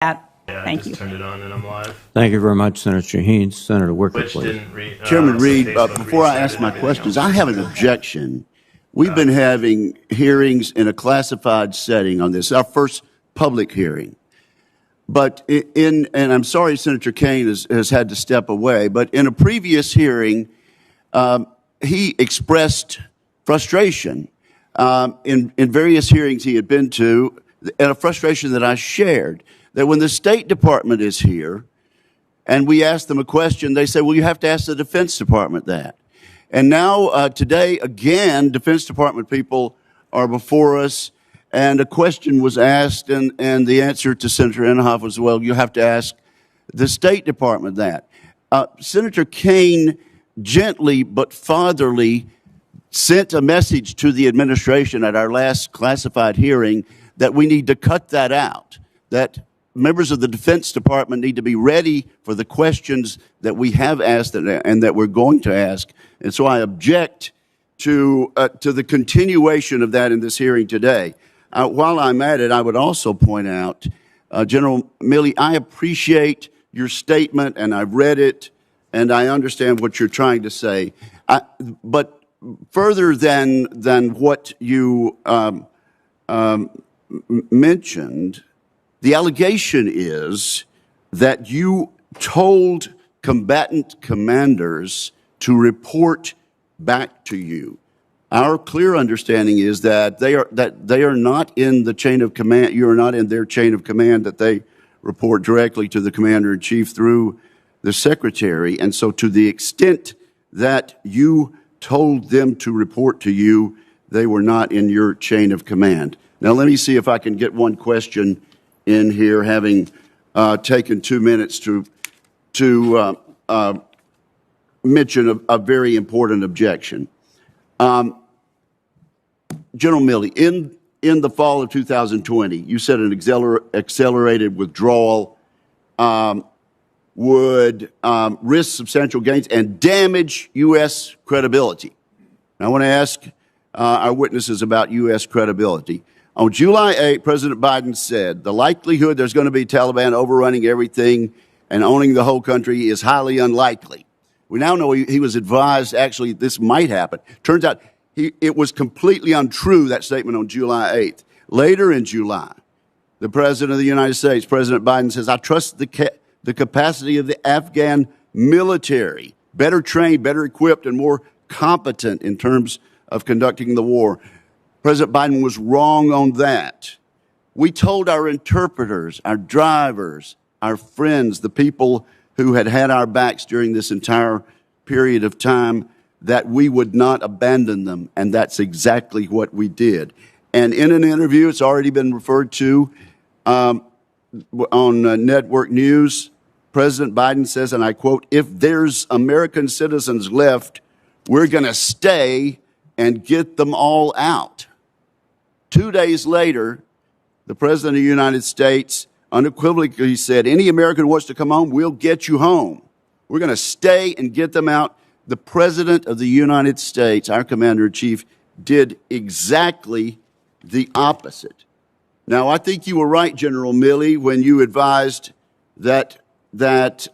that. Yeah, Thank I just you. turned it on and I'm live. Thank you very much, Senator Shaheen. Senator Wicker, Which please. didn't read. Chairman Reed, Facebook before I ask restarted my everything questions, else. I have an objection. We've been having hearings in a classified setting on this, our first public hearing. But and I'm sorry Senator Kaine has had to step away, but in a previous hearing, he expressed frustration in various hearings he had been to, and a frustration that I shared, that when the State Department is here and we ask them a question, they say, well, you have to ask the Defense Department that. And now today, again, Defense Department people are before us, and a question was asked, and the answer to Senator Inhofe was, well, you have to ask the State Department that. Senator Kaine gently but fatherly sent a message to the administration at our last classified hearing that we need to cut that out, that members of the Defense Department need to be ready for the questions that we have asked and that we're going to ask. And so I object to the continuation of that in this hearing today. While I'm at it, I would also point out, General Milley, I appreciate your statement, and I've read it, and I understand what you're trying to say. But further than what you mentioned, the allegation is that you told combatant commanders to report back to you. Our clear understanding is that they are not in the chain of command. You are not in their chain of command, that they report directly to the commander-in-chief through the secretary. And so to the extent that you told them to report to you, they were not in your chain of command. Now, let me see if I can get one question in here, having taken 2 minutes to mention a very important objection. General Milley, in the fall of 2020, you said an accelerated withdrawal would risk substantial gains and damage U.S. credibility. Now, I want to ask our witnesses about U.S. credibility. On July 8, President Biden said the likelihood there's going to be Taliban overrunning everything and owning the whole country is highly unlikely. We now know he was advised, actually, this might happen. Turns out it was completely untrue, that statement on July 8th. Later in July, the President of the United States, President Biden, says, I trust the capacity of the Afghan military, better trained, better equipped, and more competent in terms of conducting the war. President Biden was wrong on that. We told our interpreters, our drivers, our friends, the people who had had our backs during this entire period of time, that we would not abandon them, and that's exactly what we did. And in an interview, it's already been referred to on network news, President Biden says, and I quote, if there's American citizens left, we're going to stay and get them all out. 2 days later, the President of the United States unequivocally said, any American who wants to come home, we'll get you home. We're going to stay and get them out. The President of the United States, our Commander-in-Chief, did exactly the opposite. Now, I think you were right, General Milley, when you advised that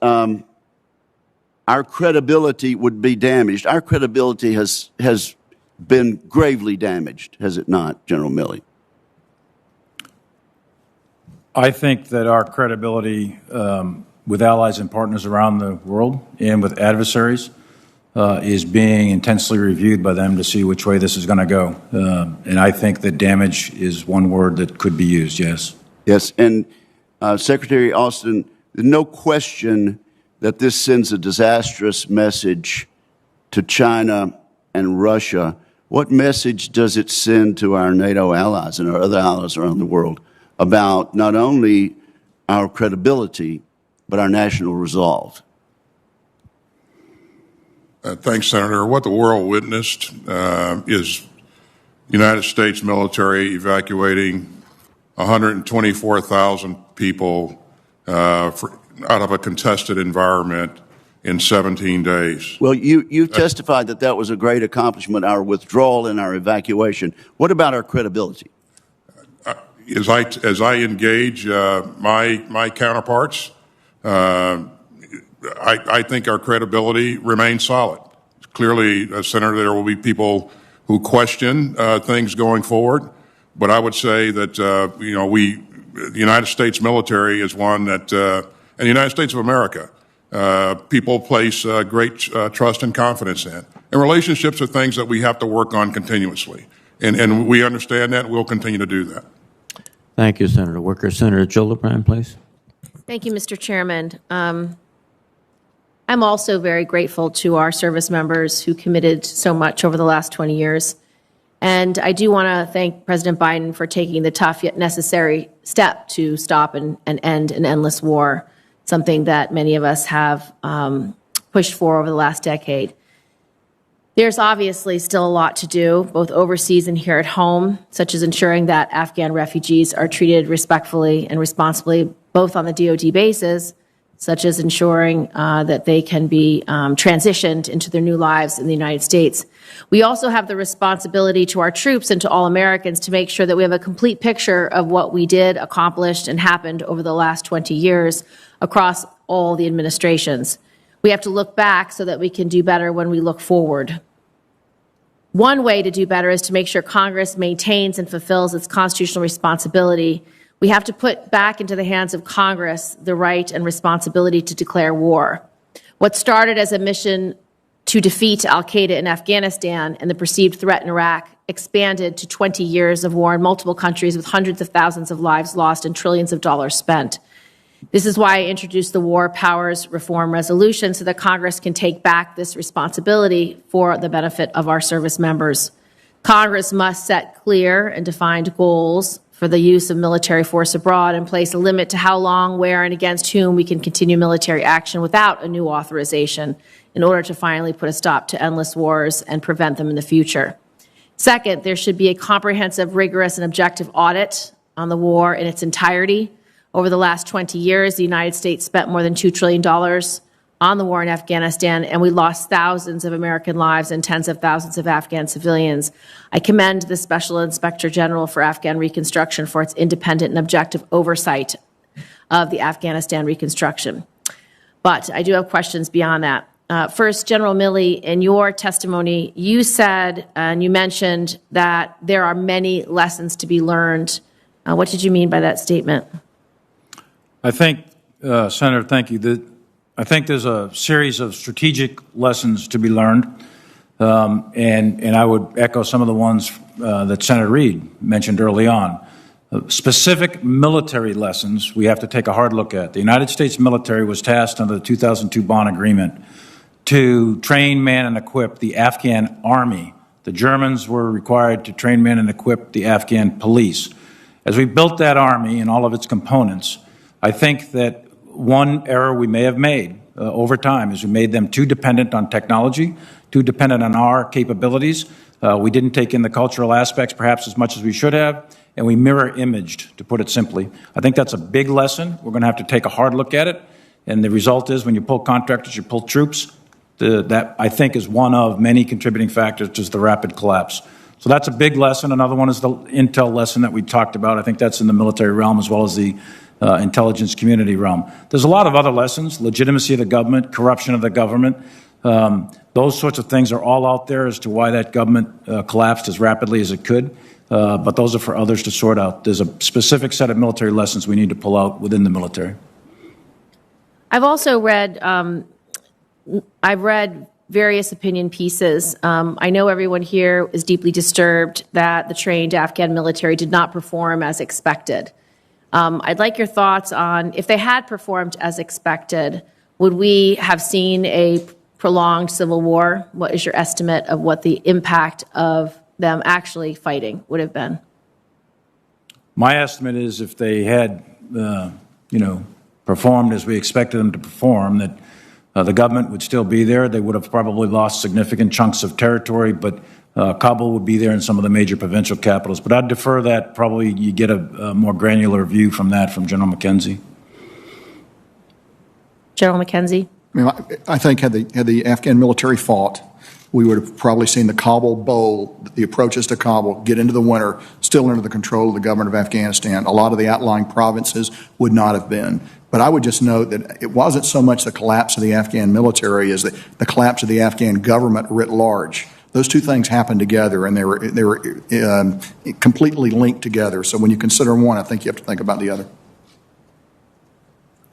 our credibility would be damaged. Our credibility has been gravely damaged, has it not, General Milley? I think that our credibility with allies and partners around the world and with adversaries is being intensely reviewed by them to see which way this is going to go. And I think that damage is one word that could be used, yes. Yes, and Secretary Austin, there's no question that this sends a disastrous message to China and Russia. What message does it send to our NATO allies and our other allies around the world about not only our credibility, but our national resolve? Thanks, Senator. What the world witnessed is the United States military evacuating 124,000 people out of a contested environment in 17 days. Well, you testified that was a great accomplishment, our withdrawal and our evacuation. What about our credibility? as I engage my counterparts, I think our credibility remains solid. Clearly, Senator, there will be people who question things going forward, but I would say that the United States military is one that, and the United States of America, people place great trust and confidence in. And relationships are things that we have to work on continuously, and we understand that, and we'll continue to do that. Thank you, Senator Wicker. Senator Gillibrand, please. Thank you, Mr. Chairman. I'm also very grateful to our service members who committed so much over the last 20 years. And I do want to thank President Biden for taking the tough yet necessary step to stop and end an endless war, something that many of us have pushed for over the last decade. There's obviously still a lot to do, both overseas and here at home, such as ensuring that Afghan refugees are treated respectfully and responsibly, both on the DoD bases, such as ensuring that they can be transitioned into their new lives in the United States. We also have the responsibility to our troops and to all Americans to make sure that we have a complete picture of what we did, accomplished, and happened over the last 20 years across all the administrations. We have to look back so that we can do better when we look forward. One way to do better is to make sure Congress maintains and fulfills its constitutional responsibility. We have to put back into the hands of Congress the right and responsibility to declare war. What started as a mission to defeat al-Qaeda in Afghanistan and the perceived threat in Iraq expanded to 20 years of war in multiple countries with hundreds of thousands of lives lost and trillions of dollars spent. This is why I introduced the War Powers Reform Resolution so that Congress can take back this responsibility for the benefit of our service members. Congress must set clear and defined goals for the use of military force abroad and place a limit to how long, where, and against whom we can continue military action without a new authorization in order to finally put a stop to endless wars and prevent them in the future. Second, there should be a comprehensive, rigorous, and objective audit on the war in its entirety. Over the last 20 years, the United States spent more than $2 trillion on the war in Afghanistan, and we lost thousands of American lives and tens of thousands of Afghan civilians. I commend the Special Inspector General for Afghan Reconstruction for its independent and objective oversight of the Afghanistan reconstruction. But I do have questions beyond that. First, General Milley, in your testimony, you said and you mentioned that there are many lessons to be learned. What did you mean by that statement? I think, Senator, thank you. I think there's a series of strategic lessons to be learned, and I would echo some of the ones that Senator Reid mentioned early on. Specific military lessons we have to take a hard look at. The United States military was tasked under the 2002 Bonn Agreement to train, man, and equip the Afghan army. The Germans were required to train, man, and equip the Afghan police. As we built that army and all of its components, I think that one error we may have made over time is we made them too dependent on technology, too dependent on our capabilities. We didn't take in the cultural aspects perhaps as much as we should have, and we mirror imaged, to put it simply. I think that's a big lesson. We're going to have to take a hard look at it, and the result is when you pull contractors, you pull troops. That, I think, is one of many contributing factors to the rapid collapse. So that's a big lesson. Another one is the intel lesson that we talked about. I think that's in the military realm as well as the intelligence community realm. There's a lot of other lessons: legitimacy of the government, corruption of the government. Those sorts of things are all out there as to why that government collapsed as rapidly as it could. But those are for others to sort out. There's a specific set of military lessons we need to pull out within the military. I've also read various opinion pieces. I know everyone here is deeply disturbed that the trained Afghan military did not perform as expected. I'd like your thoughts on, if they had performed as expected, would we have seen a prolonged civil war? What is your estimate of what the impact of them actually fighting would have been? My estimate is if they had, performed as we expected them to perform, that the government would still be there. They would have probably lost significant chunks of territory, but Kabul would be there in some of the major provincial capitals. But I'd defer that. Probably you get a more granular view from that from General McKenzie. General McKenzie? I think had the Afghan military fought we would have probably seen the Kabul Bowl, the approaches to Kabul, get into the winter, still under the control of the government of Afghanistan. A lot of the outlying provinces would not have been. But I would just note that it wasn't so much the collapse of the Afghan military as the collapse of the Afghan government writ large. Those two things happened together, and they were completely linked together. So when you consider one, I think you have to think about the other.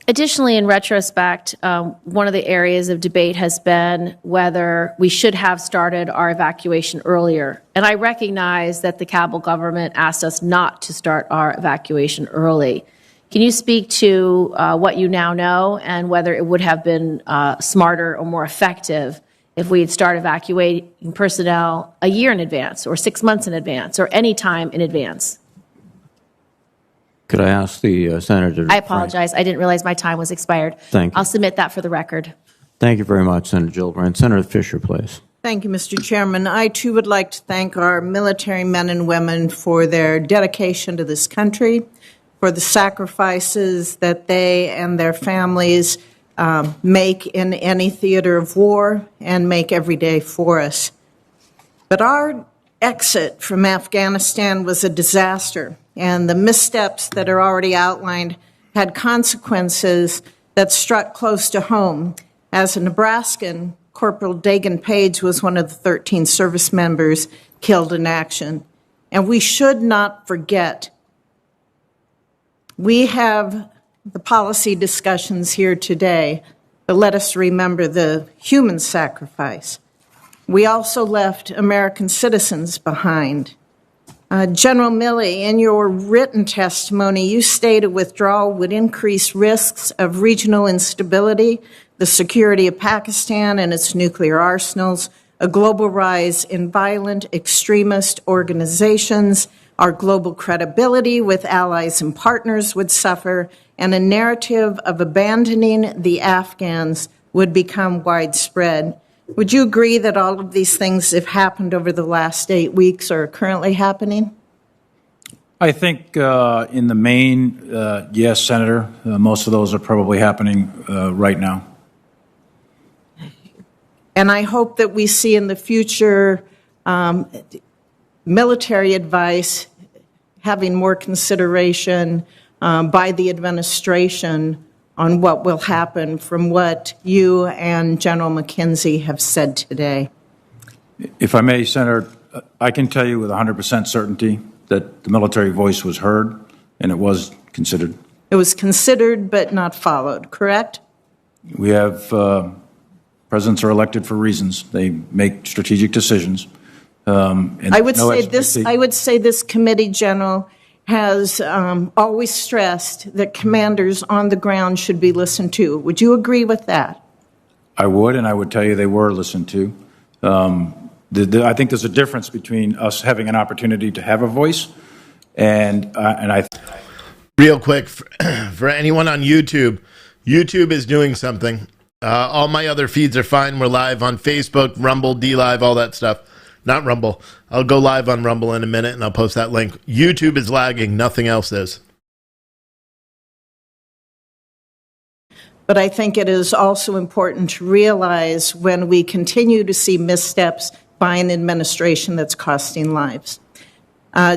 Additionally, in retrospect, one of the areas of debate has been whether we should have started our evacuation earlier. And I recognize that the Kabul government asked us not to start our evacuation early. Can you speak to what you now know and whether it would have been smarter or more effective if we had started evacuating personnel a year in advance or 6 months in advance or any time in advance? Could I ask the senator? I apologize. I didn't realize my time was expired. Thank you. I'll submit that for the record. Thank you very much, Senator Gillibrand. Senator Fisher, please. Thank you, Mr. Chairman. I, too, would like to thank our military men and women for their dedication to this country, for the sacrifices that they and their families make in any theater of war and make every day for us. But our exit from Afghanistan was a disaster, and the missteps that are already outlined had consequences that struck close to home. As a Nebraskan, Corporal Dagan Page was one of the 13 service members killed in action. And we should not forget. We have the policy discussions here today, but let us remember the human sacrifice. We also left American citizens behind. General Milley, in your written testimony, you stated withdrawal would increase risks of regional instability, the security of Pakistan and its nuclear arsenals, a global rise in violent extremist organizations, our global credibility with allies and partners would suffer, and a narrative of abandoning the Afghans would become widespread. Would you agree that all of these things have happened over the last 8 weeks or are currently happening? I think in the main, yes, Senator. Most of those are probably happening right now. And I hope that we see in the future military advice having more consideration by the administration on what will happen from what you and General McKenzie have said today. If I may, Senator, I can tell you with 100% certainty that the military voice was heard and it was considered. It was considered but not followed, correct? We have presidents are elected for reasons. They make strategic decisions. And I would say this committee, General, has always stressed that commanders on the ground should be listened to. Would you agree with that? I would, and I would tell you they were listened to. I think there's a difference between us having an opportunity to have a voice and I. Real quick, for anyone on YouTube, YouTube is doing something. All my other feeds are fine. We're live on Facebook, Rumble, DLive, all that stuff. Not Rumble. I'll go live on Rumble in a minute, and I'll post that link. YouTube is lagging. Nothing else is. But I think it is also important to realize when we continue to see missteps by an administration that's costing lives.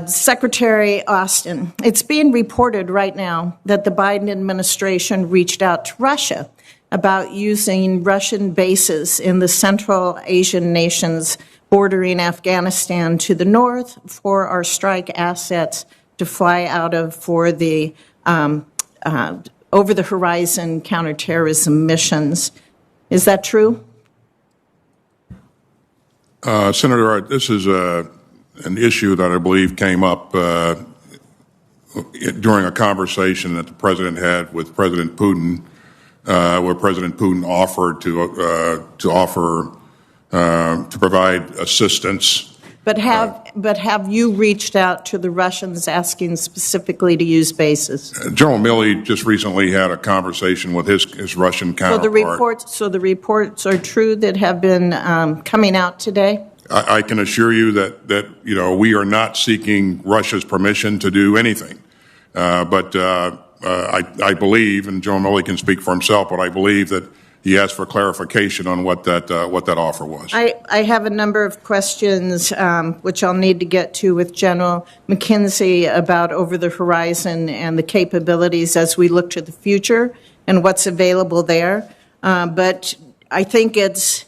Secretary Austin, it's being reported right now that the Biden administration reached out to Russia about using Russian bases in the Central Asian nations bordering Afghanistan to the north for our strike assets to fly out of for the over-the-horizon counterterrorism missions. Is that true? Senator, this is an issue that I believe came up during a conversation that the president had with President Putin, where President Putin offered to provide assistance. But have you reached out to the Russians asking specifically to use bases? General Milley just recently had a conversation with his Russian counterpart. So the reports are true that have been coming out today? I can assure you that we are not seeking Russia's permission to do anything. But I believe, and General Milley can speak for himself, but I believe that he asked for clarification on what that offer was. I have a number of questions, which I'll need to get to with General McKenzie about over the horizon and the capabilities as we look to the future and what's available there. But I think it's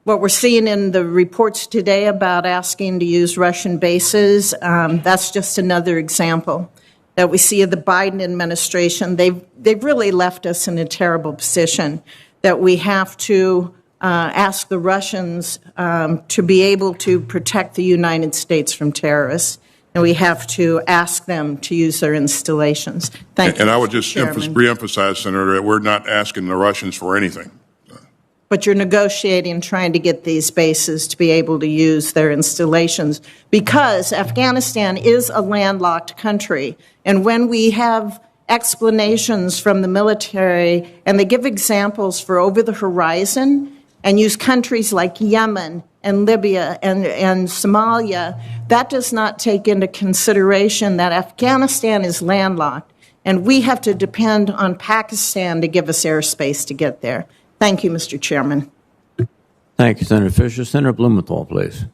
what we're seeing in the reports today about asking to use Russian bases. That's just another example that we see of the Biden administration. They've really left us in a terrible position that we have to ask the Russians to be able to protect the United States from terrorists, and we have to ask them to use their installations. Thank you, And I would Mr. just Chairman. reemphasize, Senator, that we're not asking the Russians for anything. But you're negotiating, trying to get these bases to be able to use their installations, because Afghanistan is a landlocked country. And when we have explanations from the military, and they give examples for over the horizon, and use countries like Yemen and Libya and Somalia, that does not take into consideration that Afghanistan is landlocked, and we have to depend on Pakistan to give us airspace to get there. Thank you, Mr. Chairman. Thank you, Senator Fisher. Senator Blumenthal, please.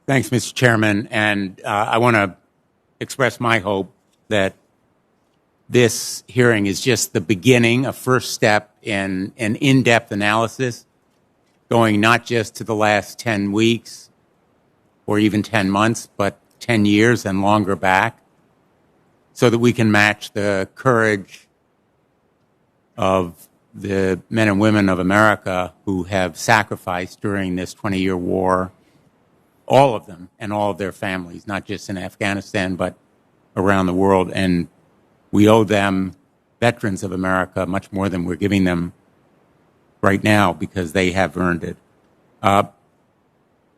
Thanks, Mr. Chairman. And I want to express my hope that this hearing is just the beginning, a first step in an in-depth analysis, going not just to the last 10 weeks or even 10 months, but 10 years and longer back, so that we can match the courage of the men and women of America who have sacrificed during this 20-year war, all of them and all of their families, not just in Afghanistan, but around the world. And we owe them, veterans of America, much more than we're giving them right now, because they have earned it.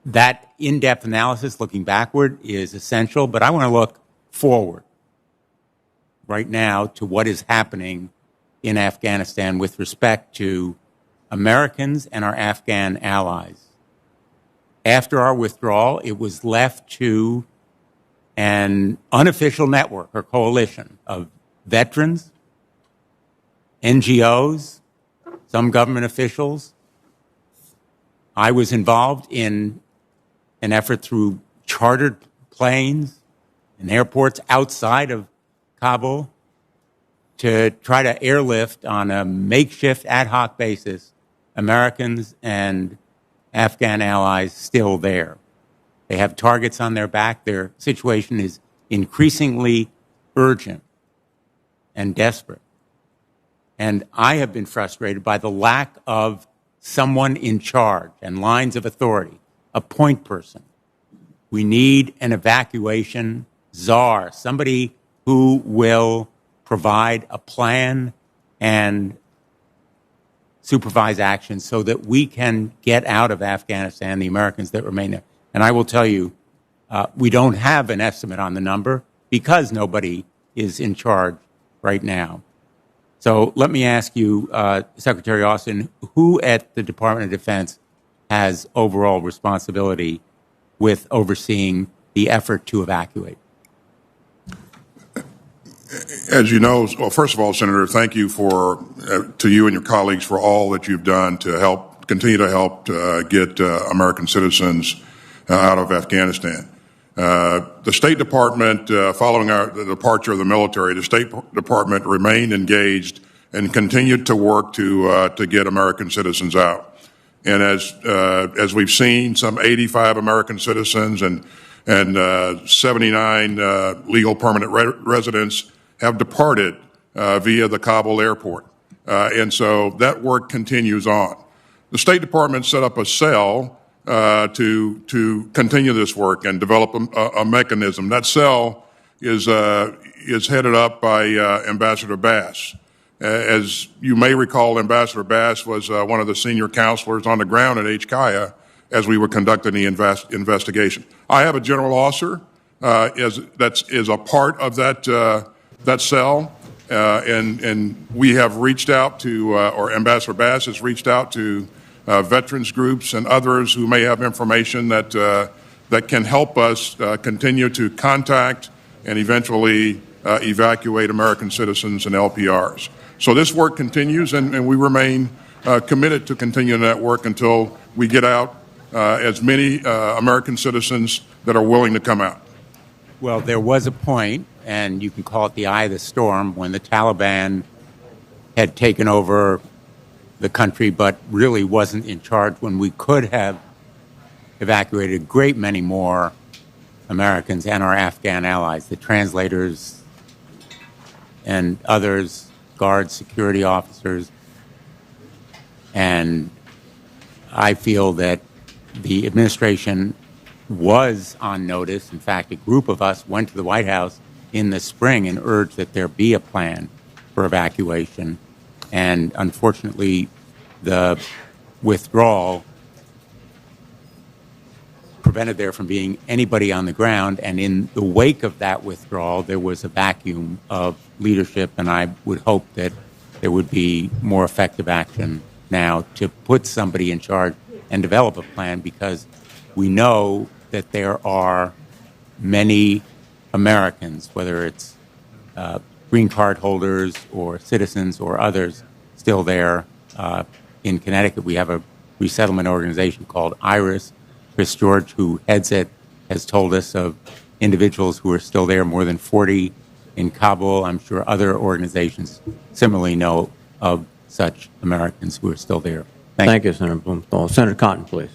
That in-depth analysis, looking backward, is essential, but I want to look forward right now to what is happening in Afghanistan with respect to Americans and our Afghan allies. After our withdrawal, it was left to an unofficial network or coalition of veterans, NGOs, some government officials. I was involved in an effort through chartered planes and airports outside of Kabul to try to airlift on a makeshift ad hoc basis Americans and Afghan allies still there. They have targets on their back. Their situation is increasingly urgent and desperate. And I have been frustrated by the lack of someone in charge and lines of authority, a point person. We need an evacuation czar, somebody who will provide a plan and supervise action so that we can get out of Afghanistan, the Americans that remain there. And I will tell you, we don't have an estimate on the number because nobody is in charge right now. So let me ask you, Secretary Austin, who at the Department of Defense has overall responsibility with overseeing the effort to evacuate? As you know, well, first of all, Senator, thank you to you and your colleagues for all that you've done to continue to help get American citizens out of Afghanistan. The State Department, following the departure of the military, the State Department remained engaged and continued to work to get American citizens out. And as we've seen, some 85 American citizens and 79 legal permanent residents have departed via the Kabul airport. And so that work continues on. The State Department set up a cell to continue this work and develop a mechanism. That cell is headed up by Ambassador Bass. As you may recall, Ambassador Bass was one of the senior counselors on the ground at HKIA as we were conducting the investigation. I have a general officer that is a part of that cell, and we have reached out to, or Ambassador Bass has reached out to veterans groups and others who may have information that can help us continue to contact and eventually evacuate American citizens and LPRs. So this work continues, and we remain committed to continuing that work until we get out as many American citizens that are willing to come out. Well, there was a point, and you can call it the eye of the storm, when the Taliban had taken over the country but really wasn't in charge, when we could have evacuated a great many more Americans and our Afghan allies, the translators and others, guards, security officers. And I feel that the administration was on notice. In fact, a group of us went to the White House in the spring and urged that there be a plan for evacuation. And unfortunately, the withdrawal prevented there from being anybody on the ground. And in the wake of that withdrawal, there was a vacuum of leadership. And I would hope that there would be more effective action now to put somebody in charge and develop a plan, because we know that there are many Americans, whether it's green card holders or citizens or others, still there. In Connecticut, we have a resettlement organization called IRIS. Chris George, who heads it, has told us of individuals who are still there, more than 40 in Kabul. I'm sure other organizations similarly know of such Americans who are still there. Thank you, Senator Blumenthal. Senator Cotton, please.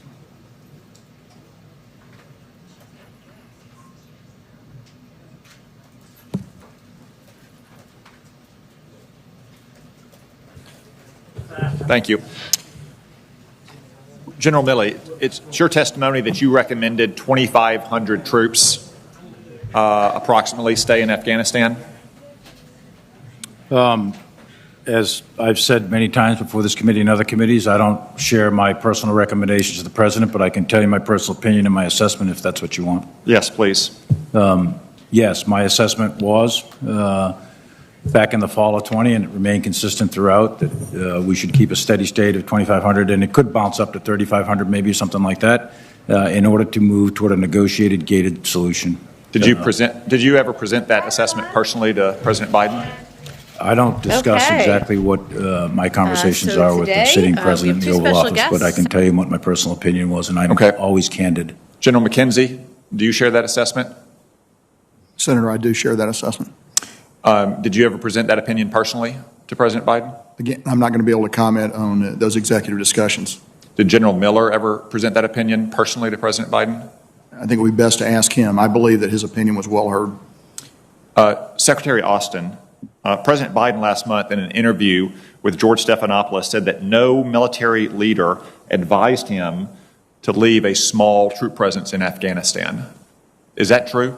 Thank you. General Milley, it's your testimony that you recommended 2,500 troops approximately stay in Afghanistan? As I've said many times before this committee and other committees, I don't share my personal recommendations to the President, but I can tell you my personal opinion and my assessment if that's what you want. Yes, please. Yes, my assessment was back in the fall of 20, and it remained consistent throughout, that we should keep a steady state of 2,500, and it could bounce up to 3,500, maybe something like that, in order to move toward a negotiated, gated solution. Did you ever present that assessment personally to President Biden? I don't discuss Okay. exactly what my conversations So are with the today, sitting we president in have the two Oval special Office, but I guests. can tell you what my personal opinion was, and I'm Okay. always candid. General McKenzie, do you share that assessment? Senator, I do share that assessment. Did you ever present that opinion personally to President Biden? Again, I'm not going to be able to comment on those executive discussions. Did General Miller ever present that opinion personally to President Biden? I think it would be best to ask him. I believe that his opinion was well heard. Secretary Austin, President Biden last month in an interview with George Stephanopoulos said that no military leader advised him to leave a small troop presence in Afghanistan. Is that true?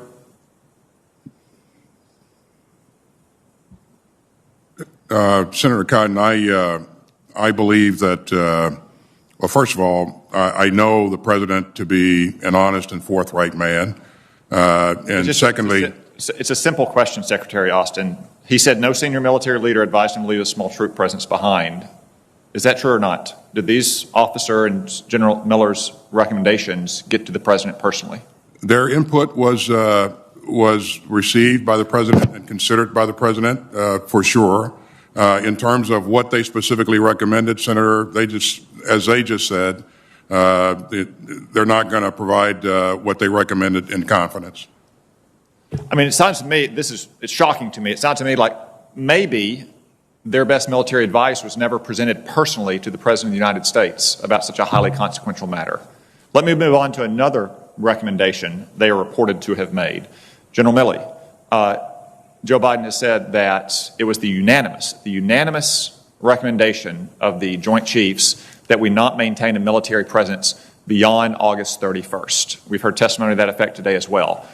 Senator Cotton, I believe that, well, first of all, I know the President to be an honest and forthright man. And secondly, It's a simple question, Secretary Austin. He said no senior military leader advised him to leave a small troop presence behind. Is that true or not? Did these officer and General Miller's recommendations get to the President personally? their input was received by the President and considered by the President, for sure. In terms of what they specifically recommended, Senator, as they just said, they're not going to provide what they recommended in confidence. I mean, it sounds to me, it's shocking to me. It sounds to me like maybe their best military advice was never presented personally to the President of the United States about such a highly consequential matter. Let me move on to another recommendation they are reported to have made. General Milley, Joe Biden has said that it was the unanimous recommendation of the Joint Chiefs that we not maintain a military presence beyond August 31st. We've heard testimony to that effect today as well.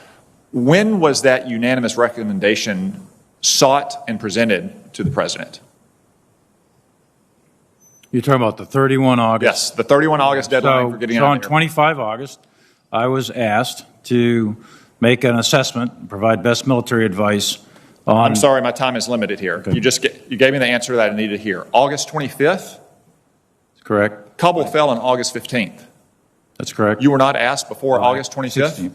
When was that unanimous recommendation sought and presented to the President? You're talking about the 31 August? Yes, the 31 August deadline for getting So out on there. 25 August, I was asked to make an assessment, and provide best military advice on... I'm sorry, my time is limited here. Okay. You gave me the answer that I needed to hear. August 25th, Correct? Kabul fell on August 15th. That's correct. You were not asked before August 25th? 16th.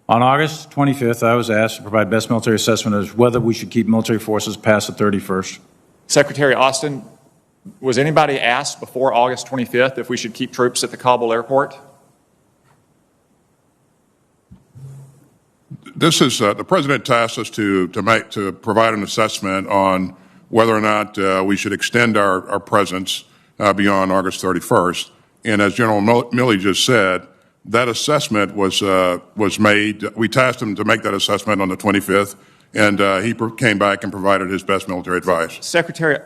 On August 25th, I was asked to provide best military assessment as whether we should keep military forces past the 31st. Secretary Austin, was anybody asked before August 25th if we should keep troops at the Kabul airport? This is the president tasked us to provide an assessment on whether or not we should extend our presence beyond August 31st. And as General Milley just said, that assessment was made. We tasked him to make that assessment on the 25th, and he came back and provided his best military advice. Secretary,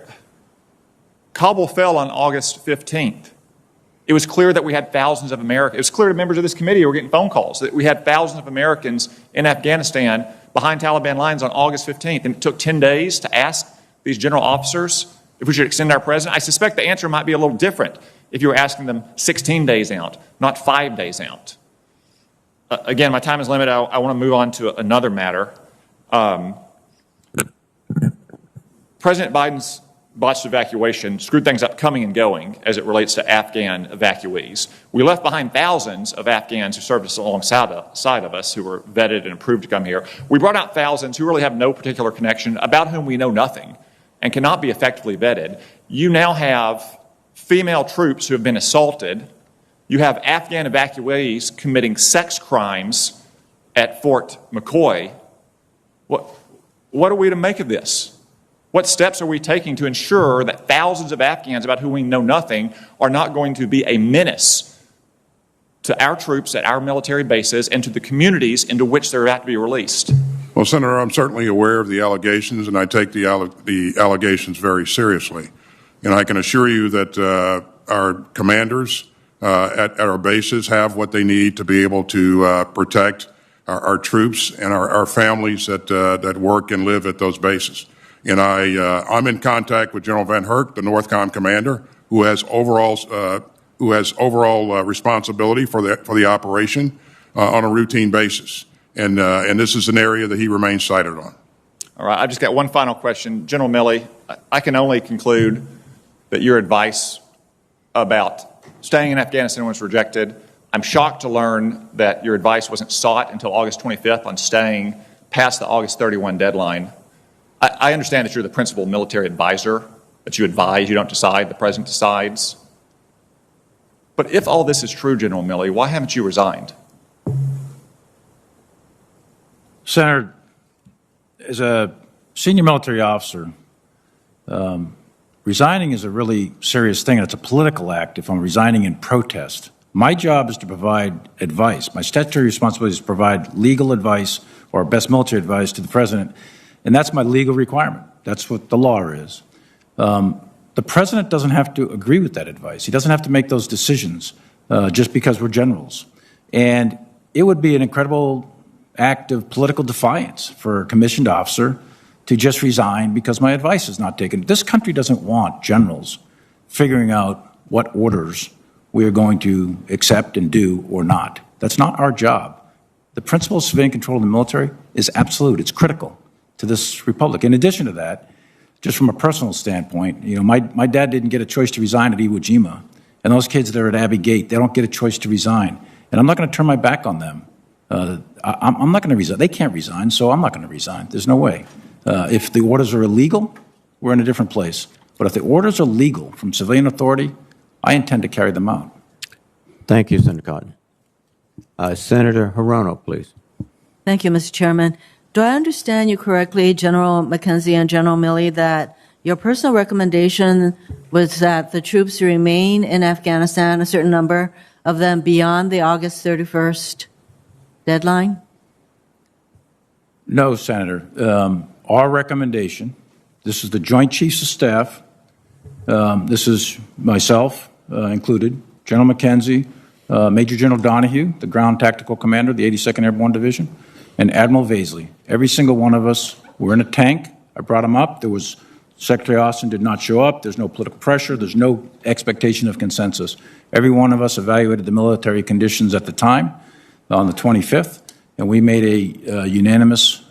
Kabul fell on August 15th. It was clear that we had thousands of Americans. It was clear to members of this committee who were getting phone calls that we had thousands of Americans in Afghanistan behind Taliban lines on August 15th. And it took 10 days to ask these general officers if we should extend our presence. I suspect the answer might be a little different if you were asking them 16 days out, not 5 days out. Again, my time is limited. I want to move on to another matter. President Biden's botched evacuation screwed things up coming and going as it relates to Afghan evacuees. We left behind thousands of Afghans who served us alongside of us, who were vetted and approved to come here. We brought out thousands who really have no particular connection, about whom we know nothing, and cannot be effectively vetted. You now have female troops who have been assaulted. You have Afghan evacuees committing sex crimes at Fort McCoy. What are we to make of this? What steps are we taking to ensure that thousands of Afghans about whom we know nothing are not going to be a menace to our troops at our military bases and to the communities into which they're about to be released? Well, Senator, I'm certainly aware of the allegations, and I take the allegations very seriously. And I can assure you that our commanders at our bases have what they need to be able to protect our troops and our families that work and live at those bases. And I'm in contact with General Van Herk, the NORTHCOM commander, who has overall responsibility for the operation on a routine basis. And this is an area that he remains cited on. All right, I've just got one final question. General Milley, I can only conclude that your advice about staying in Afghanistan was rejected. I'm shocked to learn that your advice wasn't sought until August 25th on staying past the August 31 deadline. I understand that you're the principal military advisor, that you advise, you don't decide, the president decides. But if all this is true, General Milley, why haven't you resigned? Senator, as a senior military officer, resigning is a really serious thing, and it's a political act if I'm resigning in protest. My job is to provide advice. My statutory responsibility is to provide legal advice or best military advice to the president, and that's my legal requirement. That's what the law is. The president doesn't have to agree with that advice. He doesn't have to make those decisions just because we're generals. And it would be an incredible act of political defiance for a commissioned officer to just resign because my advice is not taken. This country doesn't want generals figuring out what orders we are going to accept and do or not. That's not our job. The principle of civilian control of the military is absolute. It's critical to this republic. In addition to that, just from a personal standpoint, my dad didn't get a choice to resign at Iwo Jima, and those kids that are at Abbey Gate, they don't get a choice to resign. And I'm not going to turn my back on them. I'm not going to resign. They can't resign, so I'm not going to resign. There's no way. If the orders are illegal, we're in a different place. But if the orders are legal from civilian authority, I intend to carry them out. Thank you, Senator Cotton. Senator Hirono, please. Thank you, Mr. Chairman. Do I understand you correctly, General McKenzie and General Milley, that your personal recommendation was that the troops remain in Afghanistan, a certain number of them, beyond the August 31st deadline? No, Senator. Our recommendation, this is the Joint Chiefs of Staff, this is myself included, General McKenzie, Major General Donahue, the Ground Tactical Commander of the 82nd Airborne Division, and Admiral Vasely. Every single one of us were in a tank. I brought him up. Secretary Austin did not show up. There's no political pressure. There's no expectation of consensus. Every one of us evaluated the military conditions at the time on the 25th, and we made a unanimous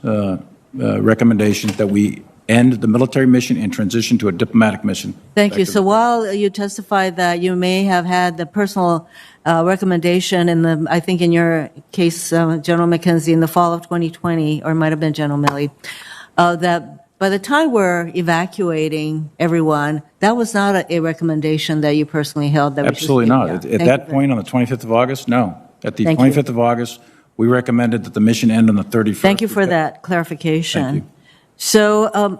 recommendation that we end the military mission and transition to a diplomatic mission. Thank you. So while you testified that you may have had the personal recommendation I think in your case, General McKenzie, in the fall of 2020, or it might have been General Milley, that by the time we're evacuating everyone, that was not a recommendation that you personally held? That we should Absolutely keep- not. yeah. At Thank that you. point, on the 25th of August, no. At the Thank you. 25th of August, we recommended that the mission end on the 31st. Thank you for that clarification. Thank you. So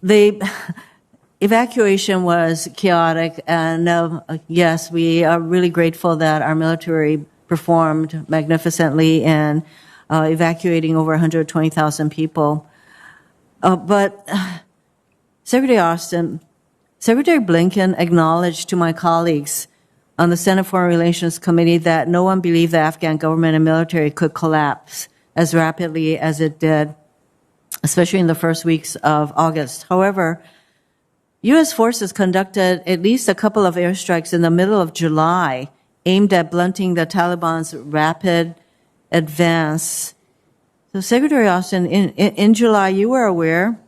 the evacuation was chaotic, and yes, we are really grateful that our military performed magnificently in evacuating over 120,000 people. But Secretary Austin, Secretary Blinken acknowledged to my colleagues on the Senate Foreign Relations Committee that no one believed the Afghan government and military could collapse as rapidly as it did, especially in the first weeks of August. However, U.S. forces conducted at least a couple of airstrikes in the middle of July aimed at blunting the Taliban's rapid advance. So, Secretary Austin, in July, you were aware,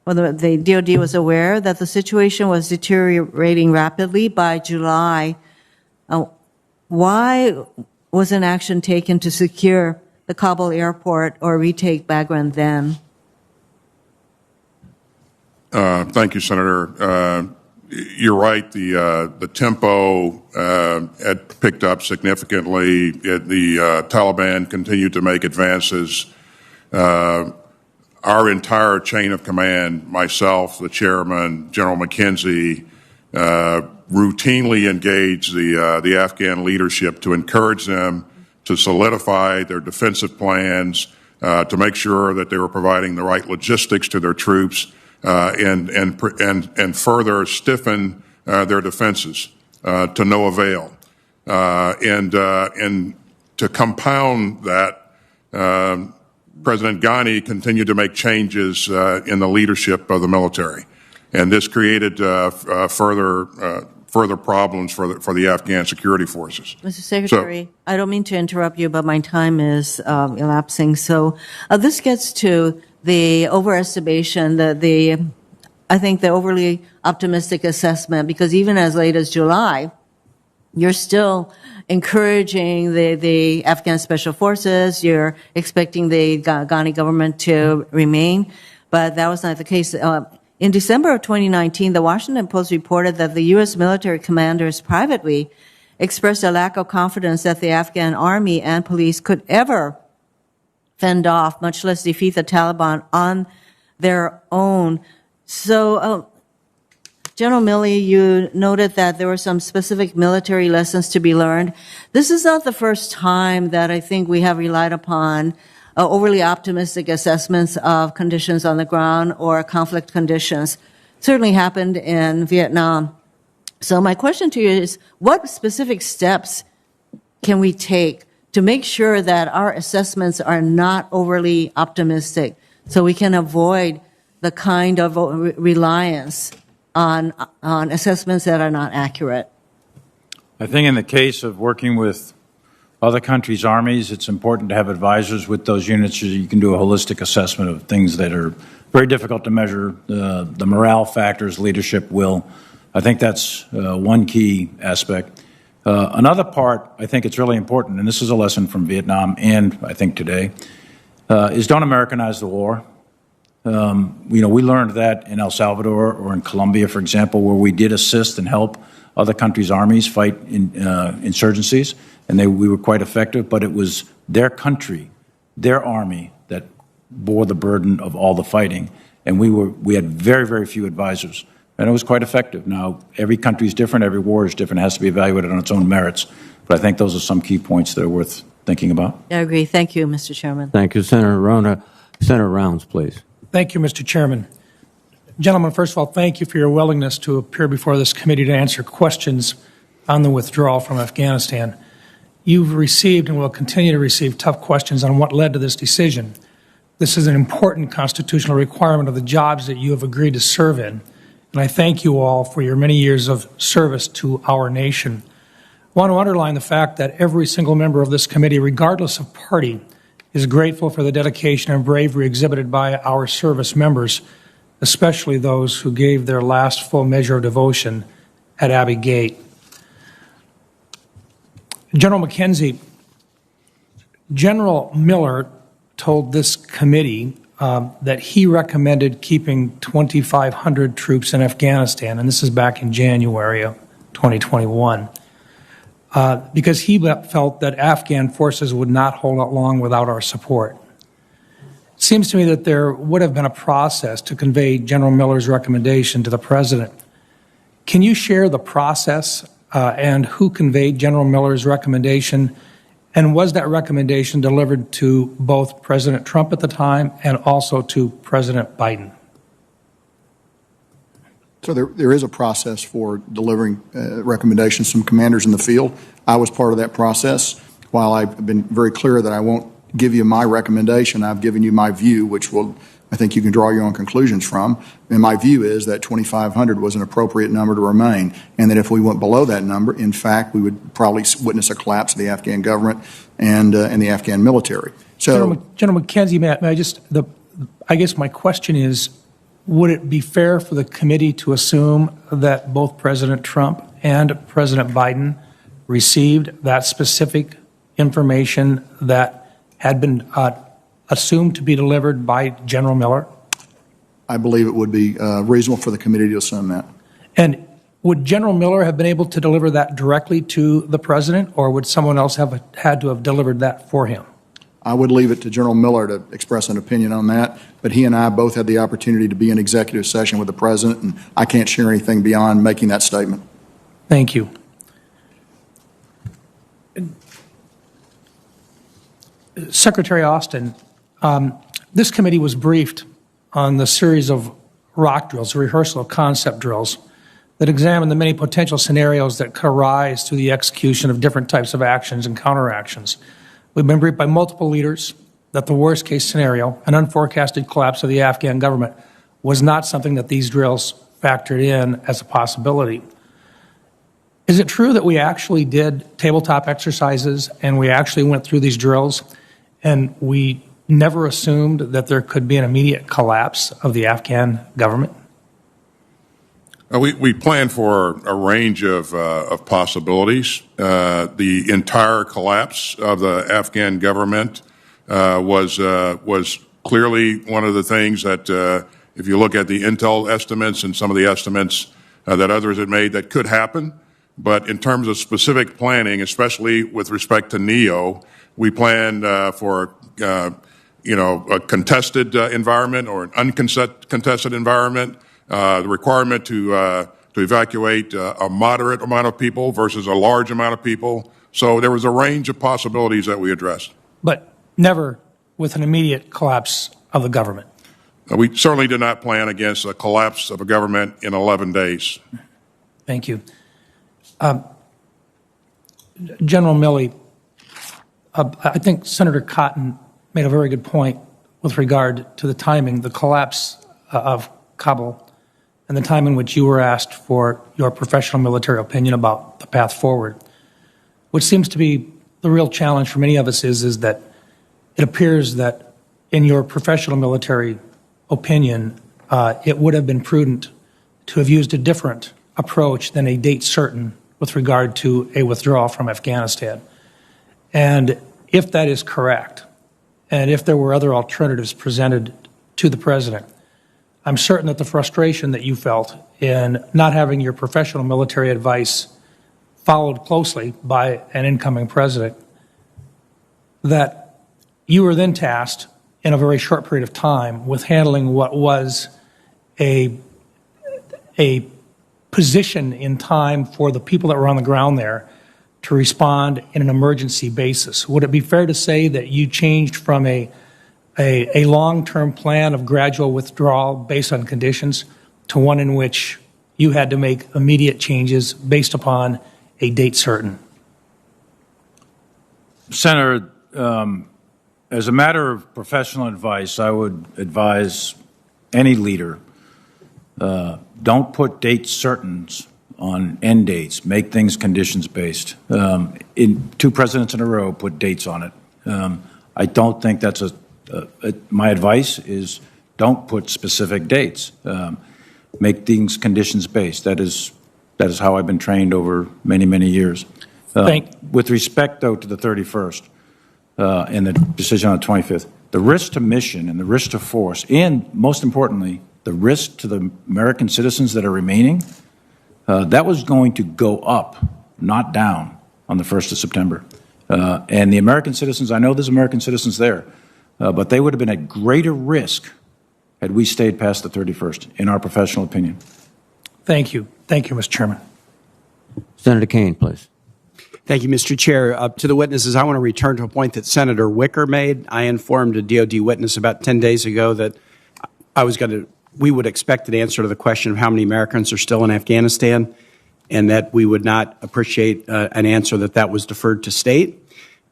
or the DOD was aware, that the situation was deteriorating rapidly by July. Why wasn't action taken to secure the Kabul airport or retake Bagram then? Thank you, Senator. You're right. The tempo had picked up significantly. The Taliban continued to make advances. Our entire chain of command, myself, the chairman, General McKenzie, routinely engaged the Afghan leadership to encourage them to solidify their defensive plans, to make sure that they were providing the right logistics to their troops, and further stiffen their defenses to no avail. And to compound that, President Ghani continued to make changes in the leadership of the military, and this created further problems for the Afghan security forces. Mr. Secretary, I don't mean to interrupt you, but my time is elapsing. So this gets to the overestimation, I think the overly optimistic assessment, because even as late as July, you're still encouraging the Afghan special forces. You're expecting the Ghani government to remain, but that was not the case. In December of 2019, the Washington Post reported that the U.S. military commanders privately expressed a lack of confidence that the Afghan army and police could ever fend off, much less defeat the Taliban on their own. So, General Milley, you noted that there were some specific military lessons to be learned. This is not the first time that I think we have relied upon overly optimistic assessments of conditions on the ground or conflict conditions. It certainly happened in Vietnam. So my question to you is, what specific steps can we take to make sure that our assessments are not overly optimistic so we can avoid the kind of reliance on assessments that are not accurate? I think in the case of working with other countries' armies, it's important to have advisors with those units so you can do a holistic assessment of things that are very difficult to measure, the morale factors, leadership, will. I think that's one key aspect. Another part, I think it's really important, and this is a lesson from Vietnam and I think today, is don't Americanize the war. We learned that in El Salvador or in Colombia, for example, where we did assist and help other countries' armies fight insurgencies, and we were quite effective, but it was their country, their army, that bore the burden of all the fighting, and we had very, very few advisors, and it was quite effective. Now, every country is different, every war is different, it has to be evaluated on its own merits, but I think those are some key points that are worth thinking about. I agree. Thank you, Mr. Chairman. Thank you, Senator Rona. Senator Rounds, please. Thank you, Mr. Chairman. Gentlemen, first of all, thank you for your willingness to appear before this committee to answer questions on the withdrawal from Afghanistan. You've received and will continue to receive tough questions on what led to this decision. This is an important constitutional requirement of the jobs that you have agreed to serve in, and I thank you all for your many years of service to our nation. I want to underline the fact that every single member of this committee, regardless of party, is grateful for the dedication and bravery exhibited by our service members, especially those who gave their last full measure of devotion at Abbey Gate. General McKenzie, General Miller told this committee that he recommended keeping 2,500 troops in Afghanistan, and this is back in January of 2021, because he felt that Afghan forces would not hold out long without our support. It seems to me that there would have been a process to convey General Miller's recommendation to the President. Can you share the process and who conveyed General Miller's recommendation? And was that recommendation delivered to both President Trump at the time and also to President Biden? So there is a process for delivering recommendations from commanders in the field. I was part of that process. While I've been very clear that I won't give you my recommendation, I've given you my view, which I think you can draw your own conclusions from. And my view is that 2,500 was an appropriate number to remain, and that if we went below that number, in fact, we would probably witness a collapse of the Afghan government and the Afghan military. So, General McKenzie, I guess my question is, would it be fair for the committee to assume that both President Trump and President Biden received that specific information that had been assumed to be delivered by General Miller? I believe it would be reasonable for the committee to assume that. And would General Miller have been able to deliver that directly to the President, or would someone else have had to have delivered that for him? I would leave it to General Miller to express an opinion on that, but he and I both had the opportunity to be in executive session with the President, and I can't share anything beyond making that statement. Thank you. Secretary Austin, this committee was briefed on the series of rock drills, a rehearsal of concept drills, that examine the many potential scenarios that could arise through the execution of different types of actions and counteractions. We've been briefed by multiple leaders that the worst case scenario, an unforecasted collapse of the Afghan government, was not something that these drills factored in as a possibility. Is it true that we actually did tabletop exercises and we actually went through these drills and we never assumed that there could be an immediate collapse of the Afghan government? We planned for a range of possibilities. The entire collapse of the Afghan government was clearly one of the things that, if you look at the intel estimates and some of the estimates that others had made, that could happen. But in terms of specific planning, especially with respect to NEO, we planned for a contested environment or an uncontested environment. The requirement to evacuate a moderate amount of people versus a large amount of people. So there was a range of possibilities that we addressed. But never with an immediate collapse of the government. We certainly did not plan against a collapse of a government in 11 days. Thank you. General Milley, I think Senator Cotton made a very good point with regard to the timing, the collapse of Kabul, and the time in which you were asked for your professional military opinion about the path forward. What seems to be the real challenge for many of us is that it appears that in your professional military opinion, it would have been prudent to have used a different approach than a date certain with regard to a withdrawal from Afghanistan. And if that is correct, and if there were other alternatives presented to the President, I'm certain that the frustration that you felt in not having your professional military advice followed closely by an incoming president, that you were then tasked in a very short period of time with handling what was a position in time for the people that were on the ground there to respond in an emergency basis. Would it be fair to say that you changed from a long-term plan of gradual withdrawal based on conditions to one in which you had to make immediate changes based upon a date certain? Senator, as a matter of professional advice, I would advise any leader, don't put date certains on end dates. Make things conditions-based. In 2 presidents in a row put dates on it. I don't think that's my advice is don't put specific dates. Make things conditions-based. That is how I've been trained over many, many years. With respect, though, to the 31st and the decision on the 25th, the risk to mission and the risk to force, and most importantly, the risk to the American citizens that are remaining, that was going to go up, not down, on the 1st of September. And the American citizens, I know there's American citizens there, but they would have been at greater risk had we stayed past the 31st, in our professional opinion. Thank you. Thank you, Mr. Chairman. Senator Kane, please. Thank you, Mr. Chair. To the witnesses, I want to return to a point that Senator Wicker made. I informed a DOD witness about 10 days ago that we would expect an answer to the question of how many Americans are still in Afghanistan, and that we would not appreciate an answer that was deferred to state.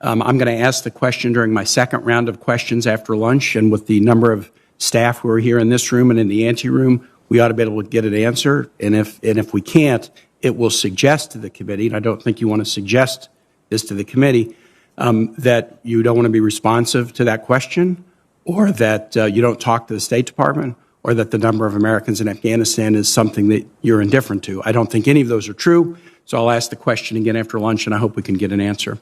I'm going to ask the question during my second round of questions after lunch, and with the number of staff who are here in this room and in the anteroom, we ought to be able to get an answer. And if we can't, it will suggest to the committee, and I don't think you want to suggest this to the committee, that you don't want to be responsive to that question, or that you don't talk to the State Department, or that the number of Americans in Afghanistan is something that you're indifferent to. I don't think any of those are true, so I'll ask the question again after lunch, and I hope we can get an answer.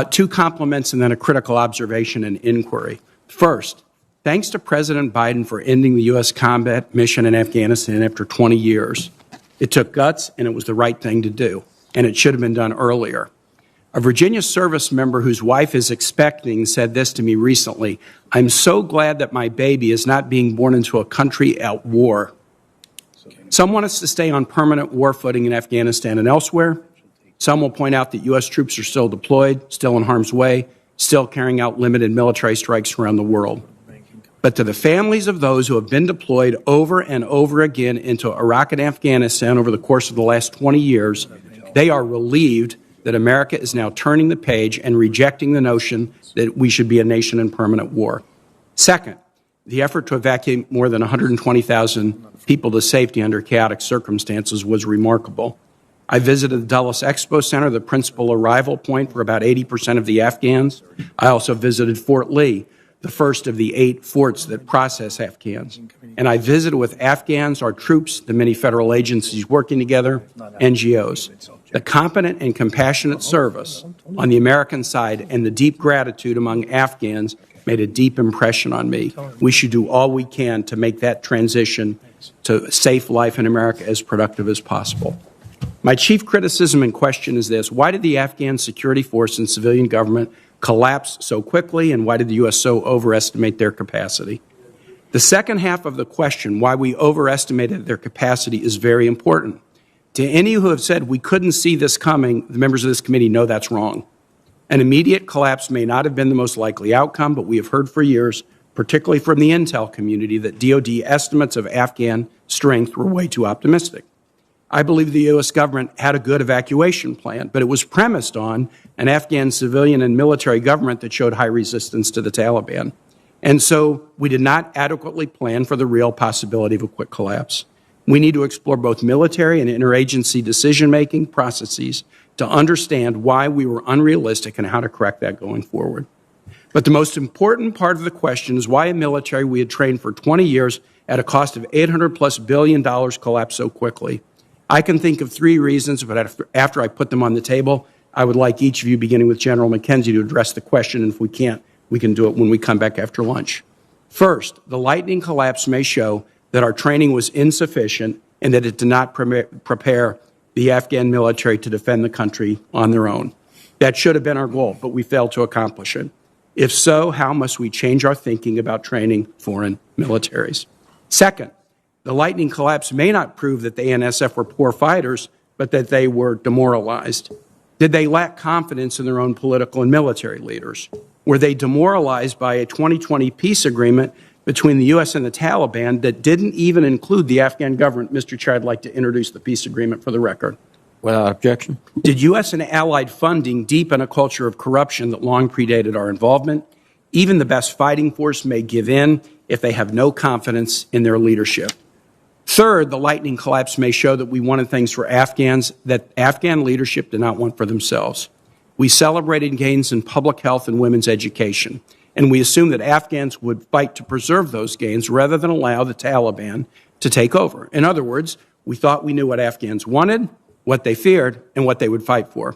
2 compliments and then a critical observation and inquiry. First, thanks to President Biden for ending the U.S. combat mission in Afghanistan after 20 years. It took guts, and it was the right thing to do, and it should have been done earlier. A Virginia service member whose wife is expecting said this to me recently: "I'm so glad that my baby is not being born into a country at war." Some want us to stay on permanent war footing in Afghanistan and elsewhere. Some will point out that U.S. troops are still deployed, still in harm's way, still carrying out limited military strikes around the world. But to the families of those who have been deployed over and over again into Iraq and Afghanistan over the course of the last 20 years, they are relieved that America is now turning the page and rejecting the notion that we should be a nation in permanent war. Second, the effort to evacuate more than 120,000 people to safety under chaotic circumstances was remarkable. I visited the Dulles Expo Center, the principal arrival point for about 80% of the Afghans. I also visited Fort Lee, the first of the 8 forts that process Afghans. And I visited with Afghans, our troops, the many federal agencies working together, NGOs. The competent and compassionate service on the American side and the deep gratitude among Afghans made a deep impression on me. We should do all we can to make that transition to a safe life in America as productive as possible. My chief criticism and question is this: why did the Afghan security force and civilian government collapse so quickly, and why did the U.S. so overestimate their capacity? The second half of the question, why we overestimated their capacity, is very important. To any who have said we couldn't see this coming, the members of this committee know that's wrong. An immediate collapse may not have been the most likely outcome, but we have heard for years, particularly from the intel community, that DoD estimates of Afghan strength were way too optimistic. I believe the U.S. government had a good evacuation plan, but it was premised on an Afghan civilian and military government that showed high resistance to the Taliban. And so we did not adequately plan for the real possibility of a quick collapse. We need to explore both military and interagency decision-making processes to understand why we were unrealistic and how to correct that going forward. But the most important part of the question is why a military we had trained for 20 years at a cost of $800+ billion collapsed so quickly. I can think of 3 reasons, but after I put them on the table, I would like each of you, beginning with General McKenzie, to address the question, and if we can't, we can do it when we come back after lunch. First, the lightning collapse may show that our training was insufficient and that it did not prepare the Afghan military to defend the country on their own. That should have been our goal, but we failed to accomplish it. If so, how must we change our thinking about training foreign militaries? Second, the lightning collapse may not prove that the ANSF were poor fighters, but that they were demoralized. Did they lack confidence in their own political and military leaders? Were they demoralized by a 2020 peace agreement between the U.S. and the Taliban that didn't even include the Afghan government? Mr. Chair, I'd like to introduce the peace agreement for the record. Without objection. Did U.S. and allied funding deepen a culture of corruption that long predated our involvement? Even the best fighting force may give in if they have no confidence in their leadership. Third, the lightning collapse may show that we wanted things for Afghans that Afghan leadership did not want for themselves. We celebrated gains in public health and women's education, and we assumed that Afghans would fight to preserve those gains rather than allow the Taliban to take over. In other words, we thought we knew what Afghans wanted, what they feared, and what they would fight for.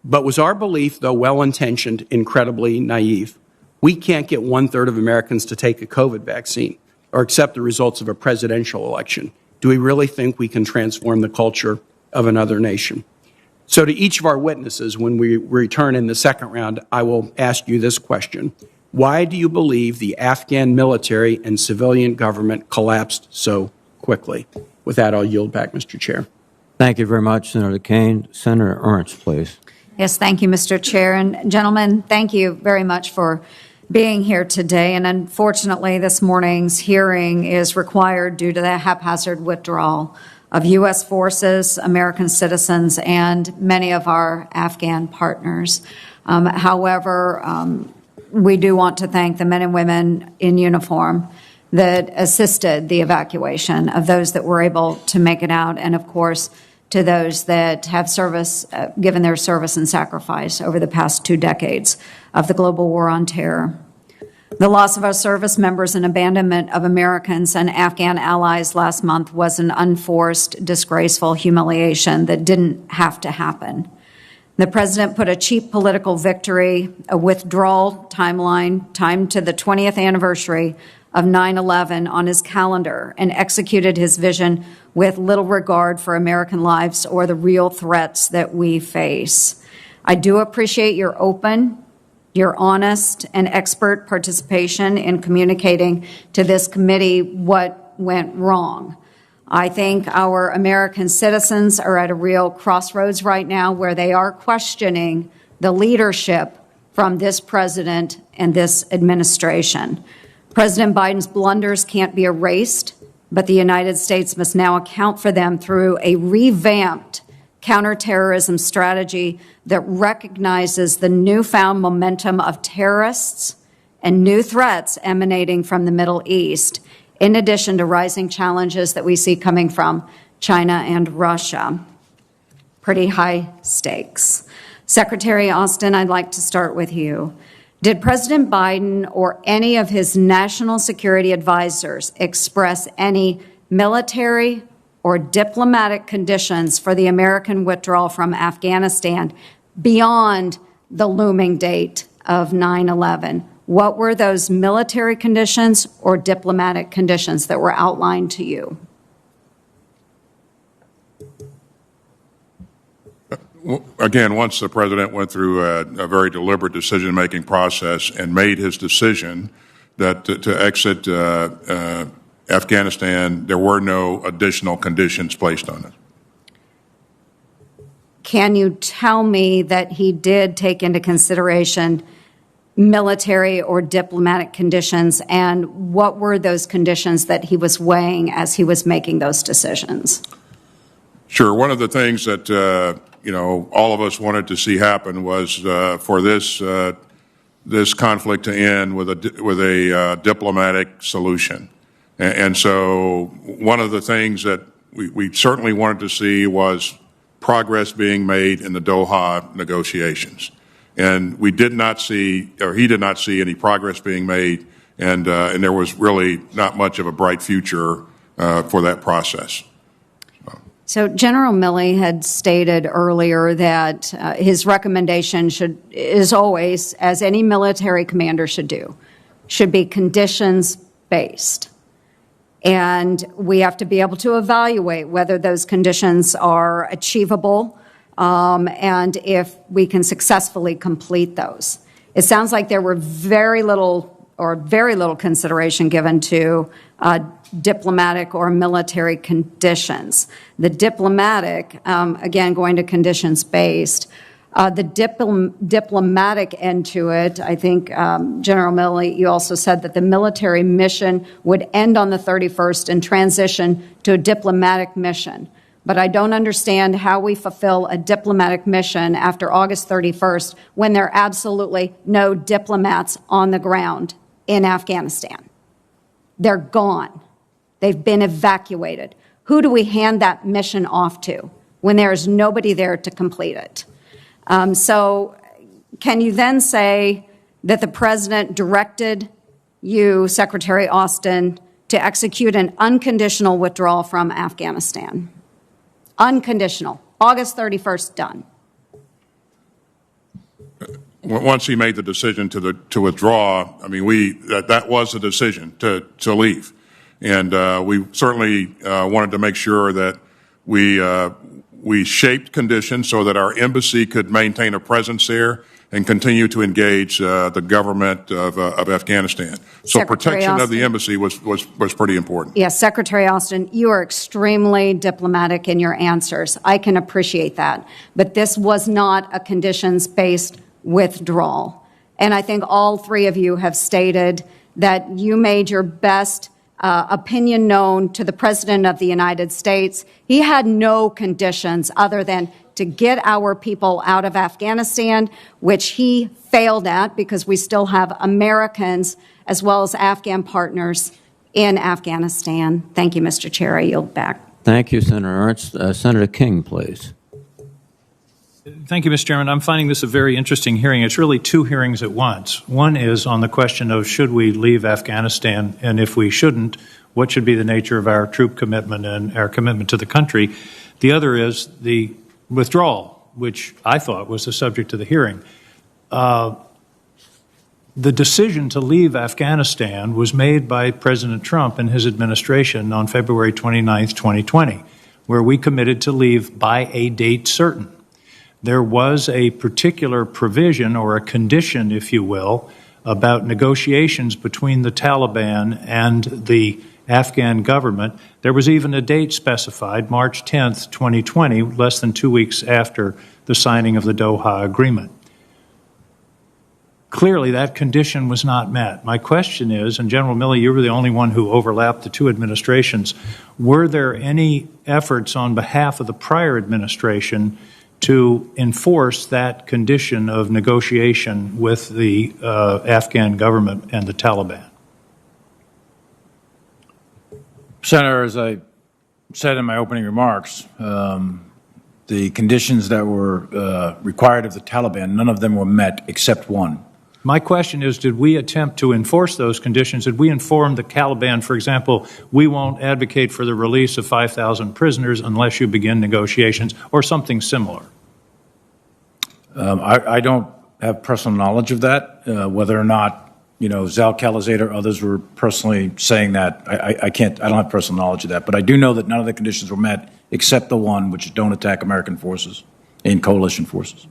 But was our belief, though well-intentioned, incredibly naive? We can't get 1/3 of Americans to take a COVID vaccine or accept the results of a presidential election. Do we really think we can transform the culture of another nation? So to each of our witnesses, when we return in the second round, I will ask you this question. Why do you believe the Afghan military and civilian government collapsed so quickly? With that, I'll yield back, Mr. Chair. Thank you very much, Senator Kane. Senator Ernst, please. Yes, thank you, Mr. Chair. And gentlemen, thank you very much for being here today. And unfortunately, this morning's hearing is required due to the haphazard withdrawal of U.S. forces, American citizens, and many of our Afghan partners. However, we do want to thank the men and women in uniform that assisted the evacuation of those that were able to make it out, and of course, to those that have given their service and sacrifice over the past 2 decades of the global war on terror. The loss of our service members and abandonment of Americans and Afghan allies last month was an unforced, disgraceful humiliation that didn't have to happen. The president put a cheap political victory, a withdrawal timeline timed to the 20th anniversary of 9/11 on his calendar and executed his vision with little regard for American lives or the real threats that we face. I do appreciate your open, your honest, and expert participation in communicating to this committee what went wrong. I think our American citizens are at a real crossroads right now where they are questioning the leadership from this president and this administration. President Biden's blunders can't be erased, but the United States must now account for them through a revamped counterterrorism strategy that recognizes the newfound momentum of terrorists and new threats emanating from the Middle East, in addition to rising challenges that we see coming from China and Russia. Pretty high stakes. Secretary Austin, I'd like to start with you. Did President Biden or any of his national security advisors express any military or diplomatic conditions for the American withdrawal from Afghanistan beyond the looming date of 9/11? What were those military conditions or diplomatic conditions that were outlined to you? Again, once the president went through a very deliberate decision-making process and made his decision that to exit Afghanistan, there were no additional conditions placed on it. Can you tell me that he did take into consideration military or diplomatic conditions, and what were those conditions that he was weighing as he was making those decisions? Sure. One of the things that all of us wanted to see happen was for this conflict to end with a diplomatic solution. And so one of the things that we certainly wanted to see was progress being made in the Doha negotiations. And we did not see, or he did not see, any progress being made, and there was really not much of a bright future for that process. So General Milley had stated earlier that his recommendation is always, as any military commander should do, should be conditions-based. And we have to be able to evaluate whether those conditions are achievable and if we can successfully complete those. It sounds like there were very little consideration given to diplomatic or military conditions. The diplomatic, again, going to conditions-based, the diplomatic end to it, I think, General Milley, you also said that the military mission would end on the 31st and transition to a diplomatic mission. But I don't understand how we fulfill a diplomatic mission after August 31st when there are absolutely no diplomats on the ground in Afghanistan. They're gone. They've been evacuated. Who do we hand that mission off to when there is nobody there to complete it? So can you then say that the president directed you, Secretary Austin, to execute an unconditional withdrawal from Afghanistan? Unconditional. August 31st, done. once he made the decision to withdraw, I mean, that was the decision to leave. And we certainly wanted to make sure that we shaped conditions so that our embassy could maintain a presence there and continue to engage the government of Afghanistan. So Secretary protection of Austin. the embassy was pretty important. Yes, Secretary Austin, you are extremely diplomatic in your answers. I can appreciate that. But this was not a conditions-based withdrawal. And I think all three of you have stated that you made your best opinion known to the President of the United States. He had no conditions other than to get our people out of Afghanistan, which he failed at because we still have Americans as well as Afghan partners in Afghanistan. Thank you, Mr. Chair. I yield back. Thank you, Senator Ernst. Senator King, please. Thank you, Mr. Chairman. I'm finding this a very interesting hearing. It's really two hearings at once. One is on the question of should we leave Afghanistan, and if we shouldn't, what should be the nature of our troop commitment and our commitment to the country. The other is the withdrawal, which I thought was the subject of the hearing. The decision to leave Afghanistan was made by President Trump and his administration on February 29th, 2020, where we committed to leave by a date certain. There was a particular provision or a condition, if you will, about negotiations between the Taliban and the Afghan government. There was even a date specified, March 10th, 2020, less than 2 weeks after the signing of the Doha Agreement. Clearly, that condition was not met. My question is, and General Milley, you were the only one who overlapped the two administrations, were there any efforts on behalf of the prior administration to enforce that condition of negotiation with the Afghan government and the Taliban? Senator, as I said in my opening remarks, the conditions that were required of the Taliban, none of them were met except one. My question is, did we attempt to enforce those conditions? Did we inform the Taliban, for example, we won't advocate for the release of 5,000 prisoners unless you begin negotiations, or something similar? I don't have personal knowledge of that, whether or not Zal Khalilzad or others were personally saying that. I don't have personal knowledge of that, but I do know that none of the conditions were met except the one, which is don't attack American forces and coalition forces.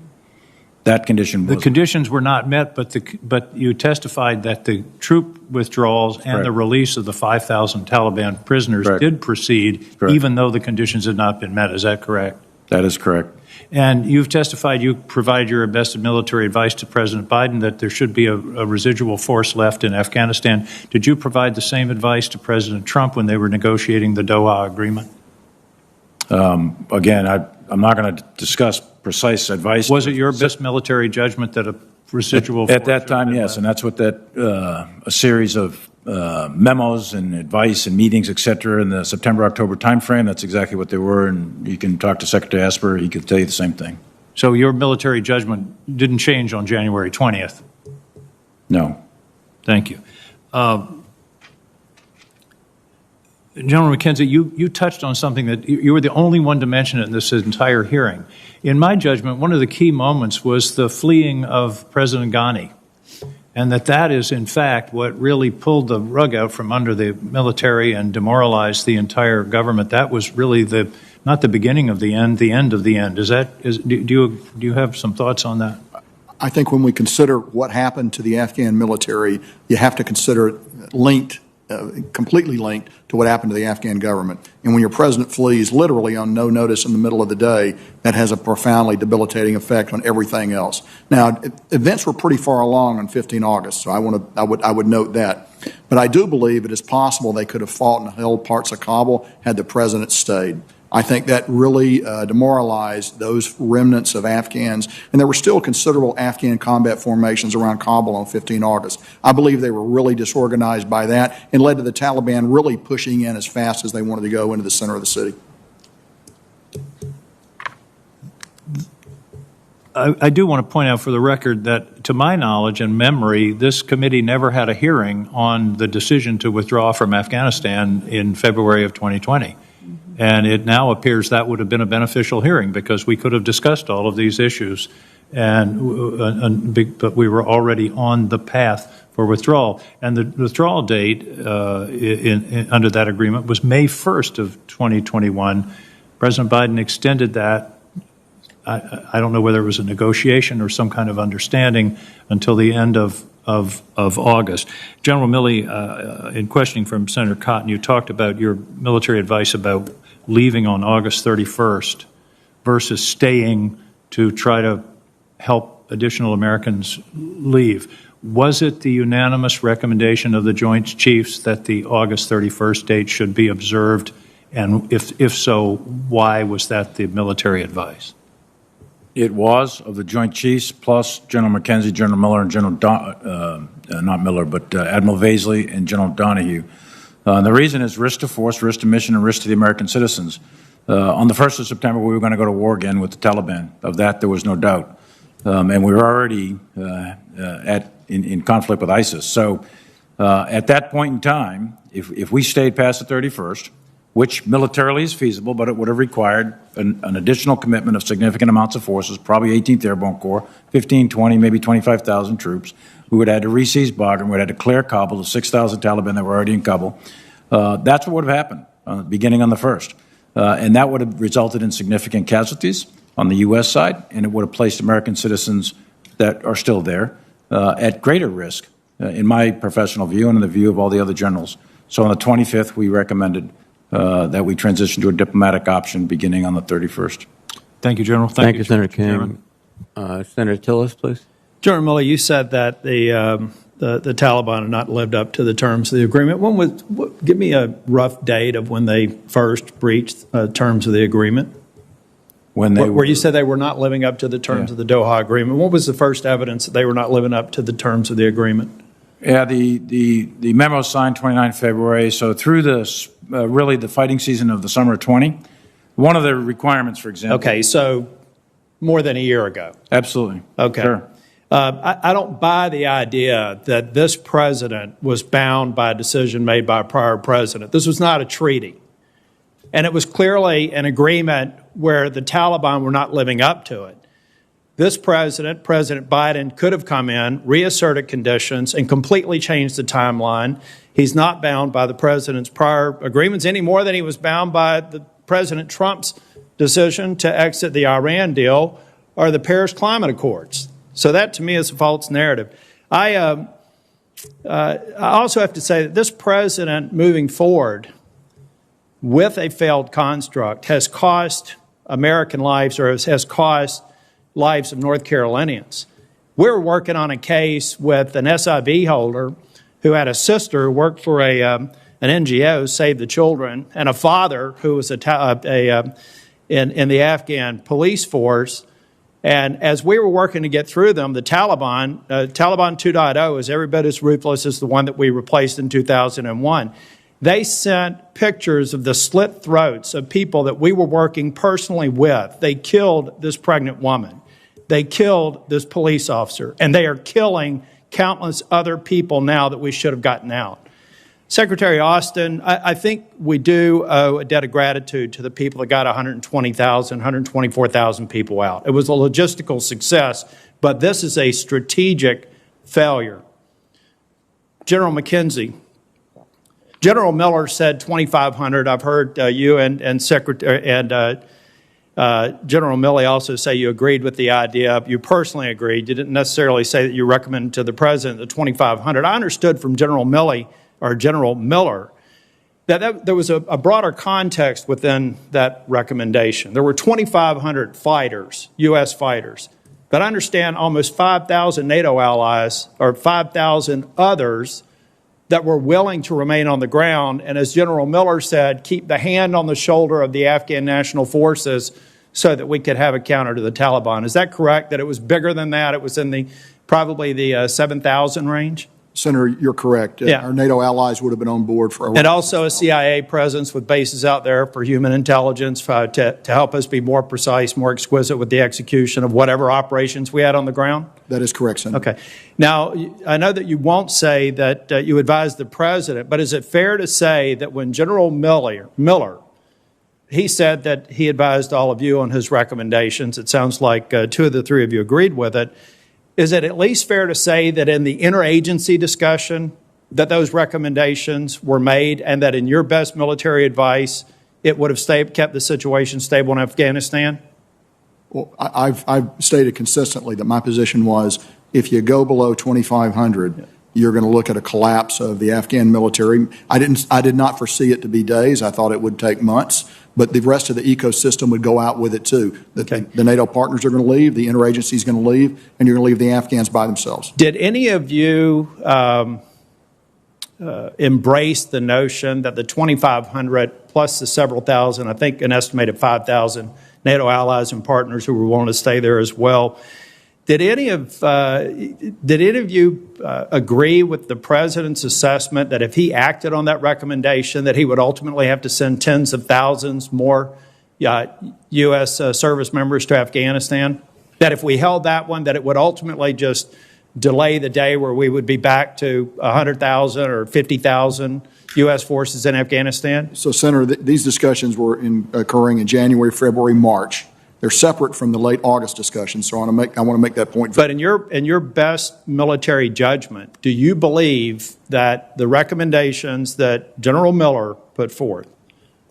That condition was. The conditions were not met, but you testified that the troop withdrawals and the release of the 5,000 Taliban prisoners did proceed, even though the conditions had not been met. Is that correct? That is correct. And you've testified you provide your best military advice to President Biden that there should be a residual force left in Afghanistan. Did you provide the same advice to President Trump when they were negotiating the Doha Agreement? Again, I'm not going to discuss precise advice. Was it your best military judgment that a residual force? At that time, yes, and that's what a series of memos and advice and meetings, et cetera, in the September-October timeframe, that's exactly what they were, and you can talk to Secretary Esper, he could tell you the same thing. So your military judgment didn't change on January 20th? No. Thank you. General McKenzie, you touched on something that you were the only one to mention it in this entire hearing. In my judgment, one of the key moments was the fleeing of President Ghani, and that is, in fact, what really pulled the rug out from under the military and demoralized the entire government. That was really not the beginning of the end of the end. Do you have some thoughts on that? I think when we consider what happened to the Afghan military, you have to consider it linked, completely linked to what happened to the Afghan government. And when your president flees literally on no notice in the middle of the day, that has a profoundly debilitating effect on everything else. Now, events were pretty far along on 15 August, so I would note that. But I do believe it is possible they could have fought and held parts of Kabul had the president stayed. I think that really demoralized those remnants of Afghans, and there were still considerable Afghan combat formations around Kabul on 15 August. I believe they were really disorganized by that and led to the Taliban really pushing in as fast as they wanted to go into the center of the city. I do want to point out for the record that, to my knowledge and memory, this committee never had a hearing on the decision to withdraw from Afghanistan in February of 2020. And it now appears that would have been a beneficial hearing because we could have discussed all of these issues but we were already on the path for withdrawal. And the withdrawal date under that agreement was May 1st of 2021. President Biden extended that. I don't know whether it was a negotiation or some kind of understanding until the end of August. General Milley, in questioning from Senator Cotton, you talked about your military advice about leaving on August 31st versus staying to try to help additional Americans leave. Was it the unanimous recommendation of the Joint Chiefs that the August 31st date should be observed? And if so, why was that the military advice? It was of the Joint Chiefs, plus General McKenzie, General Miller, and General not Miller, but Admiral Vaisley and General Donahue. The reason is risk to force, risk to mission, and risk to the American citizens. On the 1st of September, we were going to go to war again with the Taliban. Of that, there was no doubt. And we were already in conflict with ISIS. So at that point in time, if we stayed past the 31st, which militarily is feasible, but it would have required an additional commitment of significant amounts of forces, probably 18th Airborne Corps, 15, 20, maybe 25,000 troops. We would have had to re-seize Bagram. We would have had to clear Kabul, the 6,000 Taliban that were already in Kabul. That's what would have happened beginning on the 1st. And that would have resulted in significant casualties on the U.S. side, and it would have placed American citizens that are still there at greater risk, in my professional view and in the view of all the other generals. So on the 25th, we recommended that we transition to a diplomatic option beginning on the 31st. Thank you, General. Thank you, Senator King. Senator Tillis, please. General Miller, you said that the Taliban had not lived up to the terms of the agreement. Give me a rough date of when they first breached terms of the agreement. Where you said they were not living up to the terms of the Doha Agreement. What was the first evidence that they were not living up to the terms of the agreement? Yeah, the memo signed 29 February. So through this, really the fighting season of the summer of 20, one of the requirements, for example. Okay, so more than a year ago. Absolutely. Okay. Sure. I don't buy the idea that this president was bound by a decision made by a prior president. This was not a treaty. And it was clearly an agreement where the Taliban were not living up to it. This president, President Biden, could have come in, reasserted conditions, and completely changed the timeline. He's not bound by the president's prior agreements any more than he was bound by the President Trump's decision to exit the Iran deal or the Paris Climate Accords. So that, to me, is a false narrative. I also have to say that this president, moving forward with a failed construct, has cost American lives, or has cost lives of North Carolinians. We're working on a case with an SIV holder who had a sister who worked for an NGO, Save the Children, and a father who was in the Afghan police force. And as we were working to get through them, the Taliban 2.0 is every bit as ruthless as the one that we replaced in 2001. They sent pictures of the slit throats of people that we were working personally with. They killed this pregnant woman. They killed this police officer. And they are killing countless other people now that we should have gotten out. Secretary Austin, I think we do owe a debt of gratitude to the people that got 120,000, 124,000 people out. It was a logistical success, but this is a strategic failure. General McKenzie, General Miller said 2,500. I've heard you and General Milley also say you agreed with the idea. You personally agreed. You didn't necessarily say that you recommended to the president the 2,500. I understood from General Milley or General Miller that there was a broader context within that recommendation. There were 2,500 fighters, U.S. fighters. But I understand almost 5,000 NATO allies or 5,000 others that were willing to remain on the ground, and as General Miller said, keep the hand on the shoulder of the Afghan National Forces so that we could have a counter to the Taliban. Is that correct, that it was bigger than that? It was in probably the 7,000 range? Senator, you're correct. Yeah. Our NATO allies would have been on board for And also a CIA presence with bases out there for human intelligence to help us be more precise, more exquisite with the execution of whatever operations we had on the ground? That is correct, Senator. Okay. Now, I know that you won't say that you advised the president, but is it fair to say that when General Miller he said that he advised all of you on his recommendations. It sounds like two of the three of you agreed with it. Is it at least fair to say that in the interagency discussion that those recommendations were made and that in your best military advice, it would have kept the situation stable in Afghanistan? Well, I've stated consistently that my position was if you go below 2,500, you're going to look at a collapse of the Afghan military. I did not foresee it to be days. I thought it would take months, but the rest of the ecosystem would go out with it too. The NATO partners are going to leave, the interagency is going to leave, and you're going to leave the Afghans by themselves. Did any of you embrace the notion that the 2,500 plus the several thousand, I think an estimated 5,000 NATO allies and partners who were willing to stay there as well, did any of you agree with the president's assessment that if he acted on that recommendation, that he would ultimately have to send tens of thousands more U.S. service members to Afghanistan? That if we held that one, that it would ultimately just delay the day where we would be back to 100,000 or 50,000 U.S. forces in Afghanistan? So, Senator, these discussions were occurring in January, February, March. They're separate from the late August discussions, so I want to make that point. But in your best military judgment, do you believe that the recommendations that General Miller put forth,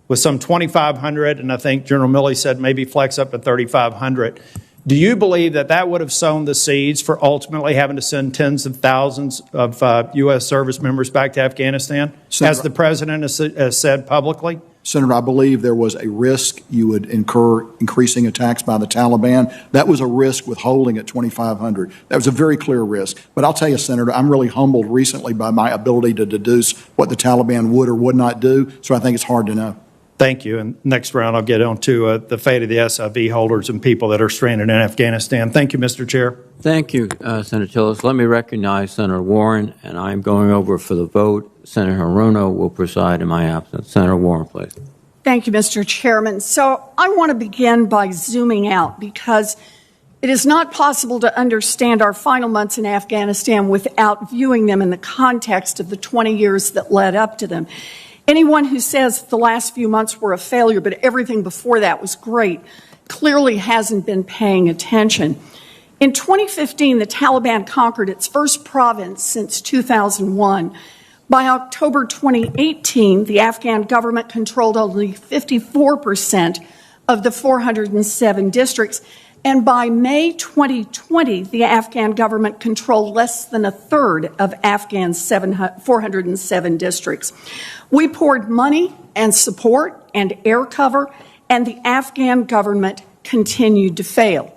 with some 2,500, and I think General Milley said maybe flex up to 3,500, do you believe that that would have sown the seeds for ultimately having to send tens of thousands of U.S. service members back to Afghanistan, as the president has said publicly? Senator, I believe there was a risk you would incur increasing attacks by the Taliban. That was a risk with holding at 2,500. That was a very clear risk. But I'll tell you, Senator, I'm really humbled recently by my ability to deduce what the Taliban would or would not do, so I think it's hard to know. Thank you. And next round, I'll get on to the fate of the SIV holders and people that are stranded in Afghanistan. Thank you, Mr. Chair. Thank you, Senator Tillis. Let me recognize Senator Warren, and I'm going over for the vote. Senator Hirono will preside in my absence. Senator Warren, please. Thank you, Mr. Chairman. So I want to begin by zooming out because it is not possible to understand our final months in Afghanistan without viewing them in the context of the 20 years that led up to them. Anyone who says the last few months were a failure, but everything before that was great, clearly hasn't been paying attention. In 2015, the Taliban conquered its first province since 2001. By October 2018, the Afghan government controlled only 54% of the 407 districts. And by May 2020, the Afghan government controlled less than a third of Afghan's 407 districts. We poured money and support and air cover, and the Afghan government continued to fail.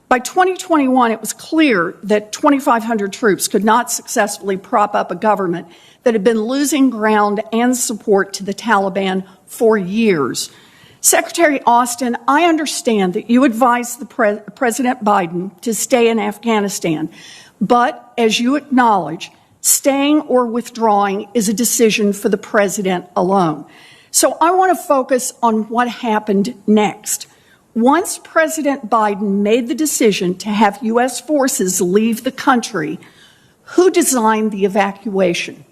By 2021, it was clear that 2,500 troops could not successfully prop up a government that had been losing ground and support to the Taliban for years. Secretary Austin, I understand that you advised President Biden to stay in Afghanistan, but as you acknowledge, staying or withdrawing is a decision for the president alone. So I want to focus on what happened next. Once President Biden made the decision to have U.S. forces leave the country, who designed the evacuation?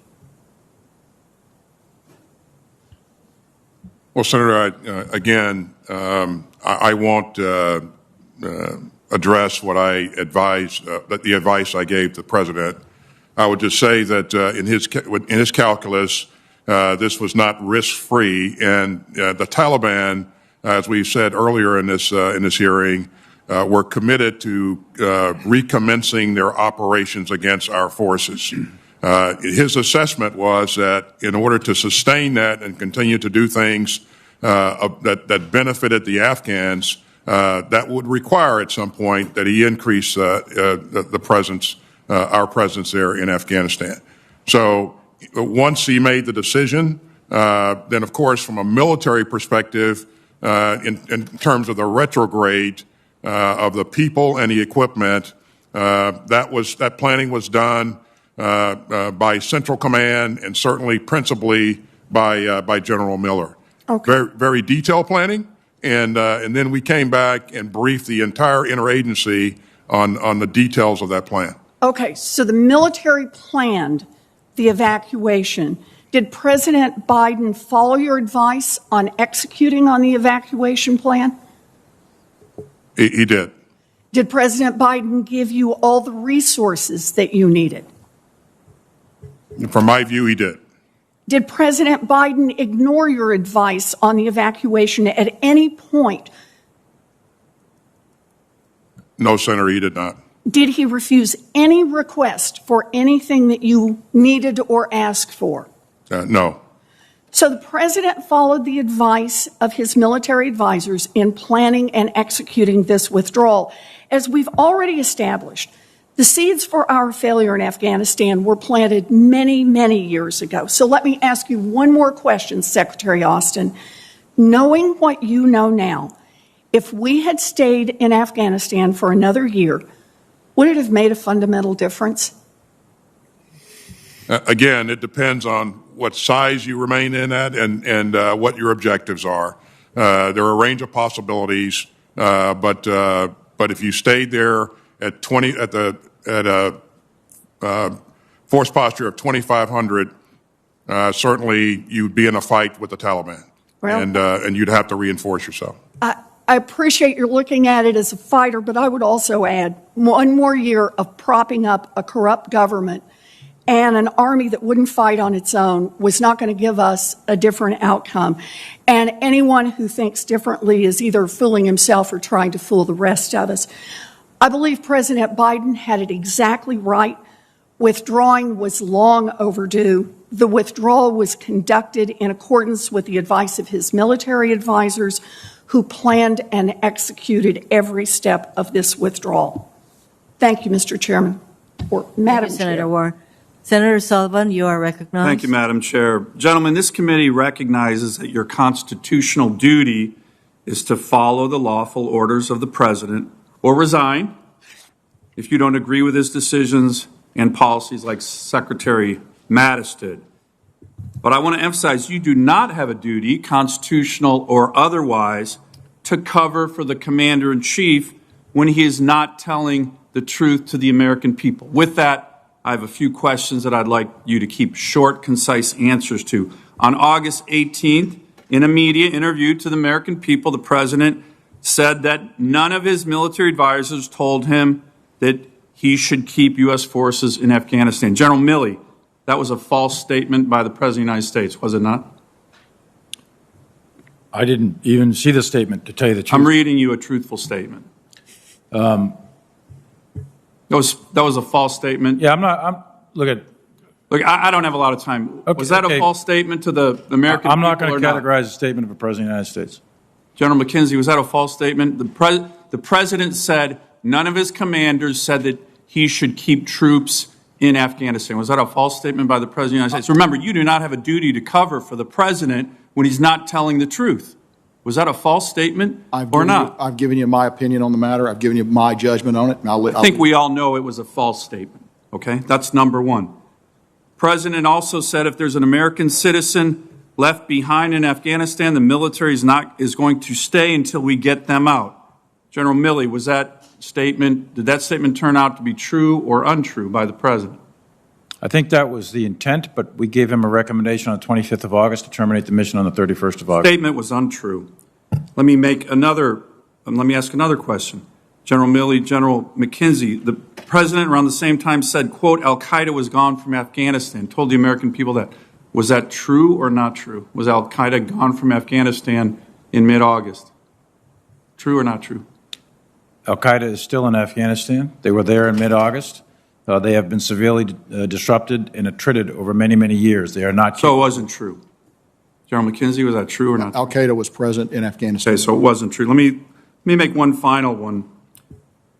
Well, Senator, again, I won't address what I advised, the advice I gave the president. I would just say that in his calculus, this was not risk-free, and the Taliban, as we said earlier in this hearing, were committed to recommencing their operations against our forces. His assessment was that in order to sustain that and continue to do things that benefited the Afghans, that would require at some point that he increase the presence, our presence there in Afghanistan. So once he made the decision, then of course from a military perspective, in terms of the retrograde of the people and the equipment, that planning was done by Central Command and certainly principally by General Miller. Okay. Very, very detailed planning, and then we came back and briefed the entire interagency on the details of that plan. Okay, so the military planned the evacuation. Did President Biden follow your advice on executing on the evacuation plan? He did. Did President Biden give you all the resources that you needed? From my view, he did. Did President Biden ignore your advice on the evacuation at any point? No, Senator, he did not. Did he refuse any request for anything that you needed or asked for? No. So the president followed the advice of his military advisors in planning and executing this withdrawal. As we've already established, the seeds for our failure in Afghanistan were planted many, many years ago. So let me ask you one more question, Secretary Austin. Knowing what you know now, if we had stayed in Afghanistan for another year, would it have made a fundamental difference? Again, it depends on what size you remain in at and what your objectives are. There are a range of possibilities, but if you stayed there at a force posture of 2,500, certainly you'd be in a fight with the Taliban, Well, and you'd have to reinforce yourself. I appreciate you're looking at it as a fighter, but I would also add one more year of propping up a corrupt government and an army that wouldn't fight on its own was not going to give us a different outcome. And anyone who thinks differently is either fooling himself or trying to fool the rest of us. I believe President Biden had it exactly right. Withdrawing was long overdue. The withdrawal was conducted in accordance with the advice of his military advisors who planned and executed every step of this withdrawal. Thank you, Mr. Chairman, or Madam Chair. Senator Warren. Senator Sullivan, you are recognized. Thank you, Madam Chair. Gentlemen, this committee recognizes that your constitutional duty is to follow the lawful orders of the President or resign if you don't agree with his decisions and policies like Secretary Mattis did. But I want to emphasize you do not have a duty, constitutional or otherwise, to cover for the Commander-in-Chief when he is not telling the truth to the American people. With that, I have a few questions that I'd like you to keep short, concise answers to. On August 18th, in a media interview to the American people, the President said that none of his military advisors told him that he should keep U.S. forces in Afghanistan. General Milley, that was a false statement by the President of the United States, was it not? I didn't even see the statement, to tell you the truth. I'm reading you a truthful statement. That was a false statement. Yeah, look, I don't have a lot of time. Okay, Was that a false statement to the American people? I'm not going to or categorize a statement of a President of the United States. General McKenzie, was that a false statement? The President said none of his commanders said that he should keep troops in Afghanistan. Was that a false statement by the President of the United States? Remember, you do not have a duty to cover for the President when he's not telling the truth. Was that a false statement or not? I've given you my opinion on the matter. I've given you my judgment on it. And I think we all know it was a false statement, okay? That's number one. The President also said if there's an American citizen left behind in Afghanistan, the military is going to stay until we get them out. General Milley, did that statement turn out to be true or untrue by the President? I think that was the intent, but we gave him a recommendation on the 25th of August to terminate the mission on the 31st of August. The statement was untrue. Let me ask another question. General Milley, General McKenzie, the President around the same time said, quote, Al-Qaeda was gone from Afghanistan, told the American people that. Was that true or not true? Was Al-Qaeda gone from Afghanistan in mid-August? True or not true? Al-Qaeda is still in Afghanistan. They were there in mid-August. They have been severely disrupted and attrited over many, many years. They are not. So it wasn't true. General McKenzie, was that true or not? Al-Qaeda was present in Afghanistan. Okay, so it wasn't true. Let me make one final one.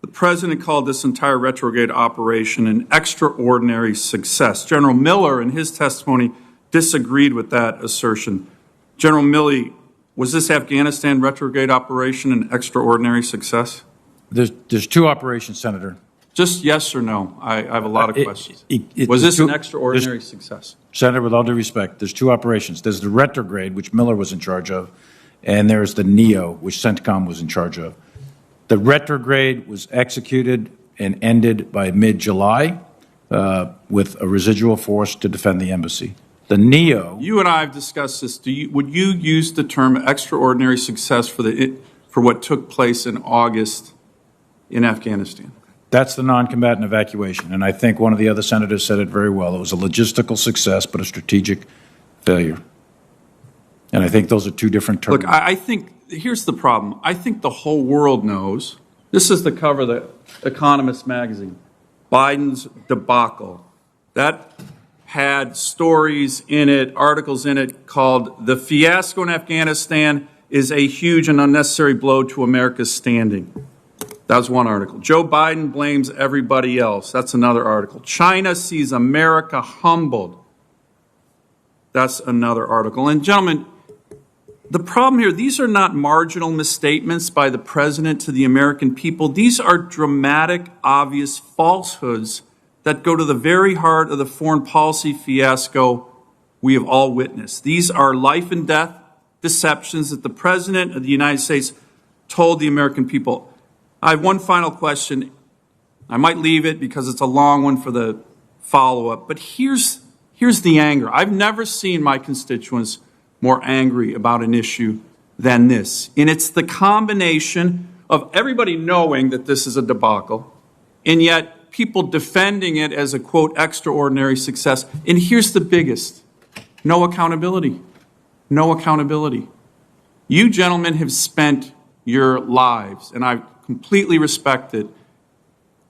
The President called this entire retrograde operation an extraordinary success. General Miller, in his testimony, disagreed with that assertion. General Milley, was this Afghanistan retrograde operation an extraordinary success? There's two operations, Senator. Just yes or no. I have a lot of questions. Was this an extraordinary success? Senator, with all due respect, there's two operations. There's the retrograde, which Miller was in charge of, and there's the NEO, which CENTCOM was in charge of. The retrograde was executed and ended by mid-July with a residual force to defend the embassy. The NEO. You and I have discussed this. Would you use the term extraordinary success for what took place in August in Afghanistan? That's the non-combatant evacuation. And I think one of the other senators said it very well. It was a logistical success, but a strategic failure. And I think those are two different terms. Look, I think, here's the problem. I think the whole world knows. This is the cover of the Economist magazine. Biden's debacle. That had stories in it, articles in it called "The Fiasco in Afghanistan is a huge and unnecessary blow to America's standing." That was one article. Joe Biden blames everybody else. That's another article. China sees America humbled. That's another article. And gentlemen, the problem here, these are not marginal misstatements by the president to the American people. These are dramatic, obvious falsehoods that go to the very heart of the foreign policy fiasco we have all witnessed. These are life and death deceptions that the president of the United States told the American people. I have one final question. I might leave it because it's a long one for the follow-up, but here's the anger. I've never seen my constituents more angry about an issue than this. And it's the combination of everybody knowing that this is a debacle, and yet people defending it as a, quote, extraordinary success. And here's the biggest: no accountability. No accountability. You gentlemen have spent your lives, and I completely respect it.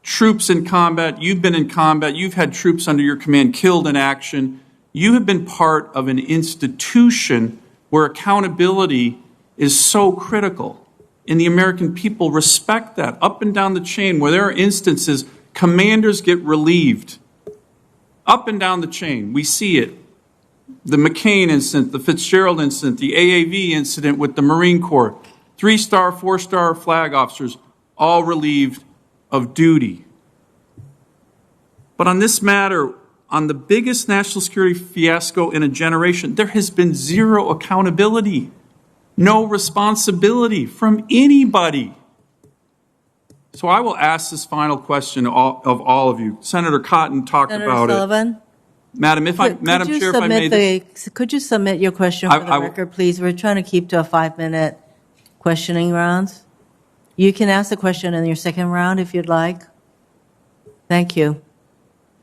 Troops in combat, you've been in combat, you've had troops under your command killed in action. You have been part of an institution where accountability is so critical. And the American people respect that up and down the chain, where there are instances commanders get relieved. Up and down the chain, we see it. The McCain incident, the Fitzgerald incident, the AAV incident with the Marine Corps, 3-star, 4-star flag officers, all relieved of duty. But on this matter, on the biggest national security fiasco in a generation, there has been zero accountability, no responsibility from anybody. So I will ask this final question of all of you. Senator Cotton talked Senator about Sullivan? it. Madam Chair, if I may. Could you submit your question for the record, please? We're trying to keep to a 5-minute questioning rounds. You can ask the question in your second round if you'd like. Thank you.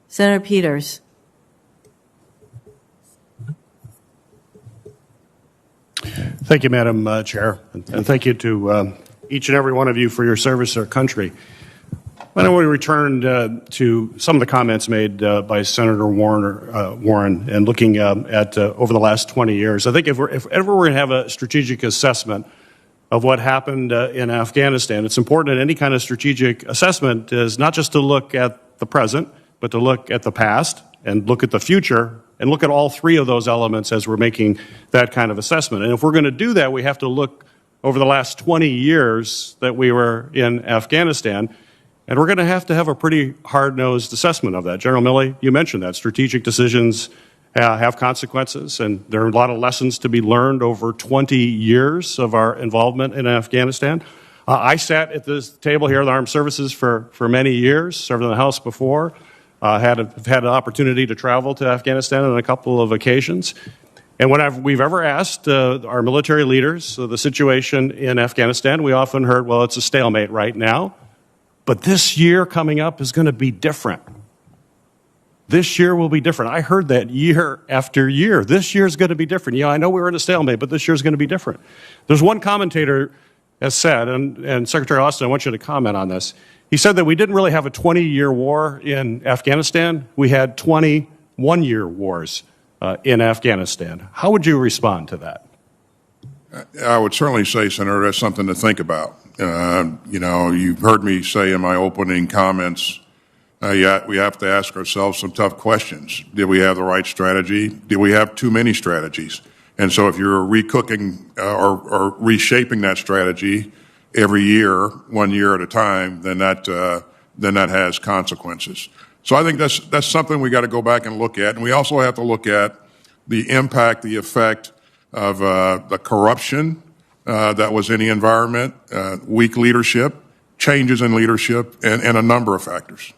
Senator Peters. Thank you, Madam Chair, and thank you to each and every one of you for your service to our country. I want to return to some of the comments made by Senator Warren and looking at over the last 20 years. I think if ever we're going to have a strategic assessment of what happened in Afghanistan, it's important in any kind of strategic assessment is not just to look at the present, but to look at the past and look at the future and look at all three of those elements as we're making that kind of assessment. And if we're going to do that, we have to look over the last 20 years that we were in Afghanistan, and we're going to have a pretty hard-nosed assessment of that. General Milley, you mentioned that. Strategic decisions have consequences, and there are a lot of lessons to be learned over 20 years of our involvement in Afghanistan. I sat at this table here at the Armed Services for many years, served in the House before, had an opportunity to travel to Afghanistan on a couple of occasions. And whenever we've ever asked our military leaders the situation in Afghanistan, we often heard, well, it's a stalemate right now, but this year coming up is going to be different. This year will be different. I heard that year after year. This year is going to be different. I know we were in a stalemate, but this year is going to be different. There's one commentator has said, and Secretary Austin, I want you to comment on this. He said that we didn't really have a 20-year war in Afghanistan. We had 20 one-year wars in Afghanistan. How would you respond to that? I would certainly say, Senator, that's something to think about. You've heard me say in my opening comments, we have to ask ourselves some tough questions. Did we have the right strategy? Did we have too many strategies? And so if you're recooking or reshaping that strategy every year, 1 year at a time, then that has consequences. So I think that's something we got to go back and look at. And we also have to look at the impact, the effect of the corruption that was in the environment, weak leadership, changes in leadership, and a number of factors.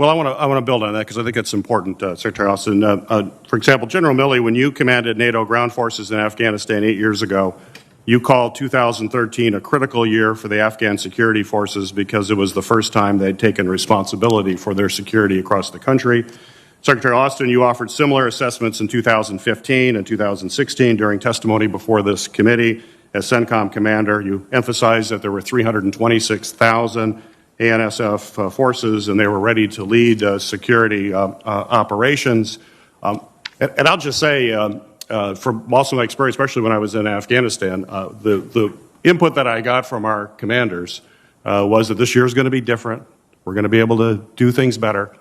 Well, I want to build on that because I think it's important, Secretary Austin. For example, General Milley, when you commanded NATO ground forces in Afghanistan 8 years ago, you called 2013 a critical year for the Afghan security forces because it was the first time they'd taken responsibility for their security across the country. Secretary Austin, you offered similar assessments in 2015 and 2016 during testimony before this committee. As CENTCOM commander, you emphasized that there were 326,000 ANSF forces and they were ready to lead security operations. And I'll just say, from also my experience, especially when I was in Afghanistan, the input that I got from our commanders was that this year is going to be different. We're going to be able to do things better.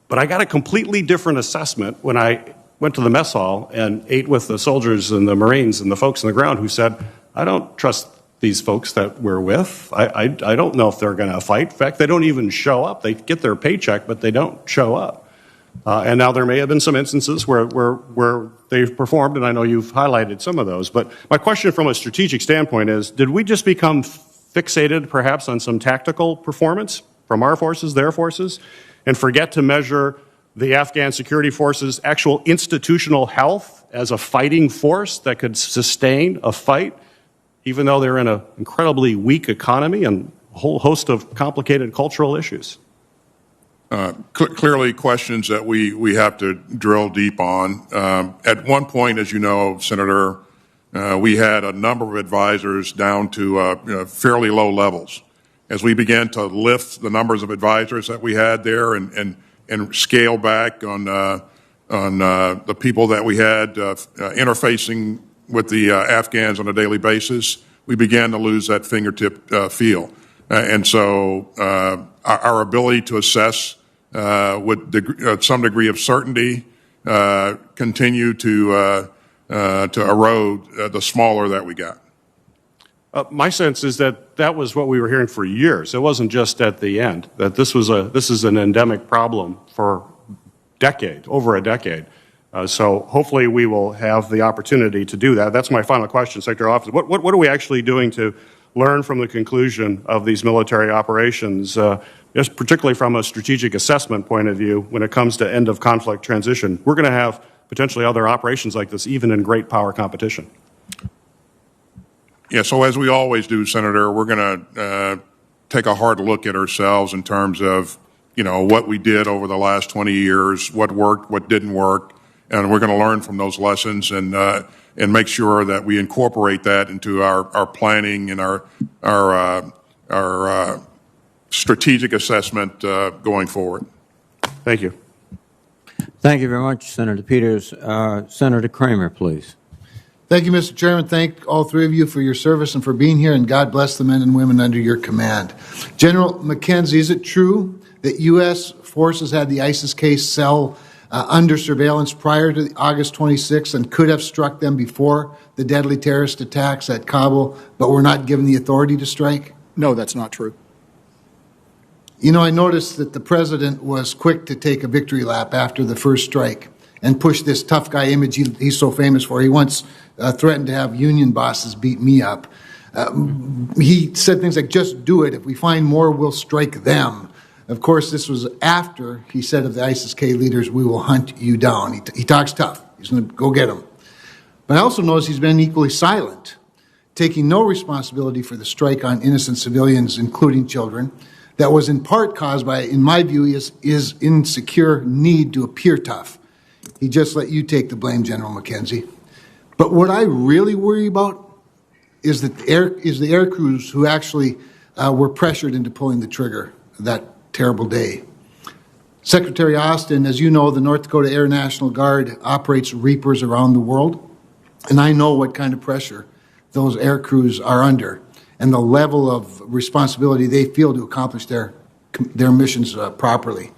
But I got a completely different assessment when I went to the mess hall and ate with the soldiers and the Marines and the folks on the ground who said, I don't trust these folks that we're with. I don't know if they're going to fight. In fact, they don't even show up. They get their paycheck, but they don't show up. And now there may have been some instances where they've performed, and I know you've highlighted some of those. But my question from a strategic standpoint is, did we just become fixated perhaps on some tactical performance from our forces, their forces, and forget to measure the Afghan security forces' actual institutional health as a fighting force that could sustain a fight, even though they're in an incredibly weak economy and a whole host of complicated cultural issues? Clearly questions that we have to drill deep on. At one point, as you know, Senator, we had a number of advisors down to fairly low levels. As we began to lift the numbers of advisors that we had there and scale back on the people that we had interfacing with the Afghans on a daily basis, we began to lose that fingertip feel. And so our ability to assess with some degree of certainty continue to erode the smaller that we got. My sense is that that was what we were hearing for years. It wasn't just at the end, that this is an endemic problem for over a decade. So hopefully we will have the opportunity to do that. That's my final question, Secretary Austin. What are we actually doing to learn from the conclusion of these military operations, just particularly from a strategic assessment point of view when it comes to end of conflict transition? We're going to have potentially other operations like this, even in great power competition. Yeah, so as we always do, Senator, we're going to take a hard look at ourselves in terms of, what we did over the last 20 years, what worked, what didn't work, and we're going to learn from those lessons and make sure that we incorporate that into our planning and our strategic assessment going forward. Thank you. Thank you very much, Senator Peters. Senator Kramer, please. Thank you, Mr. Chairman. Thank all three of you for your service and for being here, and God bless the men and women under your command. General McKenzie, is it true that U.S. forces had the ISIS-K cell under surveillance prior to August 26th and could have struck them before the deadly terrorist attacks at Kabul, but were not given the authority to strike? No, that's not true. I noticed that the president was quick to take a victory lap after the first strike and push this tough guy image he's so famous for. He once threatened to have union bosses beat me up. He said things like, just do it. If we find more, we'll strike them. Of course, this was after he said of the ISIS-K leaders, we will hunt you down. He talks tough. He's going to go get them. But I also notice he's been equally silent, taking no responsibility for the strike on innocent civilians, including children, that was in part caused by, in my view, his insecure need to appear tough. He just let you take the blame, General McKenzie. But what I really worry about is the air crews who actually were pressured into pulling the trigger that terrible day. Secretary Austin, as you know, the North Dakota Air National Guard operates Reapers around the world, and I know what kind of pressure those air crews are under and the level of responsibility they feel to accomplish their missions properly.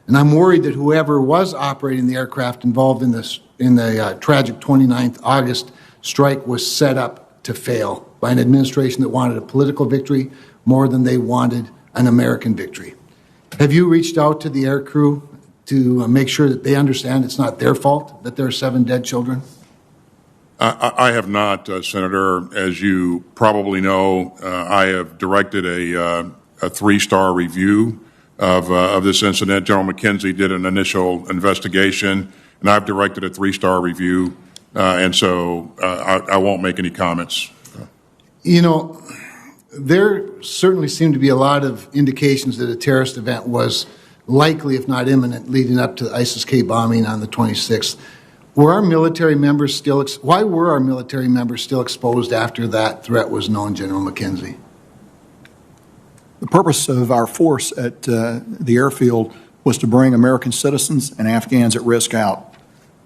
And I'm worried that whoever was operating the aircraft involved in the tragic 29th August strike was set up to fail by an administration that wanted a political victory more than they wanted an American victory. Have you reached out to the air crew to make sure that they understand it's not their fault that there are 7 dead children? I have not, Senator. As you probably know, I have directed a 3-star review of this incident. General McKenzie did an initial investigation, and I've directed a 3-star review, and so I won't make any comments. You know, there certainly seemed to be a lot of indications that a terrorist event was likely, if not imminent, leading up to the ISIS-K bombing on the 26th. Were our military members still, why were our military members still exposed after that threat was known, General McKenzie? The purpose of our force at the airfield was to bring American citizens and Afghans at risk out.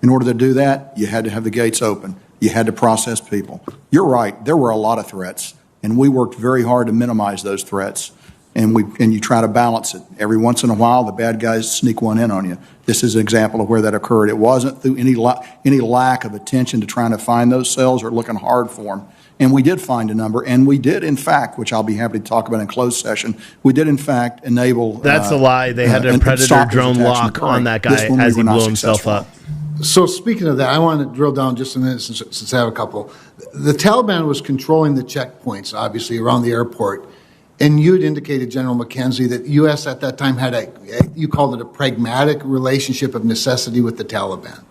In order to do that, you had to have the gates open. You had to process people. You're right, there were a lot of threats, and we worked very hard to minimize those threats. And you try to balance it. Every once in a while, the bad guys sneak one in on you. This is an example of where that occurred. It wasn't through any lack of attention to trying to find those cells or looking hard for them. And we did find a number, and we did, in fact, which I'll be happy to talk about in closed session, we did, in fact, enable... That's a lie. They had a Predator drone lock on that guy as he blew himself up. So speaking of that, I want to drill down just a minute since I have a couple. The Taliban was controlling the checkpoints, obviously, around the airport. And you had indicated, General McKenzie, that U.S. at that time had you called it a pragmatic relationship of necessity with the Taliban.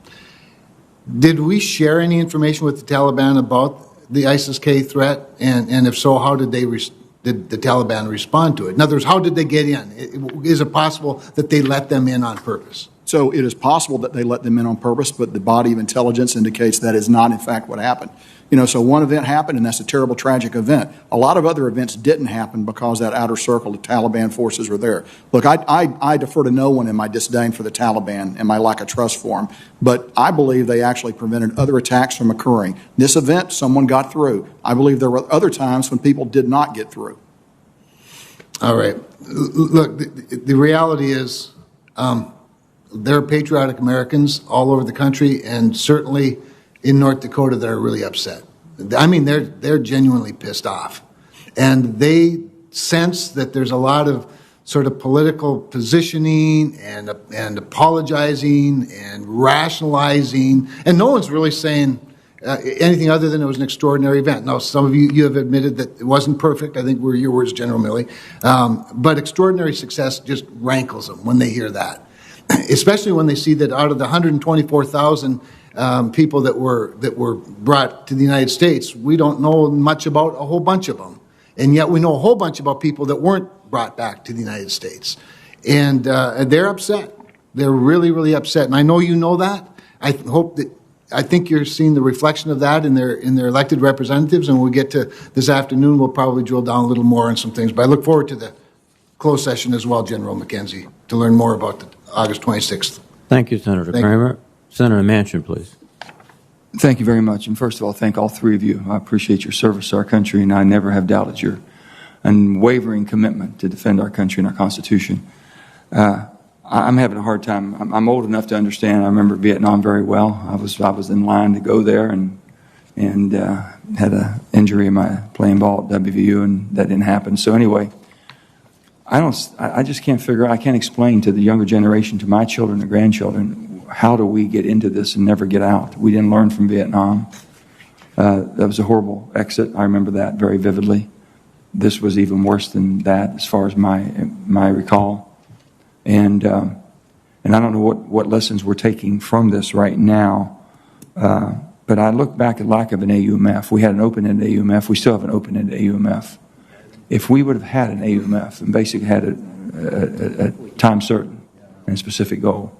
Did we share any information with the Taliban about the ISIS-K threat? And if so, how did did the Taliban respond to it? In other words, how did they get in? Is it possible that they let them in on purpose? So it is possible that they let them in on purpose, but the body of intelligence indicates that is not, in fact, what happened. You know, so one event happened, and that's a terrible, tragic event. A lot of other events didn't happen because that outer circle of Taliban forces were there. Look, I defer to no one in my disdain for the Taliban and my lack of trust for them, but I believe they actually prevented other attacks from occurring. This event, someone got through. I believe there were other times when people did not get through. All right. Look, the reality is there are patriotic Americans all over the country, and certainly in North Dakota that are really upset. I mean, they're genuinely pissed off. And they sense that there's a lot of sort of political positioning and apologizing and rationalizing, and no one's really saying anything other than it was an extraordinary event. Now, some of you have admitted that it wasn't perfect. I think were your words, General Milley. But extraordinary success just rankles them when they hear that, especially when they see that out of the 124,000 people that were brought to the United States, we don't know much about a whole bunch of them. And yet we know a whole bunch about people that weren't brought back to the United States. And they're upset. They're really, really upset. And I know you know that. I think you're seeing the reflection of that in their elected representatives. And when we get to this afternoon, we'll probably drill down a little more on some things. But I look forward to the closed session as well, General McKenzie, to learn more about the August 26th. Thank you, Senator Kramer. Senator Manchin, please. Thank you very much. And first of all, thank all three of you. I appreciate your service to our country, and I never have doubted your unwavering commitment to defend our country and our Constitution. I'm having a hard time. I'm old enough to understand. I remember Vietnam very well. I was in line to go there and had an injury in my playing ball at WVU, and that didn't happen. So anyway, I just can't figure out, I can't explain to the younger generation, to my children and grandchildren, how do we get into this and never get out? We didn't learn from Vietnam. That was a horrible exit. I remember that very vividly. This was even worse than that as far as my recall. And I don't know what lessons we're taking from this right now. But I look back at lack of an AUMF. We had an open-ended AUMF. We still have an open-ended AUMF. If we would have had an AUMF and basically had a time certain and specific goal,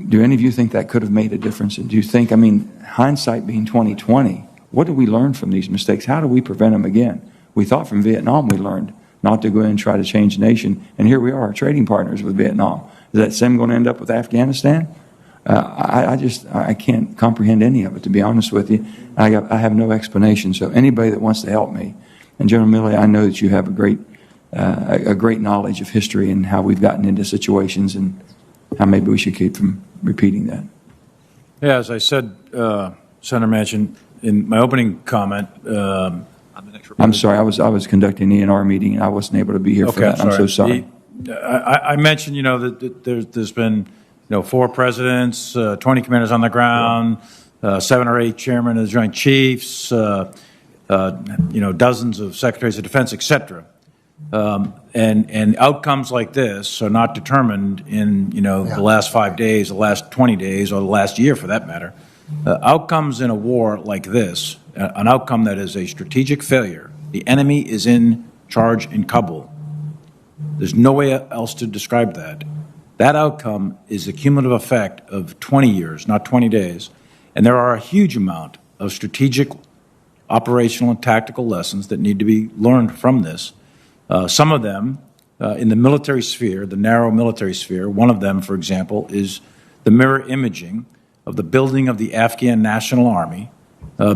do any of you think that could have made a difference? And do you think, I mean, hindsight being 20/20, what did we learn from these mistakes? How do we prevent them again? We thought from Vietnam we learned not to go in and try to change the nation, and here we are, trading partners with Vietnam. Is that same going to end up with Afghanistan? I can't comprehend any of it, to be honest with you. I have no explanation. So anybody that wants to help me, and General Milley, I know that you have a great knowledge of history and how we've gotten into situations and how maybe we should keep from repeating that. Yeah, as I said, Senator Manchin, in my opening comment, I'm sorry, I was conducting an ENR meeting and I wasn't able to be here for that. I'm so sorry. I mentioned, that there's been, 4 presidents, 20 commanders on the ground, 7 or 8 chairmen of the Joint Chiefs, dozens of secretaries of defense, et cetera. And outcomes like this are not determined in, the last 5 days, the last 20 days, or the last year for that matter. Outcomes in a war like this, an outcome that is a strategic failure, the enemy is in charge in Kabul. There's no way else to describe that. That outcome is a cumulative effect of 20 years, not 20 days. And there are a huge amount of strategic, operational, and tactical lessons that need to be learned from this. Some of them in the military sphere, the narrow military sphere. One of them, for example, is the mirror imaging of the building of the Afghan National Army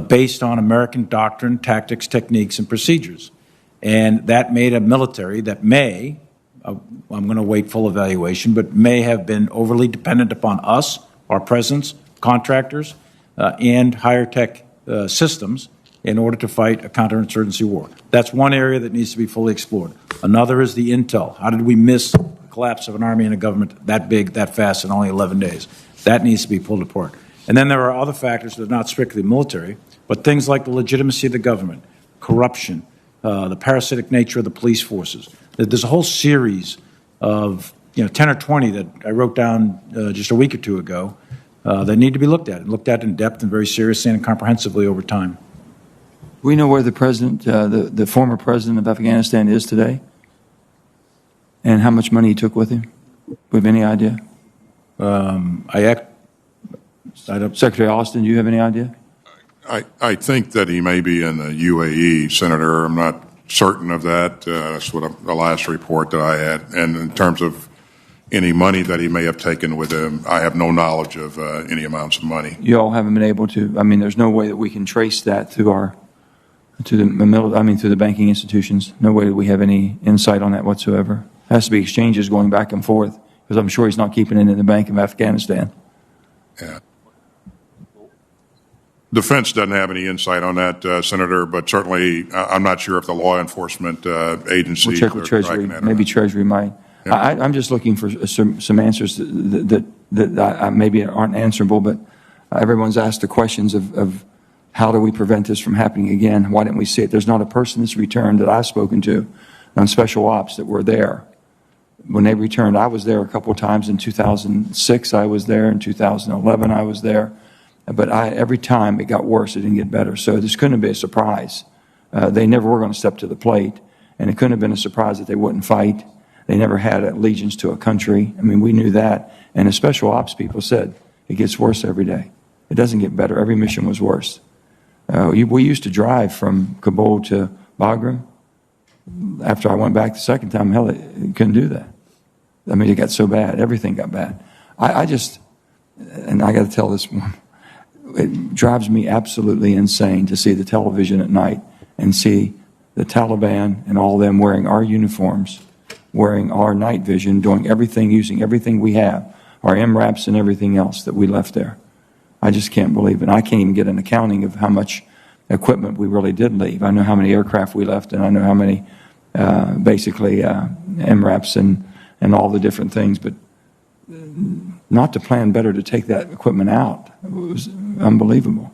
based on American doctrine, tactics, techniques, and procedures. And that made a military that may, I'm going to wait full evaluation, but may have been overly dependent upon us, our presence, contractors, and higher tech systems in order to fight a counterinsurgency war. That's one area that needs to be fully explored. Another is the intel. How did we miss the collapse of an army and a government that big, that fast, in only 11 days? That needs to be pulled apart. And then there are other factors that are not strictly military, but things like the legitimacy of the government, corruption, the parasitic nature of the police forces. There's a whole series of 10 or 20 that I wrote down just a week or two ago that need to be looked at in depth and very seriously and comprehensively over time. We know where the president, the former president of Afghanistan is today, and how much money he took with him. We have any idea? Secretary Austin, do you have any idea? I think that he may be in the UAE, Senator. I'm not certain of that. That's what the last report that I had. And in terms of any money that he may have taken with him, I have no knowledge of any amounts of money. You all haven't been able to. I mean, there's no way that we can trace that through through the banking institutions. No way that we have any insight on that whatsoever. It has to be exchanges going back and forth, because I'm sure he's not keeping it in the Bank of Afghanistan. Yeah. Defense doesn't have any insight on that, Senator, but certainly I'm not sure if the law enforcement agencies We'll check with Treasury. Maybe Treasury might. Yeah. I'm just looking for some answers that maybe aren't answerable, but everyone's asked the questions of how do we prevent this from happening again? Why didn't we see it? There's not a person that's returned that I've spoken to on special ops that were there. When they returned, I was there a couple of times. In 2006, I was there. In 2011, I was there. But every time it got worse, it didn't get better. So this couldn't be a surprise. They never were going to step to the plate, and it couldn't have been a surprise that they wouldn't fight. They never had allegiance to a country. I mean, we knew that. And the special ops people said, it gets worse every day. It doesn't get better. Every mission was worse. We used to drive from Kabul to Bagram. After I went back the second time, hell, it couldn't do that. I mean, it got so bad. Everything got bad. And I got to tell this one. It drives me absolutely insane to see the television at night and see the Taliban and all of them wearing our uniforms, wearing our night vision, doing everything, using everything we have, our MRAPs and everything else that we left there. I just can't believe it. I can't even get an accounting of how much equipment we really did leave. I know how many aircraft we left, and I know how many MRAPs and all the different things, but not to plan better to take that equipment out. It was unbelievable.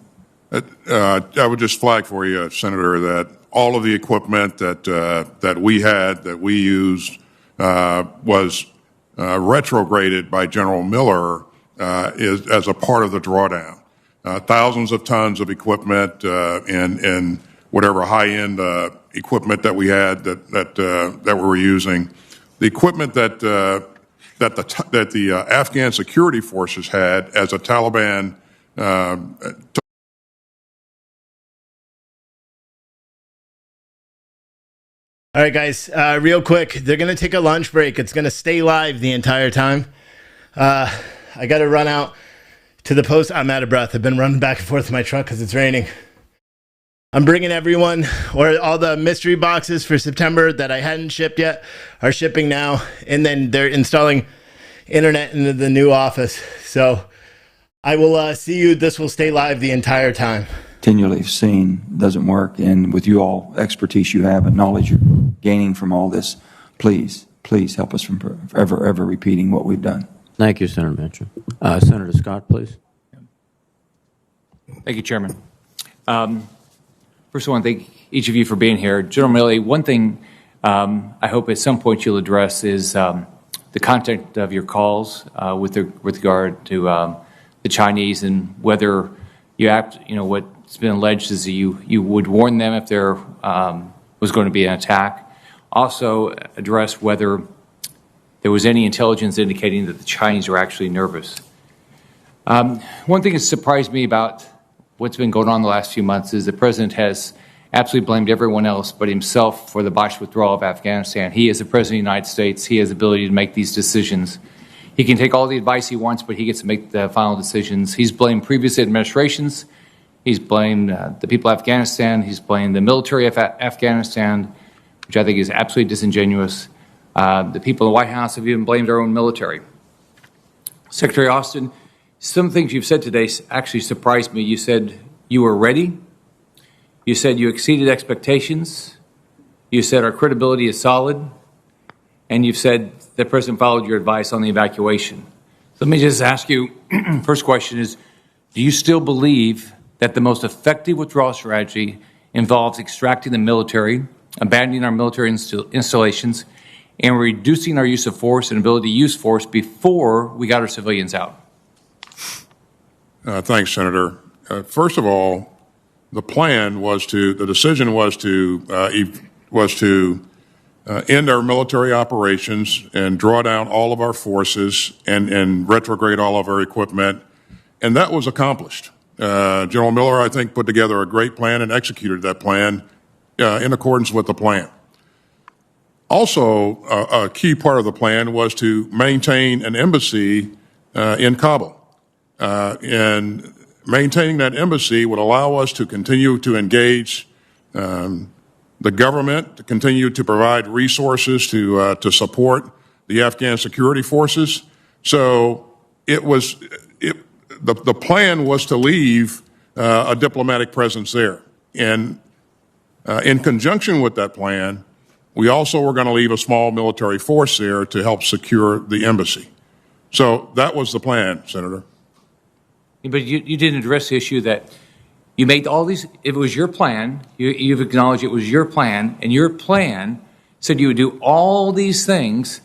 I would just flag for you, Senator, that all of the equipment that we had, that we used, was retrograded by General Miller as a part of the drawdown. Thousands of tons of equipment and whatever high-end equipment that we had that we were using. The equipment that the Afghan security forces had as a Taliban All right, guys, real quick, they're going to take a lunch break. It's going to stay live the entire time. I got to run out to the post. I'm out of breath. I've been running back and forth in my truck because it's raining. I'm bringing everyone, or all the mystery boxes for September that I hadn't shipped yet are shipping now, and then they're installing internet into the new office. So I will see you. This will stay live the entire time. Continually seen doesn't work, and with you all expertise you have and knowledge you're gaining from all this, please help us from ever repeating what we've done. Thank you, Senator Manchin. Senator Scott, please. Thank you, Chairman. First, I want to thank each of you for being here. General Milley, one thing I hope at some point you'll address is the content of your calls with regard to the Chinese, and whether what's been alleged is that you would warn them if there was going to be an attack. Also address whether there was any intelligence indicating that the Chinese were actually nervous. One thing that surprised me about what's been going on the last few months is the president has absolutely blamed everyone else but himself for the botched withdrawal of Afghanistan. He is the president of the United States. He has the ability to make these decisions. He can take all the advice he wants, but he gets to make the final decisions. He's blamed previous administrations. He's blamed the people of Afghanistan. He's blamed the military of Afghanistan, which I think is absolutely disingenuous. The people in the White House have even blamed our own military. Secretary Austin, some things you've said today actually surprised me. You said you were ready. You said you exceeded expectations. You said our credibility is solid. And you've said the president followed your advice on the evacuation. So let me just ask you, first question is, do you still believe that the most effective withdrawal strategy involves extracting the military, abandoning our military installations, and reducing our use of force and ability to use force before we got our civilians out? Thanks, Senator. First of all, the decision was to end our military operations and draw down all of our forces and retrograde all of our equipment, and that was accomplished. General Miller, I think, put together a great plan and executed that plan in accordance with the plan. Also, a key part of the plan was to maintain an embassy in Kabul. And maintaining that embassy would allow us to continue to engage the government, to continue to provide resources to support the Afghan security forces. So the plan was to leave a diplomatic presence there. And in conjunction with that plan, we also were going to leave a small military force there to help secure the embassy. So that was the plan, Senator. But you didn't address the issue that you made all these, if it was your plan, you've acknowledged it was your plan, and your plan said you would do all these things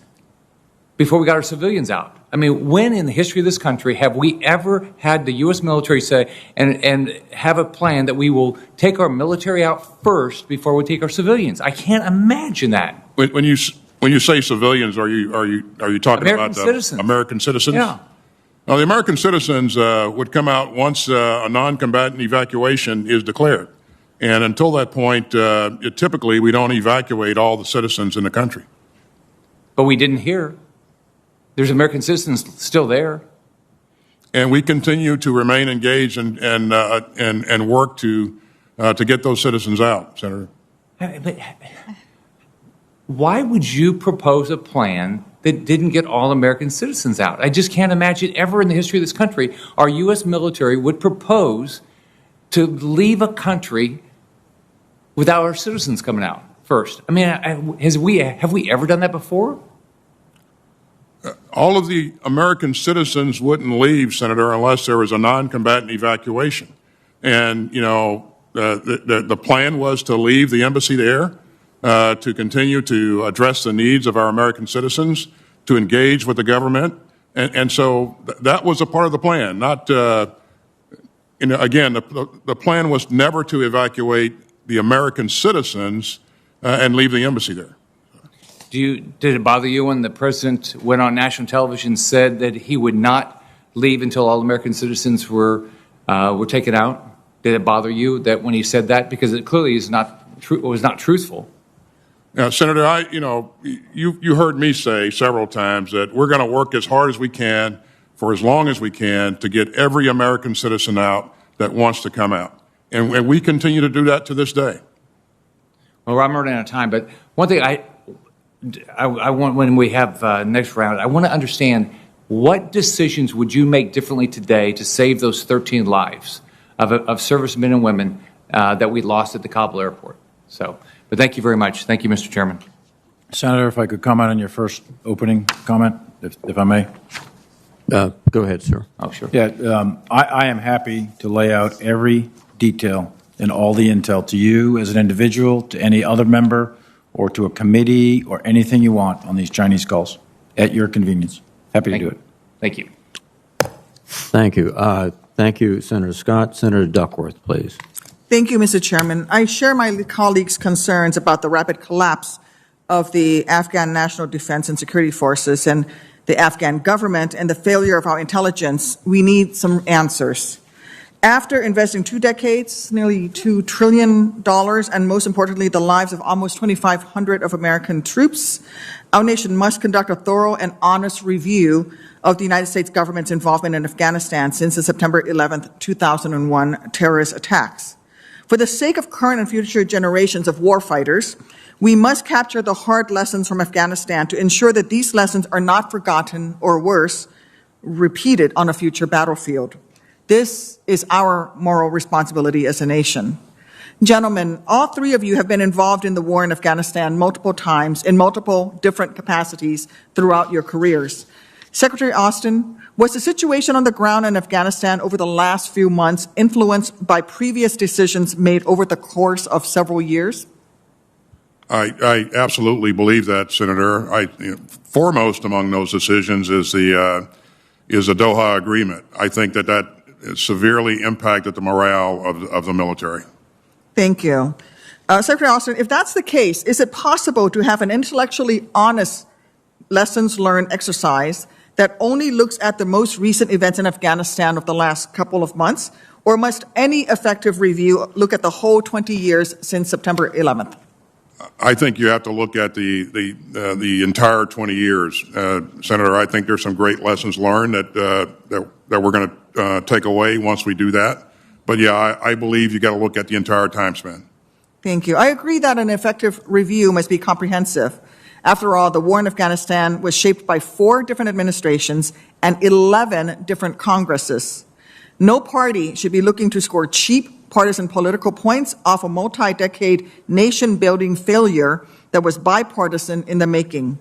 before we got our civilians out. I mean, when in the history of this country have we ever had the U.S. military say and have a plan that we will take our military out first before we take our civilians? I can't imagine that. When you say civilians, are you talking about citizens? American citizens? Yeah. Now, the American citizens would come out once a non-combatant evacuation is declared. And until that point, typically we don't evacuate all the citizens in the country. But we didn't hear. There's American citizens still there. And we continue to remain engaged and work to get those citizens out, Senator. But why would you propose a plan that didn't get all American citizens out? I just can't imagine ever in the history of this country our U.S. military would propose to leave a country without our citizens coming out first. I mean, have we ever done that before? All of the American citizens wouldn't leave, Senator, unless there was a non-combatant evacuation. And, the plan was to leave the embassy there, to continue to address the needs of our American citizens, to engage with the government. And so that was a part of the plan. Not, again, the plan was never to evacuate the American citizens and leave the embassy there. Did it bother you when the president went on national television and said that he would not leave until all American citizens were taken out? Did it bother you that when he said that? Because it clearly was not truthful. Senator, you heard me say several times that we're going to work as hard as we can for as long as we can to get every American citizen out that wants to come out. And we continue to do that to this day. Well, I'm running out of time, but one thing I want, when we have next round, I want to understand what decisions would you make differently today to save those 13 lives of servicemen and women that we lost at the Kabul airport. But thank you very much. Thank you, Mr. Chairman. Senator, if I could comment on your first opening comment, if I may. Go ahead, sir. Oh, sure. Yeah, I am happy to lay out every detail and all the intel to you as an individual, to any other member or to a committee or anything you want on these Chinese calls at your convenience. Happy to do it. Thank you. Thank you. Thank you, Senator Scott. Senator Duckworth, please. Thank you, Mr. Chairman. I share my colleagues' concerns about the rapid collapse of the Afghan National Defense and Security Forces and the Afghan government and the failure of our intelligence. We need some answers. After investing 2 decades, nearly $2 trillion, and most importantly, the lives of almost 2,500 of American troops, our nation must conduct a thorough and honest review of the United States government's involvement in Afghanistan since the September 11, 2001 terrorist attacks. For the sake of current and future generations of warfighters, we must capture the hard lessons from Afghanistan to ensure that these lessons are not forgotten or worse, repeated on a future battlefield. This is our moral responsibility as a nation. Gentlemen, all 3 of you have been involved in the war in Afghanistan multiple times in multiple different capacities throughout your careers. Secretary Austin, was the situation on the ground in Afghanistan over the last few months influenced by previous decisions made over the course of several years? I absolutely believe that, Senator. Foremost among those decisions is the Doha Agreement. I think that severely impacted the morale of the military. Thank you. Secretary Austin, if that's the case, is it possible to have an intellectually honest lessons learned exercise that only looks at the most recent events in Afghanistan of the last couple of months, or must any effective review look at the whole 20 years since September 11th? I think you have to look at the entire 20 years, Senator. I think there's some great lessons learned that we're going to take away once we do that. But yeah, I believe you got to look at the entire time span. Thank you. I agree that an effective review must be comprehensive. After all, the war in Afghanistan was shaped by 4 different administrations and 11 different Congresses. No party should be looking to score cheap partisan political points off a multi-decade nation-building failure that was bipartisan in the making.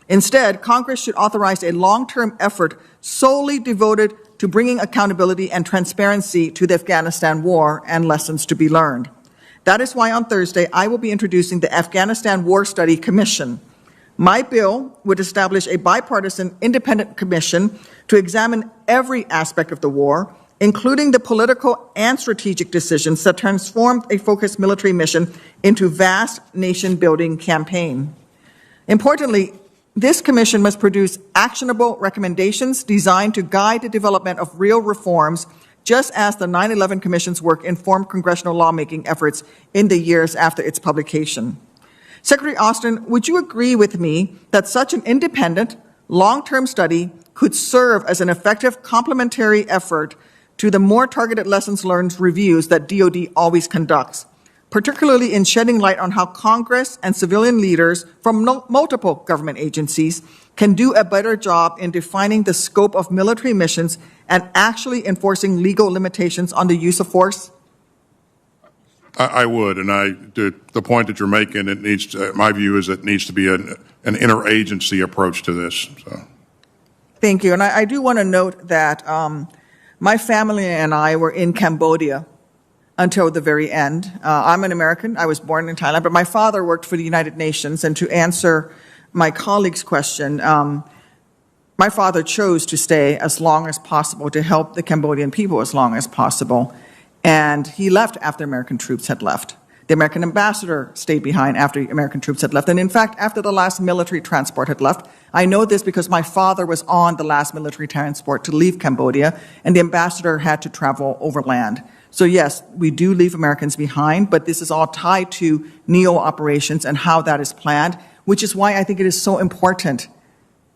Instead, Congress should authorize a long-term effort solely devoted to bringing accountability and transparency to the Afghanistan war and lessons to be learned. That is why on Thursday, I will be introducing the Afghanistan War Study Commission. My bill would establish a bipartisan independent commission to examine every aspect of the war, including the political and strategic decisions that transformed a focused military mission into vast nation-building campaign. Importantly, this commission must produce actionable recommendations designed to guide the development of real reforms, just as the 9/11 Commission's work informed congressional lawmaking efforts in the years after its publication. Secretary Austin, would you agree with me that such an independent, long-term study could serve as an effective complementary effort to the more targeted lessons learned reviews that DoD always conducts, particularly in shedding light on how Congress and civilian leaders from multiple government agencies can do a better job in defining the scope of military missions and actually enforcing legal limitations on the use of force? I would, and the point that you're making, it needs to, my view is it needs to be an interagency approach to this. So. Thank you, and I do want to note that my family and I were in Cambodia until the very end. I'm an American. I was born in Thailand, but my father worked for the United Nations, and to answer my colleague's question, my father chose to stay as long as possible to help the Cambodian people as long as possible. And he left after American troops had left. The American ambassador stayed behind after American troops had left. And in fact, after the last military transport had left, I know this because my father was on the last military transport to leave Cambodia, and the ambassador had to travel overland. So yes, we do leave Americans behind, but this is all tied to NEO operations and how that is planned, which is why I think it is so important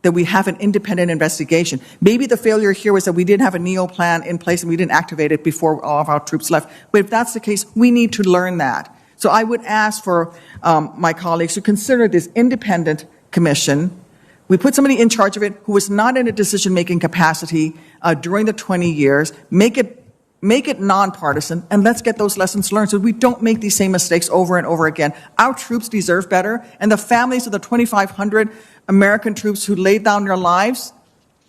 that we have an independent investigation. Maybe the failure here was that we didn't have a NEO plan in place and we didn't activate it before all of our troops left. But if that's the case, we need to learn that. So I would ask for my colleagues to consider this independent commission. We put somebody in charge of it who was not in a decision-making capacity during the 20 years. Make it nonpartisan, and let's get those lessons learned so we don't make these same mistakes over and over again. Our troops deserve better, and the families of the 2,500 American troops who laid down their lives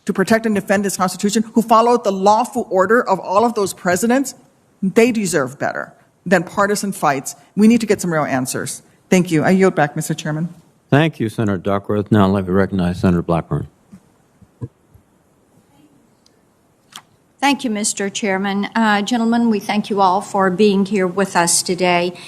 to protect and defend this Constitution, who followed the lawful order of all of those presidents, they deserve better than partisan fights. We need to get some real answers. Thank you. I yield back, Mr. Chairman. Thank you, Senator Duckworth. Now let me recognize Senator Blackburn. Thank you, Mr. Chairman. Gentlemen, we thank you all for being here with us today.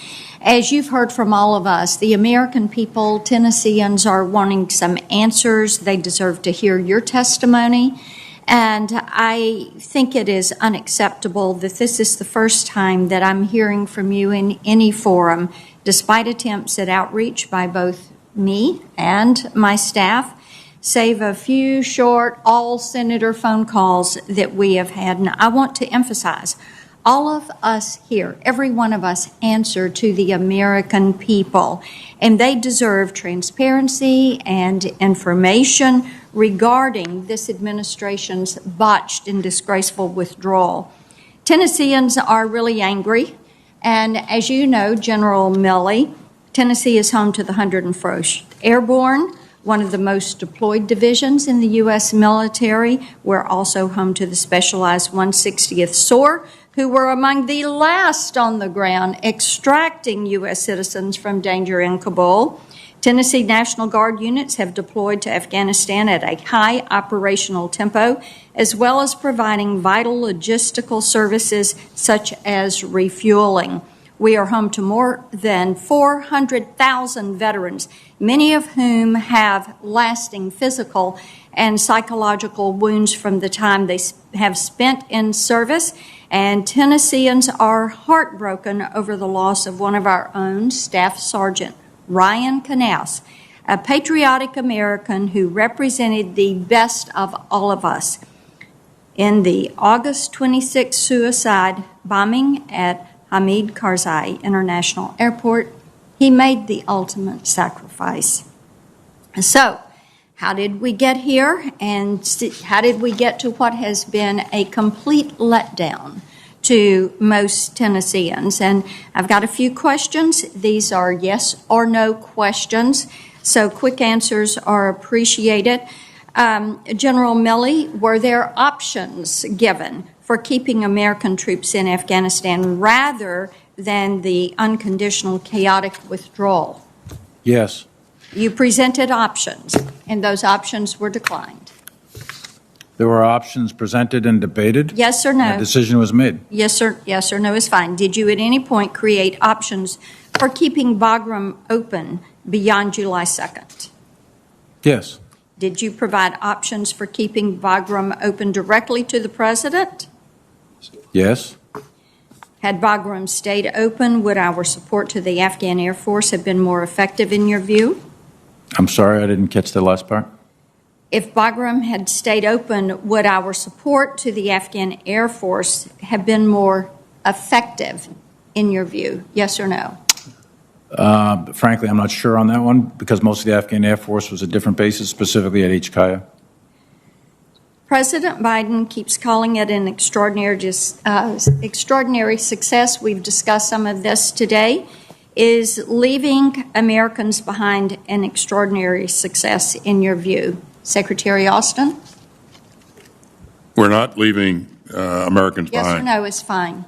As you've heard from all of us, the American people, Tennesseans, are wanting some answers. They deserve to hear your testimony. And I think it is unacceptable that this is the first time that I'm hearing from you in any forum, despite attempts at outreach by both me and my staff, save a few short all-senator phone calls that we have had. And I want to emphasize, all of us here, every one of us, answer to the American people, and they deserve transparency and information regarding this administration's botched and disgraceful withdrawal. Tennesseans are really angry, and as you know, General Milley, Tennessee is home to the 101st Airborne, one of the most deployed divisions in the U.S. military. We're also home to the Specialized 160th SOAR, who were among the last on the ground extracting U.S. citizens from danger in Kabul. Tennessee National Guard units have deployed to Afghanistan at a high operational tempo, as well as providing vital logistical services such as refueling. We are home to more than 400,000 veterans, many of whom have lasting physical and psychological wounds from the time they have spent in service. And Tennesseans are heartbroken over the loss of one of our own, Staff Sergeant Ryan Knauss, a patriotic American who represented the best of all of us in the August 26 suicide bombing at Hamid Karzai International Airport. He made the ultimate sacrifice. So, how did we get here, and how did we get to what has been a complete letdown to most Tennesseans? And I've got a few questions. These are yes or no questions, so quick answers are appreciated. General Milley, were there options given for keeping American troops in Afghanistan rather than the unconditional chaotic withdrawal? Yes. You presented options, and those options were declined. There were options presented and debated. Yes or no? A decision was made. Yes or no is fine. Did you at any point create options for keeping Bagram open beyond July 2nd? Yes. Did you provide options for keeping Bagram open directly to the president? Yes. Had Bagram stayed open, would our support to the Afghan Air Force have been more effective in your view? I'm sorry, I didn't catch the last part. If Bagram had stayed open, would our support to the Afghan Air Force have been more effective in your view? Yes or no? Frankly, I'm not sure on that one because most of the Afghan Air Force was at different bases, specifically at HKIA. President Biden keeps calling it an extraordinary success. We've discussed some of this today. Is leaving Americans behind an extraordinary success in your view? Secretary Austin? We're not leaving Americans Yes behind. or no is fine.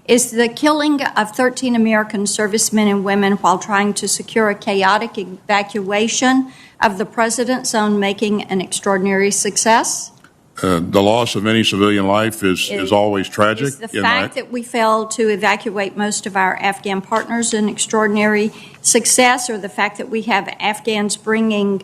Is the killing of 13 American servicemen and women while trying to secure a chaotic evacuation of the president's own making an extraordinary success? The loss of any civilian life is always tragic. Is the fact that we failed to evacuate most of our Afghan partners an extraordinary success, or the fact that we have Afghans bringing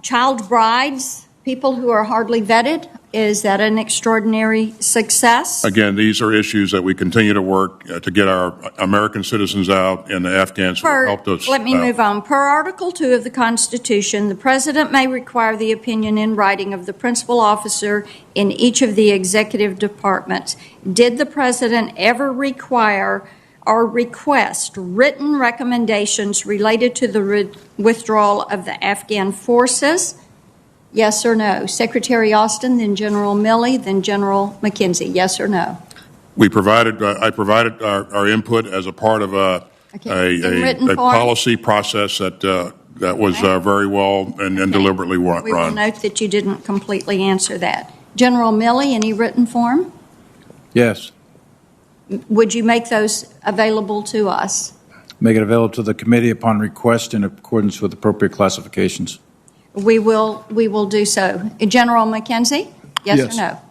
child brides, people who are hardly vetted, is that an extraordinary success? Again, these are issues that we continue to work to get our American citizens out and the Afghans who helped us. Let me move on. Per Article 2 of the Constitution, the President may require the opinion in writing of the principal officer in each of the executive departments. Did the President ever require or request written recommendations related to the withdrawal of the Afghan forces? Yes or no? Secretary Austin, then General Milley, then General McKenzie. Yes or no? We provided. I provided our input as a part of a policy process that was very well and deliberately run. We will note that you didn't completely answer that. General Milley, any written form? Yes. Would you make those available to us? make it available to the committee upon request in accordance with appropriate classifications. We will do so. General McKenzie, yes Yes. or no?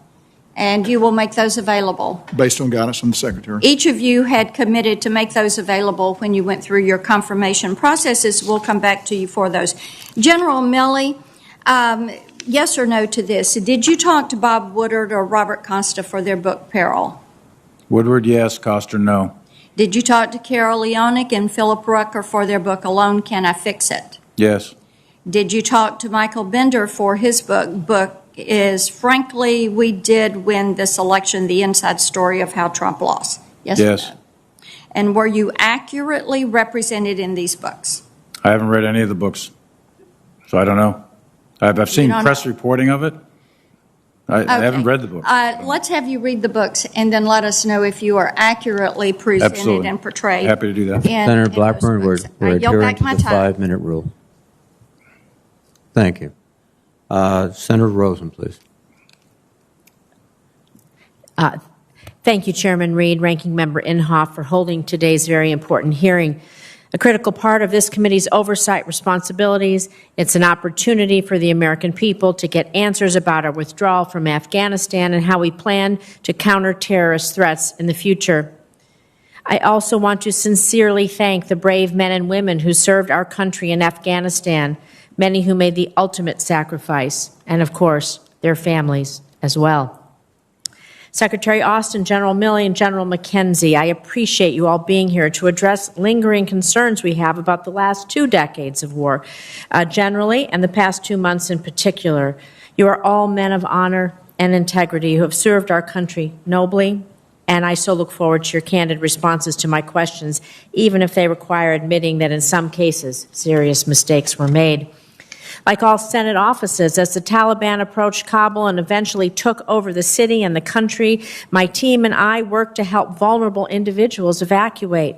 And you will make those available. Based on guidance from the Secretary. Each of you had committed to make those available when you went through your confirmation processes. We'll come back to you for those. General Milley, yes or no to this? Did you talk to Bob Woodard or Robert Costa for their book Peril? Woodward, yes. Coster, no. Did you talk to Carol Leonick and Philip Rucker for their book Alone Can I Fix It? Yes. Did you talk to Michael Bender for his book is Frankly, We Did Win This Election, The Inside Story of How Trump Lost? Yes. Yes. Or no? And were you accurately represented in these books? I haven't read any of the books, so I don't know. I've seen don't press know. reporting of it. I haven't read the book. Let's have you read the books and then let us know if you are accurately presented Absolutely. and portrayed. Happy to do that. Senator Blackburn, we're I yield adhering back to my the time. 5-minute rule. Thank you. Senator Rosen, please. Thank you, Chairman Reed, Ranking Member Inhofe, for holding today's very important hearing. A critical part of this committee's oversight responsibilities, it's an opportunity for the American people to get answers about our withdrawal from Afghanistan and how we plan to counter terrorist threats in the future. I also want to sincerely thank the brave men and women who served our country in Afghanistan, many who made the ultimate sacrifice, and of course, their families as well. Secretary Austin, General Milley, and General McKenzie, I appreciate you all being here to address lingering concerns we have about the last 2 decades of war generally and the past 2 months in particular. You are all men of honor and integrity who have served our country nobly, and I so look forward to your candid responses to my questions, even if they require admitting that in some cases serious mistakes were made. Like all Senate offices, as the Taliban approached Kabul and eventually took over the city and the country, my team and I worked to help vulnerable individuals evacuate.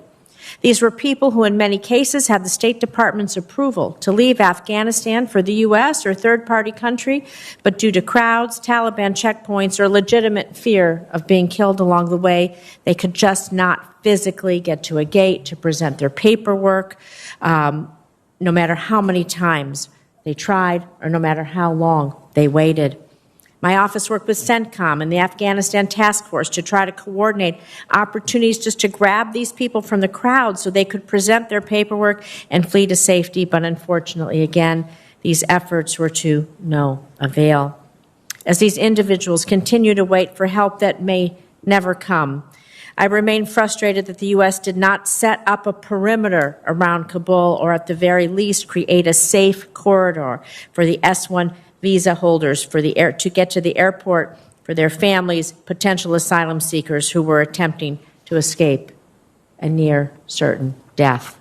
These were people who in many cases had the State Department's approval to leave Afghanistan for the U.S. or third-party country, but due to crowds, Taliban checkpoints, or legitimate fear of being killed along the way, they could just not physically get to a gate to present their paperwork, no matter how many times they tried, or no matter how long they waited. My office worked with CENTCOM and the Afghanistan Task Force to try to coordinate opportunities just to grab these people from the crowd so they could present their paperwork and flee to safety. But unfortunately, again, these efforts were to no avail. As these individuals continue to wait for help that may never come, I remain frustrated that the U.S. did not set up a perimeter around Kabul or at the very least create a safe corridor for the S-1 visa holders to get to the airport for their families, potential asylum seekers who were attempting to escape a near certain death.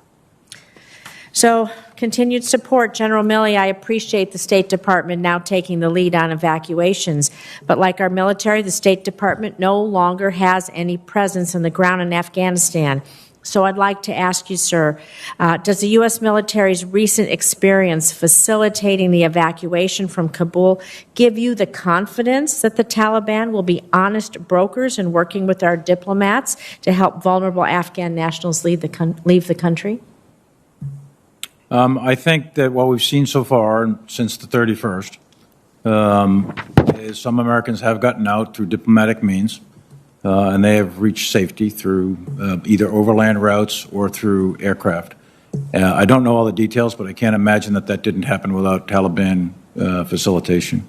So, continued support, General Milley. I appreciate the State Department now taking the lead on evacuations. But like our military, the State Department no longer has any presence on the ground in Afghanistan. So I'd like to ask you, sir, does the U.S. military's recent experience facilitating the evacuation from Kabul give you the confidence that the Taliban will be honest brokers in working with our diplomats to help vulnerable Afghan nationals leave the country? I think that what we've seen so far since the 31st is some Americans have gotten out through diplomatic means, and they have reached safety through either overland routes or through aircraft. I don't know all the details, but I can't imagine that that didn't happen without Taliban facilitation.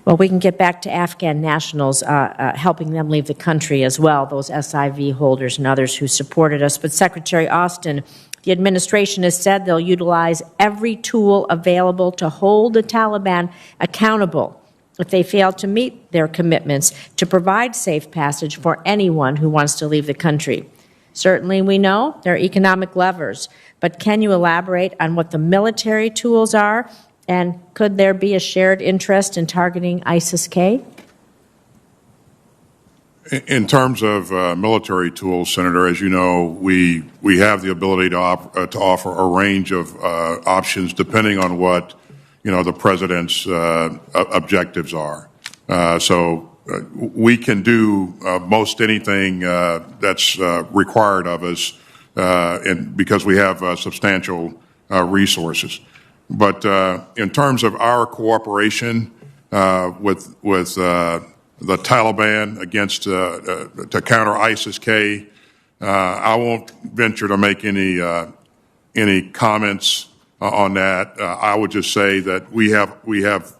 Well, we can get back to Afghan nationals, helping them leave the country as well, those SIV holders and others who supported us. But Secretary Austin, the administration has said they'll utilize every tool available to hold the Taliban accountable if they fail to meet their commitments to provide safe passage for anyone who wants to leave the country. Certainly, we know there are economic levers, but can you elaborate on what the military tools are, and could there be a shared interest in targeting ISIS-K? In terms of military tools, Senator, as you know, we have the ability to offer a range of options depending on what the president's objectives are. So we can do most anything that's required of us and because we have substantial resources. But in terms of our cooperation with the Taliban against to counter ISIS-K, I won't venture to make any comments on that. I would just say that we have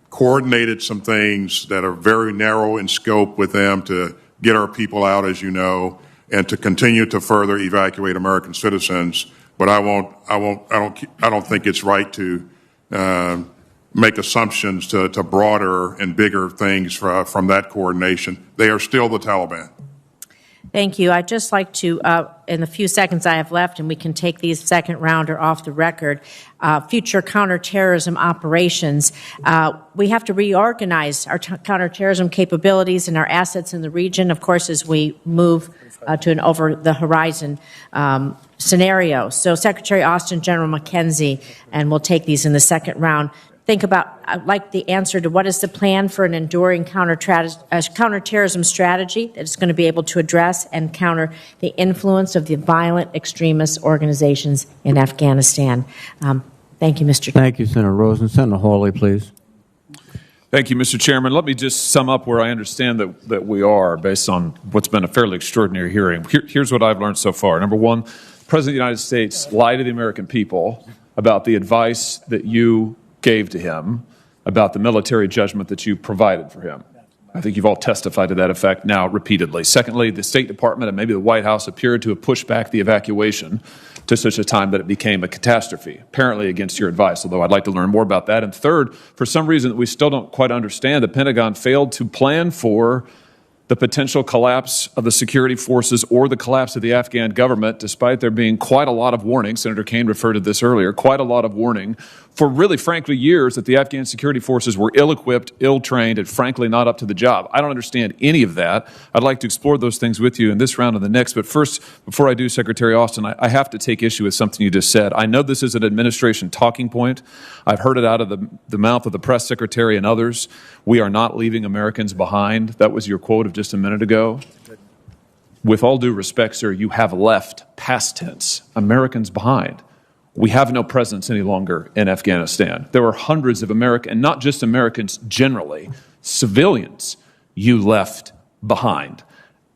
coordinated some things that are very narrow in scope with them to get our people out, as you know, and to continue to further evacuate American citizens. But I don't think it's right to make assumptions to broader and bigger things from that coordination. They are still the Taliban. Thank you. I'd just like to, in the few seconds I have left, and we can take these second rounder off the record, future counterterrorism operations. We have to reorganize our counterterrorism capabilities and our assets in the region, of course, as we move to an over-the-horizon scenario. So Secretary Austin, General McKenzie, and we'll take these in the second round. Think about, I'd like the answer to what is the plan for an enduring counterterrorism strategy that is going to be able to address and counter the influence of the violent extremist organizations in Afghanistan. Thank you, Mr. Chairman. Thank you, Senator Rosen. Senator Hawley, please. Thank you, Mr. Chairman. Let me just sum up where I understand that we are based on what's been a fairly extraordinary hearing. Here's what I've learned so far. Number one, the President of the United States lied to the American people about the advice that you gave to him about the military judgment that you provided for him. I think you've all testified to that effect now repeatedly. Secondly, the State Department and maybe the White House appeared to have pushed back the evacuation to such a time that it became a catastrophe, apparently against your advice, although I'd like to learn more about that. And third, for some reason that we still don't quite understand, the Pentagon failed to plan for the potential collapse of the security forces or the collapse of the Afghan government, despite there being quite a lot of warning, Senator Kaine referred to this earlier, quite a lot of warning for really, frankly, years that the Afghan security forces were ill-equipped, ill-trained, and frankly not up to the job. I don't understand any of that. I'd like to explore those things with you in this round and the next. But first, before I do, Secretary Austin, I have to take issue with something you just said. I know this is an administration talking point. I've heard it out of the mouth of the press secretary and others. We are not leaving Americans behind. That was your quote of just a minute ago. With all due respect, sir, you have left, past tense, Americans behind. We have no presence any longer in Afghanistan. There are hundreds of Americans, and not just Americans generally, civilians you left behind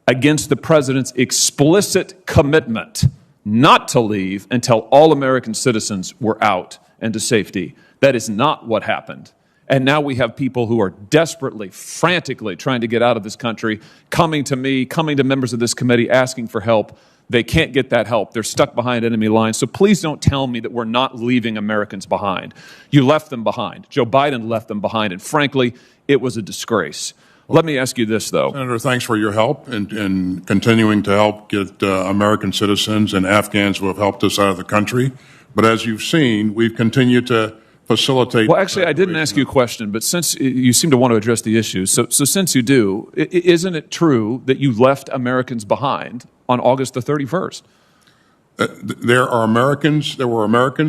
against the president's explicit commitment not to leave until all American citizens were out and to safety. That is not what happened. And now we have people who are desperately, frantically trying to get out of this country, coming to me, coming to members of this committee, asking for help. They can't get that help. They're stuck behind enemy lines. So please don't tell me that we're not leaving Americans behind. You left them behind. Joe Biden left them behind. And frankly, it was a disgrace. Let me ask you this, though. Senator, thanks for your help in continuing to help get American citizens and Afghans who have helped us out of the country. But as you've seen, we've continued to facilitate. Well, actually, I didn't ask you a question, but since you seem to want to address the issue, so since you do, isn't it true that you left Americans behind on August the 31st? There were Americans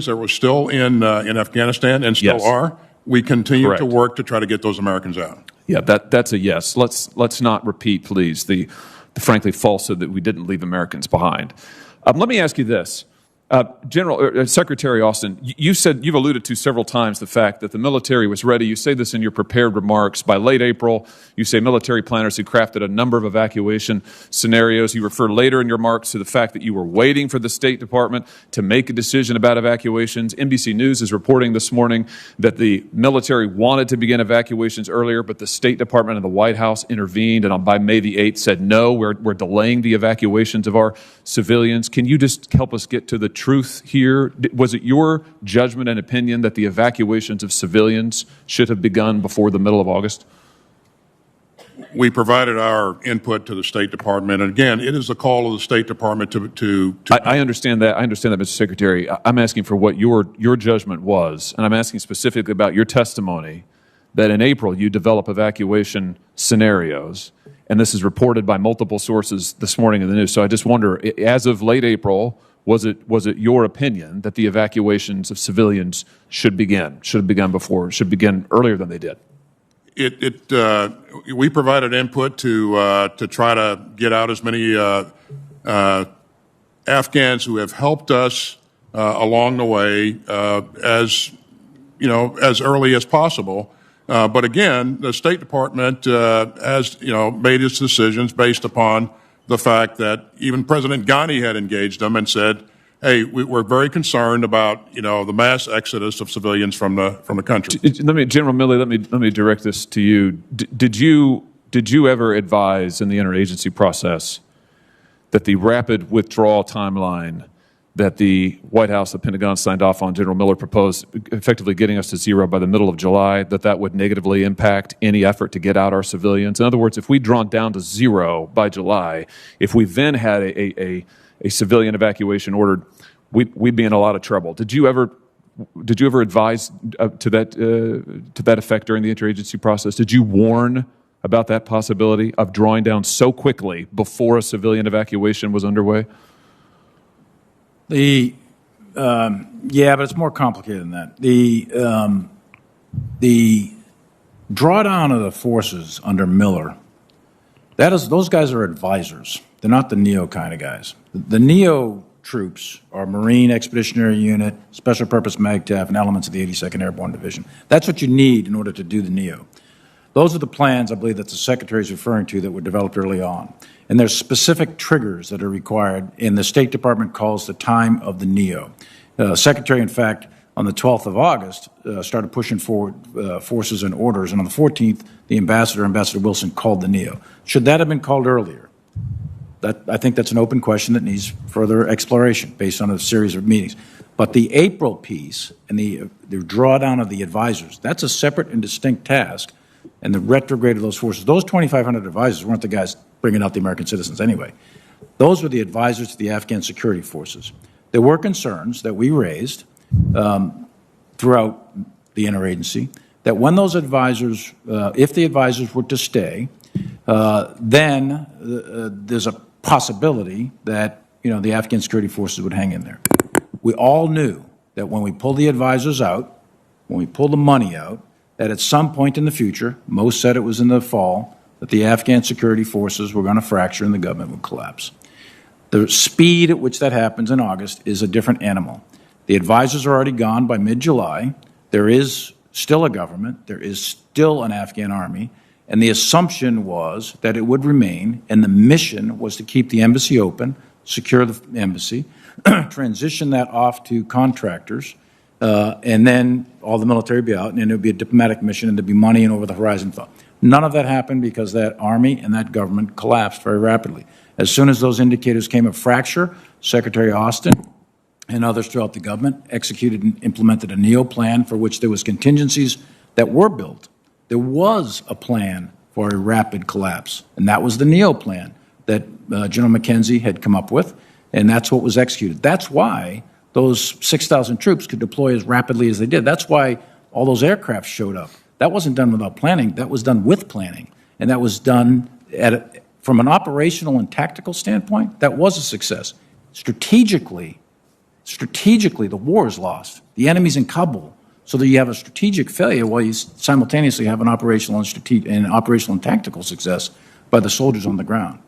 that were still in Afghanistan and still are. We continue to work to try to get those Americans out. Yeah, that's a yes. Let's not repeat, please, the frankly falsehood that we didn't leave Americans behind. Let me ask you this. Secretary Austin, you've alluded to several times the fact that the military was ready. You say this in your prepared remarks. By late April, you say military planners had crafted a number of evacuation scenarios. You refer later in your remarks to the fact that you were waiting for the State Department to make a decision about evacuations. NBC News is reporting this morning that the military wanted to begin evacuations earlier, but the State Department and the White House intervened, and by May the 8th said, no, we're delaying the evacuations of our civilians. Can you just help us get to the truth here? Was it your judgment and opinion that the evacuations of civilians should have begun before the middle of August? We provided our input to the State Department, and again, it is the call of the State Department to I understand that. I understand that, Mr. Secretary. I'm asking for what your judgment was, and I'm asking specifically about your testimony that in April you develop evacuation scenarios, and this is reported by multiple sources this morning in the news. So I just wonder, as of late April, was it your opinion that the evacuations of civilians should begin earlier than they did? We provided input to try to get out as many Afghans who have helped us along the way as early as possible. But again, the State Department has made its decisions based upon the fact that even President Ghani had engaged them and said, "Hey, we're very concerned about the mass exodus of civilians from the country." General Milley, let me direct this to you. Did you ever advise in the interagency process that the rapid withdrawal timeline that the White House, the Pentagon signed off on, General Miller proposed, effectively getting us to zero by the middle of July, that would negatively impact any effort to get out our civilians? In other words, if we'd drawn down to zero by July, if we then had a civilian evacuation ordered, we'd be in a lot of trouble. Did you ever advise to that effect during the interagency process? Did you warn about that possibility of drawing down so quickly before a civilian evacuation was underway? Yeah, but it's more complicated than that. The drawdown of the forces under Miller, those guys are advisors. They're not the NEO kind of guys. The NEO troops are Marine Expeditionary Unit, Special Purpose MAGTF, and elements of the 82nd Airborne Division. That's what you need in order to do the NEO. Those are the plans, I believe, that the Secretary is referring to that were developed early on. And there's specific triggers that are required, and the State Department calls the time of the NEO. Secretary, in fact, on the 12th of August, started pushing forward forces and orders, and on the 14th, the Ambassador Wilson, called the NEO. Should that have been called earlier? I think that's an open question that needs further exploration based on a series of meetings. But the April piece and the drawdown of the advisors, that's a separate and distinct task. And the retrograde of those forces, those 2,500 advisors weren't the guys bringing out the American citizens anyway. Those were the advisors to the Afghan security forces. There were concerns that we raised throughout the interagency that when those advisors, if the advisors were to stay, then there's a possibility that the Afghan security forces would hang in there. We all knew that when we pulled the advisors out, when we pulled the money out, that at some point in the future, most said it was in the fall, that the Afghan security forces were going to fracture and the government would collapse. The speed at which that happens in August is a different animal. The advisors are already gone by mid-July. There is still a government. There is still an Afghan army. And the assumption was that it would remain, and the mission was to keep the embassy open, secure the embassy, transition that off to contractors, and then all the military would be out, and it would be a diplomatic mission, and there'd be money and over-the-horizon thought. None of that happened because that army and that government collapsed very rapidly. As soon as those indicators came of fracture, Secretary Austin and others throughout the government executed and implemented a NEO plan for which there was contingencies that were built. There was a plan for a rapid collapse, and that was the NEO plan that General McKenzie had come up with, and that's what was executed. That's why those 6,000 troops could deploy as rapidly as they did. That's why all those aircraft showed up. That wasn't done without planning. That was done with planning, and that was done from an operational and tactical standpoint. That was a success. Strategically, the war is lost. The enemy's in Kabul, so that you have a strategic failure while you simultaneously have an operational and tactical success by the soldiers on the ground.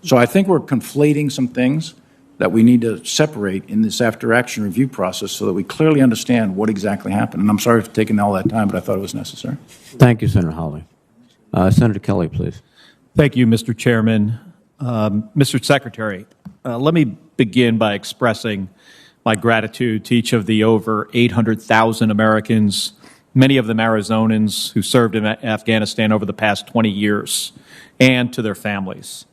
So I think we're conflating some things that we need to separate in this after-action review process so that we clearly understand what exactly happened. And I'm sorry for taking all that time, but I thought it was necessary. Thank you, Senator Hawley. Senator Kelly, please. Thank you, Mr. Chairman. Mr. Secretary, let me begin by expressing my gratitude to each of the over 800,000 Americans, many of them Arizonans, who served in Afghanistan over the past 20 years, and to their families.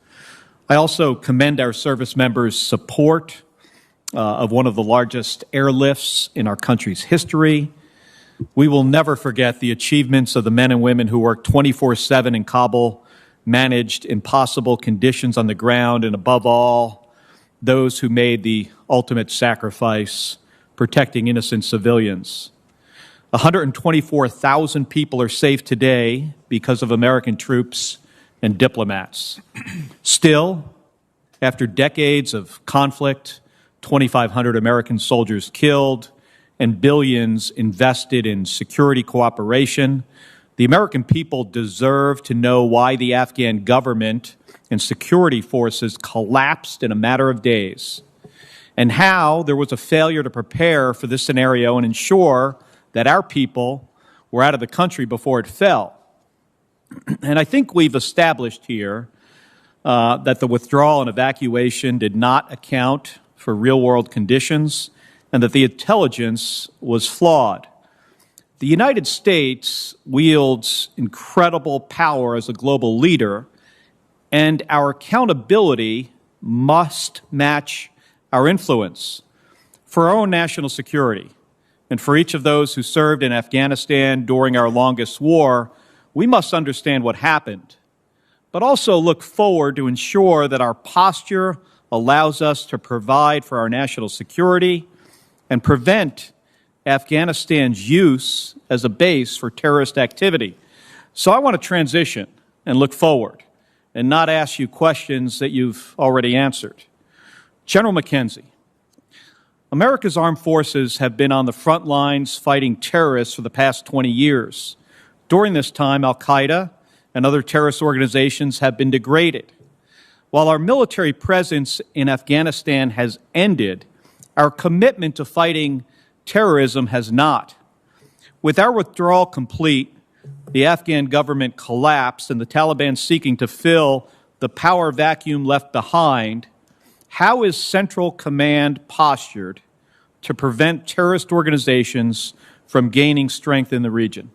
I also commend our service members' support of one of the largest airlifts in our country's history. We will never forget the achievements of the men and women who worked 24/7 in Kabul, managed impossible conditions on the ground, and above all, those who made the ultimate sacrifice, protecting innocent civilians. 124,000 people are safe today because of American troops and diplomats. Still, after decades of conflict, 2,500 American soldiers killed, and billions invested in security cooperation, the American people deserve to know why the Afghan government and security forces collapsed in a matter of days. and how there was a failure to prepare for this scenario and ensure that our people were out of the country before it fell. And I think we've established here that the withdrawal and evacuation did not account for real-world conditions and that the intelligence was flawed. The United States wields incredible power as a global leader, and our accountability must match our influence. For our own national security, and for each of those who served in Afghanistan during our longest war, we must understand what happened, but also look forward to ensure that our posture allows us to provide for our national security and prevent Afghanistan's use as a base for terrorist activity. So I want to transition and look forward and not ask you questions that you've already answered. General McKenzie, America's armed forces have been on the front lines fighting terrorists for the past 20 years. During this time, Al-Qaeda and other terrorist organizations have been degraded. While our military presence in Afghanistan has ended, our commitment to fighting terrorism has not. With our withdrawal complete, the Afghan government collapsed and the Taliban seeking to fill the power vacuum left behind, how is Central Command postured to prevent terrorist organizations from gaining strength in the region?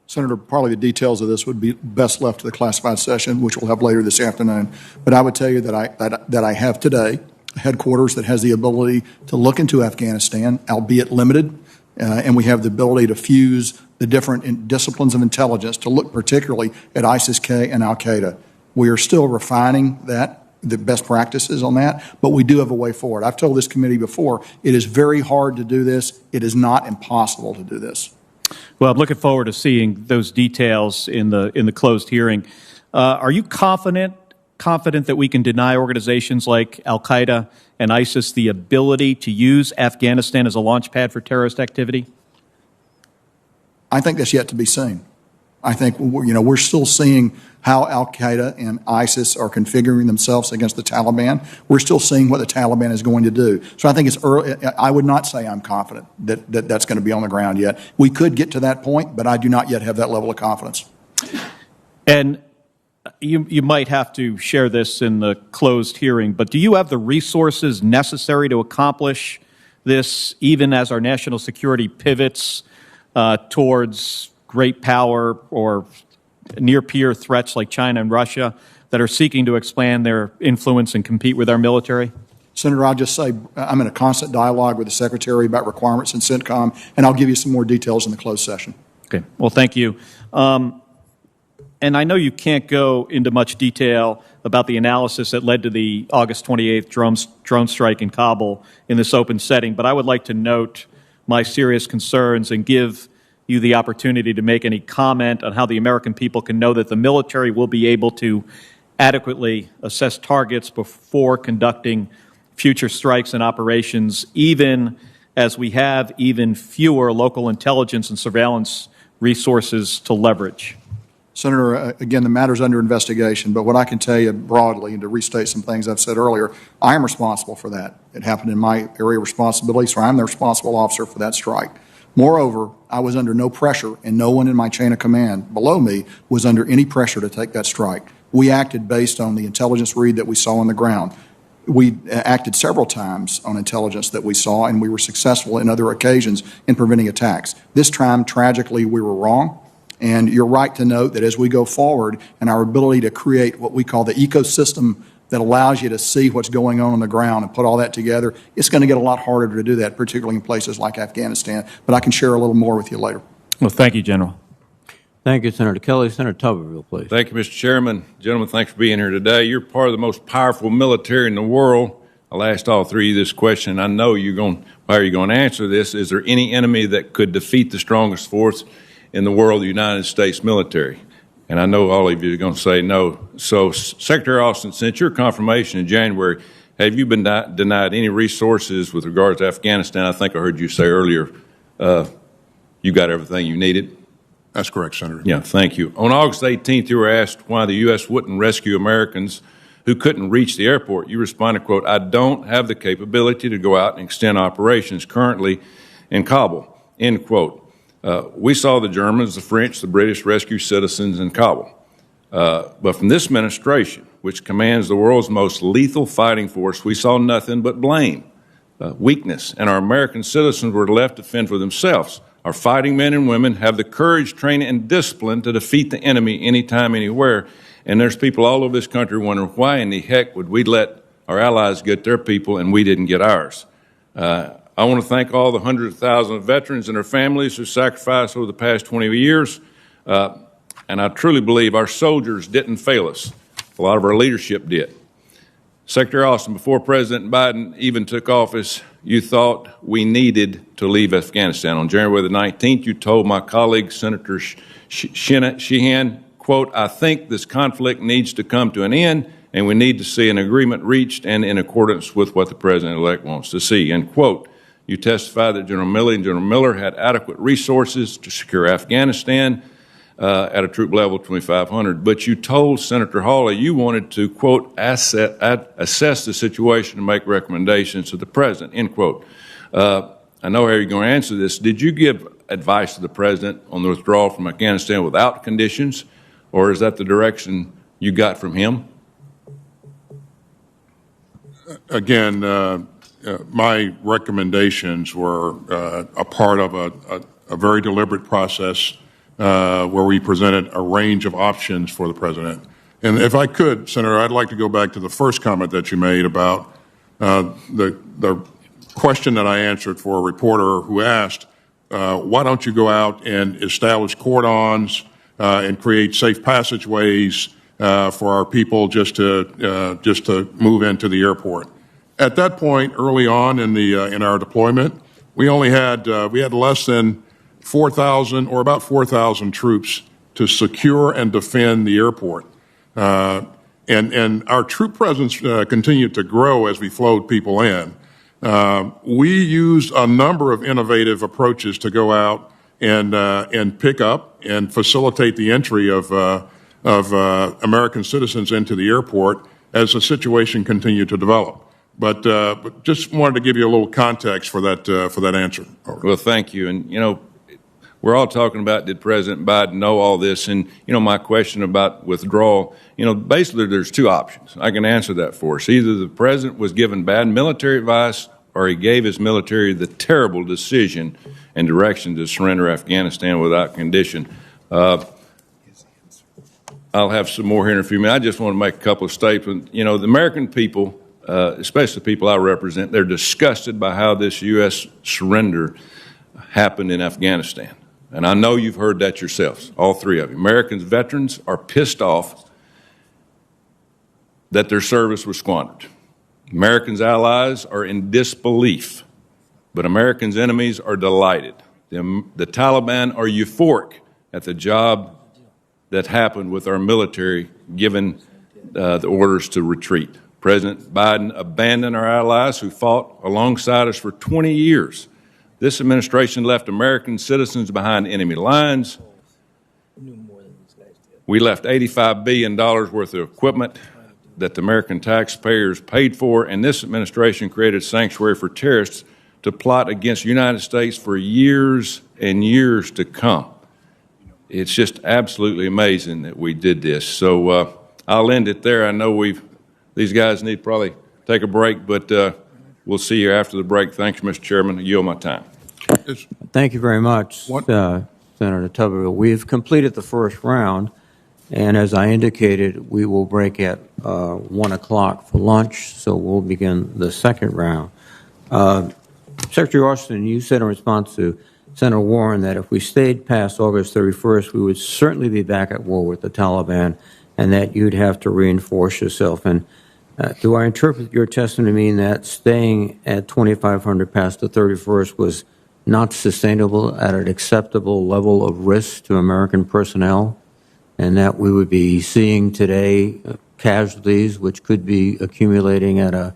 Senator, probably the details of this would be best left to the classified session, which we'll have later this afternoon. But I would tell you that I have today a headquarters that has the ability to look into Afghanistan, albeit limited, and we have the ability to fuse the different disciplines of intelligence to look particularly at ISIS-K and Al-Qaeda. We are still refining the best practices on that, but we do have a way forward. I've told this committee before, it is very hard to do this. It is not impossible to do this. Well, I'm looking forward to seeing those details in the closed hearing. Are you confident that we can deny organizations like Al-Qaeda and ISIS the ability to use Afghanistan as a launch pad for terrorist activity? I think that's yet to be seen. I think we're still seeing how Al-Qaeda and ISIS are configuring themselves against the Taliban. We're still seeing what the Taliban is going to do. So I think it's early. I would not say I'm confident that that's going to be on the ground yet. We could get to that point, but I do not yet have that level of confidence. And you might have to share this in the closed hearing, but do you have the resources necessary to accomplish this, even as our national security pivots towards great power or near-peer threats like China and Russia that are seeking to expand their influence and compete with our military? Senator, I'll just say I'm in a constant dialogue with the Secretary about requirements in CENTCOM, and I'll give you some more details in the closed session. Okay. Well, thank you. And I know you can't go into much detail about the analysis that led to the August 28th drone strike in Kabul in this open setting, but I would like to note my serious concerns and give you the opportunity to make any comment on how the American people can know that the military will be able to adequately assess targets before conducting future strikes and operations, even as we have even fewer local intelligence and surveillance resources to leverage. Senator, again, the matter's under investigation, but what I can tell you broadly, and to restate some things I've said earlier, I am responsible for that. It happened in my area of responsibility, so I'm the responsible officer for that strike. Moreover, I was under no pressure, and no one in my chain of command below me was under any pressure to take that strike. We acted based on the intelligence read that we saw on the ground. We acted several times on intelligence that we saw, and we were successful in other occasions in preventing attacks. This time, tragically, we were wrong. And you're right to note that as we go forward and our ability to create what we call the ecosystem that allows you to see what's going on the ground and put all that together, it's going to get a lot harder to do that, particularly in places like Afghanistan. But I can share a little more with you later. Well, thank you, General. Thank you, Senator Kelly. Senator Tuberville, please. Thank you, Mr. Chairman. Gentlemen, thanks for being here today. You're part of the most powerful military in the world. I'll ask all three of you this question. I know how are you going to answer this? Is there any enemy that could defeat the strongest force in the world, the United States military? And I know all of you are going to say no. So, Secretary Austin, since your confirmation in January, have you been denied any resources with regards to Afghanistan? I think I heard you say earlier you got everything you needed. That's correct, Senator. Yeah, thank you. On August 18th, you were asked why the U.S. wouldn't rescue Americans who couldn't reach the airport. You responded, quote, "I don't have the capability to go out and extend operations currently in Kabul," end quote. We saw the Germans, the French, the British rescue citizens in Kabul. But from this administration, which commands the world's most lethal fighting force, we saw nothing but blame, weakness, and our American citizens were left to fend for themselves. Our fighting men and women have the courage, training, and discipline to defeat the enemy anytime, anywhere. And there's people all over this country wondering why in the heck would we let our allies get their people and we didn't get ours. I want to thank all the hundreds of thousands of veterans and their families who sacrificed over the past 20 years. And I truly believe our soldiers didn't fail us. A lot of our leadership did. Secretary Austin, before President Biden even took office, you thought we needed to leave Afghanistan. On January the 19th, you told my colleague, Senator Sheehan, quote, "I think this conflict needs to come to an end, and we need to see an agreement reached and in accordance with what the President-elect wants to see," end quote. You testified that General Milley and General Miller had adequate resources to secure Afghanistan at a troop level 2,500. But you told Senator Hawley you wanted to, quote, assess the situation and make recommendations to the President, end quote. I know how you're going to answer this. Did you give advice to the President on the withdrawal from Afghanistan without conditions, or is that the direction you got from him? Again, my recommendations were a part of a very deliberate process where we presented a range of options for the President. And if I could, Senator, I'd like to go back to the first comment that you made about the question that I answered for a reporter who asked, why don't you go out and establish cordons and create safe passageways for our people just to move into the airport. At that point, early on in our deployment, we only had less than 4,000 or about 4,000 troops to secure and defend the airport, and our troop presence continued to grow as we flowed people in. We used a number of innovative approaches to go out and pick up and facilitate the entry of American citizens into the airport as the situation continued to develop. But just wanted to give you a little context for that answer. Well, thank you. And you know, we're all talking about, did President Biden know all this? And you know, my question about withdrawal. You know, basically, there's two options. I can answer that for us. Either the president was given bad military advice, or he gave his military the terrible decision and direction to surrender Afghanistan without condition. I'll have some more here in a few minutes. I just want to make a couple of statements. You know, the American people, especially the people I represent, they're disgusted by how this U.S. surrender happened in Afghanistan. And I know you've heard that yourselves, all three of you. Americans, veterans are pissed off that their service was squandered. Americans' allies are in disbelief, but Americans' enemies are delighted. The Taliban are euphoric at the job that happened with our military given the orders to retreat. President Biden abandoned our allies who fought alongside us for 20 years. This administration left American citizens behind enemy lines. We left $85 billion worth of equipment that the American taxpayers paid for, and this administration created sanctuary for terrorists to plot against the United States for years and years to come. It's just absolutely amazing that we did this. So I'll end it there. I know these guys need to probably take a break, but we'll see you after the break. Thank you, Mr. Chairman. I yield my time. Thank you very much, Senator Tuberville. We've completed the first round, and as I indicated, we will break at 1 o'clock for lunch, so we'll begin the second round. Secretary Austin, you said in response to Senator Warren that if we stayed past August 31st, we would certainly be back at war with the Taliban, and that you'd have to reinforce yourself. And do I interpret your testimony to mean that staying at 2,500 past the 31st was not sustainable at an acceptable level of risk to American personnel, and that we would be seeing today casualties which could be accumulating at an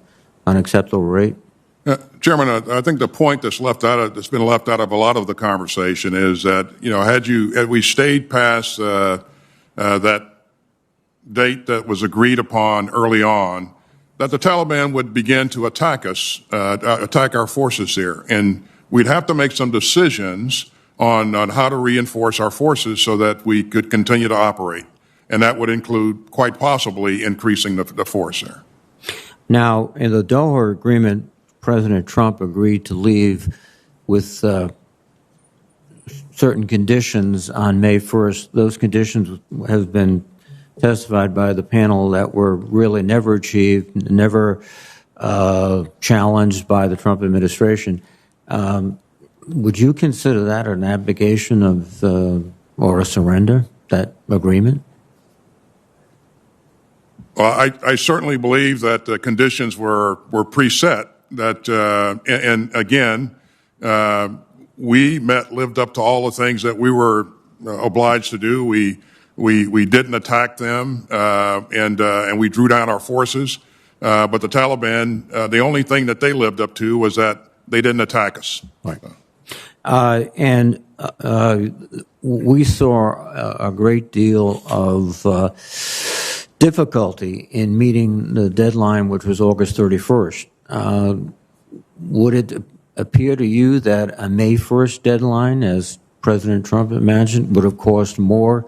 unacceptable rate? Chairman, I think the point that's been left out of a lot of the conversation is that, you know, had we stayed past that date that was agreed upon early on, that the Taliban would begin to attack us, attack our forces here. And we'd have to make some decisions on how to reinforce our forces so that we could continue to operate. And that would include, quite possibly, increasing the force there. Now, in the Doha Agreement, President Trump agreed to leave with certain conditions on May 1st. Those conditions have been testified by the panel that were really never achieved, never challenged by the Trump administration. Would you consider that an abdication of or a surrender, that agreement? Well, I certainly believe that the conditions were preset. That and again, we lived up to all the things that we were obliged to do. We didn't attack them, and we drew down our forces. But the Taliban, the only thing that they lived up to was that they didn't attack us. Right. And we saw a great deal of difficulty in meeting the deadline, which was August 31st. Would it appear to you that a May 1st deadline, as President Trump imagined, would have caused more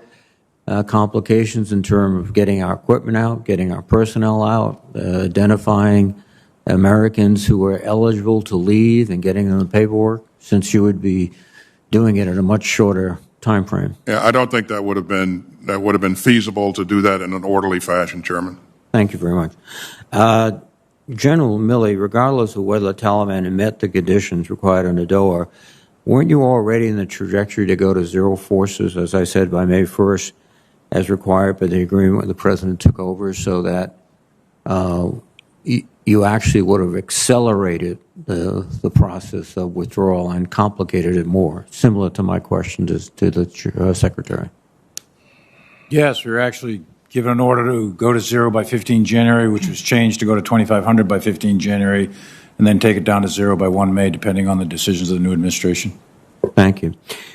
complications in terms of getting our equipment out, getting our personnel out, identifying Americans who were eligible to leave and getting them the paperwork, since you would be doing it in a much shorter time frame? Yeah, I don't think that would have been feasible to do that in an orderly fashion, Chairman. Thank you very much. General Milley, regardless of whether the Taliban had met the conditions required under Doha, weren't you already in the trajectory to go to zero forces, as I said, by May 1st, as required by the agreement when the President took over, so that you actually would have accelerated the process of withdrawal and complicated it more, similar to my question to the Secretary? Yes, we were actually given an order to go to zero by 15 January, which was changed to go to 2,500 by 15 January, and then take it down to zero by 1 May, depending on the decisions of the new administration. Thank you.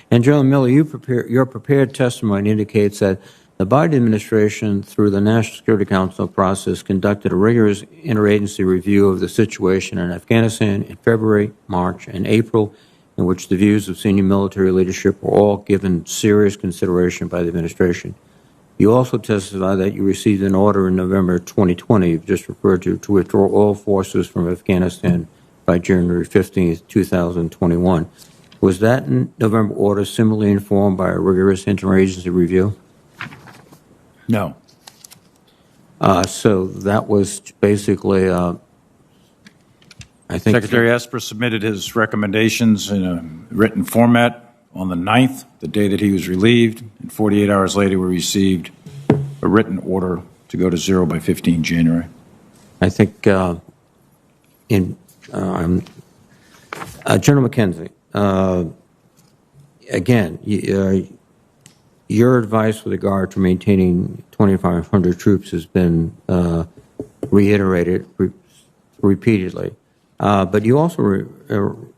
And General Miller, your prepared testimony indicates that the Biden administration, through the National Security Council process, conducted a rigorous interagency review of the situation in Afghanistan in February, March, and April, in which the views of senior military leadership were all given serious consideration by the administration. You also testified that you received an order in November 2020, you've just referred to withdraw all forces from Afghanistan by January 15, 2021. Was that November order similarly informed by a rigorous interagency review? No. So that was basically, I think... Secretary Esper submitted his recommendations in a written format on the 9th, the day that he was relieved, and 48 hours later we received a written order to go to zero by 15 January. I think General McKenzie, again, your advice with regard to maintaining 2,500 troops has been reiterated repeatedly. But you also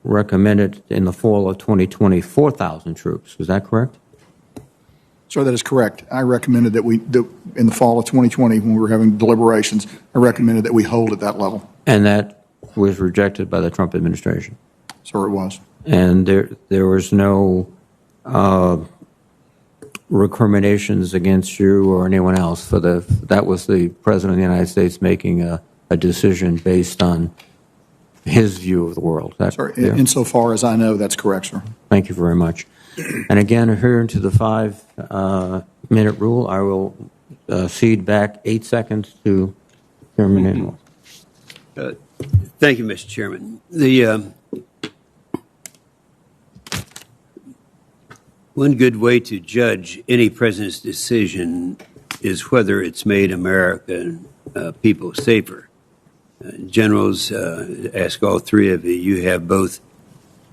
recommended in the fall of 2020 4,000 troops. Is that correct? Sir, that is correct. I recommended that in the fall of 2020, when we were having deliberations, I recommended that we hold at that level. And that was rejected by the Trump administration? Sir, it was. And there was no recriminations against you or anyone else for that was the President of the United States making a decision based on his view of the world. Sir, insofar as I know, that's correct, sir. Thank you very much. And again, adhering to the 5-minute rule, I will cede back 8 seconds to Chairman Inhofe. Thank you, Mr. Chairman. One good way to judge any president's decision is whether it's made American people safer. Generals, ask all three of you, you have both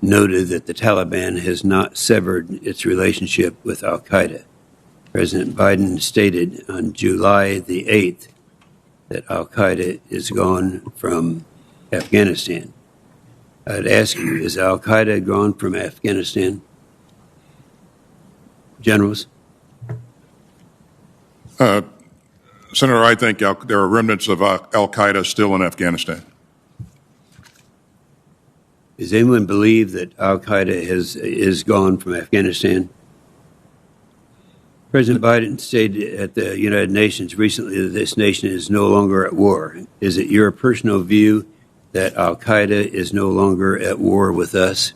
noted that the Taliban has not severed its relationship with al-Qaeda. President Biden stated on July the 8th that al-Qaeda is gone from Afghanistan. I'd ask you, is al-Qaeda gone from Afghanistan? Generals? Senator, I think there are remnants of al-Qaeda still in Afghanistan. Does anyone believe that al-Qaeda is gone from Afghanistan? President Biden stated at the United Nations recently that this nation is no longer at war. Is it your personal view that al-Qaeda is no longer at war with us?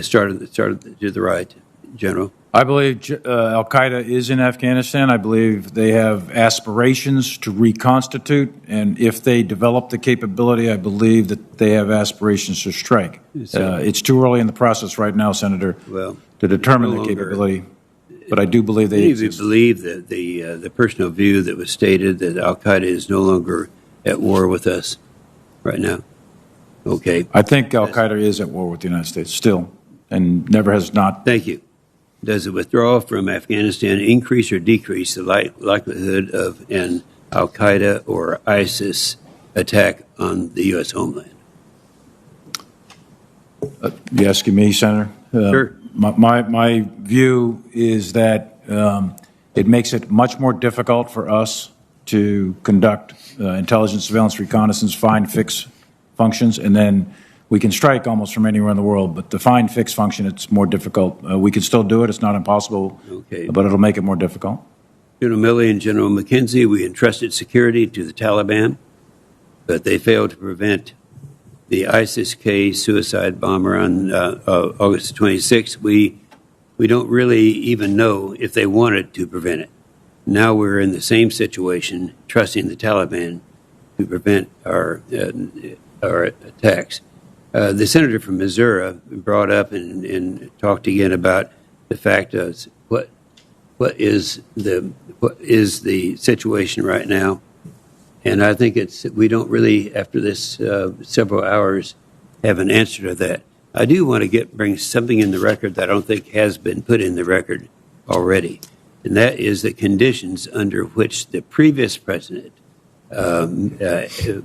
Started to the right, General. I believe al-Qaeda is in Afghanistan. I believe they have aspirations to reconstitute, and if they develop the capability, I believe that they have aspirations to strike. It's too early in the process right now, Senator, to determine the capability, but I do believe they exist. Do you believe that the personal view that was stated that al-Qaeda is no longer at war with us right now? Okay. I think al-Qaeda is at war with the United States still, and never has not. Thank you. Does the withdrawal from Afghanistan increase or decrease the likelihood of an al-Qaeda or ISIS attack on the U.S. homeland? You asking me, Senator? Sure. My view is that it makes it much more difficult for us to conduct intelligence, surveillance, reconnaissance, find, fix functions, and then we can strike almost from anywhere in the world, but the find, fix function, it's more difficult. We can still do it. It's not impossible, but it'll make it more difficult. General Milley and General McKenzie, we entrusted security to the Taliban, but they failed to prevent the ISIS-K suicide bomber on August 26th. We don't really even know if they wanted to prevent it. Now we're in the same situation, trusting the Taliban to prevent our attacks. The senator from Missouri brought up and talked again about the fact of what is the situation right now, and I think we don't really, after this several hours, have an answer to that. I do want to bring something in the record that I don't think has been put in the record already, and that is the conditions under which the previous president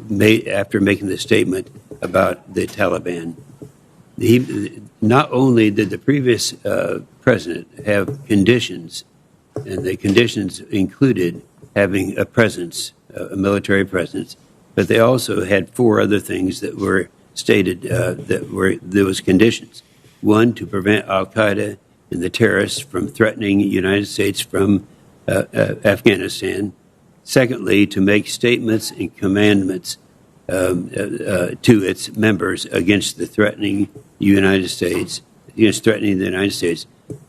made after making the statement about the Taliban. Not only did the previous president have conditions, and the conditions included having a presence, a military presence, but they also had 4 other things that were stated that were those conditions. 1, to prevent al-Qaeda and the terrorists from threatening the United States from Afghanistan. Secondly, to make statements and commandments to its members against threatening the United States.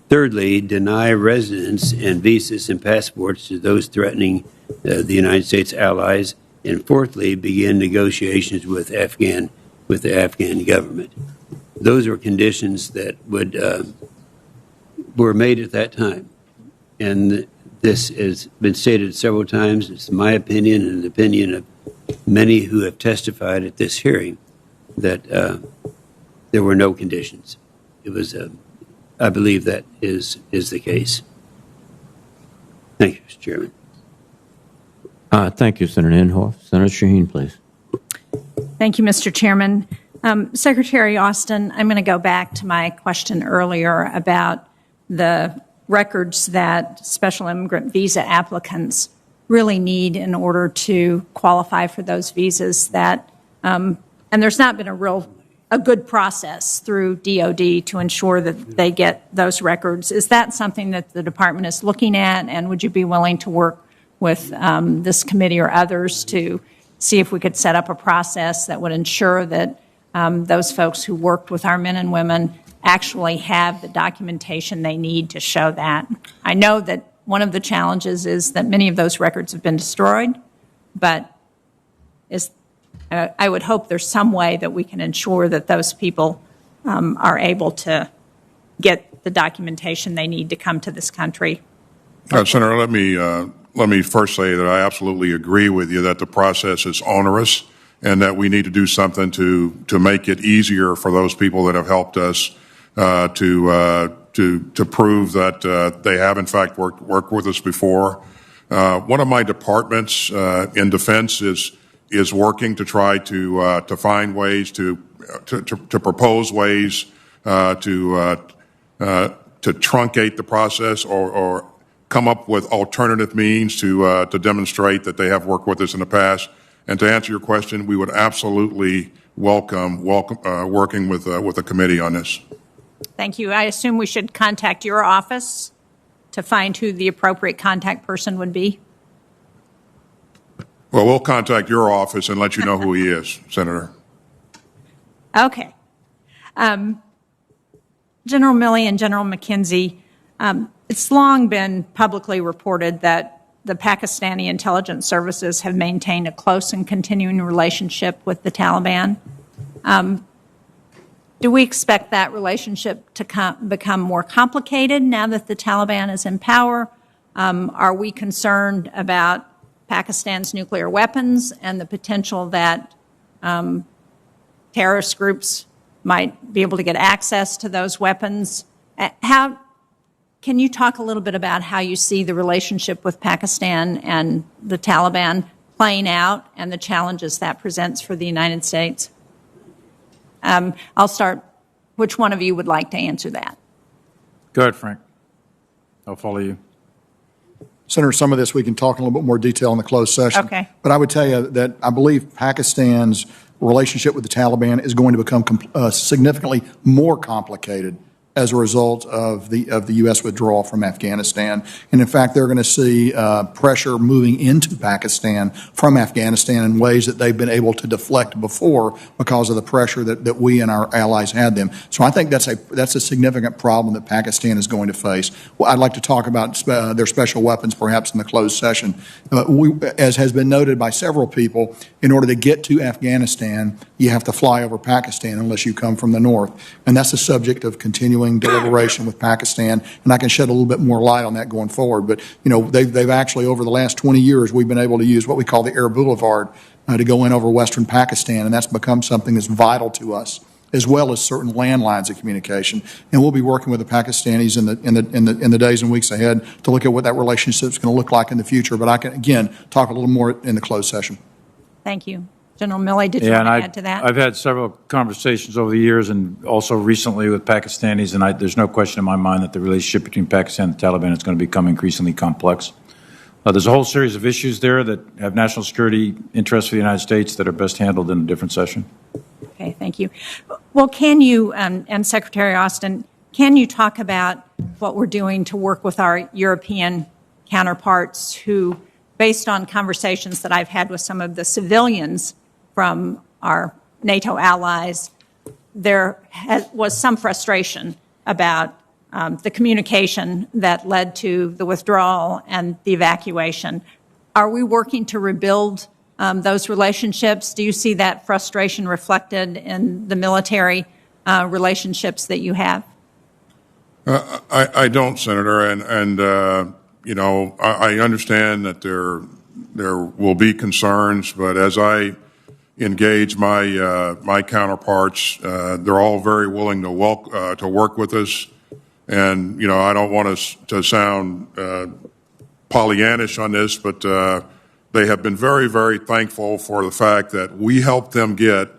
Thirdly, deny residence and visas and passports to those threatening the United States allies. And fourthly, begin negotiations with the Afghan government. Those were conditions that were made at that time, and this has been stated several times. It's my opinion and the opinion of many who have testified at this hearing that there were no conditions. It was, I believe that is the case. Thank you, Mr. Chairman. Thank you, Senator Inhofe. Senator Shaheen, please. Thank you, Mr. Chairman. Secretary Austin, I'm going to go back to my question earlier about the records that special immigrant visa applicants really need in order to qualify for those visas. And there's not been a good process through DOD to ensure that they get those records. Is that something that the department is looking at, and would you be willing to work with this committee or others to see if we could set up a process that would ensure that those folks who worked with our men and women actually have the documentation they need to show that? I know that one of the challenges is that many of those records have been destroyed, but I would hope there's some way that we can ensure that those people are able to get the documentation they need to come to this country. Senator, let me first say that I absolutely agree with you that the process is onerous and that we need to do something to make it easier for those people that have helped us to prove that they have in fact worked with us before. One of my departments in defense is working to try to find ways to propose ways to truncate the process or come up with alternative means to demonstrate that they have worked with us in the past. And to answer your question, we would absolutely welcome working with a committee on this. Thank you. I assume we should contact your office to find who the appropriate contact person would be? Well, we'll contact your office and let you know who he is, Senator. Okay. General Milley and General McKenzie, it's long been publicly reported that the Pakistani intelligence services have maintained a close and continuing relationship with the Taliban. Do we expect that relationship to become more complicated now that the Taliban is in power? Are we concerned about Pakistan's nuclear weapons and the potential that terrorist groups might be able to get access to those weapons? Can you talk a little bit about how you see the relationship with Pakistan and the Taliban playing out and the challenges that presents for the United States? I'll start. Which one of you would like to answer that? Go ahead, Frank. I'll follow you. Senator, some of this we can talk in a little bit more detail in the closed session. Okay. But I would tell you that I believe Pakistan's relationship with the Taliban is going to become significantly more complicated as a result of the U.S. withdrawal from Afghanistan. And in fact, they're going to see pressure moving into Pakistan from Afghanistan in ways that they've been able to deflect before because of the pressure that we and our allies had them. So I think that's a significant problem that Pakistan is going to face. Well, I'd like to talk about their special weapons perhaps in the closed session. As has been noted by several people, in order to get to Afghanistan, you have to fly over Pakistan unless you come from the north. And that's the subject of continuing deliberation with Pakistan, and I can shed a little bit more light on that going forward. But, you know, they've actually, over the last 20 years, we've been able to use what we call the Air Boulevard to go in over western Pakistan, and that's become something that's vital to us, as well as certain landlines of communication. And we'll be working with the Pakistanis in the days and weeks ahead to look at what that relationship is going to look like in the future. But I can, again, talk a little more in the closed session. Thank you. General Milley, did you want to add to that? I've had several conversations over the years and also recently with Pakistanis, and there's no question in my mind that the relationship between Pakistan and the Taliban is going to become increasingly complex. There's a whole series of issues there that have national security interests for the United States that are best handled in a different session. Okay, thank you. Well, can you, and Secretary Austin, can you talk about what we're doing to work with our European counterparts who, based on conversations that I've had with some of the civilians from our NATO allies, there was some frustration about the communication that led to the withdrawal and the evacuation. Are we working to rebuild those relationships? Do you see that frustration reflected in the military relationships that you have? I don't, Senator, and you know, I understand that there will be concerns, but as I engage my counterparts, they're all very willing to work with us. And, you know, I don't want us to sound Pollyannish on this, but they have been very, very thankful for the fact that we helped them get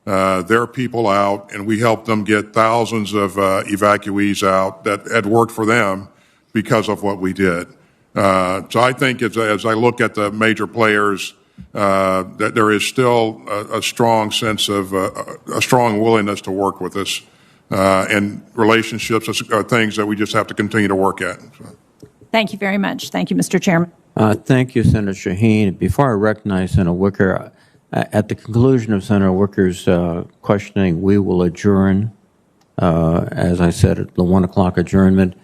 their people out, and we helped them get thousands of evacuees out that had worked for them because of what we did. So I think as I look at the major players, that there is still a strong sense of a strong willingness to work with us, and relationships are things that we just have to continue to work at. So. Thank you very much. Thank you, Mr. Chairman. Thank you, Senator Shaheen. Before I recognize Senator Wicker, at the conclusion of Senator Wicker's questioning, we will adjourn, as I said, at the 1 o'clock adjournment,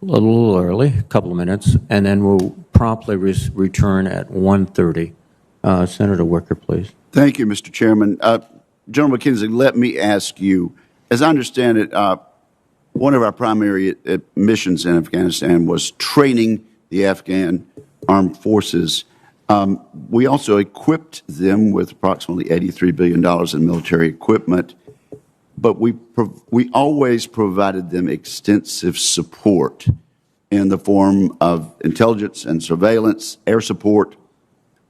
a little early, a couple of minutes, and then we'll promptly return at 1:30. Senator Wicker, please. Thank you, Mr. Chairman. General McKenzie, let me ask you, as I understand it, one of our primary missions in Afghanistan was training the Afghan armed forces. We also equipped them with approximately $83 billion in military equipment, but we always provided them extensive support in the form of intelligence and surveillance, air support,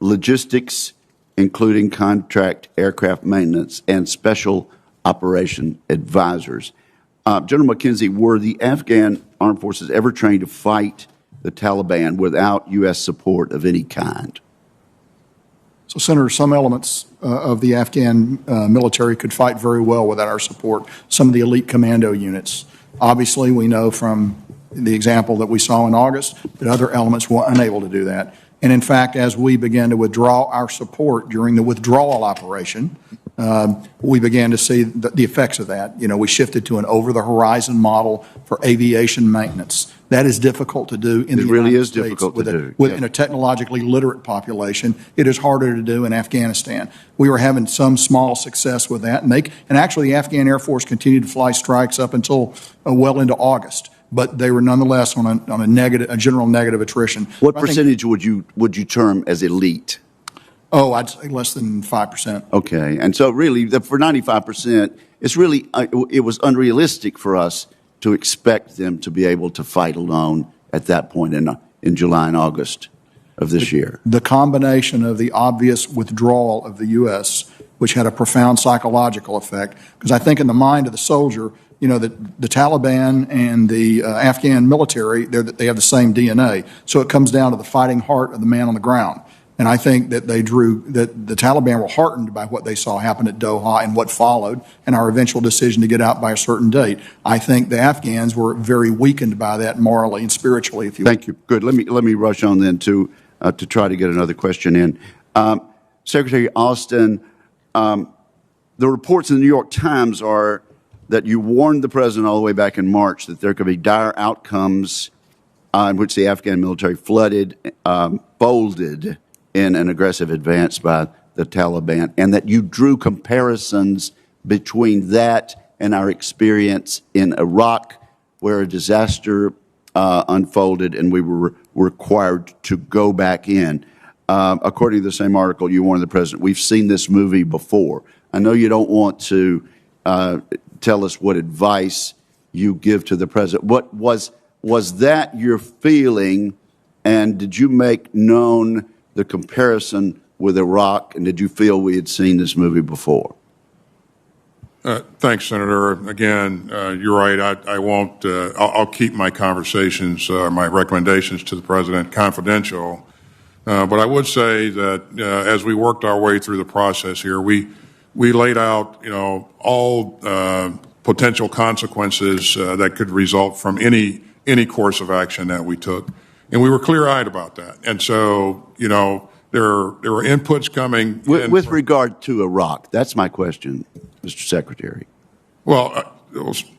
logistics, including contract aircraft maintenance, and special operation advisors. General McKenzie, were the Afghan armed forces ever trained to fight the Taliban without U.S. support of any kind? So, Senator, some elements of the Afghan military could fight very well without our support. Some of the elite commando units. Obviously, we know from the example that we saw in August that other elements were unable to do that. And in fact, as we began to withdraw our support during the withdrawal operation, we began to see the effects of that. You know, we shifted to an over-the-horizon model for aviation maintenance. That is difficult to do in the United States. Difficult to do. In a technologically literate population. It is harder to do in Afghanistan. We were having some small success with that, and actually the Afghan Air Force continued to fly strikes up until well into August. But they were nonetheless on a general negative attrition. What percentage would you term as elite? Oh, I'd say less than 5%. Okay, and so really, for 95%, it's really it was unrealistic for us to expect them to be able to fight alone at that point in July and August of this year. The combination of the obvious withdrawal of the U.S., which had a profound psychological effect, because I think in the mind of the soldier, you know, the Taliban and the Afghan military, they have the same DNA. So it comes down to the fighting heart of the man on the ground. And I think that the Taliban were heartened by what they saw happen at Doha and what followed, and our eventual decision to get out by a certain date. I think the Afghans were very weakened by that morally and spiritually, if you will. Thank you. Good. Let me rush on then to try to get another question in. Secretary Austin, the reports in the New York Times are that you warned the president all the way back in March that there could be dire outcomes in which the Afghan military folded in an aggressive advance by the Taliban, and that you drew comparisons between that and our experience in Iraq, where a disaster unfolded and we were required to go back in. According to the same article, you warned the president, we've seen this movie before. I know you don't want to tell us what advice you give to the president. What was that your feeling, and did you make known the comparison with Iraq, and did you feel we had seen this movie before? Thanks, Senator. Again, you're right. I won't. I'll keep my conversations, my recommendations to the president confidential. But I would say that as we worked our way through the process here, we laid out, you know, all potential consequences that could result from any course of action that we took. And we were clear-eyed about that. And so, you know, there were inputs coming. With regard to Iraq, that's my question, Mr. Secretary. Well,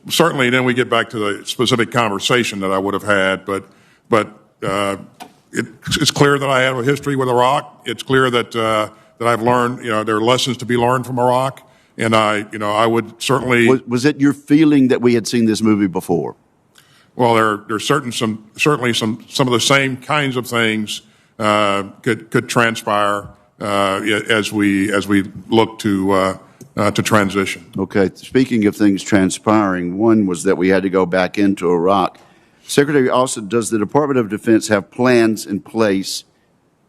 certainly then we get back to the specific conversation that I would have had. But it's clear that I have a history with Iraq. It's clear that I've learned, you know, there are lessons to be learned from Iraq. And I would certainly. Was it your feeling that we had seen this movie before? Well, there's certainly some of the same kinds of things could transpire as we look to transition. Okay. Speaking of things transpiring, one was that we had to go back into Iraq. Secretary Austin, does the Department of Defense have plans in place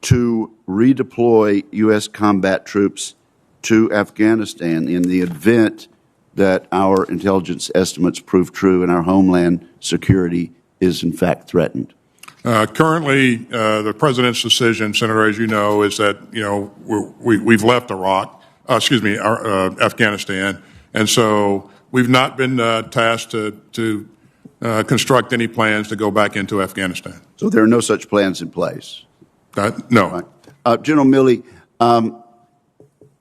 to redeploy U.S. combat troops to Afghanistan in the event that our intelligence estimates prove true and our homeland security is in fact threatened? Currently, the president's decision, Senator, as you know, is that, you know, we've left Afghanistan, and so we've not been tasked to construct any plans to go back into Afghanistan. So there are no such plans in place? No. Right. General Milley,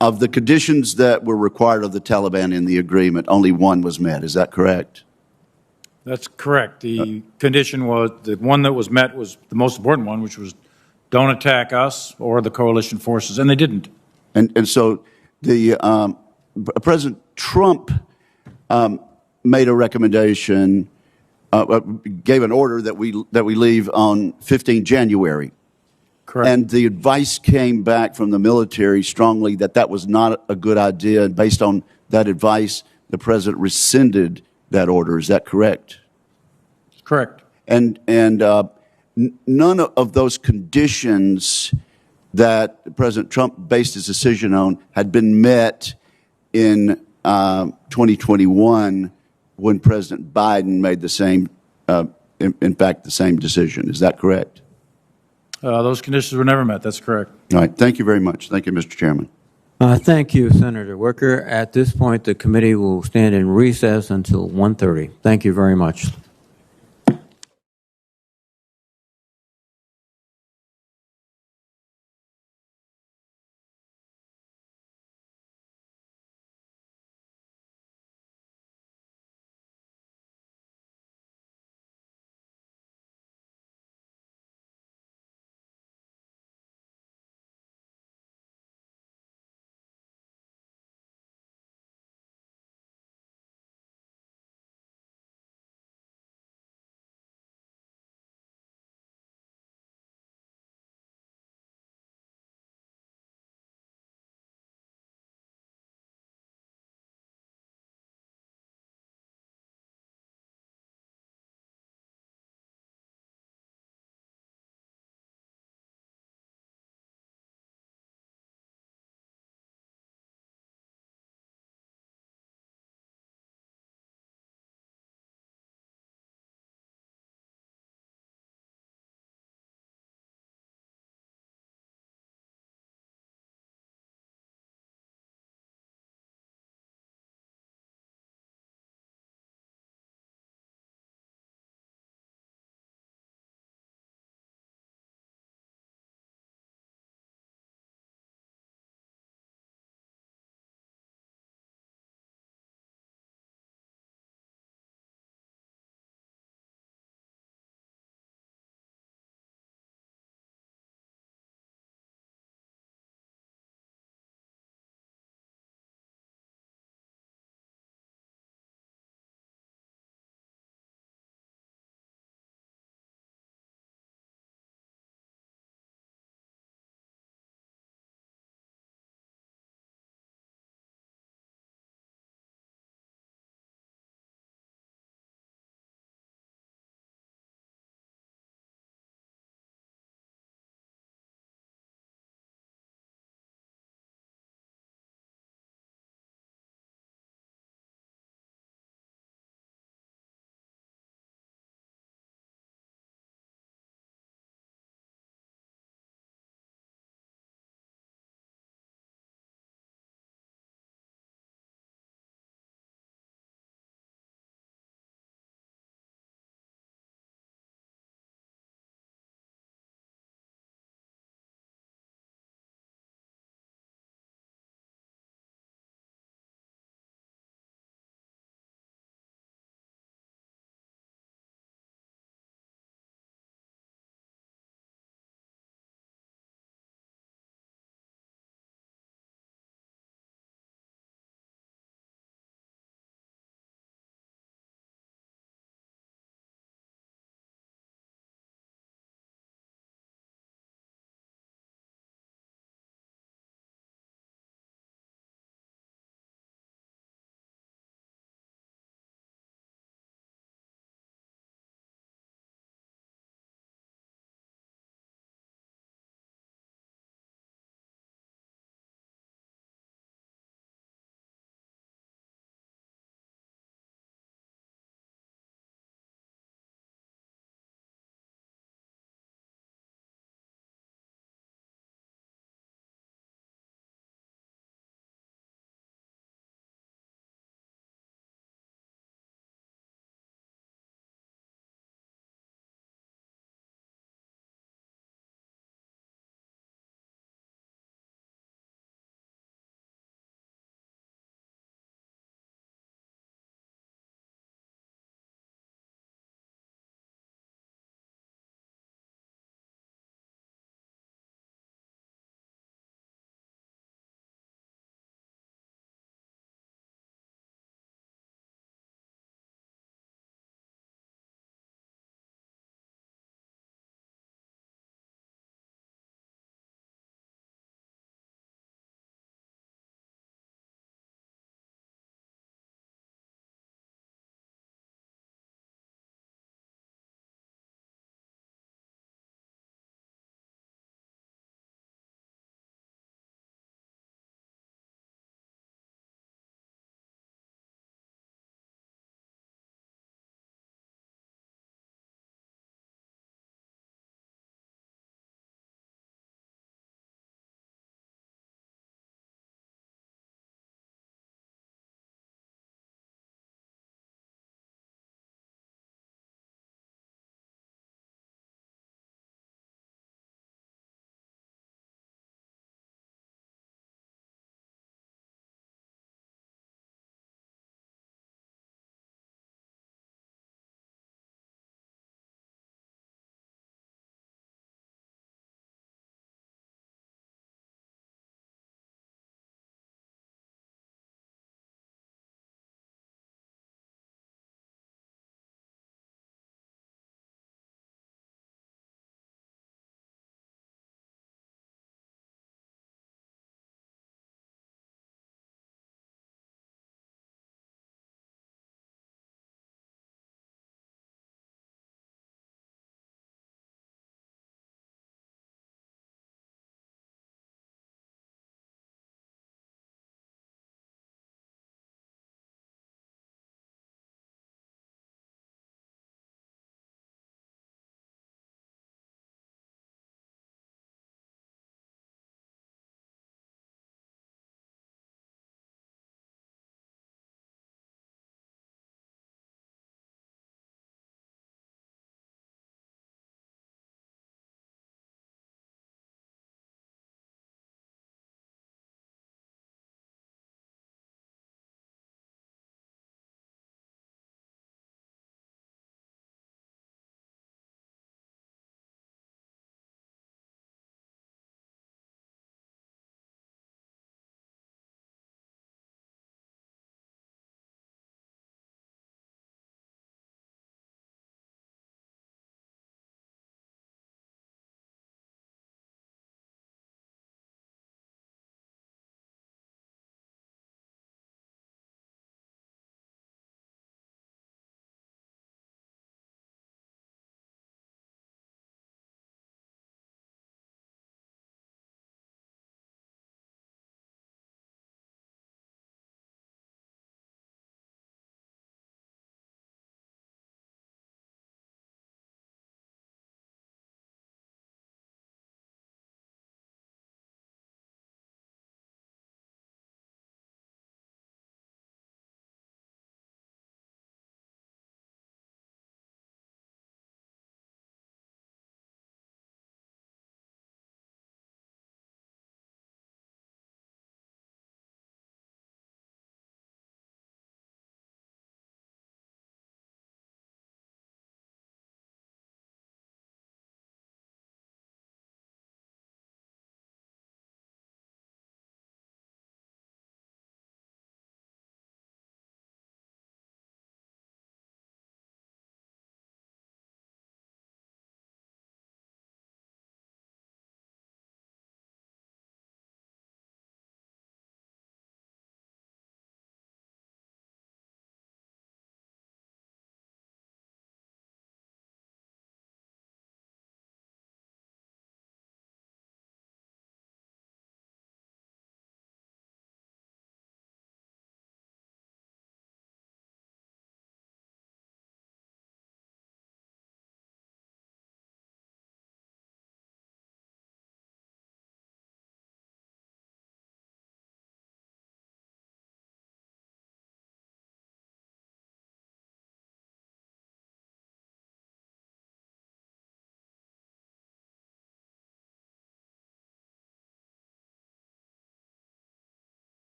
of the conditions that were required of the Taliban in the agreement, only one was met. Is that correct? That's correct. The condition was, the one that was met was the most important one, which was don't attack us or the coalition forces, and they didn't. And so the President Trump made a recommendation, gave an order that we leave on 15 January. Correct. And the advice came back from the military strongly that was not a good idea. And based on that advice, the president rescinded that order. Is that correct? Correct. And none of those conditions that President Trump based his decision on had been met in 2021 when President Biden made the same in fact, the same decision. Is that correct? Those conditions were never met. That's correct. All right. Thank you very much. Thank you, Mr. Chairman. Thank you, Senator Wicker. At this point, the committee will stand in recess until 1:30. Thank you very much.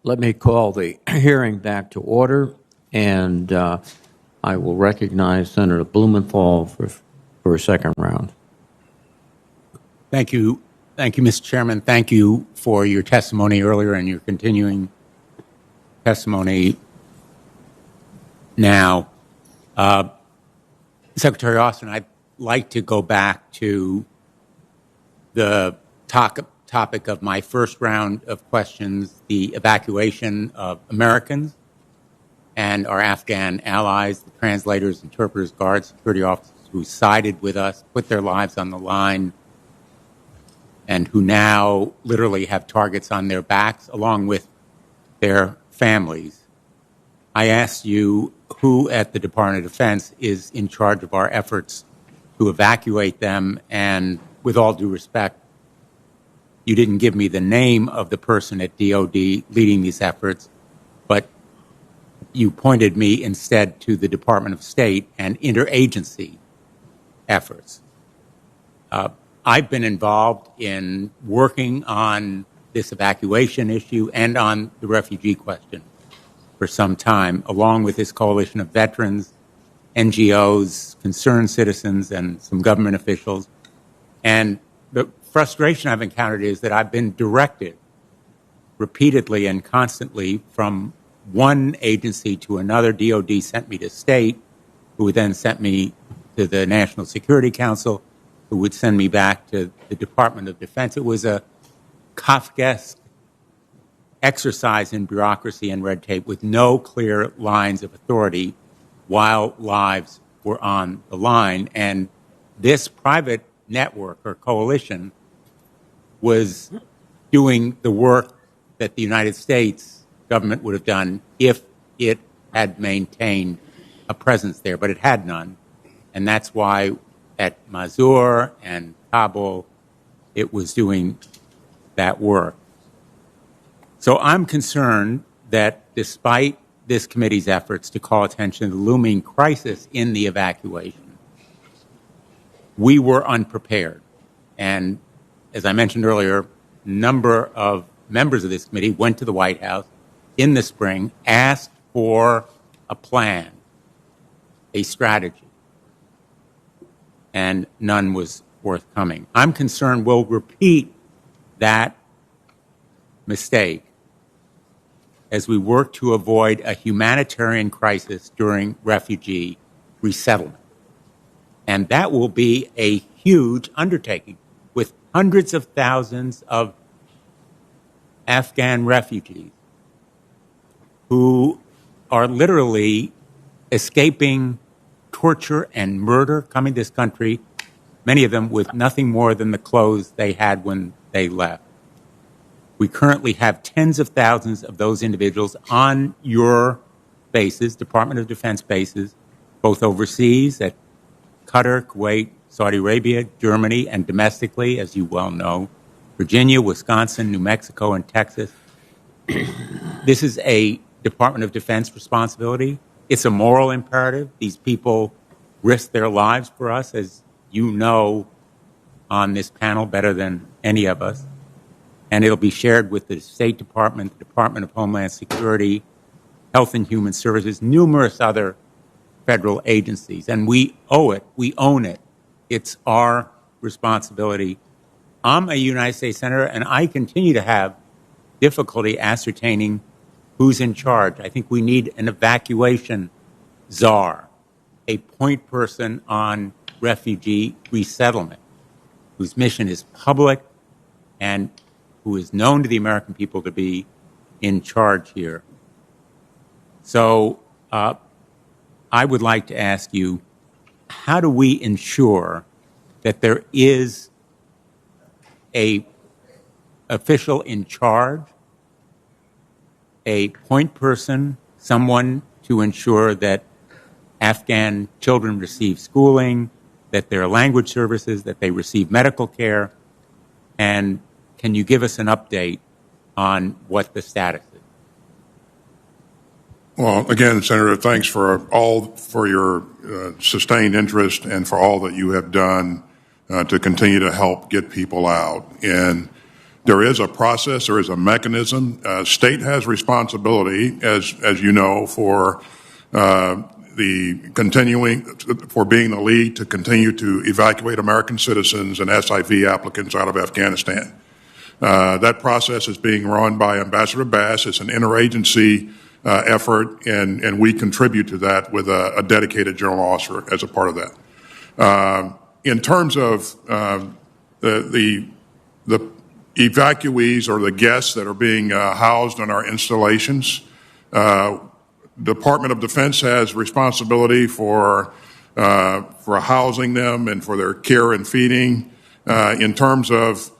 Let me call the hearing back to order, and I will recognize Senator Blumenthal for a second round. Thank you. Thank you, Mr. Chairman. Thank you for your testimony earlier and your continuing testimony now. Secretary Austin, I'd like to go back to the topic of my first round of questions, the evacuation of Americans and our Afghan allies, the translators, interpreters, guards, security officers who sided with us, put their lives on the line, and who now literally have targets on their backs along with their families. I asked you who at the Department of Defense is in charge of our efforts to evacuate them, and with all due respect, you didn't give me the name of the person at DOD leading these efforts, but you pointed me instead to the Department of State and interagency efforts. I've been involved in working on this evacuation issue and on the refugee question for some time, along with this coalition of veterans, NGOs, concerned citizens, and some government officials. And the frustration I've encountered is that I've been directed repeatedly and constantly from one agency to another. DOD sent me to state, who then sent me to the National Security Council, who would send me back to the Department of Defense. It was a Kafkaesque exercise in bureaucracy and red tape with no clear lines of authority while lives were on the line. And this private network or coalition was doing the work that the United States government would have done if it had maintained a presence there, but it had none. And that's why at Mazur and Kabul, it was doing that work. So I'm concerned that despite this committee's efforts to call attention to the looming crisis in the evacuation, we were unprepared. And as I mentioned earlier, a number of members of this committee went to the White House in the spring, asked for a plan, a strategy, and none was forthcoming. I'm concerned we'll repeat that mistake as we work to avoid a humanitarian crisis during refugee resettlement. And that will be a huge undertaking with hundreds of thousands of Afghan refugees who are literally escaping torture and murder, coming to this country, many of them with nothing more than the clothes they had when they left. We currently have tens of thousands of those individuals on your bases, Department of Defense bases, both overseas at Qatar, Kuwait, Saudi Arabia, Germany, and domestically, as you well know, Virginia, Wisconsin, New Mexico, and Texas. This is a Department of Defense responsibility. It's a moral imperative. These people risk their lives for us, as you know on this panel better than any of us. And it'll be shared with the State Department, the Department of Homeland Security, Health and Human Services, numerous other federal agencies. And we owe it. We own it. It's our responsibility. I'm a United States Senator, and I continue to have difficulty ascertaining who's in charge. I think we need an evacuation czar, a point person on refugee resettlement, whose mission is public and who is known to the American people to be in charge here. So I would like to ask you, how do we ensure that there is a official in charge, a point person, someone to ensure that Afghan children receive schooling, that there are language services, that they receive medical care, and can you give us an update on what the status is? Well, again, Senator, thanks for your sustained interest and for all that you have done to continue to help get people out. And There is a process, there is a mechanism. State has responsibility, as you know, for being the lead to continue to evacuate American citizens and SIV applicants out of Afghanistan. That process is being run by Ambassador Bass. It's an interagency effort, and we contribute to that with a dedicated general officer as a part of that. In terms of the evacuees or the guests that are being housed in our installations, Department of Defense has responsibility for housing them and for their care and feeding. In terms of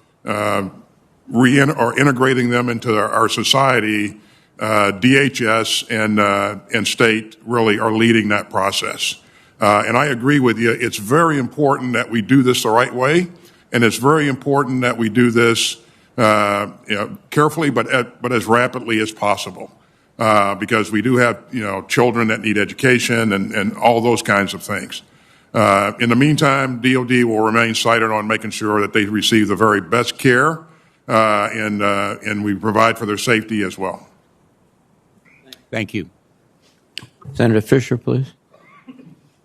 integrating them into our society, DHS and state really are leading that process. And I agree with you. It's very important that we do this the right way, and it's very important that we do this carefully, but as rapidly as possible. Because we do have, children that need education and all those kinds of things. In the meantime, DOD will remain sighted on making sure that they receive the very best care, and we provide for their safety as well. Thank you. Senator Fisher, please.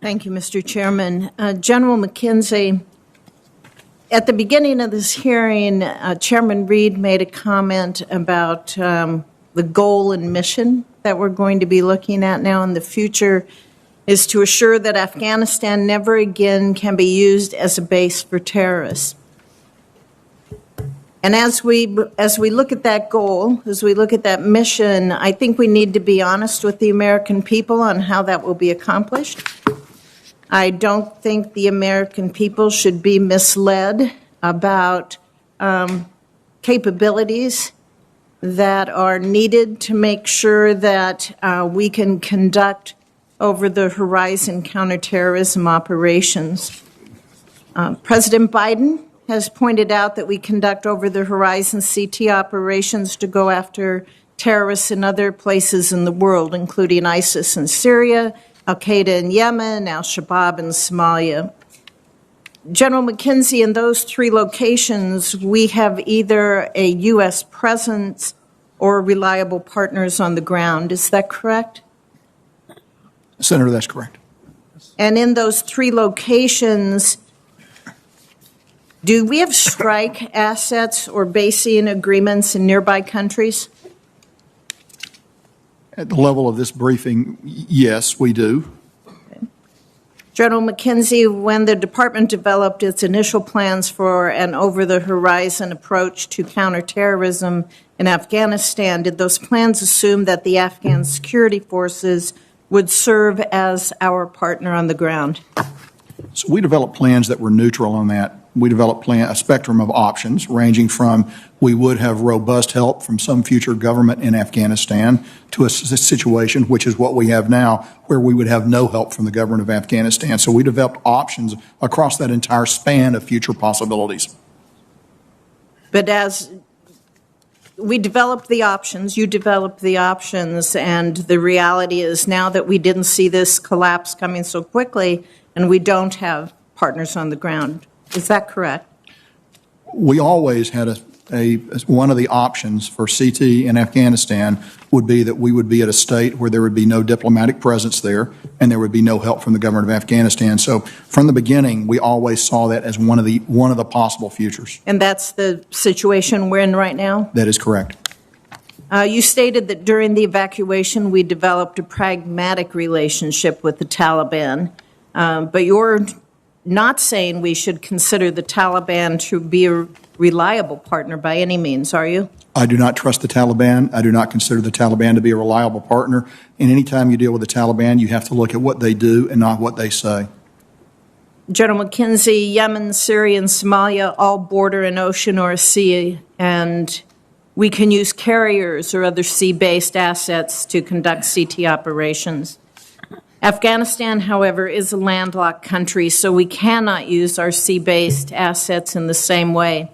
Thank you, Mr. Chairman. General McKenzie, at the beginning of this hearing, Chairman Reed made a comment about the goal and mission that we're going to be looking at now in the future is to assure that Afghanistan never again can be used as a base for terrorists. And as we look at that goal, as we look at that mission, I think we need to be honest with the American people on how that will be accomplished. I don't think the American people should be misled about capabilities that are needed to make sure that we can conduct over-the-horizon counterterrorism operations. President Biden has pointed out that we conduct over-the-horizon CT operations to go after terrorists in other places in the world, including ISIS in Syria, Al-Qaeda in Yemen, Al-Shabaab in Somalia. General McKenzie, in those three locations, we have either a U.S. presence or reliable partners on the ground. Is that correct? Senator, that's correct. And in those three locations, do we have strike assets or basing agreements in nearby countries? At the level of this briefing, yes, we do. General McKenzie, when the department developed its initial plans for an over-the-horizon approach to counterterrorism in Afghanistan, did those plans assume that the Afghan security forces would serve as our partner on the ground? So we developed plans that were neutral on that. We developed a spectrum of options ranging from we would have robust help from some future government in Afghanistan to a situation, which is what we have now, where we would have no help from the government of Afghanistan. So we developed options across that entire span of future possibilities. But as we developed the options, you developed the options, and the reality is now that we didn't see this collapse coming so quickly and we don't have partners on the ground. Is that correct? We always had one of the options for CT in Afghanistan would be that we would be at a state where there would be no diplomatic presence there and there would be no help from the government of Afghanistan. So from the beginning, we always saw that as one of the possible futures. And that's the situation we're in right now? That is correct. You stated that during the evacuation, we developed a pragmatic relationship with the Taliban, but you're not saying we should consider the Taliban to be a reliable partner by any means, are you? I do not trust the Taliban. I do not consider the Taliban to be a reliable partner. And any time you deal with the Taliban, you have to look at what they do and not what they say. General McKenzie, Yemen, Syria, and Somalia all border an ocean or a sea, and we can use carriers or other sea-based assets to conduct CT operations. Afghanistan, however, is a landlocked country, so we cannot use our sea-based assets in the same way.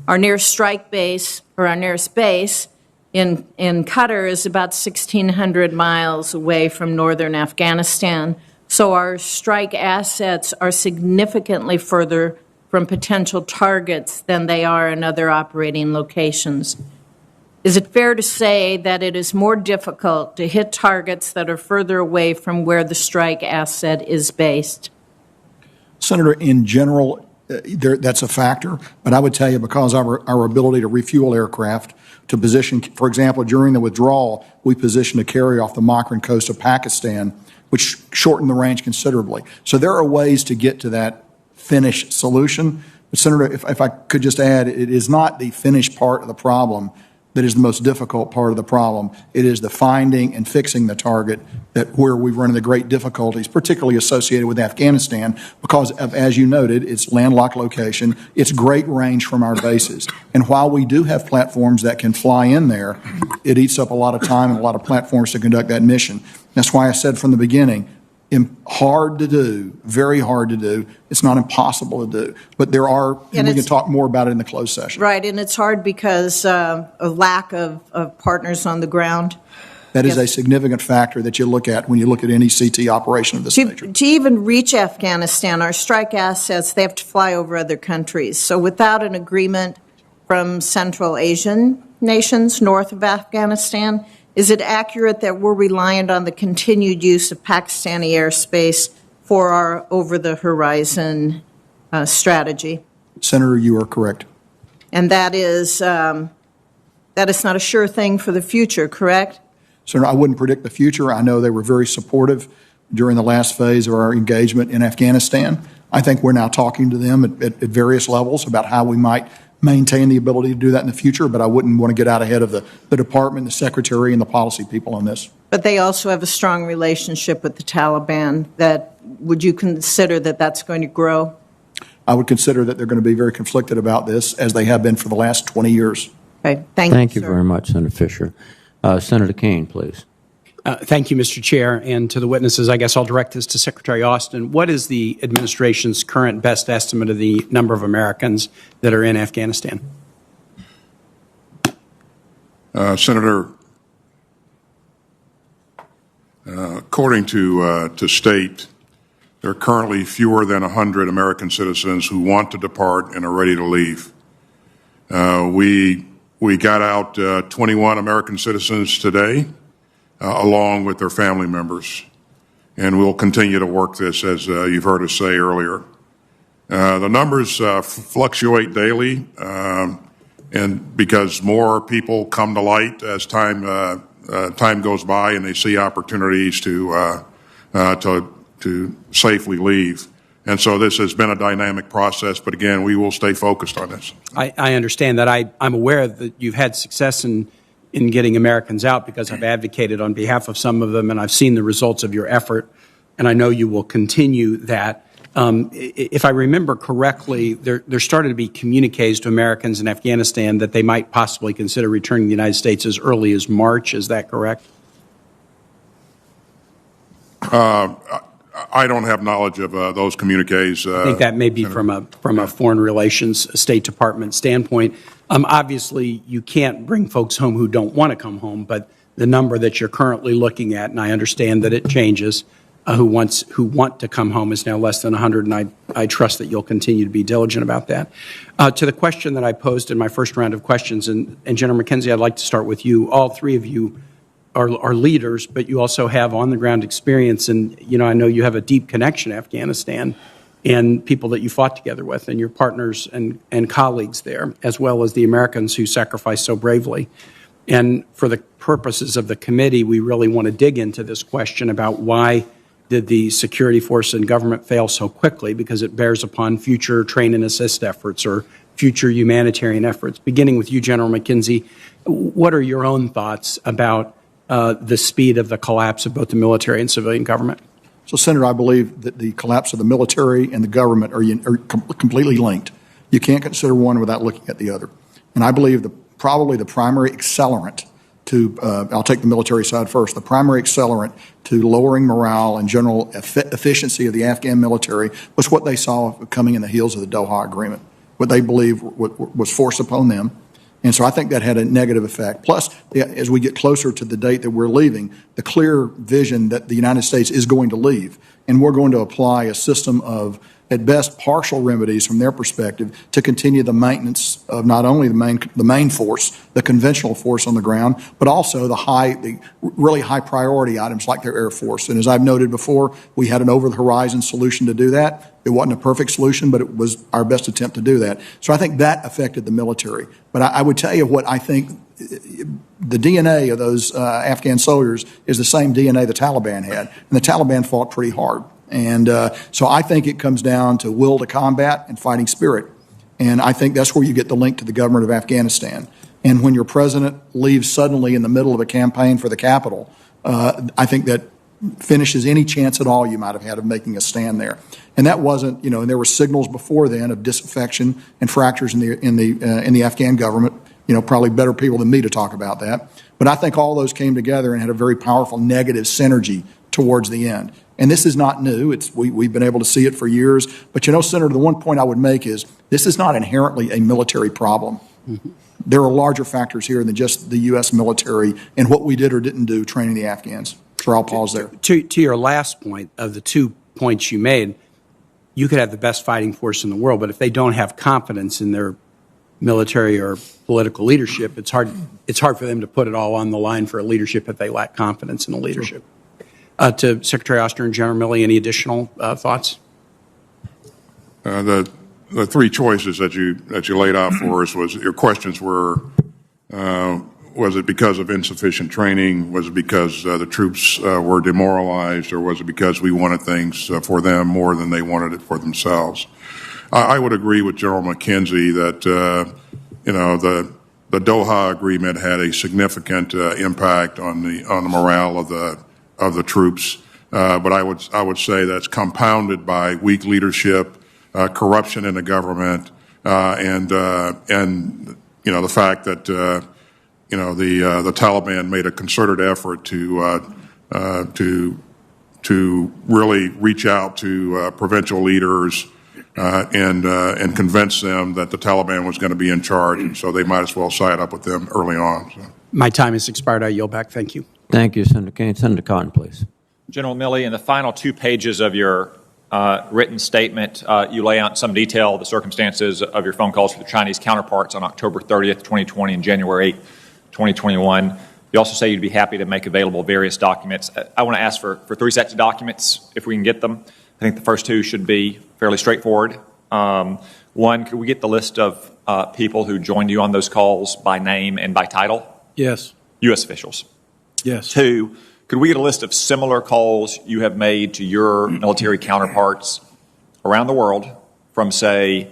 Our nearest strike base, or our nearest base, in Qatar is about 1,600 miles away from northern Afghanistan, so our strike assets are significantly further from potential targets than they are in other operating locations. Is it fair to say that it is more difficult to hit targets that are further away from where the strike asset is based? Senator, in general, that's a factor, but I would tell you because of our ability to refuel aircraft, to position, for example, during the withdrawal, we positioned a carry off the Makran coast of Pakistan, which shortened the range considerably. So there are ways to get to that finished solution. But Senator, if I could just add, it is not the finished part of the problem that is the most difficult part of the problem. It is the finding and fixing the target where we've run into great difficulties, particularly associated with Afghanistan, because of, as you noted, its landlocked location, its great range from our bases. And while we do have platforms that can fly in there, it eats up a lot of time and a lot of platforms to conduct that mission. That's why I said from the beginning, hard to do, very hard to do. It's not impossible to do. But there are, and we can talk more about it in the closed session. Right, and it's hard because of lack of partners on the ground. That is a significant factor that you look at when you look at any CT operation of this nature. To even reach Afghanistan, our strike assets, they have to fly over other countries. So without an agreement from Central Asian nations north of Afghanistan, is it accurate that we're reliant on the continued use of Pakistani airspace for our over-the-horizon strategy? Senator, you are correct. And that is not a sure thing for the future, correct? Senator, I wouldn't predict the future. I know they were very supportive during the last phase of our engagement in Afghanistan. I think we're now talking to them at various levels about how we might maintain the ability to do that in the future, but I wouldn't want to get out ahead of the department, the secretary, and the policy people on this. But they also have a strong relationship with the Taliban. Would you consider that that's going to grow? I would consider that they're going to be very conflicted about this, as they have been for the last 20 years. Okay. Thank you very much, Senator Fisher. Senator Kaine, please. Thank you, Mr. Chair. And to the witnesses, I guess I'll direct this to Secretary Austin. What is the administration's current best estimate of the number of Americans that are in Afghanistan? Senator, according to state, there are currently fewer than 100 American citizens who want to depart and are ready to leave. We got out 21 American citizens today, along with their family members. And we'll continue to work this, as you've heard us say earlier. The numbers fluctuate daily, and because more people come to light as time goes by and they see opportunities to safely leave. And so this has been a dynamic process, but again, we will stay focused on this. I understand that. I'm aware that you've had success in getting Americans out because I've advocated on behalf of some of them, and I've seen the results of your effort, and I know you will continue that. If I remember correctly, there started to be communiques to Americans in Afghanistan that they might possibly consider returning to the United States as early as March. Is that correct? I don't have knowledge of those communiques. I think that may be from a foreign relations, State Department standpoint. Obviously, you can't bring folks home who don't want to come home, but the number that you're currently looking at, and I understand that it changes, who want to come home is now less than 100, and I trust that you'll continue to be diligent about that. To the question that I posed in my first round of questions, and General McKenzie, I'd like to start with you. All three of you are leaders, but you also have on-the-ground experience, and I know you have a deep connection to Afghanistan and people that you fought together with and your partners and colleagues there, as well as the Americans who sacrificed so bravely. And for the purposes of the committee, we really want to dig into this question about why did the security force and government fail so quickly, because it bears upon future train and assist efforts or future humanitarian efforts. Beginning with you, General McKenzie, what are your own thoughts about the speed of the collapse of both the military and civilian government? So, Senator, I believe that the collapse of the military and the government are completely linked. You can't consider one without looking at the other. And I believe probably the primary accelerant to, I'll take the military side first, the primary accelerant to lowering morale and general efficiency of the Afghan military was what they saw coming in the heels of the Doha Agreement, what they believed was forced upon them. And so I think that had a negative effect. Plus, as we get closer to the date that we're leaving, the clear vision that the United States is going to leave, and we're going to apply a system of at best, partial remedies from their perspective to continue the maintenance of not only the main force, the conventional force on the ground, but also the really high priority items like their Air Force. And as I've noted before, we had an over-the-horizon solution to do that. It wasn't a perfect solution, but it was our best attempt to do that. So I think that affected the military. But I would tell you what I think the DNA of those Afghan soldiers is the same DNA the Taliban had. And the Taliban fought pretty hard. And so I think it comes down to will to combat and fighting spirit. And I think that's where you get the link to the government of Afghanistan. And when your president leaves suddenly in the middle of a campaign for the capital, I think that finishes any chance at all you might have had of making a stand there. And that wasn't, and there were signals before then of disaffection and fractures in the Afghan government. Probably better people than me to talk about that. But I think all those came together and had a very powerful negative synergy towards the end. And this is not new. We've been able to see it for years. But Senator, the one point I would make is this is not inherently a military problem. Mm-hmm. There are larger factors here than just the U.S. military and what we did or didn't do training the Afghans. So I'll pause there. To your last point, of the 2 points you made, you could have the best fighting force in the world, but if they don't have confidence in their military or political leadership, it's hard for them to put it all on the line for a leadership if they lack confidence in the leadership. To Secretary Austin and General Milley, any additional thoughts? The 3 choices that you laid out for us was your questions were, was it because of insufficient training? Was it because the troops were demoralized, or was it because we wanted things for them more than they wanted it for themselves? I would agree with General McKenzie that the Doha Agreement had a significant impact on the morale of the troops, but I would say that's compounded by weak leadership, corruption in the government, and the fact that the Taliban made a concerted effort to really reach out to provincial leaders and convince them that the Taliban was going to be in charge, and so they might as well side up with them early on. So. My time has expired. I yield back. Thank you. Thank you, Senator Kane. Senator Cotton, please. General Milley, in the final 2 pages of your written statement, you lay out in some detail the circumstances of your phone calls with your Chinese counterparts on October 30th, 2020 and January 8th, 2021. You also say you'd be happy to make available various documents. I want to ask for 3 sets of documents, if we can get them. I think the first 2 should be fairly straightforward. One, could we get the list of people who joined you on those calls by name and by title? Yes. U.S. officials. Yes. 2, could we get a list of similar calls you have made to your military counterparts around the world from, say,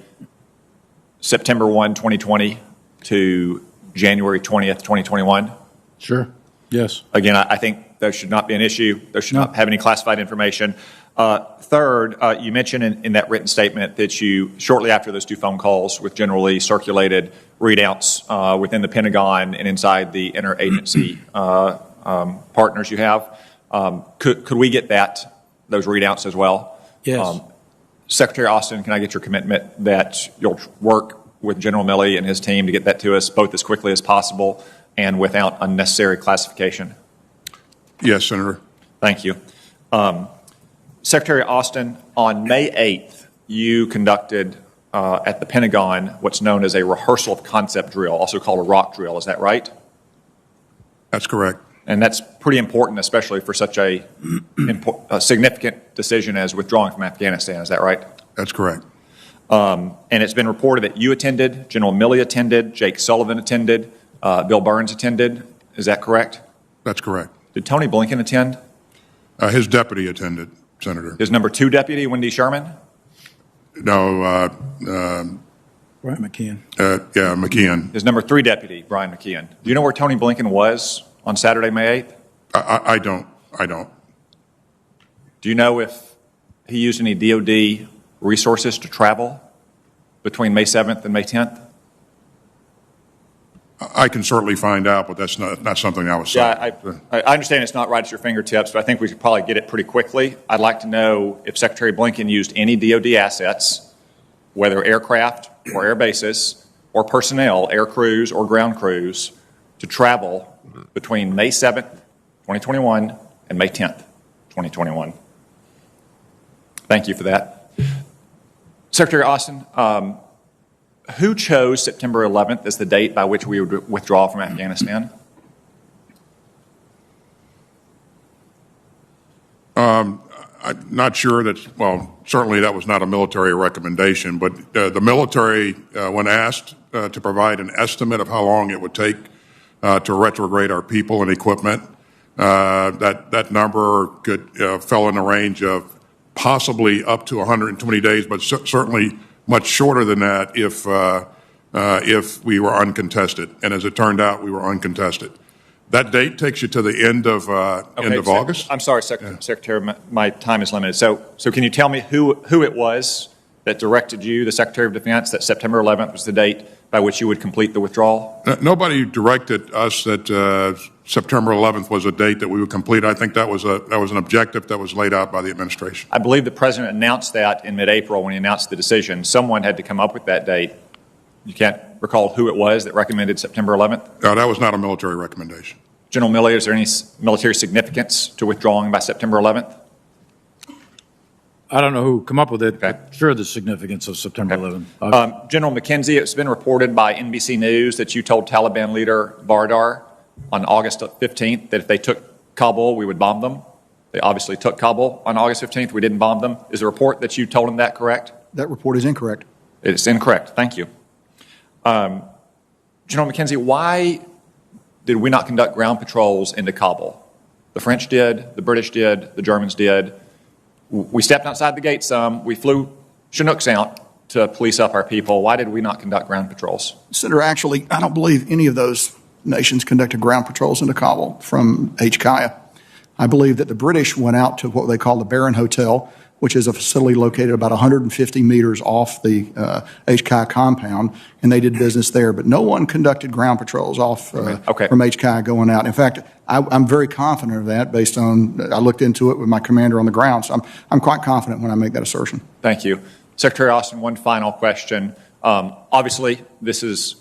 September 1, 2020 to January 20th, 2021? Sure. Yes. Again, I think there should not be an issue. There should not have any classified information. Third, you mentioned in that written statement that you, shortly after those 2 phone calls with General Lee, circulated readouts within the Pentagon and inside the interagency partners you have. Could we get those readouts as well? Yes. Secretary Austin, can I get your commitment that you'll work with General Milley and his team to get that to us both as quickly as possible and without unnecessary classification? Yes, Senator. Thank you. Secretary Austin, on May 8th, you conducted at the Pentagon what's known as a rehearsal of concept drill, also called a rock drill. Is that right? That's correct. And that's pretty important, especially for such a significant decision as withdrawing from Afghanistan. Is that right? That's correct. And it's been reported that you attended, General Milley attended, Jake Sullivan attended, Bill Burns attended. Is that correct? That's correct. Did Tony Blinken attend? His deputy attended, Senator. His number 2 deputy, Wendy Sherman? No. Brian McKeon. Yeah, McKeon. His number 3 deputy, Brian McKeon. Do you know where Tony Blinken was on Saturday, May 8th? I don't. Do you know if he used any DOD resources to travel between May 7th and May 10th? I can certainly find out, but that's not something I was saying. Yeah, I understand it's not right at your fingertips, but I think we could probably get it pretty quickly. I'd like to know if Secretary Blinken used any DOD assets, whether aircraft or air bases or personnel, air crews or ground crews, to travel between May 7th, 2021 and May 10th, 2021. Thank you for that. Secretary Austin, who chose September 11th as the date by which we would withdraw from Afghanistan? I'm not sure that, well, certainly that was not a military recommendation, but the military, when asked to provide an estimate of how long it would take to retrograde our people and equipment, that number fell in the range of possibly up to 120 days, but certainly much shorter than that if we were uncontested. And as it turned out, we were uncontested. That date takes you to the end of August. I'm sorry, Secretary, my time is limited. So can you tell me who it was that directed you, the Secretary of Defense, that September 11th was the date by which you would complete the withdrawal? Nobody directed us that September 11th was a date that we would complete. I think that was an objective that was laid out by the administration. I believe the President announced that in mid-April when he announced the decision. Someone had to come up with that date. You can't recall who it was that recommended September 11th? No, that was not a military recommendation. General Milley, is there any military significance to withdrawing by September 11th? I don't know who come up with it, but sure the significance of September 11th. General McKenzie, it's been reported by NBC News that you told Taliban leader Baradar on August 15th that if they took Kabul, we would bomb them. They obviously took Kabul on August 15th. We didn't bomb them. Is the report that you told him that correct? That report is incorrect. It's incorrect. Thank you. General McKenzie, why did we not conduct ground patrols into Kabul? The French did, the British did, the Germans did. We stepped outside the gate some. We flew Chinooks out to police up our people. Why did we not conduct ground patrols? Senator, actually, I don't believe any of those nations conducted ground patrols into Kabul from HKIA. I believe that the British went out to what they call the Baron Hotel, which is a facility located about 150 meters off the HKIA compound, and they did business there. But no one conducted ground patrols off from HKIA going out. In fact, I'm very confident of that based on, I looked into it with my commander on the ground, so I'm quite confident when I make that assertion. Thank you. Secretary Austin, one final question. Obviously, this is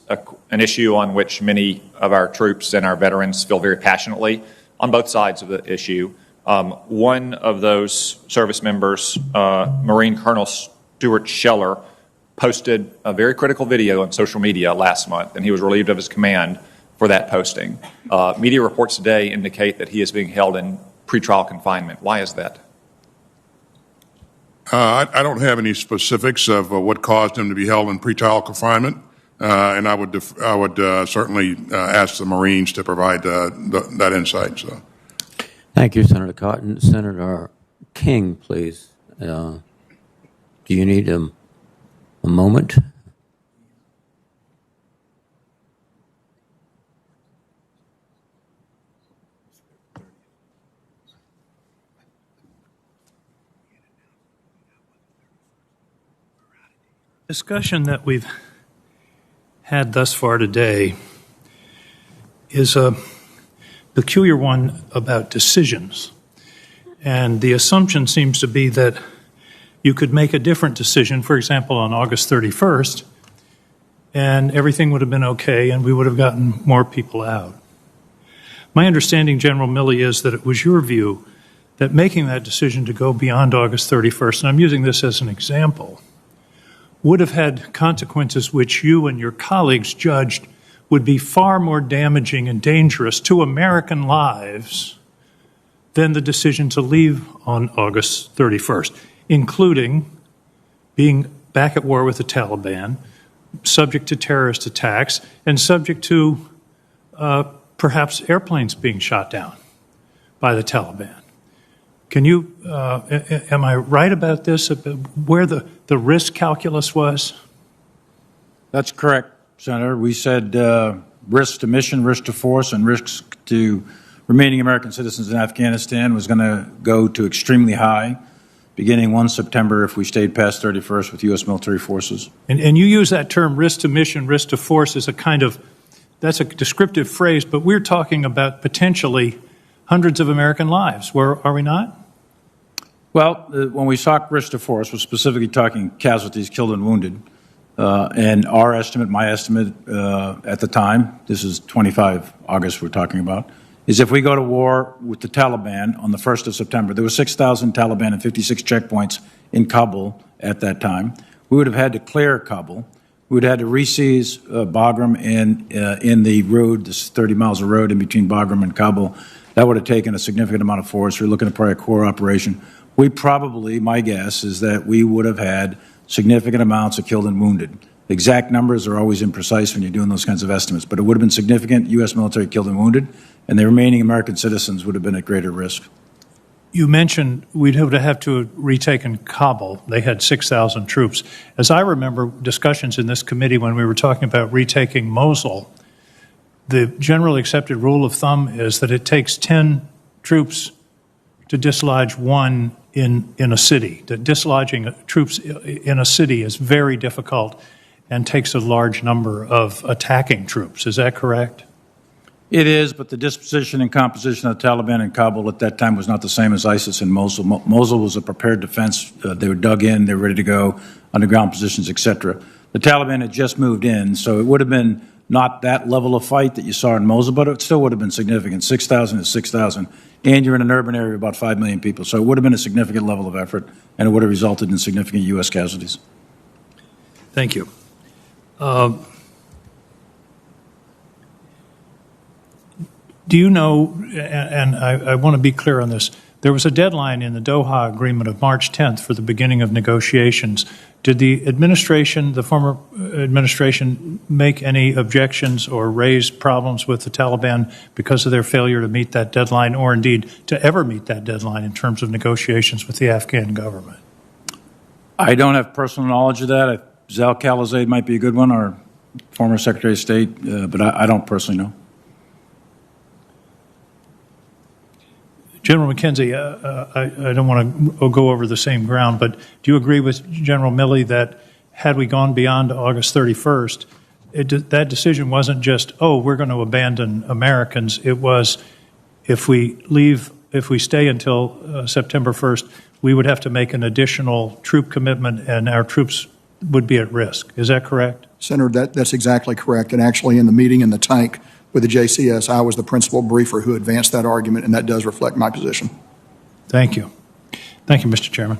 an issue on which many of our troops and our veterans feel very passionately on both sides of the issue. One of those service members, Marine Colonel Stuart Scheller, posted a very critical video on social media last month, and he was relieved of his command for that posting. Media reports today indicate that he is being held in pretrial confinement. Why is that? I don't have any specifics of what caused him to be held in pretrial confinement, and I would certainly ask the Marines to provide that insight. So. Thank you, Senator Cotton. Senator King, please. Do you need a moment? Discussion that we've had thus far today is a peculiar one about decisions. And the assumption seems to be that you could make a different decision, for example, on August 31st, and everything would have been okay and we would have gotten more people out. My understanding, General Milley, is that it was your view that making that decision to go beyond August 31st, and I'm using this as an example, would have had consequences which you and your colleagues judged would be far more damaging and dangerous to American lives than the decision to leave on August 31st, including being back at war with the Taliban, subject to terrorist attacks, and subject to perhaps airplanes being shot down by the Taliban. Can you, am I right about this, where the risk calculus was? That's correct, Senator. We said risks to mission, risk to force, and risks to remaining American citizens in Afghanistan was going to go to extremely high, beginning 1 September if we stayed past 31st with U.S. military forces. And you use that term risk to mission, risk to force as a kind of, that's a descriptive phrase, but we're talking about potentially hundreds of American lives, are we not? Well, when we talk risk to force, we're specifically talking casualties killed and wounded. And our estimate, my estimate at the time, this is 25 August we're talking about, is if we go to war with the Taliban on the 1st of September, there were 6,000 Taliban and 56 checkpoints in Kabul at that time. we would have had to clear Kabul. We would have had to reseize Bagram and in the road, this 30 miles of road in between Bagram and Kabul. That would have taken a significant amount of force. We're looking at probably a core operation. We probably, my guess is that we would have had significant amounts of killed and wounded. The exact numbers are always imprecise when you're doing those kinds of estimates, but it would have been significant U.S. military killed and wounded, and the remaining American citizens would have been at greater risk. You mentioned we'd have to have retaken Kabul. They had 6,000 troops. As I remember discussions in this committee when we were talking about retaking Mosul, the generally accepted rule of thumb is that it takes 10 troops to dislodge one in a city. That dislodging troops in a city is very difficult and takes a large number of attacking troops. Is that correct? It is, but the disposition and composition of the Taliban in Kabul at that time was not the same as ISIS in Mosul. Mosul was a prepared defense. They were dug in, they were ready to go, underground positions, etc. The Taliban had just moved in, so it would have been not that level of fight that you saw in Mosul, but it still would have been significant. 6,000 is 6,000, and you're in an urban area of about 5 million people. So it would have been a significant level of effort, and it would have resulted in significant U.S. casualties. Thank you. Do you know, and I want to be clear on this, there was a deadline in the Doha Agreement of March 10th for the beginning of negotiations. Did the administration, the former administration, make any objections or raise problems with the Taliban because of their failure to meet that deadline, or indeed to ever meet that deadline in terms of negotiations with the Afghan government? I don't have personal knowledge of that. Zal Khalilzad might be a good one, our former Secretary of State, but I don't personally know. General McKenzie, I don't want to go over the same ground, but do you agree with General Milley that had we gone beyond August 31st, that decision wasn't just, oh, we're going to abandon Americans. It was, if we stay until September 1st, we would have to make an additional troop commitment and our troops would be at risk. Is that correct? Senator, that's exactly correct. And actually in the meeting in the tank with the JCS, I was the principal briefer who advanced that argument, and that does reflect my position. Thank you. Thank you, Mr. Chairman.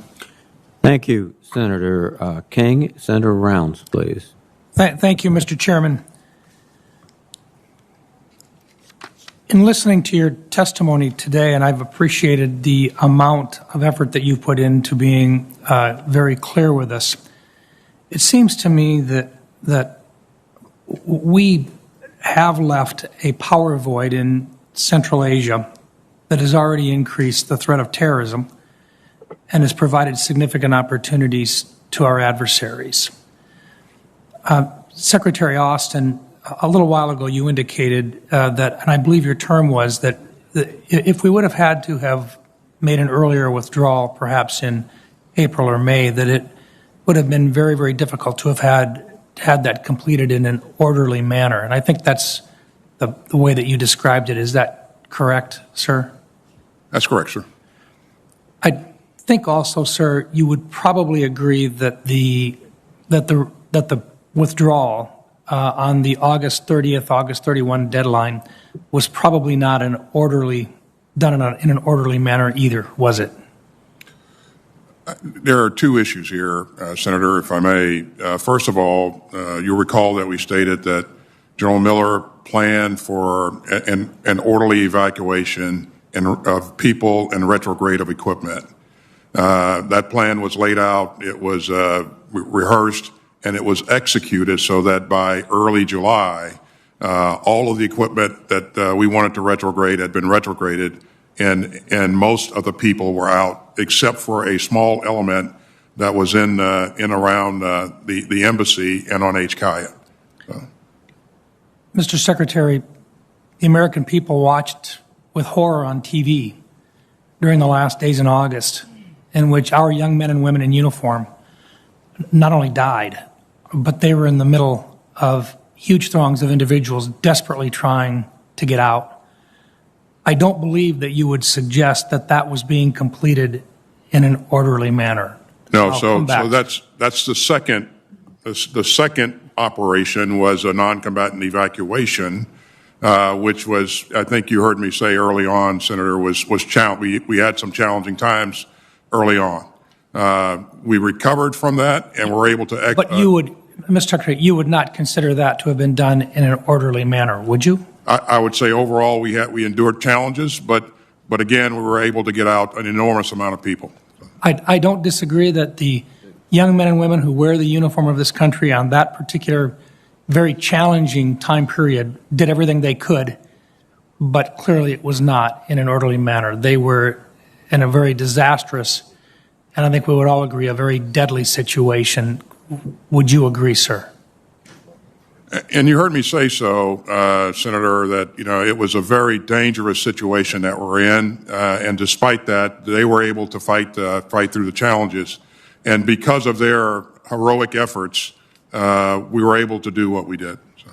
Thank you, Senator King. Senator Rounds, please. Thank you, Mr. Chairman. In listening to your testimony today, and I've appreciated the amount of effort that you've put into being very clear with us, it seems to me that we have left a power void in Central Asia that has already increased the threat of terrorism and has provided significant opportunities to our adversaries. Secretary Austin, a little while ago you indicated that, and I believe your term was, that if we would have had to have made an earlier withdrawal, perhaps in April or May, that it would have been very, very difficult to have had that completed in an orderly manner. And I think that's the way that you described it. Is that correct, sir? That's correct, sir. I think also, sir, you would probably agree that the withdrawal on the August 30th, August 31 deadline was probably not done in an orderly manner either, was it? There are two issues here, Senator, if I may. First of all, you'll recall that we stated that General Miller planned for an orderly evacuation of people and retrograde of equipment. That plan was laid out, it was rehearsed, and it was executed so that by early July, all of the equipment that we wanted to retrograde had been retrograded, and most of the people were out, except for a small element that was in around the embassy and on HKIA. Mr. Secretary, the American people watched with horror on TV during the last days in August, in which our young men and women in uniform not only died, but they were in the middle of huge throngs of individuals desperately trying to get out. I don't believe that you would suggest that that was being completed in an orderly manner. No, so that's the second. The second operation was a non-combatant evacuation, which was, I think you heard me say early on, Senator, was challenging. We had some challenging times early on. We recovered from that, and were able to. But you would, Mr. Secretary, you would not consider that to have been done in an orderly manner, would you? I would say overall we endured challenges, but again, we were able to get out an enormous amount of people. I don't disagree that the young men and women who wear the uniform of this country on that particular very challenging time period did everything they could, but clearly it was not in an orderly manner. They were in a very disastrous, and I think we would all agree, a very deadly situation. Would you agree, sir? And you heard me say so, Senator, that it was a very dangerous situation that we're in, and despite that, they were able to fight through the challenges. And because of their heroic efforts, we were able to do what we did. So.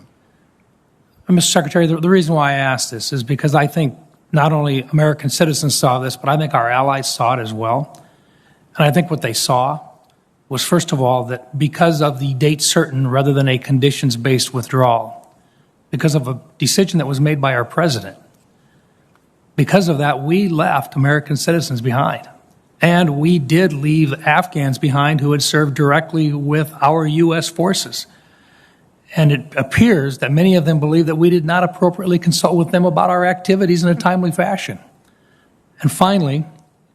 Mr. Secretary, the reason why I ask this is because I think not only American citizens saw this, but I think our allies saw it as well. And I think what they saw was, first of all, that because of the date certain rather than a conditions-based withdrawal, because of a decision that was made by our president, because of that, we left American citizens behind. And we did leave Afghans behind who had served directly with our U.S. forces. And it appears that many of them believe that we did not appropriately consult with them about our activities in a timely fashion. And finally,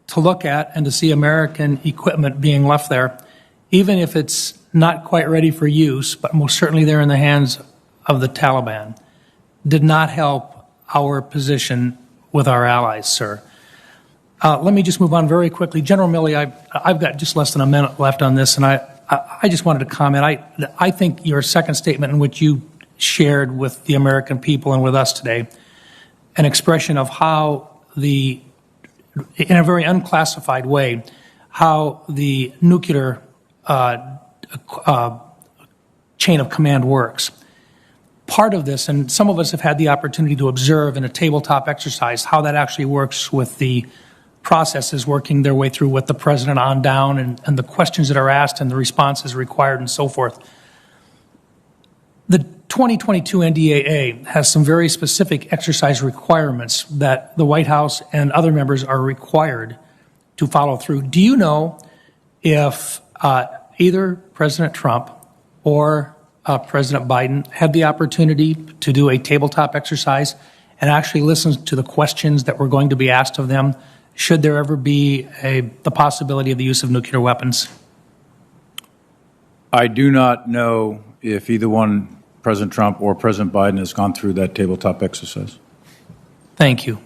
to look at and to see American equipment being left there, even if it's not quite ready for use, but most certainly there in the hands of the Taliban, did not help our position with our allies, sir. Let me just move on very quickly. General Milley, I've got just less than a minute left on this, and I just wanted to comment. I think your second statement in which you shared with the American people and with us today, an expression of how in a very unclassified way, how the nuclear chain of command works. Part of this, and some of us have had the opportunity to observe in a tabletop exercise how that actually works with the processes working their way through with the president on down and the questions that are asked and the responses required and so forth. The 2022 NDAA has some very specific exercise requirements that the White House and other members are required to follow through. Do you know if either President Trump or President Biden had the opportunity to do a tabletop exercise and actually listen to the questions that were going to be asked of them should there ever be the possibility of the use of nuclear weapons? I do not know if either one, President Trump or President Biden, has gone through that tabletop exercise. Thank you.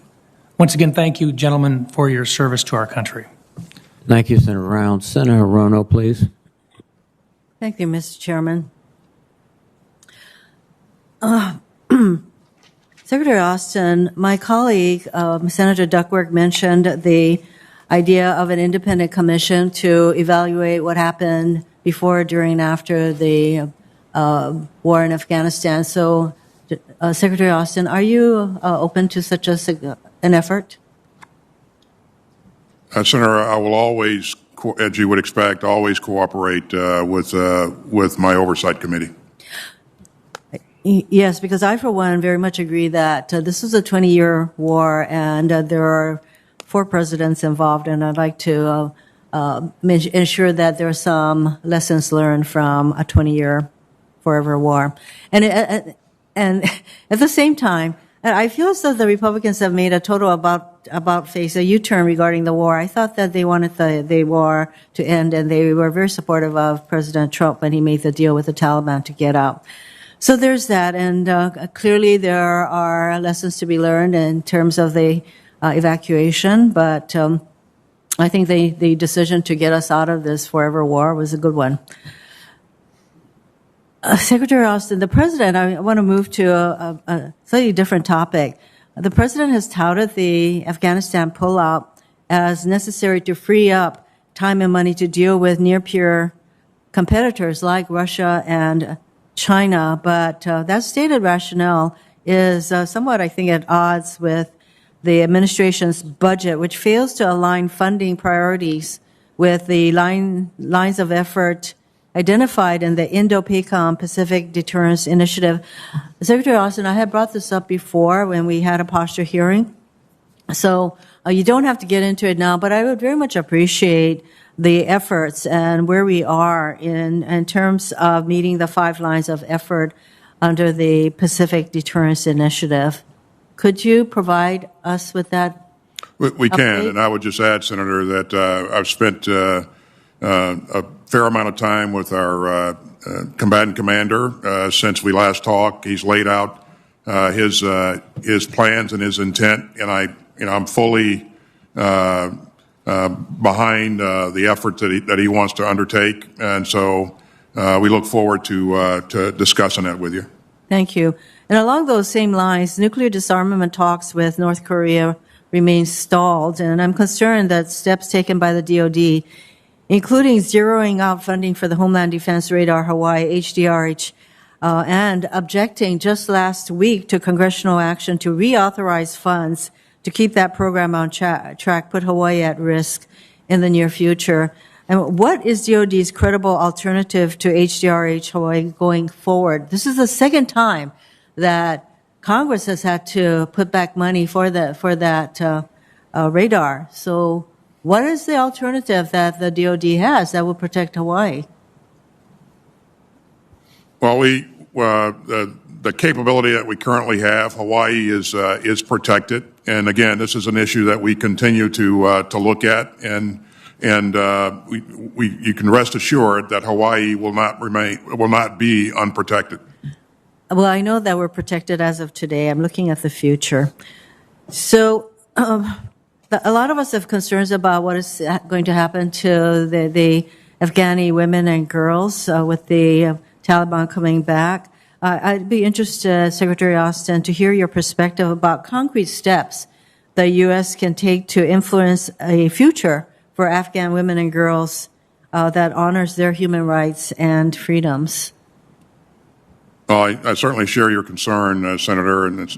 Once again, thank you, gentlemen, for your service to our country. Thank you, Senator Rounds. Senator Rono, please. Thank you, Mr. Chairman. Secretary Austin, my colleague, Senator Duckworth, mentioned the idea of an independent commission to evaluate what happened before, during, and after the war in Afghanistan. So, Secretary Austin, are you open to such an effort? Senator, I will always, as you would expect, always cooperate with my oversight committee. Yes, because I, for one, very much agree that this is a 20-year war, and there are 4 presidents involved, and I'd like to ensure that there are some lessons learned from a 20-year forever war. And at the same time, I feel as though the Republicans have made a total about-face, a U-turn regarding the war. I thought that they wanted the war to end, and they were very supportive of President Trump when he made the deal with the Taliban to get out. So there's that, and clearly there are lessons to be learned in terms of the evacuation, but I think the decision to get us out of this forever war was a good one. Secretary Austin, the president, I want to move to a slightly different topic. The president has touted the Afghanistan pullout as necessary to free up time and money to deal with near-peer competitors like Russia and China, but that stated rationale is somewhat, I think, at odds with the administration's budget, which fails to align funding priorities with the lines of effort identified in the Indo-PACOM Pacific Deterrence Initiative. Secretary Austin, I had brought this up before when we had a posture hearing. So You don't have to get into it now, but I would very much appreciate the efforts and where we are in terms of meeting the 5 lines of effort under the Pacific Deterrence Initiative. Could you provide us with that? We can, update? and I would just add, Senator, that I've spent a fair amount of time with our combatant commander since we last talked. He's laid out his plans and his intent, and I'm fully behind the effort that he wants to undertake, and so we look forward to discussing that with you. Thank you. And along those same lines, nuclear disarmament talks with North Korea remain stalled, and I'm concerned that steps taken by the DoD, including zeroing out funding for the Homeland Defense Radar Hawaii, HDRH, and objecting just last week to congressional action to reauthorize funds to keep that program on track, put Hawaii at risk in the near future. And what is DoD's credible alternative to HDRH Hawaii going forward? This is the second time that Congress has had to put back money for that radar. So what is the alternative that the DoD has that will protect Hawaii? Well, the capability that we currently have, Hawaii is protected, and again, this is an issue that we continue to look at, and you can rest assured that Hawaii will not be unprotected. Well, I know that we're protected as of today. I'm looking at the future. So a lot of us have concerns about what is going to happen to the Afghani women and girls with the Taliban coming back. I'd be interested, Secretary Austin, to hear your perspective about concrete steps the U.S. can take to influence a future for Afghan women and girls that honors their human rights and freedoms. Well, I certainly share your concern, Senator, and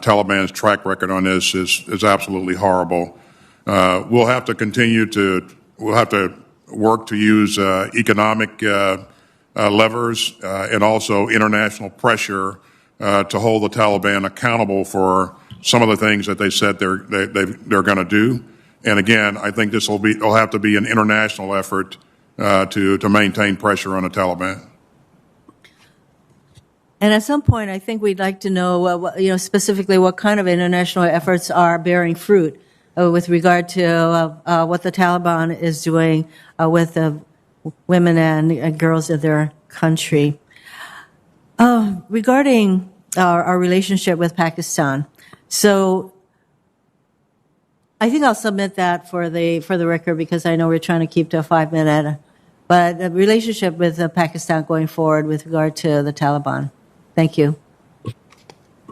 Taliban's track record on this is absolutely horrible. We'll have to work to use economic levers and also international pressure to hold the Taliban accountable for some of the things that they said they're going to do. And again, I think will have to be an international effort to maintain pressure on the Taliban. And at some point, I think we'd like to know, specifically what kind of international efforts are bearing fruit with regard to what the Taliban is doing with women and girls of their country. Regarding our relationship with Pakistan, so I think I'll submit that for the record because I know we're trying to keep to a 5-minute. But the relationship with Pakistan going forward with regard to the Taliban. Thank you.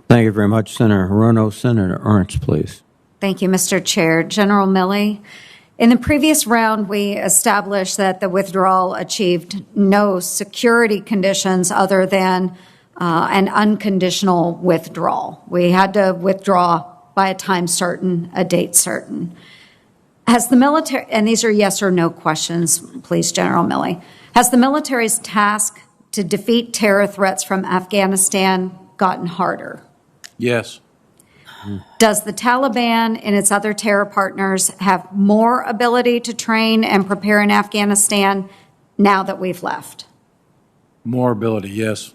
Thank you very much, Senator Hirono. Senator Ernst, please. Thank you, Mr. Chair. General Milley, in the previous round, we established that the withdrawal achieved no security conditions other than an unconditional withdrawal. We had to withdraw by a time certain, a date certain. Has the military, and these are yes or no questions, please, General Milley, has the military's task to defeat terror threats from Afghanistan gotten harder? Yes. Does the Taliban and its other terror partners have more ability to train and prepare in Afghanistan now that we've left? More ability, yes.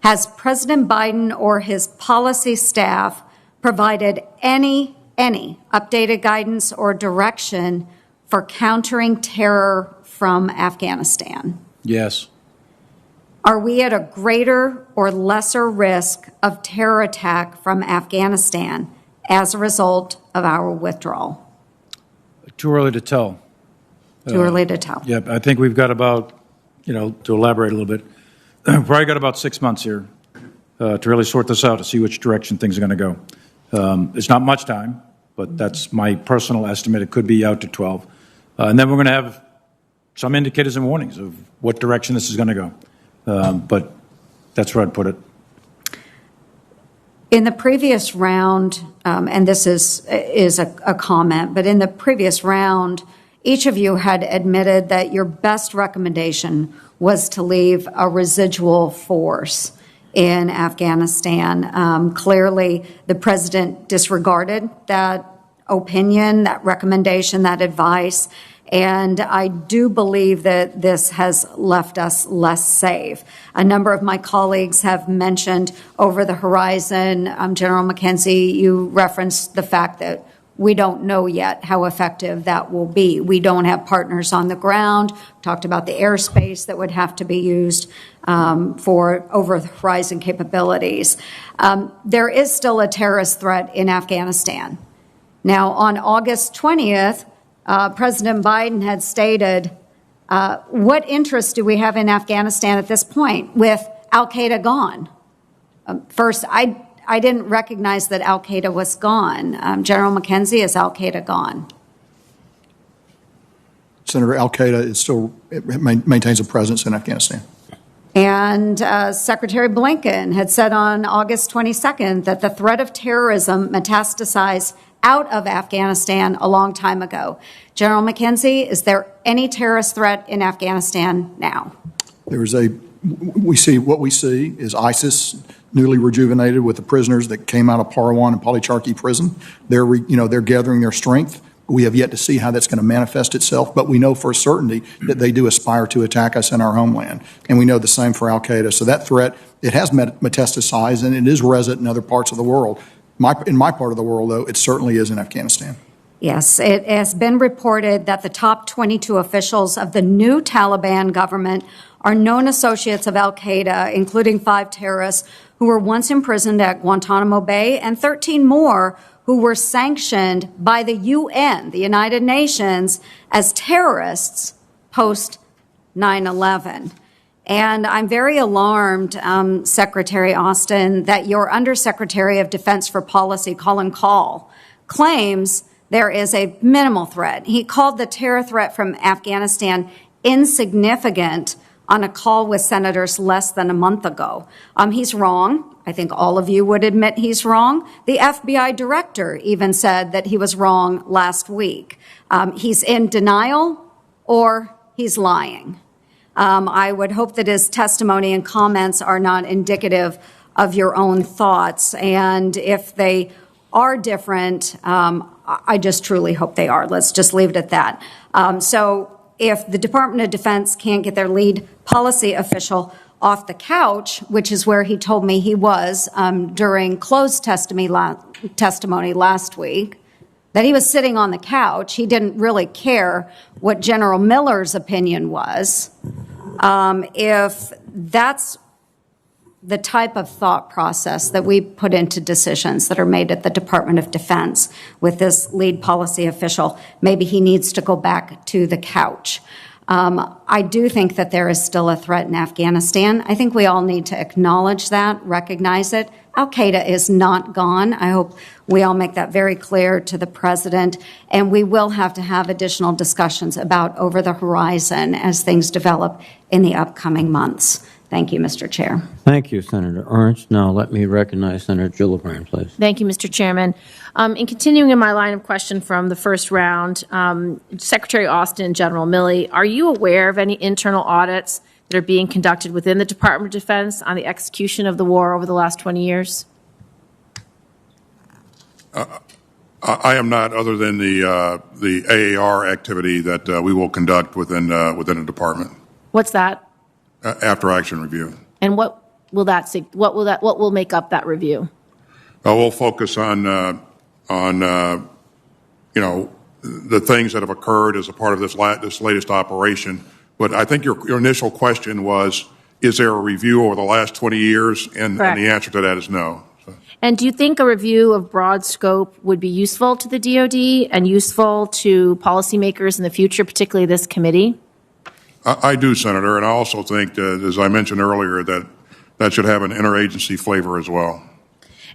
Has President Biden or his policy staff provided any updated guidance or direction for countering terror from Afghanistan? Yes. Are we at a greater or lesser risk of terror attack from Afghanistan as a result of our withdrawal? Too early to tell. Too early to tell. Yeah, I think we've got about, to elaborate a little bit, probably got about 6 months here to really sort this out, to see which direction things are going to go. It's not much time, but that's my personal estimate. It could be out to 12. And then we're going to have some indicators and warnings of what direction this is going to go. But that's where I'd put it. In the previous round, and this is a comment, but in the previous round, each of you had admitted that your best recommendation was to leave a residual force in Afghanistan. Clearly, the president disregarded that opinion, that recommendation, that advice. And I do believe that this has left us less safe. A number of my colleagues have mentioned over the horizon. General McKenzie, you referenced the fact that we don't know yet how effective that will be. We don't have partners on the ground. We talked about the airspace that would have to be used for over-the-horizon capabilities. There is still a terrorist threat in Afghanistan. Now, on August 20th, President Biden had stated, what interest do we have in Afghanistan at this point with al-Qaeda gone? First, I didn't recognize that al-Qaeda was gone. General McKenzie, is al-Qaeda gone? Senator, al-Qaeda is still, it maintains a presence in Afghanistan. And Secretary Blinken had said on August 22nd that the threat of terrorism metastasized out of Afghanistan a long time ago. General McKenzie, is there any terrorist threat in Afghanistan now? We see is ISIS newly rejuvenated with the prisoners that came out of Parowan and Polycharky prison. They're gathering their strength. We have yet to see how that's going to manifest itself, but we know for certainty that they do aspire to attack us in our homeland. And we know the same for al-Qaeda. So that threat, it has metastasized, and it is resident in other parts of the world. In my part of the world, though, it certainly is in Afghanistan. Yes, it has been reported that the top 22 officials of the new Taliban government are known associates of al-Qaeda, including 5 terrorists who were once imprisoned at Guantanamo Bay and 13 more who were sanctioned by the UN, the United Nations, as terrorists post 9/11. And I'm very alarmed, Secretary Austin, that your Undersecretary of Defense for Policy, Colin Kahl, claims there is a minimal threat. He called the terror threat from Afghanistan insignificant on a call with senators less than a month ago. He's wrong. I think all of you would admit he's wrong. The FBI director even said that he was wrong last week. He's in denial or he's lying. I would hope that his testimony and comments are not indicative of your own thoughts. And if they are different, I just truly hope they are. Let's just leave it at that. So if the Department of Defense can't get their lead policy official off the couch, which is where he told me he was during closed testimony last week, that he was sitting on the couch. He didn't really care what General Miller's opinion was. If that's the type of thought process that we put into decisions that are made at the Department of Defense with this lead policy official, maybe he needs to go back to the couch. I do think that there is still a threat in Afghanistan. I think we all need to acknowledge that, recognize it. Al-Qaeda is not gone. I hope we all make that very clear to the president. And we will have to have additional discussions about over the horizon as things develop in the upcoming months. Thank you, Mr. Chair. Thank you, Senator Ernst. Now let me recognize Senator Gillibrand, please. Thank you, Mr. Chairman. In continuing in my line of question from the first round, Secretary Austin and General Milley, are you aware of any internal audits that are being conducted within the Department of Defense on the execution of the war over the last 20 years? I am not, other than the AAR activity that we will conduct within a department. What's that? After action review. And what will make up that review? We'll focus on the things that have occurred as a part of this latest operation. But I think your initial question was, is there a review over the last 20 years? And the answer to that is no. So. And do you think a review of broad scope would be useful to the DoD and useful to policymakers in the future, particularly this committee? I do, Senator, and I also think, as I mentioned earlier, that should have an interagency flavor as well.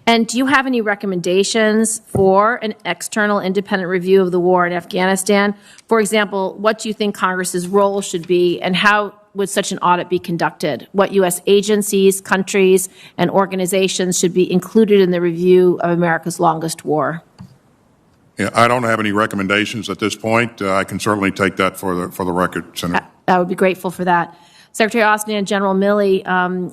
And do you have any recommendations for an external independent review of the war in Afghanistan? For example, what do you think Congress's role should be, and how would such an audit be conducted? What U.S. agencies, countries, and organizations should be included in the review of America's longest war? Yeah, I don't have any recommendations at this point. I can certainly take that for the record, Senator. I would be grateful for that. Secretary Austin and General Milley,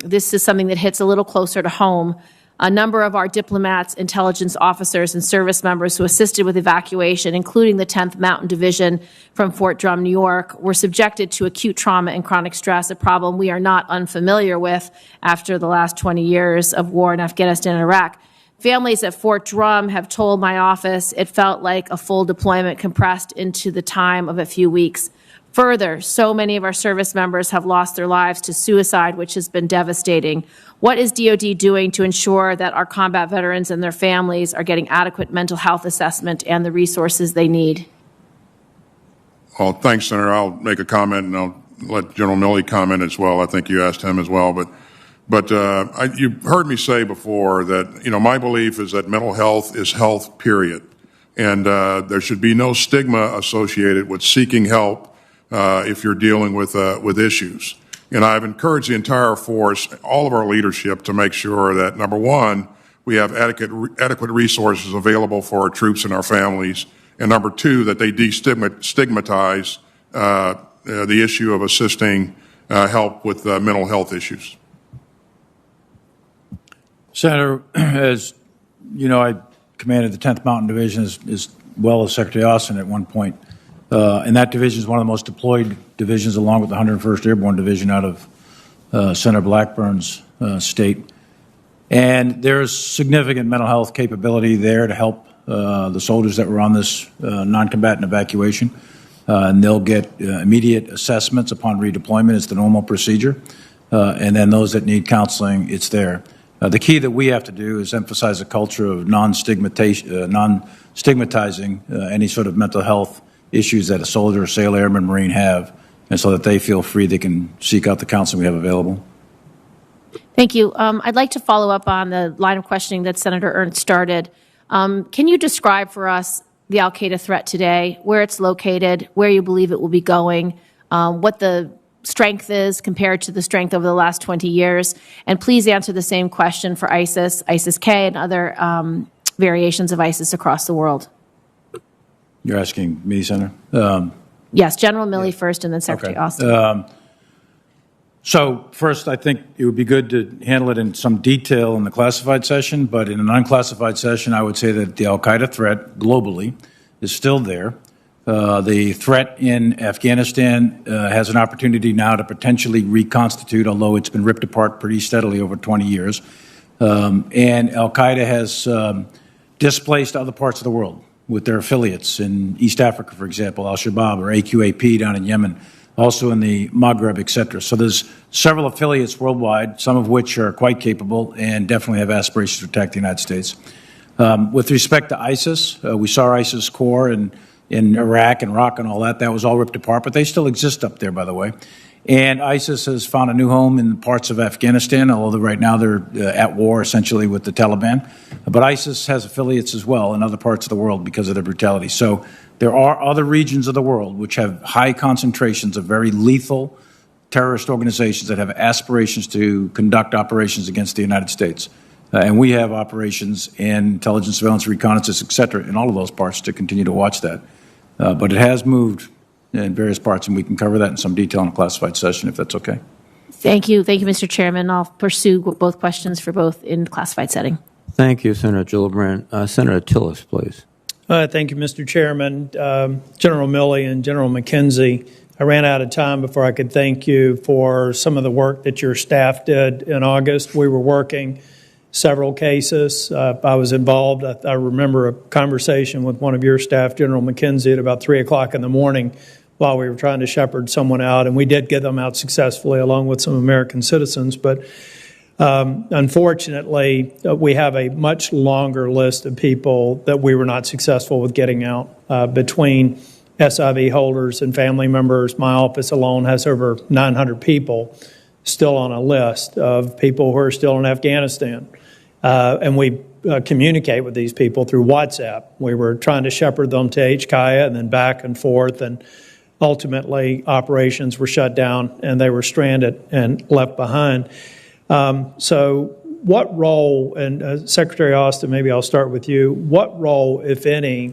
this is something that hits a little closer to home. A number of our diplomats, intelligence officers, and service members who assisted with evacuation, including the 10th Mountain Division from Fort Drum, New York, were subjected to acute trauma and chronic stress, a problem we are not unfamiliar with after the last 20 years of war in Afghanistan and Iraq. Families at Fort Drum have told my office it felt like a full deployment compressed into the time of a few weeks. Further, so many of our service members have lost their lives to suicide, which has been devastating. What is DoD doing to ensure that our combat veterans and their families are getting adequate mental health assessment and the resources they need? Well, thanks, Senator. I'll make a comment, and I'll let General Milley comment as well. I think you asked him as well. But you've heard me say before that, my belief is that mental health is health, period. And there should be no stigma associated with seeking help if you're dealing with issues. And I've encouraged the entire force, all of our leadership, to make sure that, number one, we have adequate resources available for our troops and our families, and number two, that they destigmatize the issue of assisting help with mental health issues. Senator, as you know, I commanded the 10th Mountain Division as well as Secretary Austin at one point. And that division is one of the most deployed divisions, along with the 101st Airborne Division out of Senator Blackburn's state. And there's significant mental health capability there to help the soldiers that were on this non-combatant evacuation. And they'll get immediate assessments upon redeployment. It's the normal procedure. And then those that need counseling, it's there. The key that we have to do is emphasize a culture of non-stigmatizing any sort of mental health issues that a soldier, sailor, airman, Marine have, and so that they feel free they can seek out the counseling we have available. Thank you. I'd like to follow up on the line of questioning that Senator Ernst started. Can you describe for us the al-Qaeda threat today, where it's located, where you believe it will be going, what the strength is compared to the strength over the last 20 years? And please answer the same question for ISIS, ISIS-K, and other variations of ISIS across the world. You're asking me, Senator? Yes, General Milley first, and then Secretary Austin. So first, I think it would be good to handle it in some detail in the classified session, but in an unclassified session, I would say that the al-Qaeda threat globally is still there. The threat in Afghanistan has an opportunity now to potentially reconstitute, although it's been ripped apart pretty steadily over 20 years. And al-Qaeda has displaced other parts of the world with their affiliates in East Africa, for example, Al-Shabaab or AQAP down in Yemen, also in the Maghreb, et cetera. So there's several affiliates worldwide, some of which are quite capable and definitely have aspirations to attack the United States. With respect to ISIS, we saw ISIS core in Iraq and Iraq and all that. That was all ripped apart, but they still exist up there, by the way. And ISIS has found a new home in parts of Afghanistan, although right now they're at war essentially with the Taliban. But ISIS has affiliates as well in other parts of the world because of their brutality. So there are other regions of the world which have high concentrations of very lethal terrorist organizations that have aspirations to conduct operations against the United States. And we have operations in intelligence, surveillance, reconnaissance, et cetera, in all of those parts to continue to watch that. But it has moved in various parts, and we can cover that in some detail in a classified session, if that's okay. Thank you. Thank you, Mr. Chairman. I'll pursue both questions for both in classified setting. Thank you, Senator Gillibrand. Senator Tillis, please. Thank you, Mr. Chairman. General Milley and General McKenzie, I ran out of time before I could thank you for some of the work that your staff did in August. We were working several cases. I was involved. I remember a conversation with one of your staff, General McKenzie, at about 3 o'clock in the morning while we were trying to shepherd someone out, and we did get them out successfully along with some American citizens. But unfortunately, we have a much longer list of people that we were not successful with getting out. Between SIV holders and family members, my office alone has over 900 people still on a list of people who are still in Afghanistan. And we communicate with these people through WhatsApp. We were trying to shepherd them to HKIA and then back and forth, and ultimately operations were shut down and they were stranded and left behind. So what role, and Secretary Austin, maybe I'll start with you, what role, if any,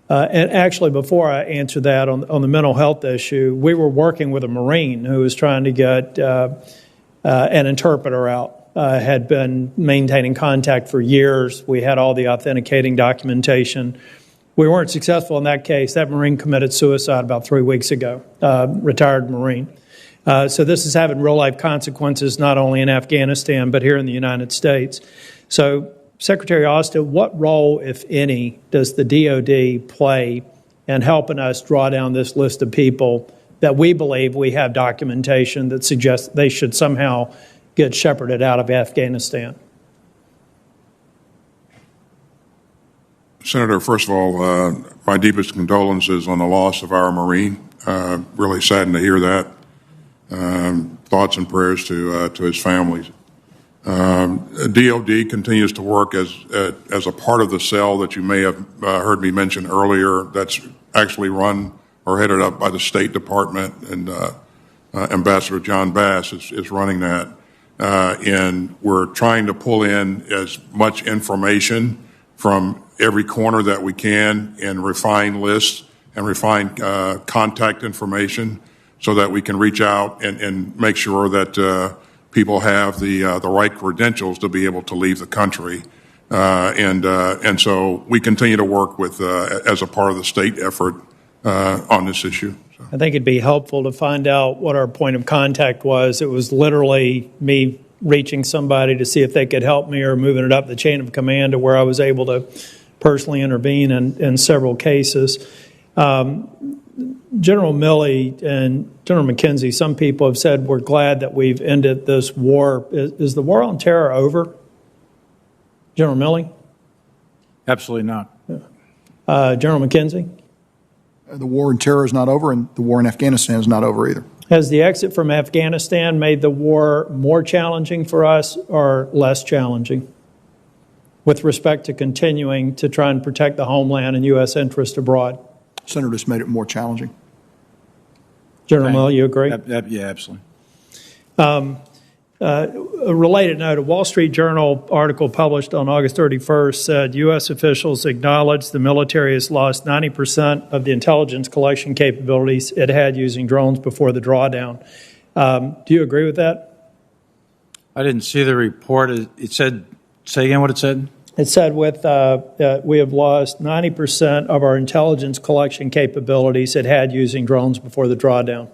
and actually before I answer that on the mental health issue, we were working with a Marine who was trying to get an interpreter out had been maintaining contact for years. We had all the authenticating documentation. We weren't successful in that case. That Marine committed suicide about 3 weeks ago, retired Marine. So this is having real-life consequences not only in Afghanistan but here in the United States. So, Secretary Austin, what role, if any, does the DOD play in helping us draw down this list of people that we believe we have documentation that suggests they should somehow get shepherded out of Afghanistan? Senator, first of all, my deepest condolences on the loss of our Marine. Really saddened to hear that. Thoughts and prayers to his families. DOD continues to work as a part of the cell that you may have heard me mention earlier. That's actually run or headed up by the State Department, and Ambassador John Bass is running that. And we're trying to pull in as much information from every corner that we can and refine lists and refine contact information so that we can reach out and make sure that people have the right credentials to be able to leave the country. And so we continue to work with, as a part of the state effort on this issue. I think it'd be helpful to find out what our point of contact was. It was literally me reaching somebody to see if they could help me or moving it up the chain of command to where I was able to personally intervene in several cases. General Milley and General McKenzie, some people have said we're glad that we've ended this war. Is the war on terror over? General Milley? Absolutely not. General McKenzie? The war on terror is not over, and the war in Afghanistan is not over either. Has the exit from Afghanistan made the war more challenging for us or less challenging with respect to continuing to try and protect the homeland and U.S. interest abroad? Senator, it's made it more challenging. General Milley, you agree? Yeah, absolutely. A related note, a Wall Street Journal article published on August 31st said U.S. officials acknowledge the military has lost 90% of the intelligence collection capabilities it had using drones before the drawdown. Do you agree with that? I didn't see the report. It said, say again what it said? It said we have lost 90% of our intelligence collection capabilities it had using drones before the drawdown.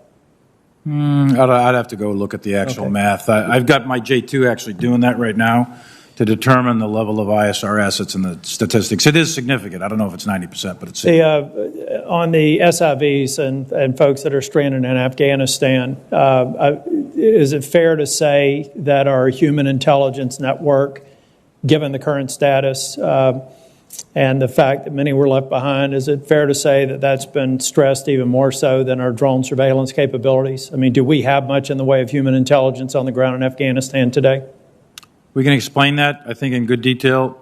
I'd have to go look at the actual math. I've got my J2 actually doing that right now to determine the level of ISR assets and the statistics. It is significant. I don't know if it's 90%, but it's significant. On the SIVs and folks that are stranded in Afghanistan, is it fair to say that our human intelligence network, given the current status and the fact that many were left behind, is it fair to say that that's been stressed even more so than our drone surveillance capabilities? I mean, do we have much in the way of human intelligence on the ground in Afghanistan today? We can explain that, I think, in good detail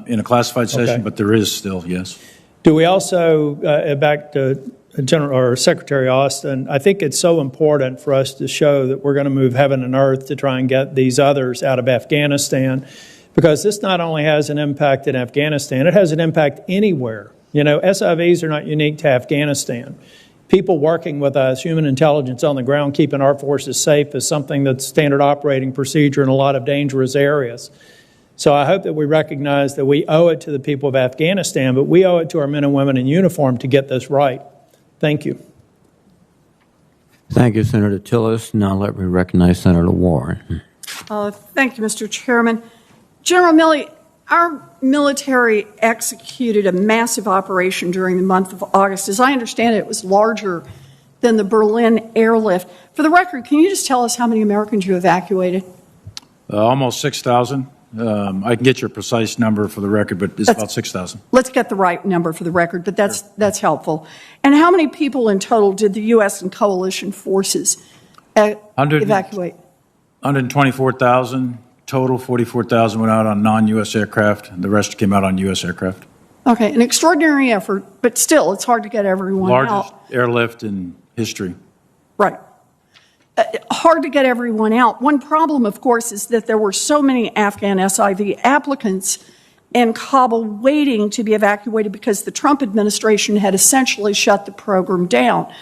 in a classified session, but there is still, yes. Do we also, back to General or Secretary Austin, I think it's so important for us to show that we're going to move heaven and earth to try and get these others out of Afghanistan, because this not only has an impact in Afghanistan, it has an impact anywhere. You know, SIVs are not unique to Afghanistan. People working with us, human intelligence on the ground, keeping our forces safe is something that's standard operating procedure in a lot of dangerous areas. So I hope that we recognize that we owe it to the people of Afghanistan, but we owe it to our men and women in uniform to get this right. Thank you. Thank you, Senator Tillis. Now let me recognize Senator Warren. Thank you, Mr. Chairman. General Milley, our military executed a massive operation during the month of August. As I understand it, it was larger than the Berlin airlift. For the record, can you just tell us how many Americans you evacuated? Almost 6,000. I can get your precise number for the record, but it's about 6,000. Let's get the right number for the record, but that's helpful. And how many people in total did the U.S. and coalition forces evacuate? 124,000. Total 44,000 went out on non-U.S. aircraft, and the rest came out on U.S. aircraft. Okay, an extraordinary effort, but still, it's hard to get everyone out. Largest airlift in history. Right. Hard to get everyone out. One problem, of course, is that there were so many Afghan SIV applicants in Kabul waiting to be evacuated because the Trump administration had essentially shut the program down.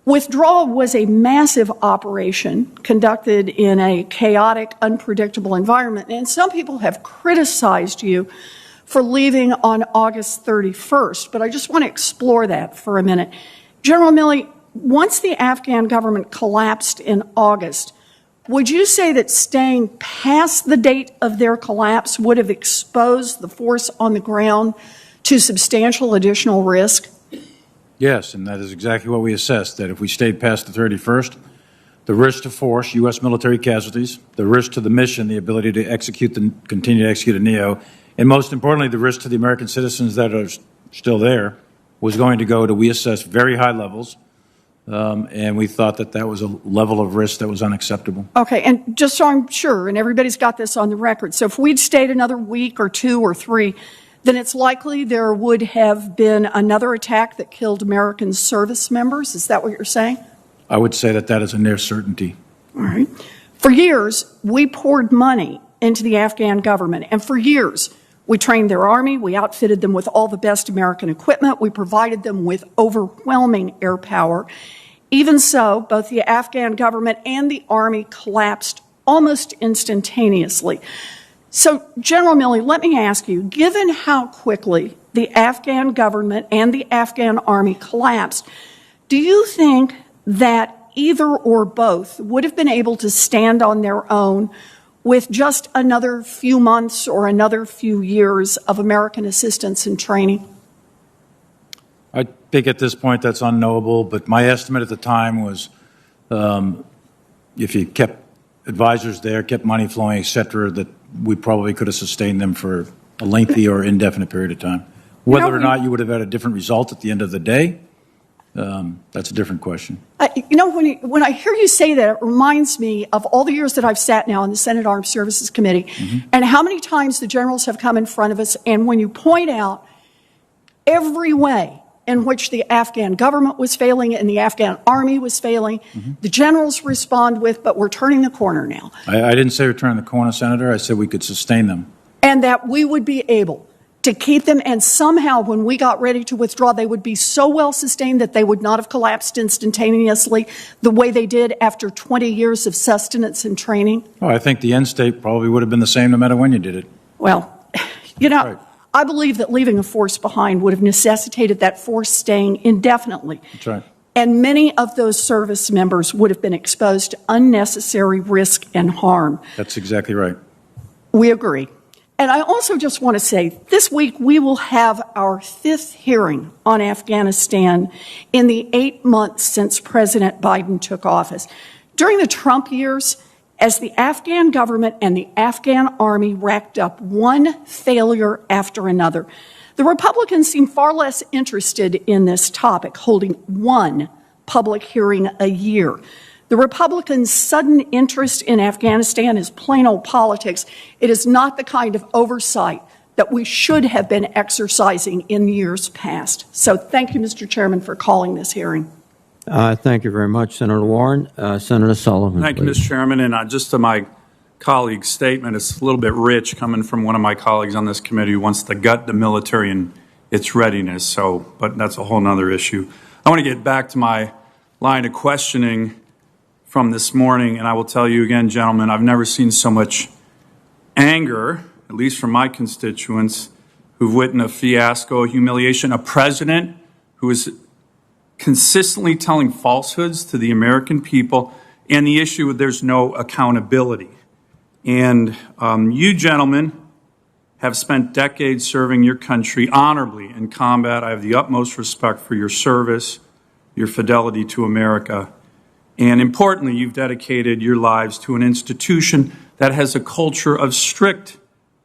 Withdrawal was a massive operation conducted in a chaotic, unpredictable environment, and some people have criticized you for leaving on August 31st, but I just want to explore that for a minute. General Milley, once the Afghan government collapsed in August, would you say that staying past the date of their collapse would have exposed the force on the ground to substantial additional risk? Yes, and that is exactly what we assessed, that if we stayed past the 31st, the risk to force, U.S. military casualties, the risk to the mission, the ability to continue to execute a NEO, and most importantly, the risk to the American citizens that are still there was going to go to, we assessed, very high levels, and we thought that that was a level of risk that was unacceptable. Okay, and just so I'm sure, and everybody's got this on the record, so if we'd stayed another week or 2 or 3, then it's likely there would have been another attack that killed American service members. Is that what you're saying? I would say that that is a near certainty. All right. For years, we poured money into the Afghan government, and for years, we trained their army, we outfitted them with all the best American equipment, we provided them with overwhelming air power. Even so, both the Afghan government and the army collapsed almost instantaneously. So, General Milley, let me ask you, given how quickly the Afghan government and the Afghan army collapsed, do you think that either or both would have been able to stand on their own with just another few months or another few years of American assistance and training? I think at this point that's unknowable, but my estimate at the time was if you kept advisors there, kept money flowing, et cetera, that we probably could have sustained them for a lengthy or indefinite period of time. Whether or not you would have had a different result at the end of the day, that's a different question. When I hear you say that, it reminds me of all the years that I've sat now on the Senate Armed Services Committee, and how many times the generals have come in front of us, and when you point out every way in which the Afghan government was failing and the Afghan army was failing, the generals respond with, but we're turning the corner now. I didn't say we're turning the corner, Senator. I said we could sustain them. And that we would be able to keep them, and somehow when we got ready to withdraw, they would be so well sustained that they would not have collapsed instantaneously the way they did after 20 years of sustenance and training. Oh, I think the end state probably would have been the same no matter when you did it. Well, right. I believe that leaving a force behind would have necessitated that force staying indefinitely. That's right. And many of those service members would have been exposed to unnecessary risk and harm. That's exactly right. We agree. And I also just want to say, this week we will have our 5th hearing on Afghanistan in the 8 months since President Biden took office. During the Trump years, as the Afghan government and the Afghan army racked up one failure after another, the Republicans seem far less interested in this topic, holding one public hearing a year. The Republicans' sudden interest in Afghanistan is plain old politics. It is not the kind of oversight that we should have been exercising in years past. So thank you, Mr. Chairman, for calling this hearing. Thank you very much, Senator Warren. Senator Sullivan, Thank you, please. Mr. Chairman. And just to my colleague's statement, it's a little bit rich coming from one of my colleagues on this committee who wants to gut the military and its readiness. But that's a whole other issue. I want to get back to my line of questioning from this morning, and I will tell you again, gentlemen, I've never seen so much anger, at least from my constituents, who've witnessed a fiasco, a humiliation, a president who is consistently telling falsehoods to the American people, and the issue of there's no accountability. And you gentlemen have spent decades serving your country honorably in combat. I have the utmost respect for your service, your fidelity to America. And importantly, you've dedicated your lives to an institution that has a culture of strict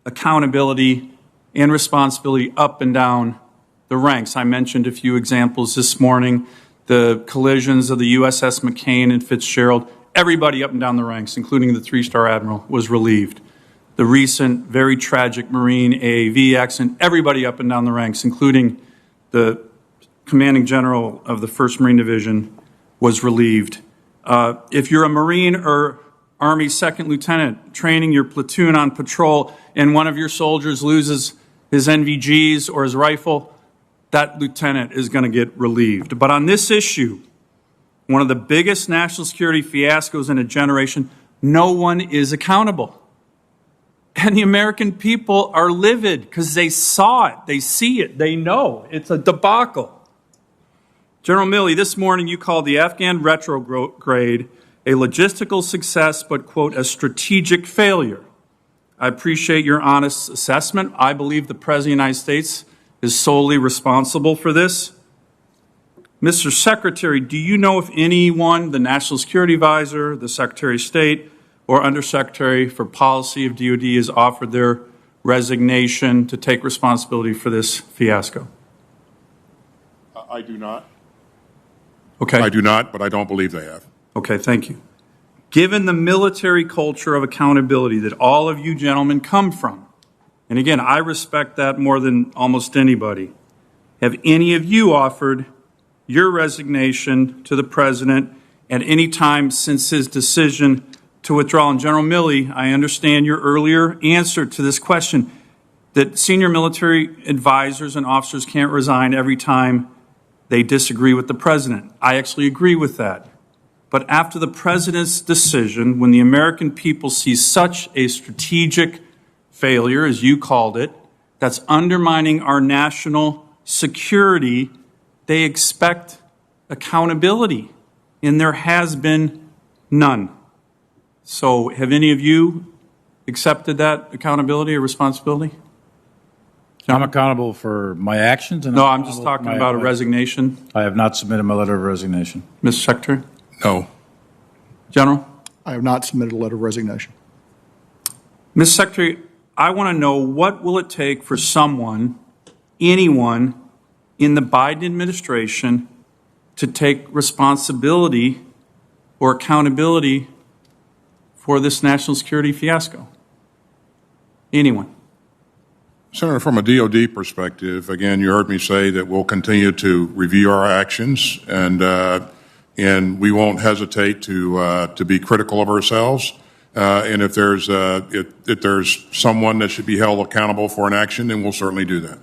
accountability and responsibility up and down the ranks. I mentioned a few examples this morning, the collisions of the USS McCain and Fitzgerald. Everybody up and down the ranks, including the 3-star admiral, was relieved. The recent, very tragic Marine AAV accident, everybody up and down the ranks, including the commanding general of the 1st Marine Division, was relieved. If you're a Marine or Army 2nd Lieutenant training your platoon on patrol and one of your soldiers loses his NVGs or his rifle, that lieutenant is going to get relieved. But on this issue, one of the biggest national security fiascos in a generation, no one is accountable. And the American people are livid because they saw it, they see it, they know. It's a debacle. General Milley, this morning you called the Afghan retrograde a logistical success, but, quote, a strategic failure. I appreciate your honest assessment. I believe the President of the United States is solely responsible for this. Mr. Secretary, do you know if anyone, the National Security Advisor, the Secretary of State, or Undersecretary for Policy of DOD has offered their resignation to take responsibility for this fiasco? I do not. Okay. I do not, but I don't believe they have. Okay, thank you. Given the military culture of accountability that all of you gentlemen come from, and again, I respect that more than almost anybody, have any of you offered your resignation to the President at any time since his decision to withdraw? And General Milley, I understand your earlier answer to this question, that senior military advisors and officers can't resign every time they disagree with the President. I actually agree with that. But after the President's decision, when the American people see such a strategic failure, as you called it, that's undermining our national security, they expect accountability, and there has been none. So have any of you accepted that accountability or responsibility? I'm accountable for my actions. And no, I'm just talking about a resignation. I have not submitted my letter of resignation. Mr. Secretary? No. General? I have not submitted a letter of resignation. Mr. Secretary, I want to know, what will it take for someone, anyone in the Biden administration to take responsibility or accountability for this national security fiasco? Anyone? Senator, from a DOD perspective, again, you heard me say that we'll continue to review our actions, and we won't hesitate to be critical of ourselves. And if there's someone that should be held accountable for an action, then we'll certainly do that.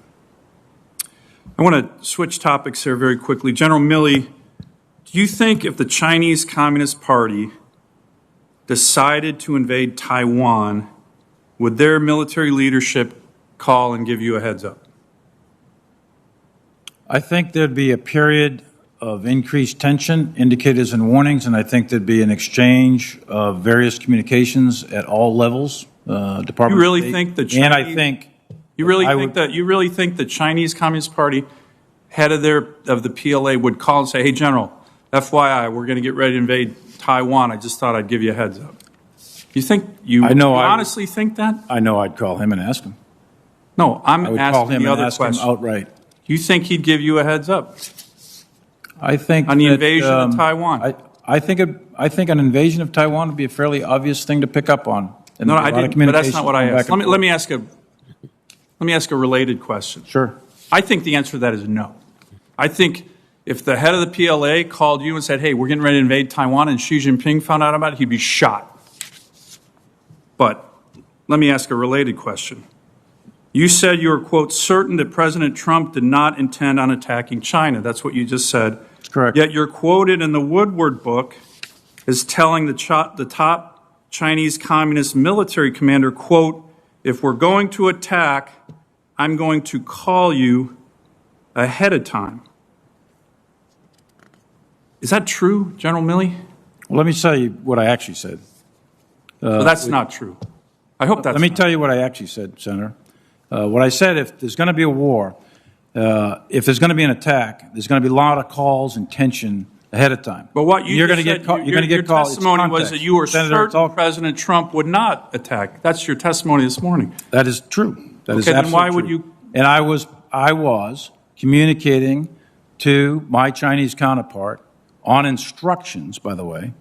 I want to switch topics here very quickly. General Milley, do you think if the Chinese Communist Party decided to invade Taiwan, would their military leadership call and give you a heads up? I think there'd be a period of increased tension, indicators and warnings, and I think there'd be an exchange of various communications at all levels. Department. You really of State, think the and I think you really think the Chinese Communist Party head of the PLA would call and say, "Hey, General, FYI, we're going to get ready to invade Taiwan. I just thought I'd give you a heads up." You honestly think that? I know I'd call him and ask him. No, I'm asking the other question. Outright. You think he'd give you a heads up? I think on the invasion of Taiwan. I think an invasion of Taiwan would be a fairly obvious thing to pick up on. No, I didn't. But that's not what I asked. Let me ask a related question. Sure. I think the answer to that is no. I think if the head of the PLA called you and said, "Hey, we're getting ready to invade Taiwan," and Xi Jinping found out about it, he'd be shot. But let me ask a related question. You said you were, quote, certain that President Trump did not intend on attacking China. That's what you just said. That's correct. Yet you're quoted in the Woodward book as telling the top Chinese Communist military commander, quote, "If we're going to attack, I'm going to call you ahead of time." Is that true, General Milley? Well, let me tell you what I actually said. Well, that's not true. I hope that's Let me tell you what I actually said, Senator. What I said, if there's going to be a war, if there's going to be an attack, there's going to be a lot of calls and tension ahead of time. But what you're going to get called. You're going to get called. Your testimony was that you were certain President Trump would not attack. That's your testimony this morning. That is true. That is okay, absolutely then why true. would you? And I was communicating to my Chinese counterpart on instructions, by the way,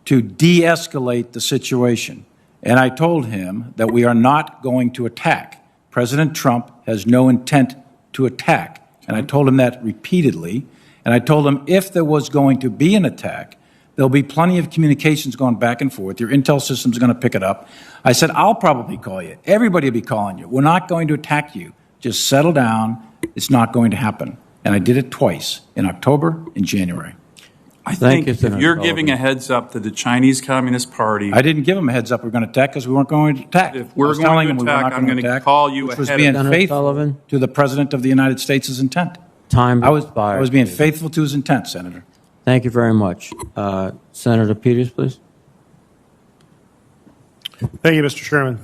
to de-escalate the situation. And I told him that we are not going to attack. President Trump has no intent to attack. And I told him that repeatedly. And I told him if there was going to be an attack, there'll be plenty of communications going back and forth. Your intel system's going to pick it up. I said, I'll probably call you. Everybody will be calling you. We're not going to attack you. Just settle down. It's not going to happen. And I did it twice, in October and January. I Thank think you, if Senator you're Sullivan. giving a heads up to the Chinese Communist Party, I didn't give them a heads up we're going to attack because we weren't going to attack. If we're I was going telling to them we were attack, not I'm going going to attack, call you which was ahead being of Senator faithful Sullivan. to the President of the United States' intent. Time I was expired. being faithful to his intent, Senator. Thank you very much. Senator Peters, please. Thank you, Mr. Chairman.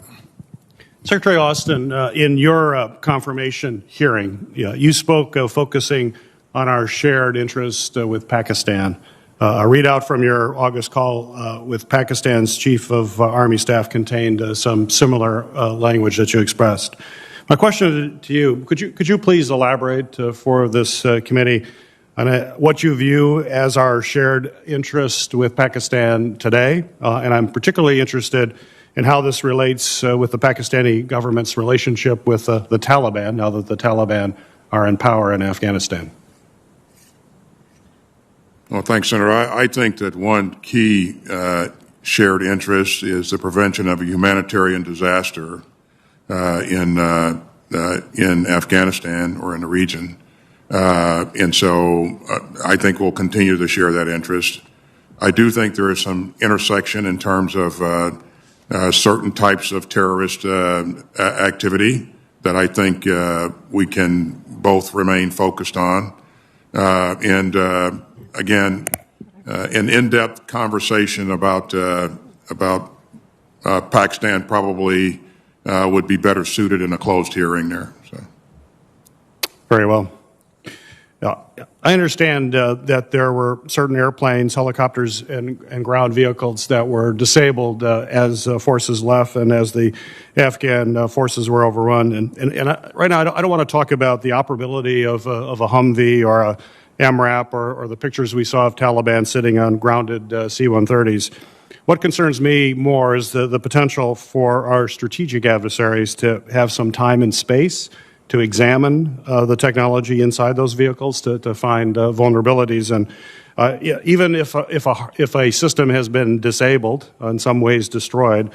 Secretary Austin, in your confirmation hearing, you spoke of focusing on our shared interest with Pakistan. A readout from your August call with Pakistan's Chief of Army Staff contained some similar language that you expressed. My question to you, could you please elaborate for this committee on what you view as our shared interest with Pakistan today? And I'm particularly interested in how this relates with the Pakistani government's relationship with the Taliban, now that the Taliban are in power in Afghanistan. Well, thanks, Senator. I think that one key shared interest is the prevention of a humanitarian disaster in Afghanistan or in the region. And so I think we'll continue to share that interest. I do think there is some intersection in terms of certain types of terrorist activity that I think we can both remain focused on. Again, an in-depth conversation about Pakistan probably would be better suited in a closed hearing there. So. Very well. I understand that there were certain airplanes, helicopters, and ground vehicles that were disabled as forces left and as the Afghan forces were overrun. And right now, I don't want to talk about the operability of a Humvee or a MRAP or the pictures we saw of Taliban sitting on grounded C-130s. What concerns me more is the potential for our strategic adversaries to have some time and space to examine the technology inside those vehicles to find vulnerabilities. And even if a system has been disabled, in some ways destroyed,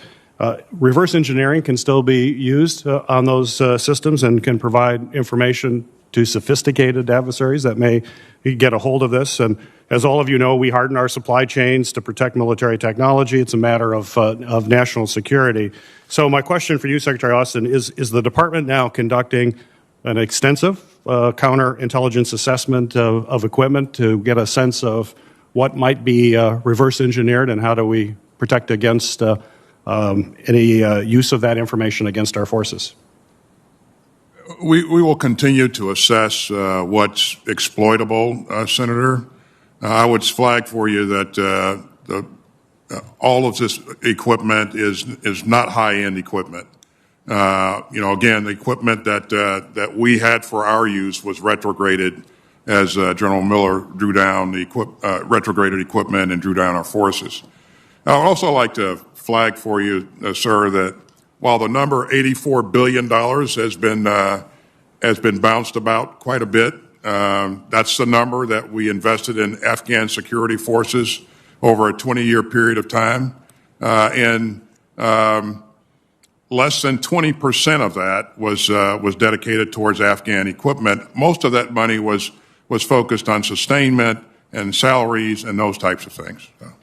reverse engineering can still be used on those systems and can provide information to sophisticated adversaries that may get a hold of this. And as all of you know, we harden our supply chains to protect military technology. It's a matter of national security. So my question for you, Secretary Austin, is the department now conducting an extensive counterintelligence assessment of equipment to get a sense of what might be reverse engineered, and how do we protect against any use of that information against our forces? We will continue to assess what's exploitable, Senator. I would flag for you that all of this equipment is not high-end equipment. Again, the equipment that we had for our use was retrograded as General Miller drew down the retrograded equipment and drew down our forces. I would also like to flag for you, sir, that while the number $84 billion has been bounced about quite a bit, that's the number that we invested in Afghan security forces over a 20-year period of time. Less than 20% of that was dedicated towards Afghan equipment. Most of that money was focused on sustainment and salaries and those types of things. So.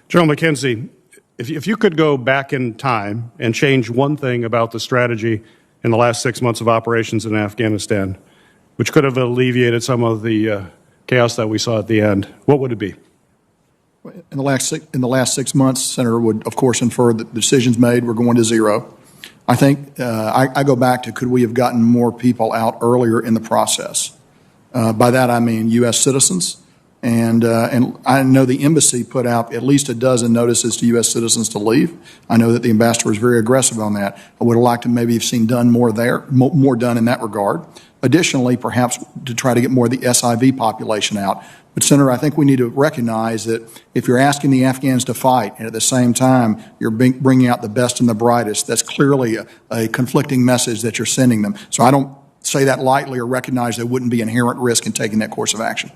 General McKenzie, if you could go back in time and change one thing about the strategy in the last 6 months of operations in Afghanistan, which could have alleviated some of the chaos that we saw at the end, what would it be? In the last 6 months, Senator would, of course, infer that the decisions made were going to zero. I think I go back to, could we have gotten more people out earlier in the process? By that I mean U.S. citizens. And I know the embassy put out at least a dozen notices to U.S. citizens to leave. I know that the ambassador was very aggressive on that. I would have liked to maybe have seen done more there, more done in that regard. Additionally, perhaps to try to get more of the SIV population out. But, Senator, I think we need to recognize that if you're asking the Afghans to fight and at the same time you're bringing out the best and the brightest, that's clearly a conflicting message that you're sending them. So I don't say that lightly or recognize there wouldn't be inherent risk in taking that course of action.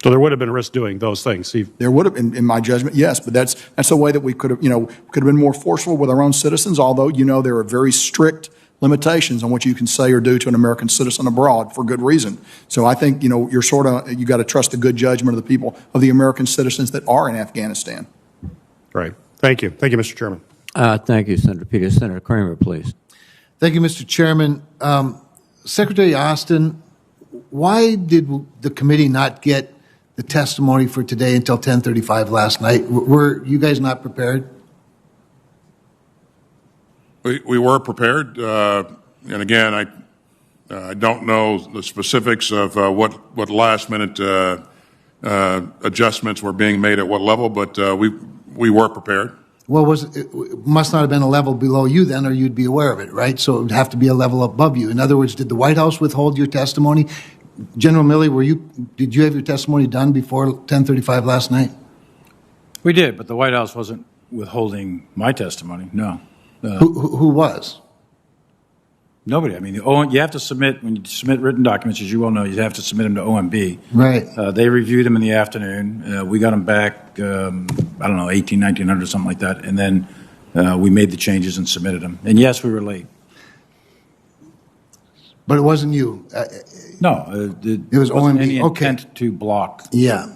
So there would have been risk doing those things. There would have, in my judgment, yes. But that's a way that we could have, could have been more forceful with our own citizens. Although there are very strict limitations on what you can say or do to an American citizen abroad for good reason. So I think, you got to trust the good judgment of the people, of the American citizens that are in Afghanistan. Right. Thank you. Thank you, Mr. Chairman. Thank you, Senator Peters. Senator Kramer, please. Thank you, Mr. Chairman. Secretary Austin, why did the committee not get the testimony for today until 10:35 last night? Were you guys not prepared? We were prepared, and again, I don't know the specifics of what last-minute adjustments were being made at what level, but we were prepared. Well, it must not have been a level below you then, or you'd be aware of it, right? So it would have to be a level above you. In other words, did the White House withhold your testimony? General Milley, did you have your testimony done before 10:35 last night? We did, but the White House wasn't withholding my testimony, no. Who was? Nobody. I mean, you have to submit, when you submit written documents, as you well know, you have to submit them to OMB. Right. They reviewed them in the afternoon. We got them back, I don't know, 1900, something like that. And then we made the changes and submitted them. And yes, we were late. But it wasn't you. No. It was wasn't OMB. any Okay. intent to block. Yeah.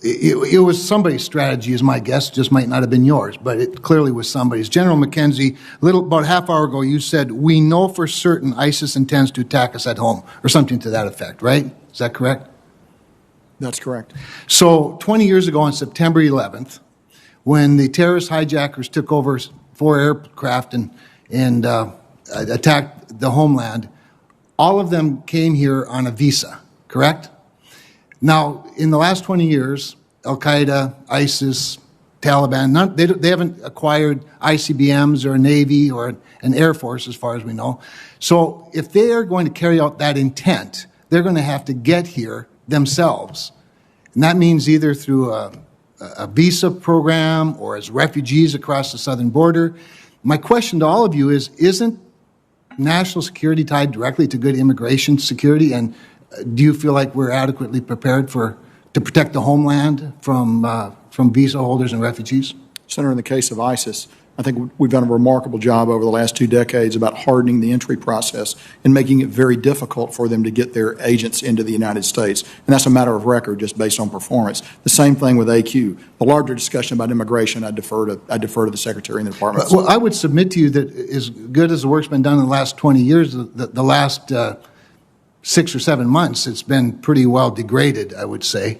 It was somebody's strategy, is my guess. Just might not have been yours, but it clearly was somebody's. General McKenzie, about a half hour ago, you said, we know for certain ISIS intends to attack us at home, or something to that effect, right? Is that correct? That's correct. So 20 years ago on September 11th, when the terrorist hijackers took over 4 aircraft and attacked the homeland, all of them came here on a visa, correct? Now, in the last 20 years, Al-Qaeda, ISIS, Taliban, they haven't acquired ICBMs or a Navy or an Air Force, as far as we know. So if they are going to carry out that intent, they're going to have to get here themselves. And that means either through a visa program or as refugees across the southern border. My question to all of you is, isn't national security tied directly to good immigration security? And do you feel like we're adequately prepared to protect the homeland from visa holders and refugees? Senator, in the case of ISIS, I think we've done a remarkable job over the last 2 decades about hardening the entry process and making it very difficult for them to get their agents into the United States. And that's a matter of record, just based on performance. The same thing with AQ. The larger discussion about immigration, I defer to the Secretary and the Department. Well, I would submit to you that as good as the work's been done in the last 20 years, the last 6 or 7 months, it's been pretty well degraded, I would say.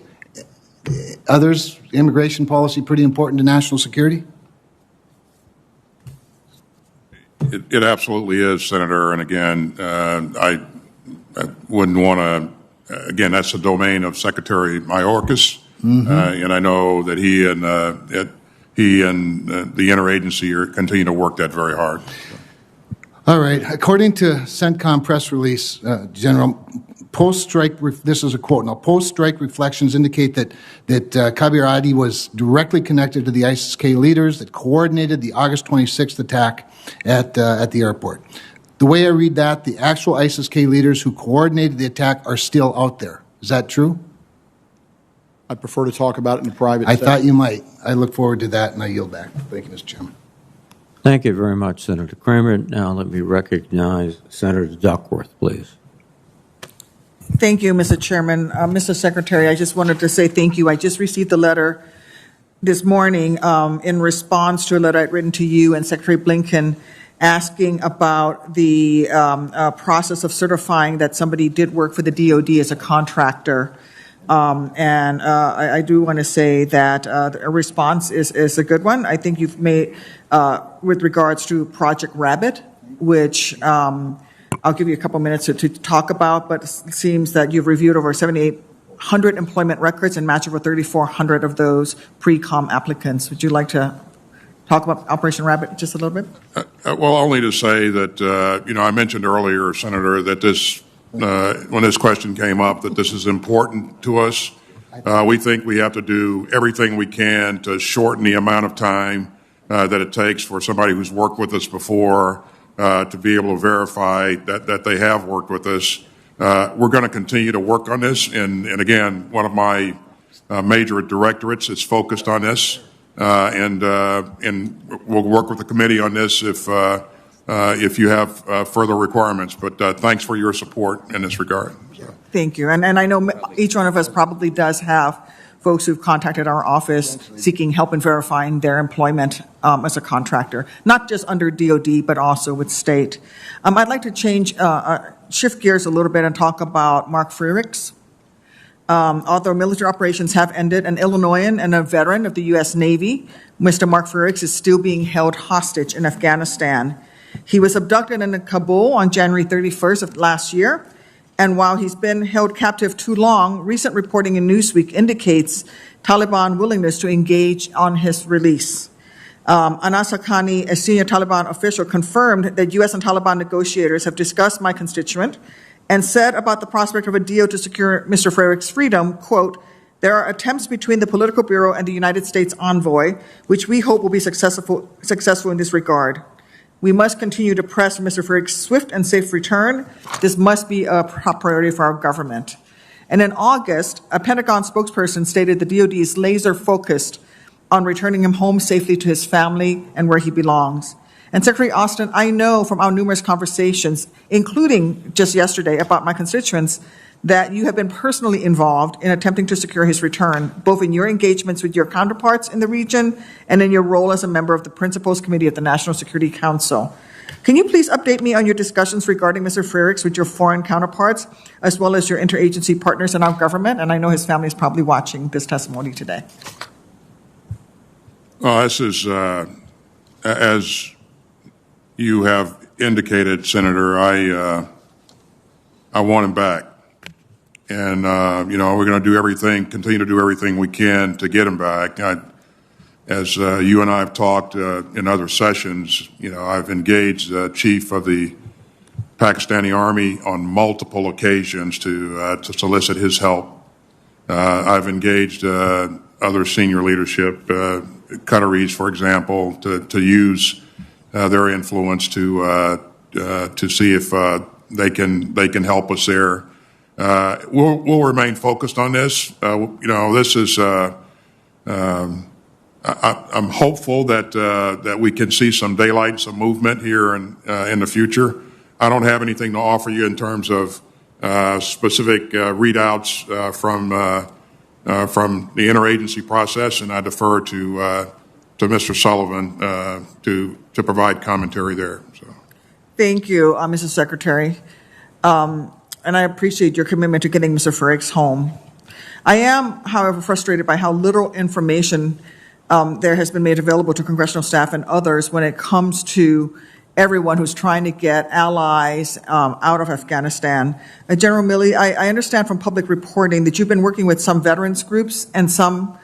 Others, immigration policy pretty important to national security? It absolutely is, Senator. And again, I wouldn't want to, again, that's the domain of Secretary Mayorkas. And I know that he and the interagency continue to work that very hard. All right. According to CENTCOM press release, General, post-strike, this is a quote now, post-strike reflections indicate that Kabir Adi was directly connected to the ISIS-K leaders that coordinated the August 26th attack at the airport. The way I read that, the actual ISIS-K leaders who coordinated the attack are still out there. Is that true? I'd prefer to talk about it in a private I setting. thought you might. I look forward to that, and I yield back. Thank you, Mr. Chairman. Thank you very much, Senator Kramer. Now let me recognize Senator Duckworth, please. Thank you, Mr. Chairman. Mr. Secretary, I just wanted to say thank you. I just received the letter this morning in response to a letter I'd written to you and Secretary Blinken asking about the process of certifying that somebody did work for the DOD as a contractor. And I do want to say that a response is a good one. I think you've made, with regards to Project Rabbit, which I'll give you a couple minutes to talk about, but it seems that you've reviewed over 7,800 employment records and matched over 3,400 of those pre-com applicants. Would you like to talk about Operation Rabbit just a little bit? Well, only to say that, I mentioned earlier, Senator, that this, when this question came up, that this is important to us. We think we have to do everything we can to shorten the amount of time that it takes for somebody who's worked with us before to be able to verify that they have worked with us. We're going to continue to work on this. And again, one of my major directorates is focused on this. And we'll work with the committee on this if if you have further requirements. But thanks for your support in this regard. So. Thank you. And I know each one of us probably does have folks who've contacted our office seeking help in verifying their employment as a contractor, not just under DOD, but also with state. I'd like to shift gears a little bit and talk about Mark Frerichs. Although military operations have ended, an Illinoisan and a veteran of the U.S. Navy, Mr. Mark Frerichs is still being held hostage in Afghanistan. He was abducted in Kabul on January 31st of last year. And while he's been held captive too long, recent reporting in Newsweek indicates Taliban willingness to engage on his release. Anas Haqqani, a senior Taliban official, confirmed that U.S. and Taliban negotiators have discussed my constituent and said about the prospect of a deal to secure Mr. Frerichs' freedom, quote, there are attempts between the Political Bureau and the United States envoy, which we hope will be successful in this regard. We must continue to press for Mr. Frerichs' swift and safe return. This must be a top priority for our government. And in August, a Pentagon spokesperson stated the DoD is laser focused on returning him home safely to his family and where he belongs. And Secretary Austin, I know from our numerous conversations, including just yesterday about my constituents, that you have been personally involved in attempting to secure his return, both in your engagements with your counterparts in the region and in your role as a member of the Principals Committee of the National Security Council. Can you please update me on your discussions regarding Mr. Frerichs with your foreign counterparts, as well as your interagency partners in our government? And I know his family is probably watching this testimony today. Well, this is, as you have indicated, Senator, I want him back. And, we're going to continue to do everything we can to get him back. As you and I have talked in other sessions, I've engaged the chief of the Pakistani Army on multiple occasions to solicit his help. I've engaged other senior leadership, Qataris, for example, to use their influence to see if they can help us there. We'll remain focused on this. This is. I'm hopeful that we can see some daylight, some movement here in the future. I don't have anything to offer you in terms of specific readouts from the interagency process, and I defer to Mr. Sullivan to provide commentary there. So. Thank you, Mrs. Secretary. And I appreciate your commitment to getting Mr. Frerichs home. I am, however, frustrated by how little information there has been made available to congressional staff and others when it comes to everyone who's trying to get allies out of Afghanistan. General Milley, I understand from public reporting that you've been working with some veterans groups and some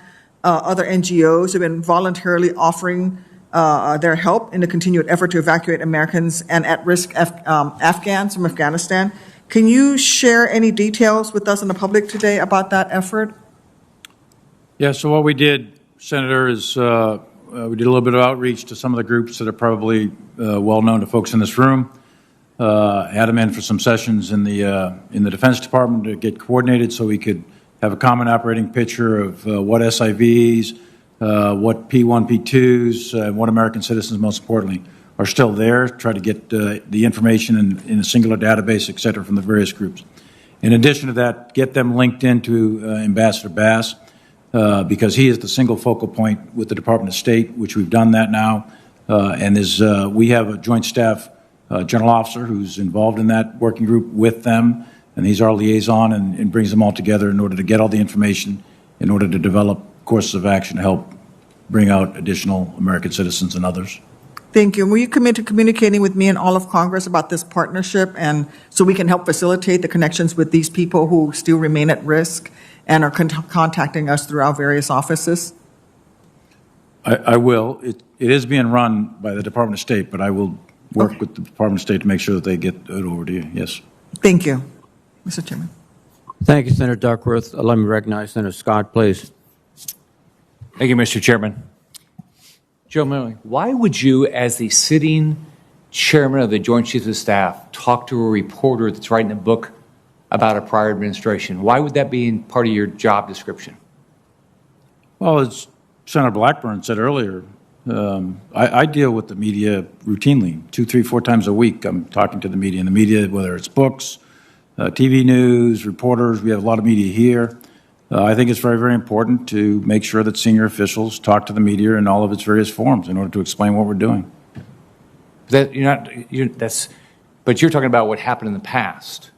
other NGOs who have been voluntarily offering their help in the continued effort to evacuate Americans and at-risk Afghans from Afghanistan. Can you share any details with us and the public today about that effort? Yeah, so what we did, Senator, is we did a little bit of outreach to some of the groups that are probably well-known to folks in this room. Had them in for some sessions in the Defense Department to get coordinated so we could have a common operating picture of what SIVs, what P1, P2s, and what American citizens, most importantly, are still there, try to get the information in a singular database, et cetera, from the various groups. In addition to that, get them linked into Ambassador Bass, because he is the single focal point with the Department of State, which we've done that now. And we have a joint staff general officer who's involved in that working group with them, and he's our liaison and brings them all together in order to get all the information, in order to develop courses of action to help bring out additional American citizens and others. Thank you. Will you commit to communicating with me and all of Congress about this partnership, and so we can help facilitate the connections with these people who still remain at risk and are contacting us through our various offices? I will. It is being run by the Department of State, but I will work with the Department of State to make sure that they get it over to you. Yes. Thank you, Mr. Chairman. Thank you, Senator Duckworth. Let me recognize Senator Scott, please. Thank you, Mr. Chairman. Joe Milley, why would you, as the sitting chairman of the Joint Chiefs of Staff, talk to a reporter that's writing a book about a prior administration? Why would that be part of your job description? Well, as Senator Blackburn said earlier, I deal with the media routinely, 2, 3, 4 times a week. I'm talking to the media. And the media, whether it's books, TV news, reporters, we have a lot of media here. I think it's very, very important to make sure that senior officials talk to the media in all of its various forms in order to explain what we're doing. But you're talking about what happened in the past.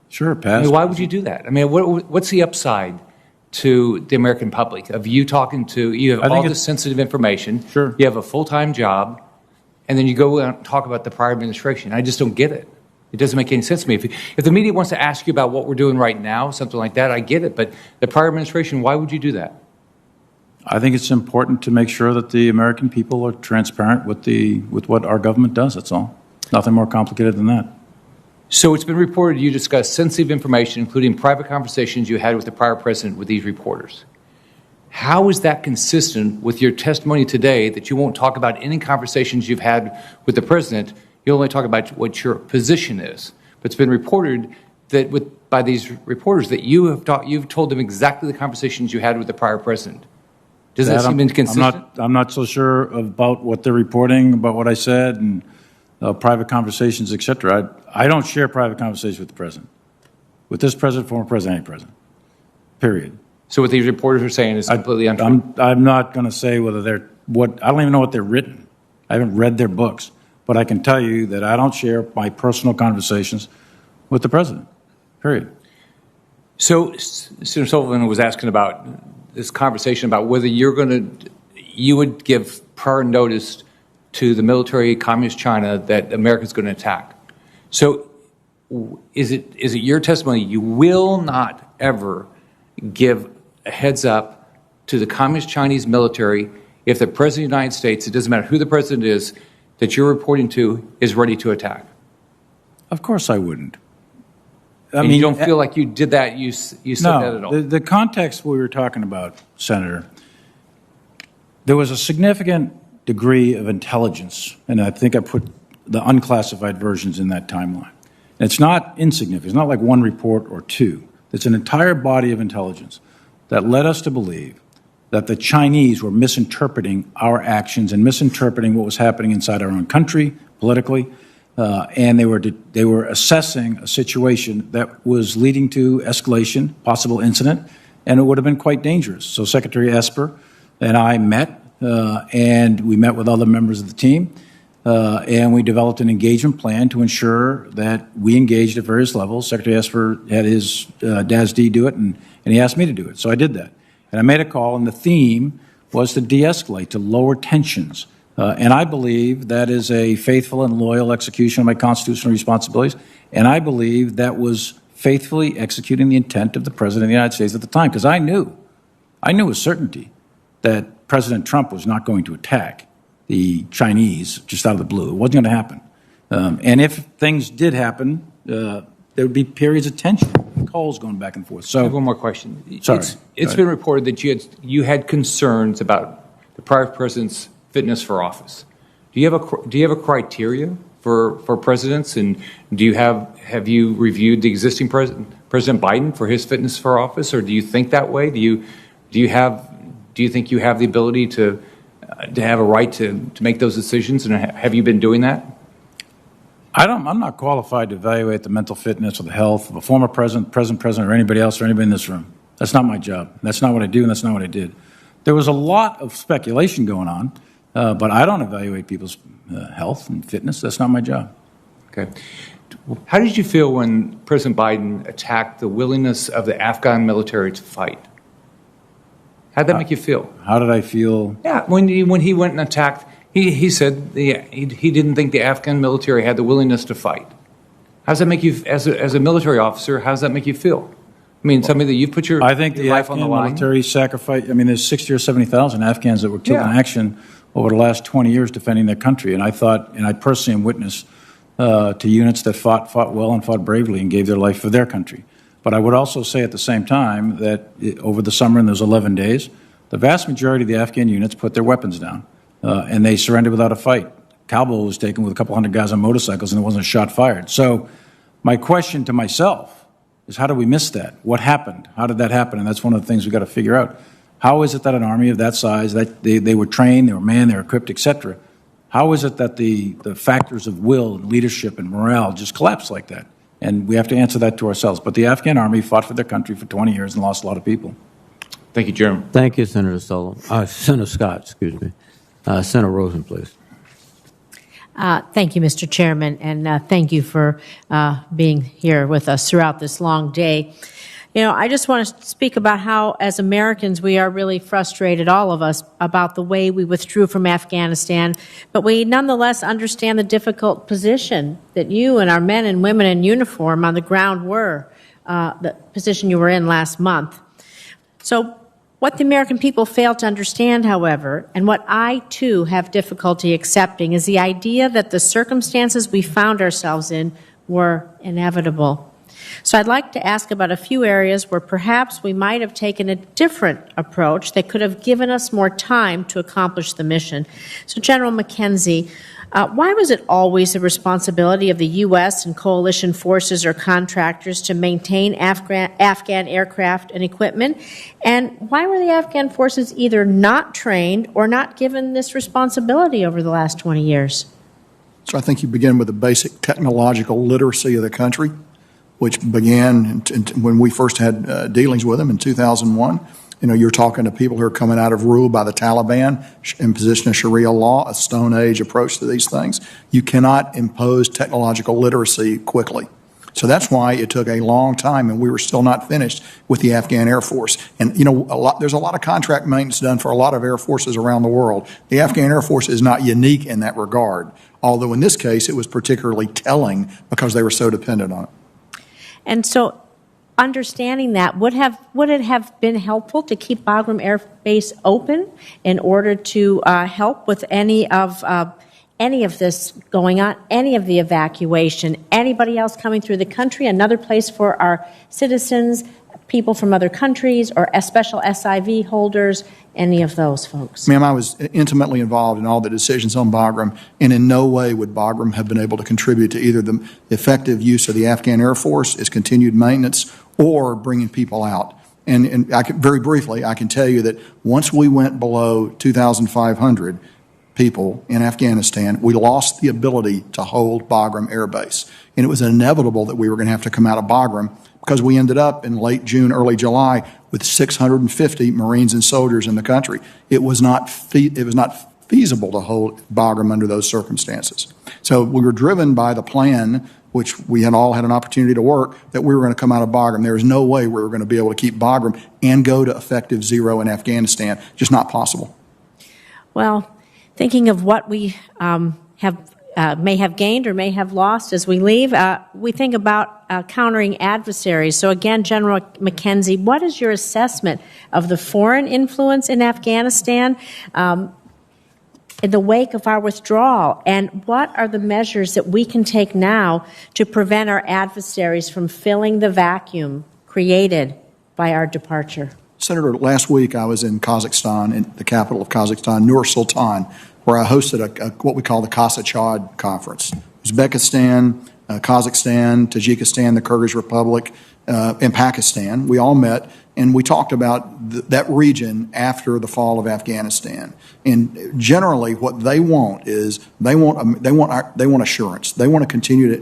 Sure, I past. mean, why would you do that? I mean, what's the upside to the American public of you talking to, you have all this sensitive information. Sure. You have a full-time job, and then you go out and talk about the prior administration. I just don't get it. It doesn't make any sense to me. If the media wants to ask you about what we're doing right now, something like that, I get it. But the prior administration, why would you do that? I think it's important to make sure that the American people are transparent with what our government does, that's all. Nothing more complicated than that. So it's been reported you discussed sensitive information, including private conversations you had with the prior president with these reporters. How is that consistent with your testimony today that you won't talk about any conversations you've had with the president? You only talk about what your position is. But it's been reported that by these reporters that you've told them exactly the conversations you had with the prior president. Does that seem inconsistent? I'm not so sure about what they're reporting, about what I said, and private conversations, et cetera. I don't share private conversations with the president. With this president, former president, any president. Period. So what these reporters are saying is completely untrue? I'm not going to say whether I don't even know what they're written. I haven't read their books. But I can tell you that I don't share my personal conversations with the president. Period. So Senator Sullivan was asking about this conversation about whether you would give prior notice to the military communist China that America's going to attack. So is it your testimony you will not ever give a heads up to the communist Chinese military if the president of the United States, it doesn't matter who the president is, that you're reporting to is ready to attack? Of course I wouldn't. I mean, you don't feel like you did that, you said that at all? The context we were talking about, Senator, there was a significant degree of intelligence, and I think I put the unclassified versions in that timeline. And it's not insignificant. It's not like one report or two. It's an entire body of intelligence that led us to believe that the Chinese were misinterpreting our actions and misinterpreting what was happening inside our own country politically, and they were assessing a situation that was leading to escalation, possible incident, and it would have been quite dangerous. So Secretary Esper and I met, and we met with other members of the team, and we developed an engagement plan to ensure that we engaged at various levels. Secretary Esper had his DASD do it, and he asked me to do it, so I did that. And I made a call, and the theme was to de-escalate, to lower tensions. And I believe that is a faithful and loyal execution of my constitutional responsibilities. And I believe that was faithfully executing the intent of the President of the United States at the time. Because I knew with certainty that President Trump was not going to attack the Chinese just out of the blue. It wasn't going to happen. And if things did happen, there would be periods of tension, calls going back and forth. So I have one more question. Sorry. It's been reported that you had concerns about the prior president's fitness for office. Do you have a criteria for presidents, and have you reviewed the existing President Biden for his fitness for office, or do you think that way? Do you think you have the ability to have a right to make those decisions, and have you been doing that? I'm not qualified to evaluate the mental fitness or the health of a former president, present president, or anybody else, or anybody in this room. That's not my job. That's not what I do, and that's not what I did. There was a lot of speculation going on, but I don't evaluate people's health and fitness. That's not my job. Okay. How did you feel when President Biden attacked the willingness of the Afghan military to fight? How did that make you feel? How did I feel? Yeah, when he went and attacked, he said he didn't think the Afghan military had the willingness to fight. How does that make you, as a military officer, how does that make you feel? I mean, somebody that you put your I think the life on the Afghan line. military sacrifice. I mean, there's 60 or 70,000 Afghans that were killed in action over the last 20 years defending their country. And I thought, and I personally am witness to units that fought well and fought bravely and gave their life for their country. But I would also say at the same time that over the summer in those 11 days, the vast majority of the Afghan units put their weapons down and they surrendered without a fight. Kabul was taken with a couple hundred guys on motorcycles and there wasn't a shot fired. So my question to myself is, how did we miss that? What happened? How did that happen? And that's one of the things we've got to figure out. How is it that an army of that size, that they were trained, they were manned, they were equipped, et cetera, how is it that the factors of will and leadership and morale just collapse like that? And we have to answer that to ourselves. But the Afghan army fought for their country for 20 years and lost a lot of people. Thank you, Chairman. Thank you, Senator Senator Scott, excuse me. Senator Rosen, please. Thank you, Mr. Chairman, and thank you for being here with us throughout this long day. You know, I just want to speak about how, as Americans, we are really frustrated, all of us, about the way we withdrew from Afghanistan, but we nonetheless understand the difficult position that you and our men and women in uniform on the ground were, the position you were in last month. So what the American people fail to understand, however, and what I, too, have difficulty accepting, is the idea that the circumstances we found ourselves in were inevitable. So I'd like to ask about a few areas where perhaps we might have taken a different approach that could have given us more time to accomplish the mission. So General McKenzie, why was it always the responsibility of the U.S. and coalition forces or contractors to maintain Afghan aircraft and equipment? And why were the Afghan forces either not trained or not given this responsibility over the last 20 years? So I think you begin with the basic technological literacy of the country, which began when we first had dealings with them in 2001. You know, you're talking to people who are coming out of rule by the Taliban, imposition of Sharia law, a Stone Age approach to these things. You cannot impose technological literacy quickly. So that's why it took a long time, and we were still not finished with the Afghan Air Force. And, you know, there's a lot of contract maintenance done for a lot of air forces around the world. The Afghan Air Force is not unique in that regard, although in this case it was particularly telling because they were so dependent on it. And so, understanding that, would it have been helpful to keep Bagram Air Base open in order to help with any of this going on, any of the evacuation, anybody else coming through the country, another place for our citizens, people from other countries, or special SIV holders, any of those folks? Ma'am, I was intimately involved in all the decisions on Bagram, and in no way would Bagram have been able to contribute to either the effective use of the Afghan Air Force, its continued maintenance, or bringing people out. And very briefly, I can tell you that once we went below 2,500 people in Afghanistan, we lost the ability to hold Bagram Air Base. And it was inevitable that we were going to have to come out of Bagram, because we ended up in late June, early July with 650 Marines and soldiers in the country. It was not feasible to hold Bagram under those circumstances. So we were driven by the plan, which we had all had an opportunity to work, that we were going to come out of Bagram. There was no way we were going to be able to keep Bagram and go to effective zero in Afghanistan. Just not possible. Well, thinking of what we may have gained or may have lost as we leave, we think about countering adversaries. So again, General McKenzie, what is your assessment of the foreign influence in Afghanistan in the wake of our withdrawal? And what are the measures that we can take now to prevent our adversaries from filling the vacuum created by our departure? Senator, last week I was in Kazakhstan, in the capital of Kazakhstan, Nur-Sultan, where I hosted what we call the Casa-Chad Conference. Uzbekistan, Kazakhstan, Tajikistan, the Kyrgyz Republic, and Pakistan. We all met and we talked about that region after the fall of Afghanistan. And generally, what they want is they want assurance. They want to continue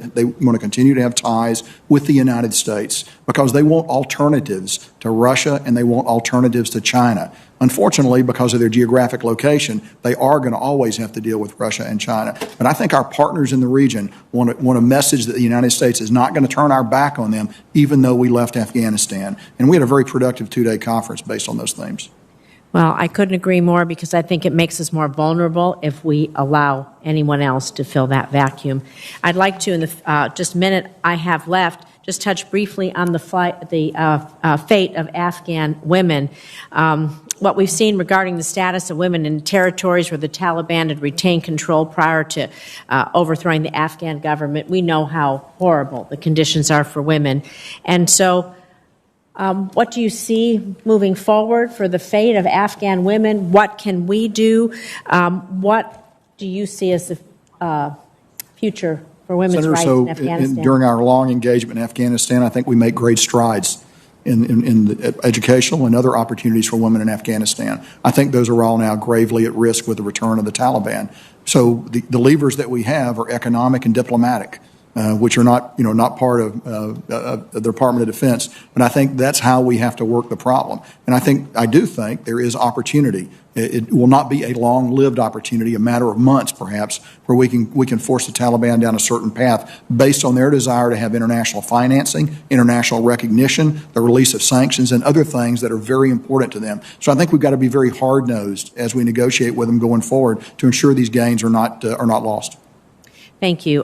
to have ties with the United States because they want alternatives to Russia and they want alternatives to China. Unfortunately, because of their geographic location, they are going to always have to deal with Russia and China. But I think our partners in the region want a message that the United States is not going to turn our back on them, even though we left Afghanistan. And we had a very productive two-day conference based on those themes. Well, I couldn't agree more because I think it makes us more vulnerable if we allow anyone else to fill that vacuum. I'd like to, in the just minute I have left, just touch briefly on the fate of Afghan women. What we've seen regarding the status of women in territories where the Taliban had retained control prior to overthrowing the Afghan government, we know how horrible the conditions are for women. And so what do you see moving forward for the fate of Afghan women? What can we do? What do you see as the future for women's rights in Afghanistan? During our long engagement in Afghanistan, I think we make great strides. in the educational and other opportunities for women in Afghanistan. I think those are all now gravely at risk with the return of the Taliban. So the levers that we have are economic and diplomatic, which are not part of the Department of Defense. But I think that's how we have to work the problem. And I do think there is opportunity. It will not be a long-lived opportunity, a matter of months perhaps, where we can force the Taliban down a certain path based on their desire to have international financing, international recognition, the release of sanctions, and other things that are very important to them. So I think we've got to be very hard-nosed as we negotiate with them going forward to ensure these gains are not lost. Thank you.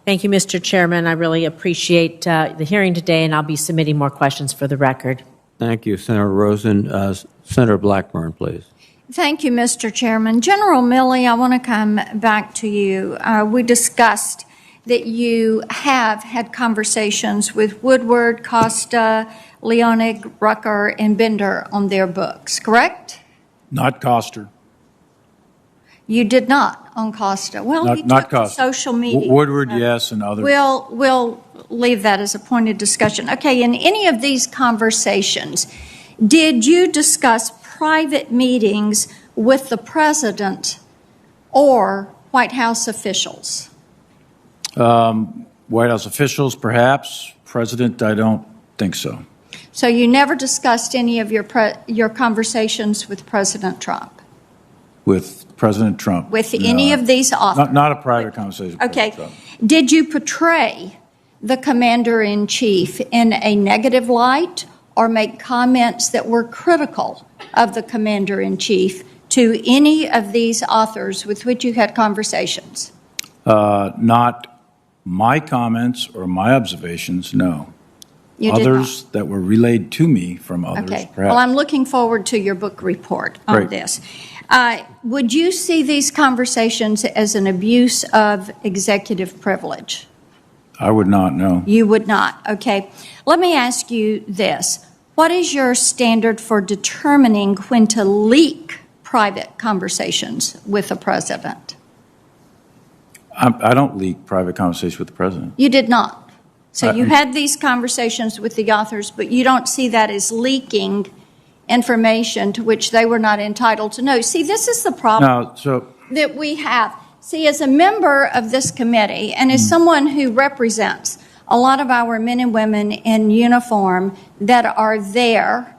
Thank you, Mr. Chairman. I really appreciate the hearing today, and I'll be submitting more questions for the record. Thank you, Senator Rosen. Senator Blackburn, please. Thank you, Mr. Chairman. General Milley, I want to come back to you. We discussed that you have had conversations with Woodward, Costa, Leonig, Rucker, and Bender on their books, correct? Not Koster. You did not on Costa. Well, he Not took to Koster. social media. Woodward, yes, and others. We'll leave that as a point of discussion. Okay, in any of these conversations, did you discuss private meetings with the president or White House officials? White House officials, perhaps. President, I don't think so. So you never discussed any of your conversations with President Trump? With President Trump. With any of these authors? Not a private conversation. with Okay. President Trump. Did you portray the commander-in-chief in a negative light or make comments that were critical of the commander-in-chief to any of these authors with which you had conversations? Not my comments or my observations, no. You did Others that were relayed to me from others, Okay. perhaps. Well, I'm looking forward to your book report on Great. this. Would you see these conversations as an abuse of executive privilege? I would not know. You would not. Okay. Let me ask you this. What is your standard for determining when to leak private conversations with the president? I don't leak private conversations with the president. You did not. So you had these conversations with the authors, but you don't see that as leaking information to which they were not entitled to know. See, this is the problem that we have. See, as a member of this committee and as someone who represents a lot of our men and women in uniform that are there,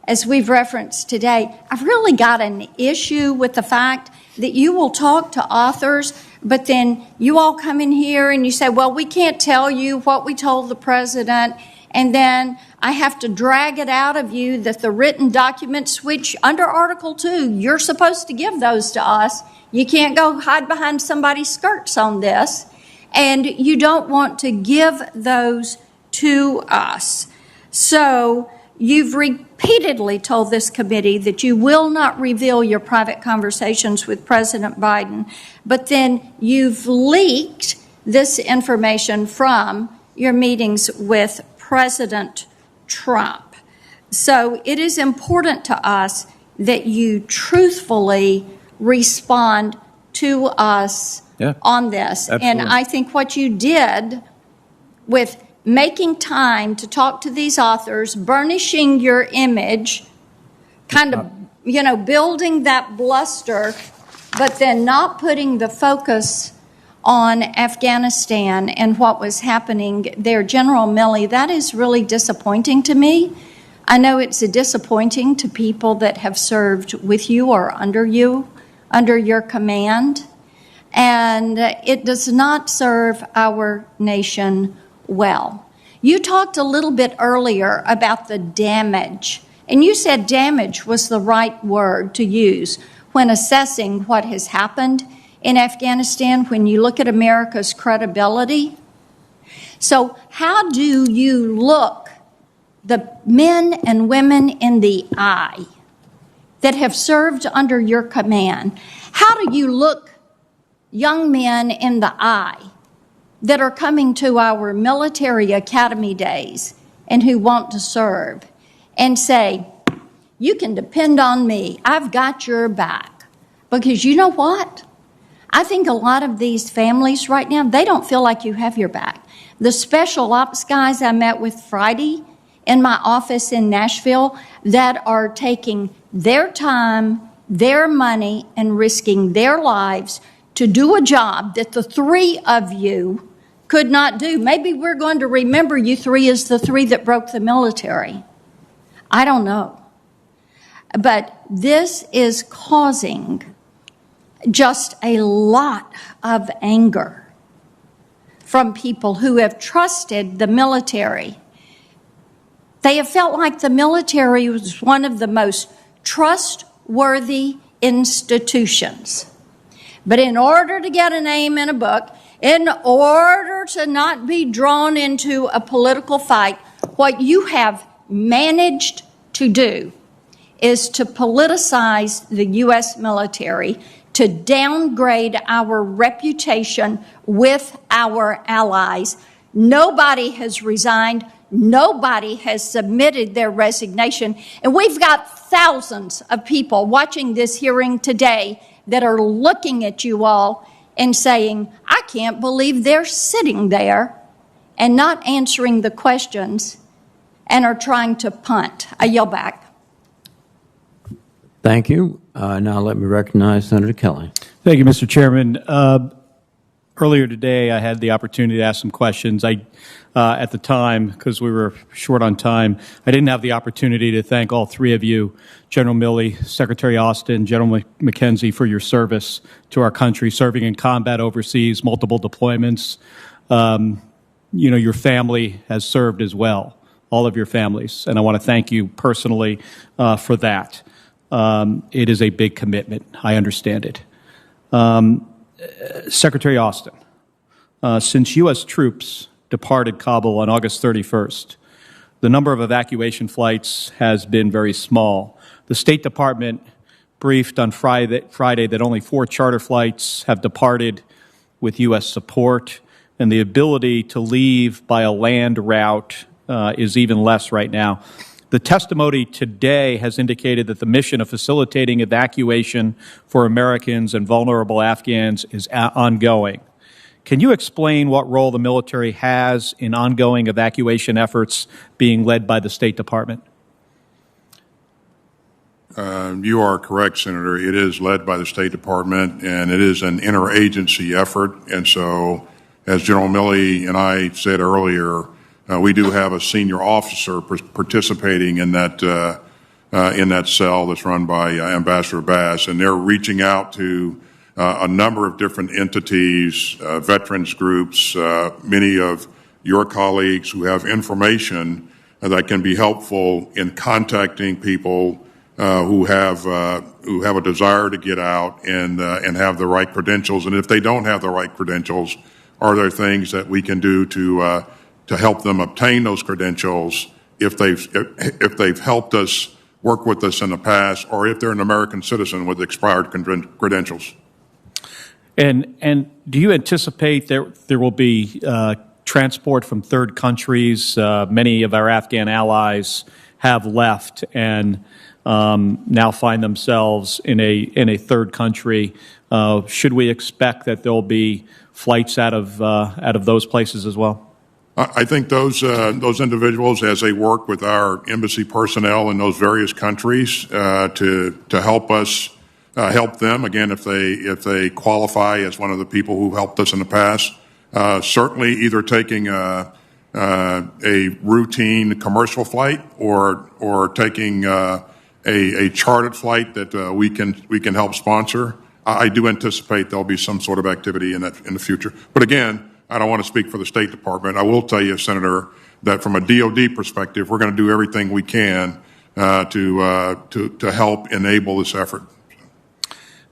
as we've referenced today, I've really got an issue with the fact that you will talk to authors, but then you all come in here and you say, well, we can't tell you what we told the president, and then I have to drag it out of you that the written documents, which under Article 2, you're supposed to give those to us. You can't go hide behind somebody's skirts on this, and you don't want to give those to us. So you've repeatedly told this committee that you will not reveal your private conversations with President Biden, but then you've leaked this information from your meetings with President Trump. So it is important to us that you truthfully respond to us on this. Absolutely. And I think what you did with making time to talk to these authors, burnishing your image, kind of, building that bluster, but then not putting the focus on Afghanistan and what was happening there. General Milley, that is really disappointing to me. I know it's disappointing to people that have served with you or under you, under your command, and it does not serve our nation well. You talked a little bit earlier about the damage, and you said damage was the right word to use when assessing what has happened in Afghanistan, when you look at America's credibility. So how do you look the men and women in the eye that have served under your command? How do you look young men in the eye that are coming to our military academy days and who want to serve and say, you can depend on me, I've got your back? Because you know what? I think a lot of these families right now, they don't feel like you have your back. The special ops guys I met with Friday in my office in Nashville that are taking their time, their money, and risking their lives to do a job that the three of you could not do. Maybe we're going to remember you three as the three that broke the military. I don't know. But this is causing just a lot of anger from people who have trusted the military. They have felt like the military was one of the most trustworthy institutions. But in order to get a name in a book, in order to not be drawn into a political fight, what you have managed to do is to politicize the U.S. military, to downgrade our reputation with our allies. Nobody has resigned. Nobody has submitted their resignation. And we've got thousands of people watching this hearing today that are looking at you all and saying, I can't believe they're sitting there and not answering the questions and are trying to punt. I yield back. Thank you. Now let me recognize Senator Kelly. Thank you, Mr. Chairman. Earlier today, I had the opportunity to ask some questions. At the time, because we were short on time, I didn't have the opportunity to thank all three of you, General Milley, Secretary Austin, General McKenzie, for your service to our country, serving in combat overseas, multiple deployments. Your family has served as well, all of your families, and I want to thank you personally for that. It is a big commitment. I understand it. Secretary Austin, since U.S. troops departed Kabul on August 31st, the number of evacuation flights has been very small. The State Department briefed on Friday that only 4 charter flights have departed with U.S. support, and the ability to leave by a land route is even less right now. The testimony today has indicated that the mission of facilitating evacuation for Americans and vulnerable Afghans is ongoing. Can you explain what role the military has in ongoing evacuation efforts being led by the State Department? You are correct, Senator. It is led by the State Department, and it is an interagency effort. And so, as General Milley and I said earlier, we do have a senior officer participating in that cell that's run by Ambassador Bass, and they're reaching out to a number of different entities, veterans groups, many of your colleagues who have information that can be helpful in contacting people who have a desire to get out and have the right credentials. And if they don't have the right credentials, are there things that we can do to help them obtain those credentials if they've helped us, work with us in the past, or if they're an American citizen with expired credentials? And do you anticipate there will be transport from third countries? Many of our Afghan allies have left and now find themselves in a third country. Should we expect that there'll be flights out of those places as well? I think those individuals, as they work with our embassy personnel in those various countries, to help us. Help them, again, if they qualify as one of the people who helped us in the past. Certainly either taking a routine commercial flight or taking a chartered flight that we can help sponsor. I do anticipate there'll be some sort of activity in the future. But again, I don't want to speak for the State Department. I will tell you, Senator, that from a DOD perspective, we're going to do everything we can to help enable this effort.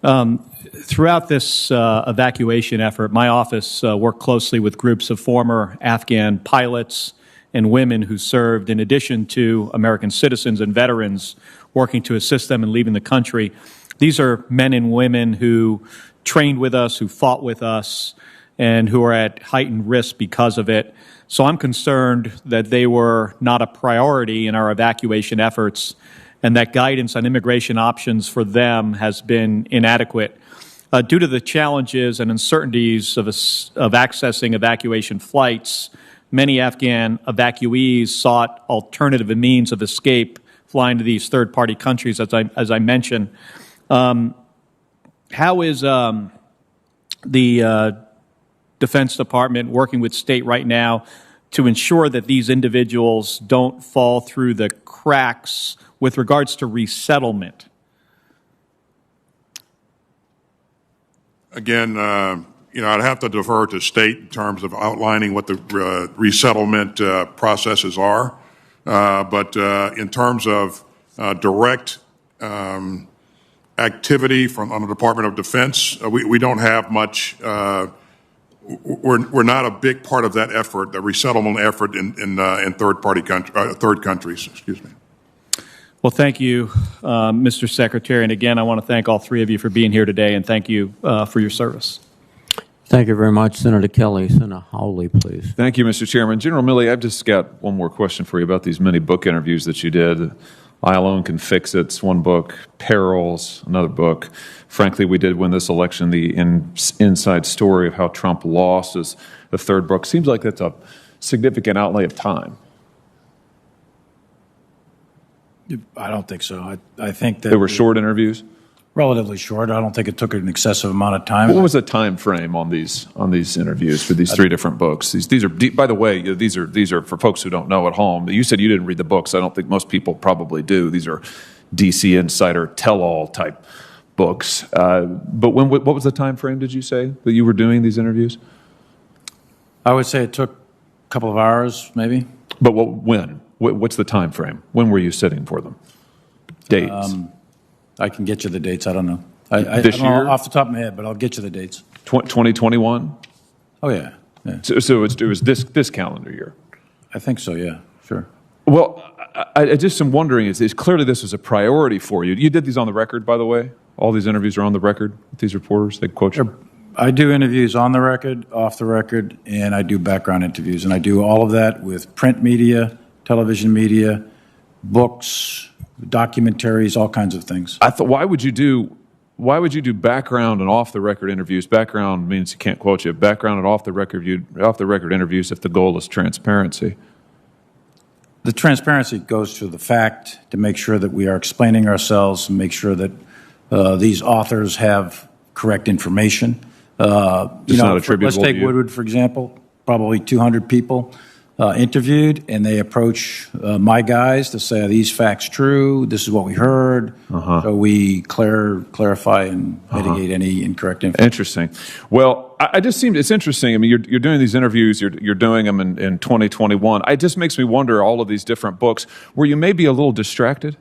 Throughout this evacuation effort, my office worked closely with groups of former Afghan pilots and women who served, in addition to American citizens and veterans working to assist them in leaving the country. These are men and women who trained with us, who fought with us, and who are at heightened risk because of it. So I'm concerned that they were not a priority in our evacuation efforts, and that guidance on immigration options for them has been inadequate. Due to the challenges and uncertainties of accessing evacuation flights, many Afghan evacuees sought alternative means of escape, flying to these third-party countries, as I mentioned. How is the Defense Department working with state right now to ensure that these individuals don't fall through the cracks with regards to resettlement? Again, I'd have to defer to state in terms of outlining what the resettlement processes are. But in terms of direct activity on the Department of Defense, we don't have much. We're not a big part of that effort, the resettlement effort in third countries. Excuse me. Well, thank you, Mr. Secretary. And again, I want to thank all three of you for being here today, and thank you for your service. Thank you very much, Senator Kelly. Senator Hawley, please. Thank you, Mr. Chairman. General Milley, I've just got one more question for you about these many book interviews that you did. I Alone Can Fix It's one book, Perils, another book. Frankly, we did win this election, the inside story of how Trump lost is the third book. Seems like that's a significant outlay of time. I don't think so. I think that they were short interviews? Relatively short. I don't think it took an excessive amount of time. What was the time frame on these interviews for these three different books? These are, by the way, these are for folks who don't know at home. You said you didn't read the books. I don't think most people probably do. These are DC Insider tell-all type books. But what was the time frame, did you say, that you were doing these interviews? I would say it took a couple of hours, maybe. But when? What's the time frame? When were you sitting for them? Dates? I can get you the dates. I don't know. This I don't year? know off the top of my head, but I'll get you the dates. 2021? Oh, yeah. So it was this calendar year? I think so, yeah. Sure. Well, I just am wondering, is clearly this was a priority for you. You did these on the record, by the way? All these interviews are on the record with these reporters? They quote you? I do interviews on the record, off the record, and I do background interviews. And I do all of that with print media, television media, books, documentaries, all kinds of things. I thought, why would you do background and off the record interviews? Background means you can't quote you. Background and off the record interviews if the goal is transparency. The transparency goes to the fact to make sure that we are explaining ourselves and make sure that these authors have correct information. Not attributable let's take to you. Woodward, for example. Probably 200 people interviewed, and they approach my guys to say, are these facts true? This is what we heard. So we clarify and mitigate any incorrect information. Interesting. Well, it's interesting. I mean, you're doing these interviews, you're doing them in 2021. It just makes me wonder, all of these different books, were you maybe a little distracted?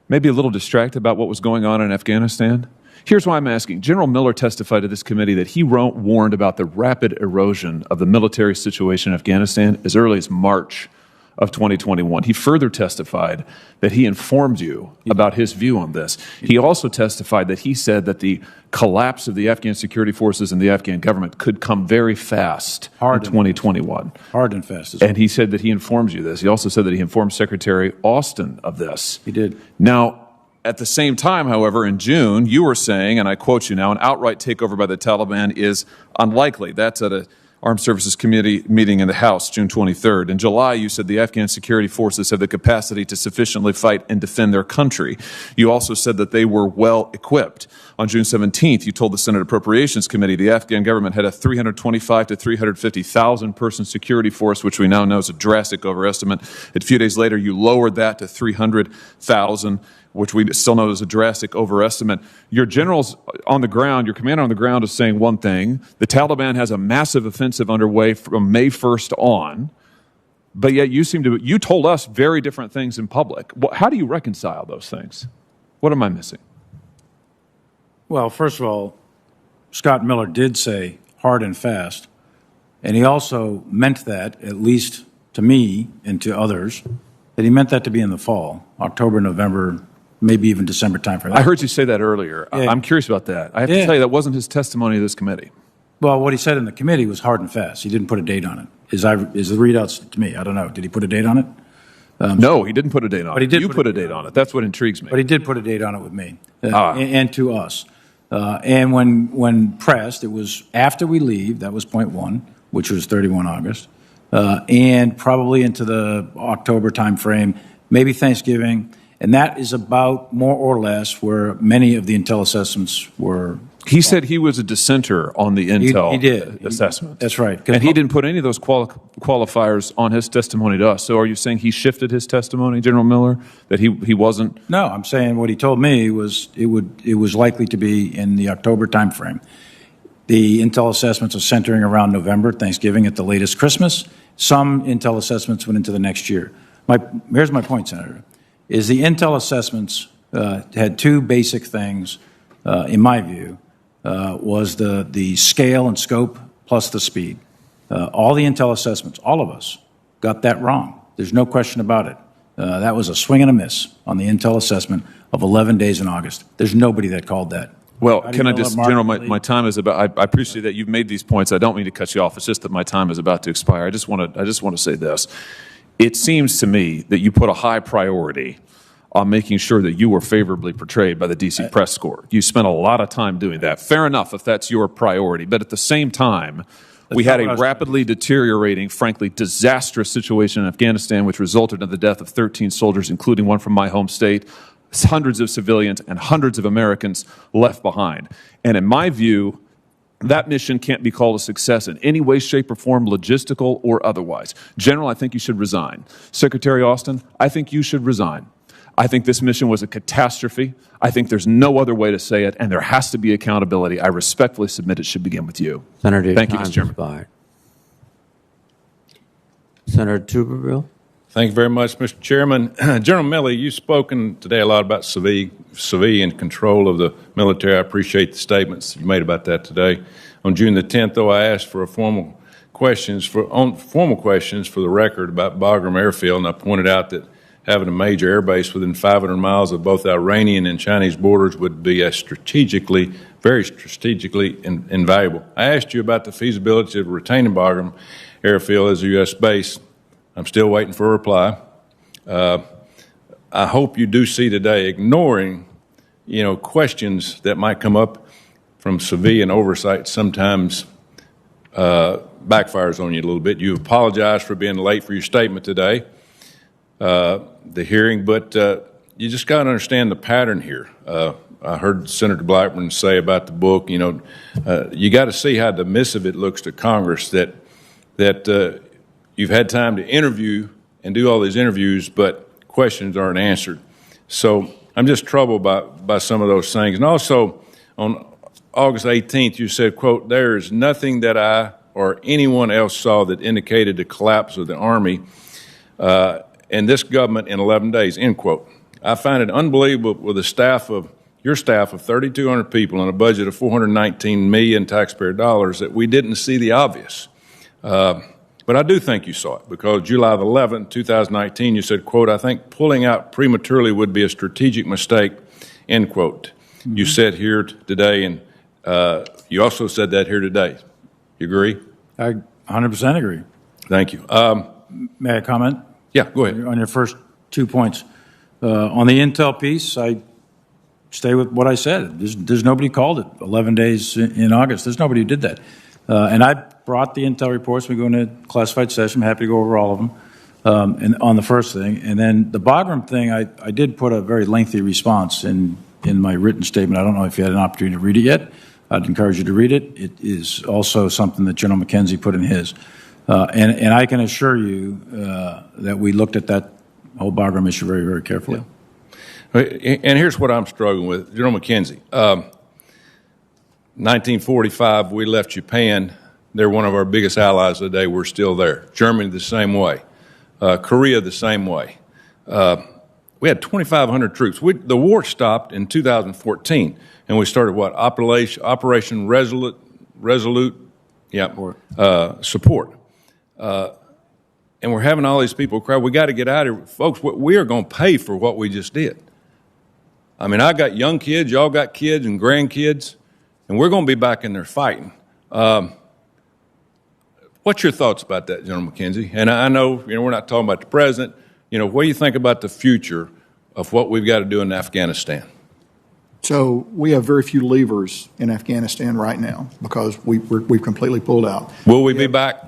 Maybe a little distracted about what was going on in Afghanistan? Here's why I'm asking. General Miller testified to this committee that he warned about the rapid erosion of the military situation in Afghanistan as early as March of 2021. He further testified that he informed you about his view on this. He also testified that he said that the collapse of the Afghan security forces and the Afghan government could come very fast in 2021. Hard and fast. And he said that he informed you this. He also said that he informed Secretary Austin of this. He did. Now, at the same time, however, in June, you were saying, and I quote you now, an outright takeover by the Taliban is unlikely. That's at an Armed Services Committee meeting in the House, June 23rd. In July, you said the Afghan security forces have the capacity to sufficiently fight and defend their country. You also said that they were well equipped. On June 17th, you told the Senate Appropriations Committee the Afghan government had a 325 to 350,000 person security force, which we now know is a drastic overestimate. A few days later, you lowered that to 300,000, which we still know is a drastic overestimate. Your generals on the ground, your commander on the ground is saying one thing. The Taliban has a massive offensive underway from May 1st on, but yet you told us very different things in public. How do you reconcile those things? What am I missing? Well, first of all, Scott Miller did say hard and fast, and he also meant that, at least to me and to others, that he meant that to be in the fall, October, November, maybe even December timeframe. I heard you say that earlier. Yeah. I'm curious about that. I have to tell you, that wasn't his testimony to this committee. Well, what he said in the committee was hard and fast. He didn't put a date on it. Is the readouts to me? I don't know. Did he put a date on it? No, he didn't put a date on But it. he did You put a date on it. That's what intrigues me. But he did put a date on it with me and to us. And when pressed, it was after we leave. That was point one, which was 31 August. and probably into the October timeframe, maybe Thanksgiving. And that is about more or less where many of the intel assessments were. He said he was a dissenter on the intel He did. assessment. That's right. And he didn't put any of those qualifiers on his testimony to us. So are you saying he shifted his testimony, General Miller, that he wasn't? No, I'm saying what he told me was it was likely to be in the October timeframe. The intel assessments are centering around November, Thanksgiving at the latest, Christmas. Some intel assessments went into the next year. Here's my point, Senator, is the intel assessments had two basic things, in my view, was the scale and scope plus the speed. All the intel assessments, all of us, got that wrong. There's no question about it. That was a swing and a miss on the intel assessment of 11 days in August. There's nobody that called that. Well, can I just, General, my time is about, I appreciate that you've made these points. I don't mean to cut you off. It's just that my time is about to expire. I just want to say this. It seems to me that you put a high priority on making sure that you were favorably portrayed by the D.C. press corps. You spent a lot of time doing that. Fair enough if that's your priority. But at the same time, we had a rapidly deteriorating, frankly, disastrous situation in Afghanistan, which resulted in the death of 13 soldiers, including one from my home state, hundreds of civilians, and hundreds of Americans left behind. And in my view, that mission can't be called a success in any way, shape, or form, logistical or otherwise. General, I think you should resign. Secretary Austin, I think you should resign. I think this mission was a catastrophe. I think there's no other way to say it, and there has to be accountability. I respectfully submit it should begin with you. Senator, thank you, Mr. Chairman. Senator Tuberville. Thank you very much, Mr. Chairman. General Milley, you've spoken today a lot about civilian control of the military. I appreciate the statements you made about that today. On June the 10th, though, I asked for formal questions for the record about Bagram Airfield, and I pointed out that having a major air base within 500 miles of both Iranian and Chinese borders would be very strategically invaluable. I asked you about the feasibility of retaining Bagram Airfield as a U.S. base. I'm still waiting for a reply. I hope you do see today, ignoring, questions that might come up from civilian oversight sometimes backfires on you a little bit. You apologized for being late for your statement today, the hearing, but you just got to understand the pattern here. I heard Senator Blackburn say about the book, you got to see how dismissive it looks to Congress that you've had time to interview and do all these interviews, but questions aren't answered. So I'm just troubled by some of those things. And also, on August 18th, you said, quote, "There is nothing that I or anyone else saw that indicated the collapse of the Army and this government in 11 days," end quote. I find it unbelievable with your staff of 3,200 people and a budget of $419 million taxpayer dollars that we didn't see the obvious. But I do think you saw it, because July 11, 2019, you said, quote, "I think pulling out prematurely would be a strategic mistake," end quote. Mm-hmm. You said here today, and you also said that here today. You agree? I 100% agree. Thank you. May I comment? Yeah, go ahead. On your first 2 points. On the intel piece, I stay with what I said. There's nobody called it 11 days in August. There's nobody who did that. And I brought the intel reports. We go into classified session. I'm happy to go over all of them. And on the first thing. And then the Bagram thing, I did put a very lengthy response in my written statement. I don't know if you had an opportunity to read it yet. I'd encourage you to read it. It is also something that General McKenzie put in his. And I can assure you that we looked at that whole Bagram issue very, very carefully. Yeah. And here's what I'm struggling with. General McKenzie, 1945, we left Japan. They're one of our biggest allies today. We're still there. Germany the same way. Korea the same way. We had 2,500 troops. The war stopped in 2014, and we started what? Operation Resolute support. And we're having all these people cry, "We got to get out of here." Folks, we are going to pay for what we just did. I mean, I got young kids, y'all got kids and grandkids, and we're going to be back in there fighting. What's your thoughts about that, General McKenzie? And I know, we're not talking about the president. What do you think about the future of what we've got to do in Afghanistan? So we have very few levers in Afghanistan right now because we've completely pulled out. Will we be back?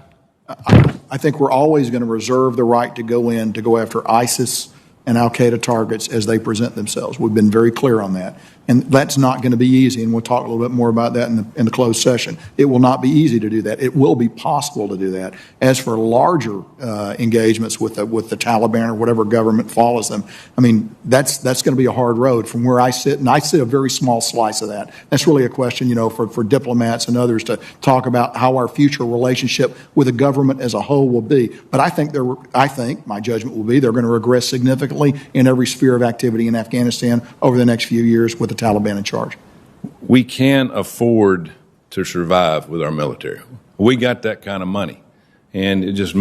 I think we're always going to reserve the right to go after ISIS and al-Qaeda targets as they present themselves. We've been very clear on that. And that's not going to be easy, and we'll talk a little bit more about that in the closed session. It will not be easy to do that. It will be possible to do that. As for larger engagements with the Taliban or whatever government follows them, I mean, that's going to be a hard road from where I sit, and I sit a very small slice of that. That's really a question, for diplomats and others to talk about how our future relationship with the government as a whole will be. But I think my judgment will be they're going to regress significantly in every sphere of activity in Afghanistan over the next few years with the Taliban in charge. We can afford to survive with our military. We got that kind of money. And it just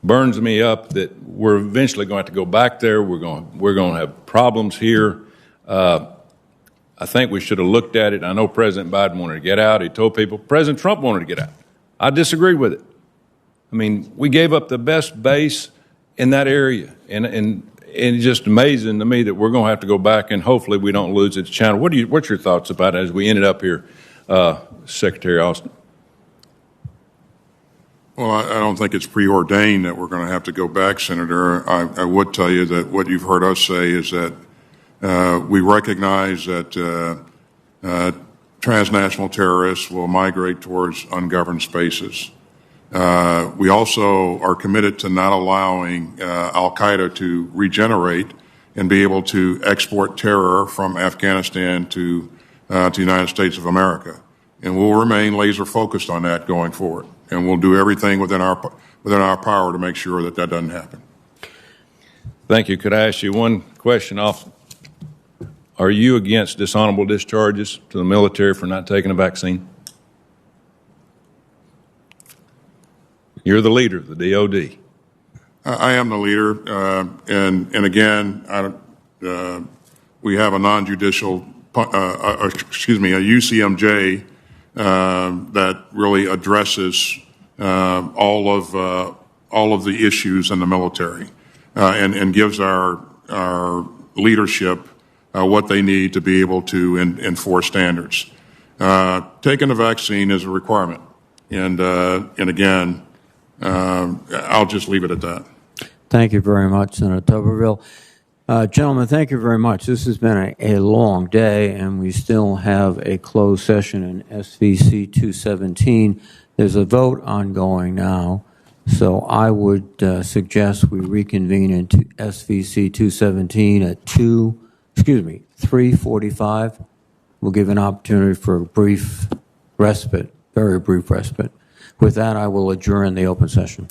burns me up that we're eventually going to have to go back there. We're going to have problems here. I think we should have looked at it. I know President Biden wanted to get out. He told people President Trump wanted to get out. I disagree with it. I mean, we gave up the best base in that area. And it's just amazing to me that we're going to have to go back, and hopefully we don't lose its channel. What's your thoughts about it as we ended up here, Secretary Austin? Well, I don't think it's preordained that we're going to have to go back, Senator. I would tell you that what you've heard us say is that we recognize that transnational terrorists will migrate towards ungoverned spaces. We also are committed to not allowing al-Qaeda to regenerate and be able to export terror from Afghanistan to the United States of America. And we'll remain laser focused on that going forward. And we'll do everything within our power to make sure that doesn't happen. Thank you. Could I ask you one question off? Are you against dishonorable discharges to the military for not taking a vaccine? You're the leader of the DOD. I am the leader, and again, we have a non-judicial, a UCMJ that really addresses all of the issues in the military, and gives our leadership what they need to be able to enforce standards. Taking a vaccine is a requirement, and again. I'll just leave it at that. Thank you very much, Senator Tuberville. Gentlemen, thank you very much. This has been a long day, and we still have a closed session in SVC 217. There's a vote ongoing now, so I would suggest we reconvene into SVC 217 at 3:45. We'll give an opportunity for a brief respite, very brief respite. With that, I will adjourn the open session.